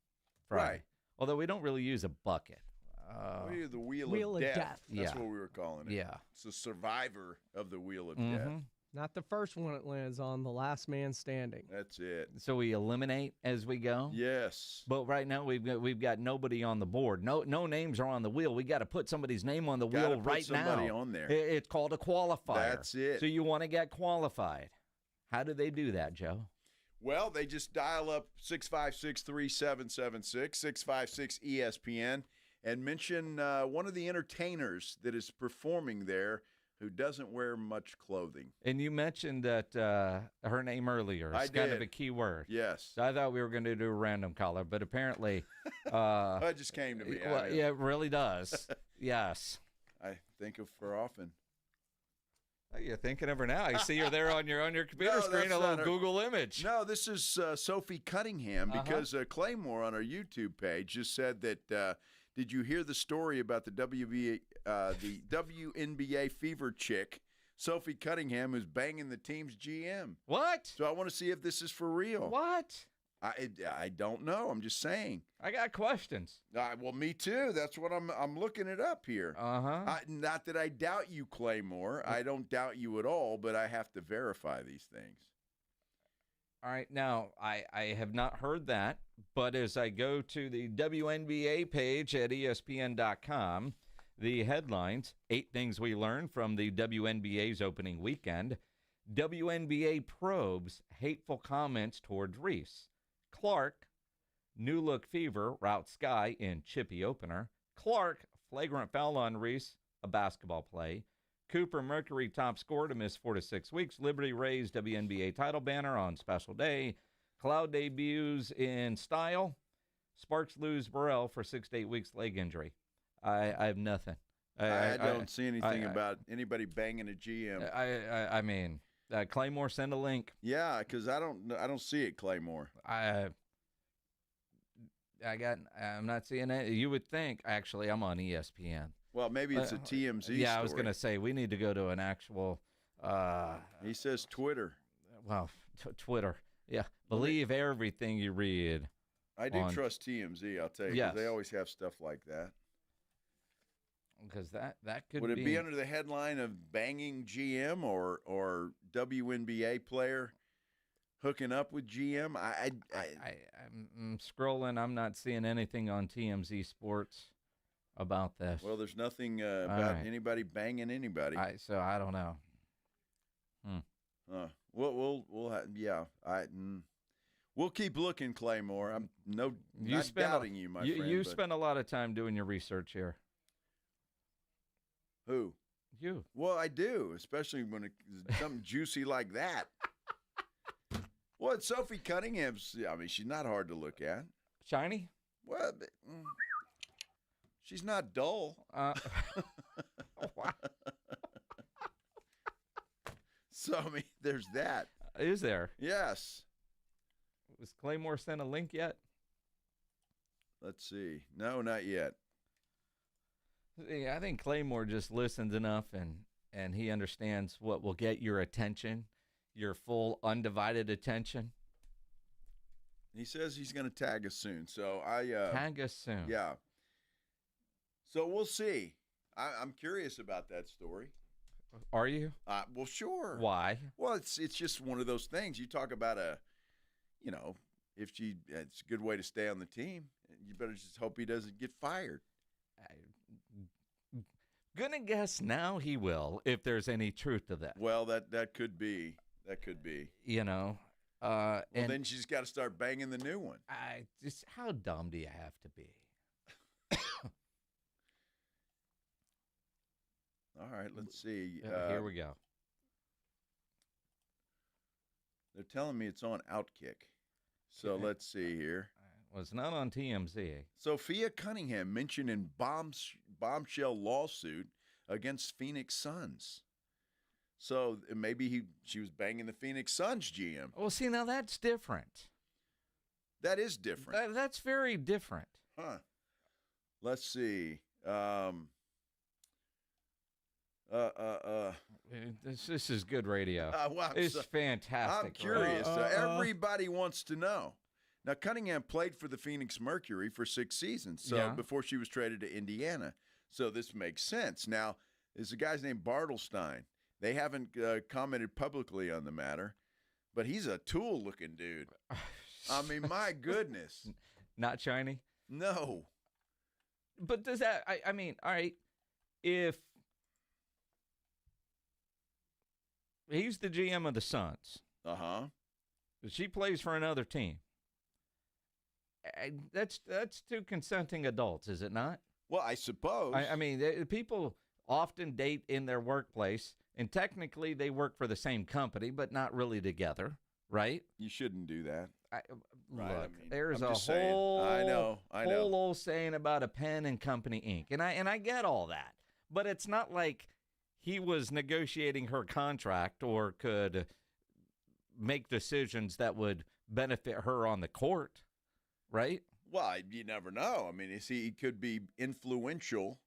Friday. Right. Although we don't really use a bucket. We use the Wheel of Death. That's what we were calling it. Yeah. It's the survivor of the Wheel of Mhm. Death. Not the first one it lands on, the last man standing. That's it. So we eliminate as we go? Yes. But right now we've got nobody on the board. No names are on the wheel. We got to put somebody's name on the wheel right now. Somebody on there. It's called a qualifier. That's it. So you want to get qualified. How do they do that, Joe? Well, they just dial up 656-3776, 656-ESPN, and mention one of the entertainers that is performing there who doesn't wear much clothing. And you mentioned that her name earlier. It's kind of a key word. Yes. So I thought we were going to do a random caller, but apparently. It just came to me. Well, yeah, it really does. Yes. I think of her often. Oh, you're thinking of her now. I see her there on your computer screen, a little Google image. No, this is Sophie Cunningham, because Claymore on our YouTube page just said that. Did you hear the story about the WNBA fever chick, Sophie Cunningham, who's banging the team's GM? What? So I want to see if this is for real. What? I don't know. I'm just saying. I got questions. Well, me too. That's what I'm looking it up here. Not that I doubt you, Claymore. I don't doubt you at all, but I have to verify these things. All right. Now, I have not heard that, but as I go to the WNBA page at ESPN.com, the headlines, 8 things we learned from the WNBA's opening weekend. WNBA probes hateful comments towards Reese. Clark, new look fever, rout Sky in chippy opener. Clark, flagrant foul on Reese, a basketball play. Cooper Mercury top scorer to miss 4 to 6 weeks. Liberty raised WNBA title banner on special day. Cloud debuts in style. Sparks lose Burrell for 6 to 8 weeks leg injury. I have nothing. I don't see anything about anybody banging a GM. I mean, Claymore, send a link. Yeah, because I don't see it, Claymore. I'm not seeing it. You would think, actually, I'm on ESPN. Well, maybe it's a TMZ story. Yeah, I was going to say, we need to go to an actual... he says Twitter. Well, Twitter. Yeah, believe everything you read. I do trust TMZ, I'll tell you, because they always have stuff like that. Because that could Would it be under the headline of banging GM or WNBA player hooking up with GM? I'm scrolling. I'm not seeing anything on TMZ Sports about this. Well, there's nothing about anybody banging anybody. So I don't know. We'll keep looking, Claymore. I'm not doubting you, my friend. You spend a lot of time doing your research here. Who? You. Well, I do, especially when it's something juicy like that. Well, it's Sophie Cunningham's. I mean, she's not hard to look at. Shiny? Well, she's not dull. So, I mean, there's that. Is there? Yes. Was Claymore sent a link yet? Let's see. No, not yet. Yeah, I think Claymore just listens enough and he understands what will get your attention, your full undivided attention. He says he's going to tag us soon. So tag us soon. Yeah. So we'll see. I'm curious about that story. Are you? Well, sure. Why? Well, it's just one of those things. You talk about it's a good way to stay on the team. You better just hope he doesn't get fired. Gonna guess now he will, if there's any truth to that. Well, that could be. That could be. And then she's got to start banging the new one. How dumb do you have to be? All right, let's see. Here we go. They're telling me it's on Outkick. So let's see here. Well, it's not on TMZ. Sophia Cunningham mentioned in bombshell lawsuit against Phoenix Suns. So maybe she was banging the Phoenix Suns GM. Well, see, now that's different. That is different. That's very different. Huh. Let's see. This is good radio. It's fantastic. I'm curious. Everybody wants to know. Now, Cunningham played for the Phoenix Mercury for 6 seasons, before she was traded to Indiana. So this makes sense. Now, there's a guy's named Bartelstein. They haven't commented publicly on the matter, but he's a tool-looking dude. I mean, my goodness. Not shiny? No. But does that, I mean, all right, if he's the GM of the Suns. She plays for another team. That's two consenting adults, is it not? Well, I suppose. I mean, people often date in their workplace, and technically they work for the same company, but not really together, right? You shouldn't do that. Look, there's I'm a just saying. whole whole old saying about a pen and company ink, and I get all that, but it's not like he was negotiating her contract or could make decisions that would benefit her on the court, right? Well, you never know. I mean, he could be influential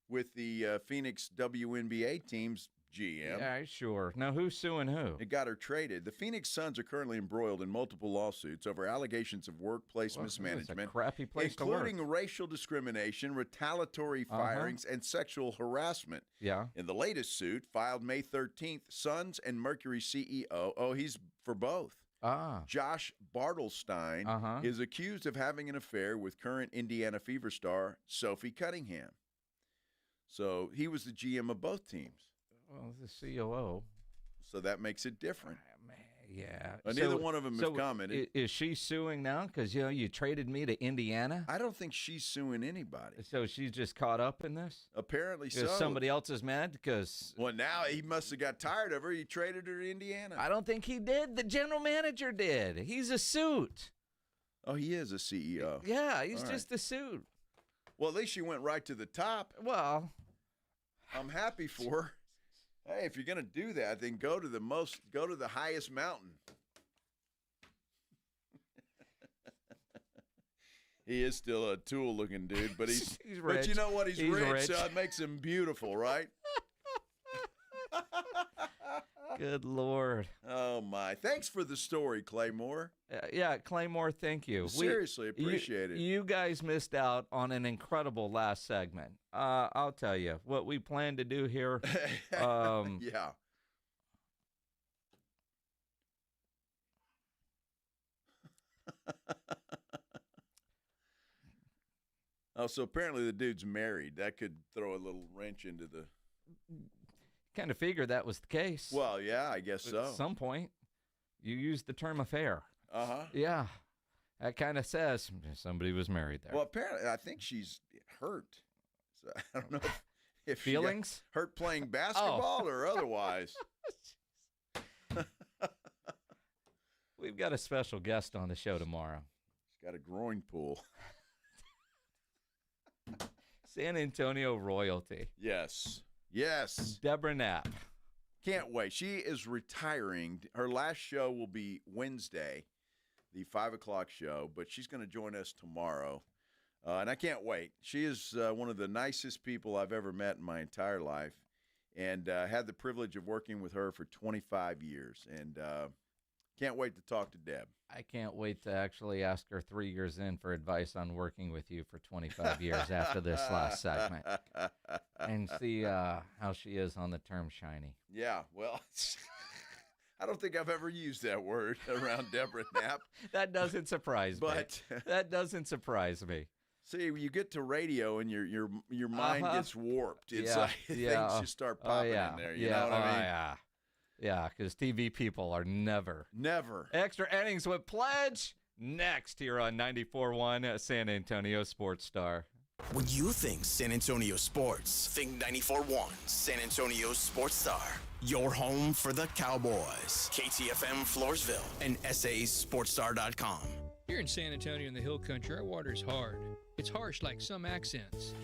with the Phoenix WNBA team's GM. Yeah, sure. Now, who's suing who? It got her traded. The Phoenix Suns are currently embroiled in multiple lawsuits over allegations of workplace mismanagement, it's a crappy place to work. including racial discrimination, retaliatory firings, and sexual harassment. Yeah. In the latest suit, filed May 13th, Suns and Mercury CEO, he's for both. Josh Bartelstein is accused of having an affair with current Indiana Fever star Sophie Cunningham. So he was the GM of both teams. Well, the COO. So that makes it different. Yeah. Neither one of them have commented. Is she suing now? Because, you traded me to Indiana? I don't think she's suing anybody. So she's just caught up in this? Apparently so. Somebody else is mad because... Well, now he must have got tired of her. He traded her to Indiana. I don't think he did. The general manager did. He's a suit. Oh, he is a CEO. Yeah, he's just a suit. Well, at least she went right to the top. Well... I'm happy for her. Hey, if you're going to do that, then go to the highest mountain. He is still a tool-looking dude, but he's rich. But you know what? He's rich, so rich. it makes him beautiful, right? Good Lord. Oh, my. Thanks for the story, Claymore. Yeah, Claymore, thank you. Seriously, appreciate it. You guys missed out on an incredible last segment. I'll tell you what we plan to do here. Yeah. Oh, so apparently the dude's married. That could throw a little wrench into the... Kind of figured that was the case. Well, yeah, I guess so. At some point, you used the term affair. Uh-huh. Yeah. That kind of says somebody was married there. Well, apparently, I think she's hurt. So I don't know if feelings she got hurt playing basketball or otherwise. We've got a special guest on the show tomorrow. She's got a groin pull. San Antonio royalty. Yes. Deborah Knapp. Can't wait. She is retiring. Her last show will be Wednesday, the 5 o'clock show, but she's going to join us tomorrow. And I can't wait. She is one of the nicest people I've ever met in my entire life, and had the privilege of working with her for 25 years. And can't wait to talk to Deb. I can't wait to actually ask her 3 years in for advice on working with you for 25 years after this last segment and see how she is on the term shiny. Yeah, well, I don't think I've ever used that word around Deborah Knapp. That doesn't surprise me. That doesn't surprise me. See, you get to radio and your mind gets warped. It's like things just start popping in there. You know what I mean? Yeah, because TV people are never. Extra innings with Pledge next here on 94.1 San Antonio Sports Star. When you think San Antonio sports, think 94.1 San Antonio Sports Star. Your home for the Cowboys. KTFM Floresville and SASportsStar.com. Here in San Antonio in the Hill Country, our water is hard. It's harsh like some accents.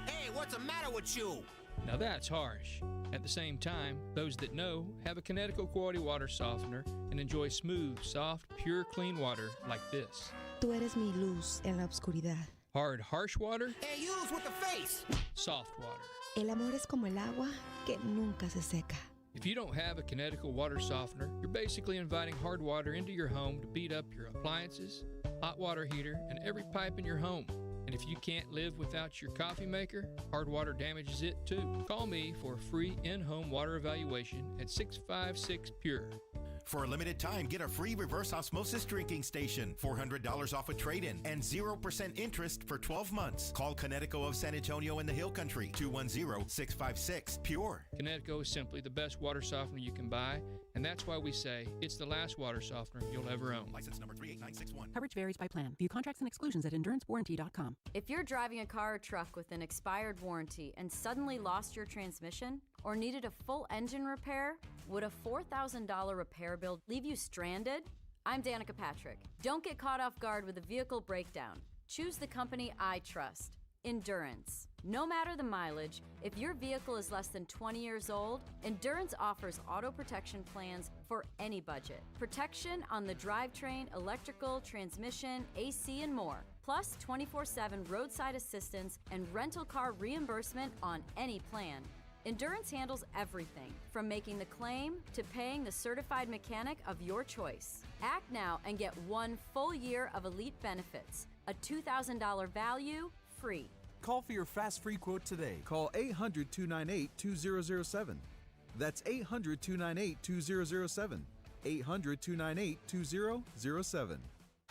Hey, what's the matter with you? Now that's harsh. At the same time, those that know have a Connecticut quality water softener and enjoy smooth, soft, pure, clean water like this. Tú eres mi luz en la oscuridad. Hard, harsh water. Hey, use with the face. Soft water. El amor es como el agua que nunca se seca. If you don't have a Connecticut water softener, you're basically inviting hard water into your home to beat up your appliances, hot water heater, and every pipe in your home. And if you can't live without your coffee maker, hard water damages it too. Call me for a free in-home water evaluation at 656 PURE. For a limited time, get a free reverse osmosis drinking station, $400 off a trade-in, and 0% interest for 12 months. Call Connecticut of San Antonio in the Hill Country, 210-656-PURE. Connecticut is simply the best water softener you can buy, and that's why we say it's the last water softener you'll ever own. License number 38961. Coverage varies by plan. View contracts and exclusions at endurancewarranty.com. If you're driving a car or truck with an expired warranty and suddenly lost your transmission or needed a full engine repair, would a $4,000 repair bill leave you stranded? I'm Danica Patrick. Don't get caught off guard with a vehicle breakdown. Choose the company I trust, Endurance. No matter the mileage, if your vehicle is less than 20 years old, Endurance offers auto protection plans for any budget. Protection on the drivetrain, electrical, transmission, AC, and more. Plus 24/7 roadside assistance and rental car reimbursement on any plan. Endurance handles everything, from making the claim to paying the certified mechanic of your choice. Act now and get 1 full year of elite benefits, a $2,000 value, free. Call for your fast free quote today. Call 800-298-2007. That's 800-298-2007. 800-298-2007.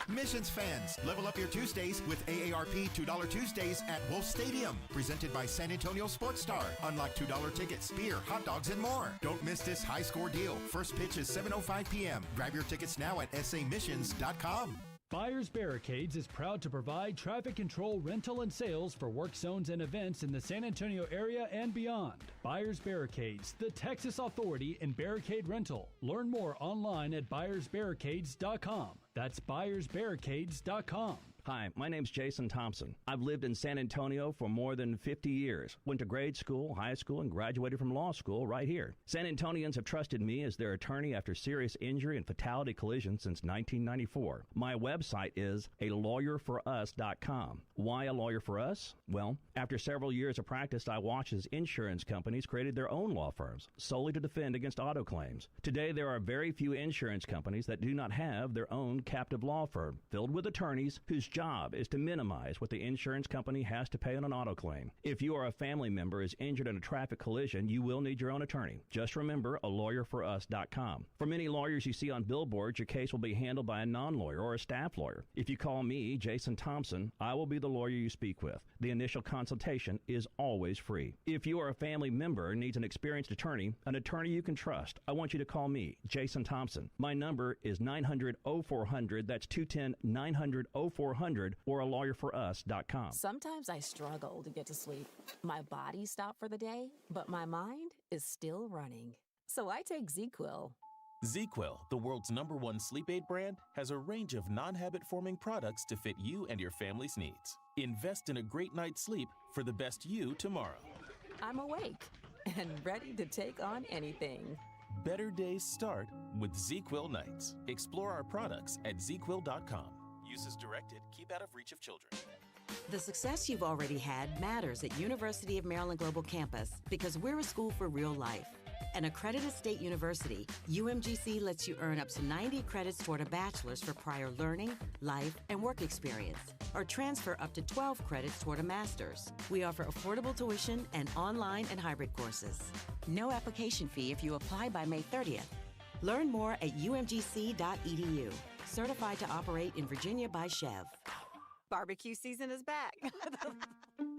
Missions fans, level up your Tuesdays with AARP $2 Tuesdays at Wolf Stadium. Presented by San Antonio Sports Star. Unlock $2 tickets, beer, hot dogs, and more. Don't miss this high score deal. First pitch is 7:05 p.m. Grab your tickets now at samissions.com. Buyers Barricades is proud to provide traffic control, rental, and sales for work zones and events in the San Antonio area and beyond. Buyers Barricades, the Texas authority in barricade rental. Learn more online at buyersbarricades.com. That's buyersbarricades.com. Hi, my name's Jason Thompson. I've lived in San Antonio for more than 50 years. Went to grade school, high school, and graduated from law school right here. San Antonians have trusted me as their attorney after serious injury and fatality collision since 1994. My website is alawyerforus.com. Why a lawyer for us? Well, after several years of practice, I watched as insurance companies created their own law firms solely to defend against auto claims. Today, there are very few insurance companies that do not have their own captive law firm filled with attorneys whose job is to minimize what the insurance company has to pay on an auto claim. If you or a family member is injured in a traffic collision, you will need your own attorney. Just remember alawyerforus.com. For many lawyers you see on billboards, your case will be handled by a non-lawyer or a staff lawyer. If you call me, Jason Thompson, I will be the lawyer you speak with. The initial consultation is always free. If you or a family member needs an experienced attorney you can trust, I want you to call me, Jason Thompson. My number is 900-0400. That's 210-900-0400. Or alawyerforus.com. Sometimes I struggle to get to sleep. My body stopped for the day, but my mind is still running. So I take ZzzQuil. ZzzQuil, the world's #1 sleep aid brand, has a range of non-habit-forming products to fit you and your family's needs. Invest in a great night's sleep for the best you tomorrow. I'm awake and ready to take on anything. Better days start with ZzzQuil nights. Explore our products at ZzzQuil.com. Use as directed. Keep out of reach of children. The success you've already had matters at University of Maryland Global Campus because we're a school for real life. An accredited state university, UMGC lets you earn up to 90 credits toward a bachelor's for prior learning, life, and work experience, or transfer up to 12 credits toward a master's. We offer affordable tuition and online and hybrid courses. No application fee if you apply by May 30th. Learn more at umgc.edu. Certified to operate in Virginia by Chev. Barbecue season is back.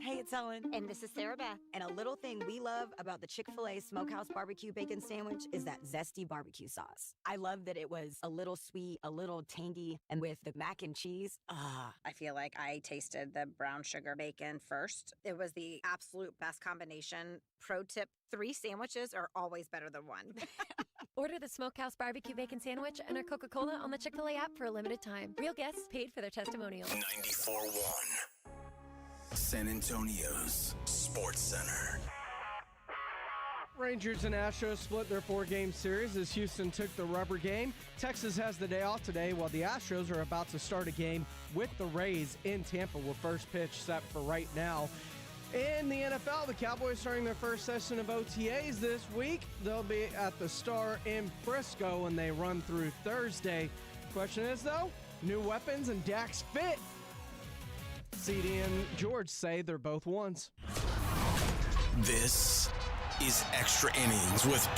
Hey, it's Ellen. And this is Sarah Beth. And a little thing we love about the Chick-fil-A Smokehouse Barbecue Bacon Sandwich is that zesty barbecue sauce. I love that it was a little sweet, a little tangy, and with the mac and cheese, I feel like I tasted the brown sugar bacon first. It was the absolute best combination. Pro tip, 3 sandwiches are always better than 1. Order the Smokehouse Barbecue Bacon Sandwich and our Coca-Cola on the Chick-fil-A app for a limited time. Real guests paid for their testimonials. 94.1 San Antonio's Sports Center. Rangers and Astros split their 4-game series as Houston took the rubber game. Texas has the day off today while the Astros are about to start a game with the Rays in Tampa with first pitch set for right now. In the NFL, the Cowboys starting their first session of OTAs this week. They'll be at the Star in Frisco and they run through Thursday. Question is, though, new weapons and Dak's fit. CD and George say they're both ones. This is Extra Innings with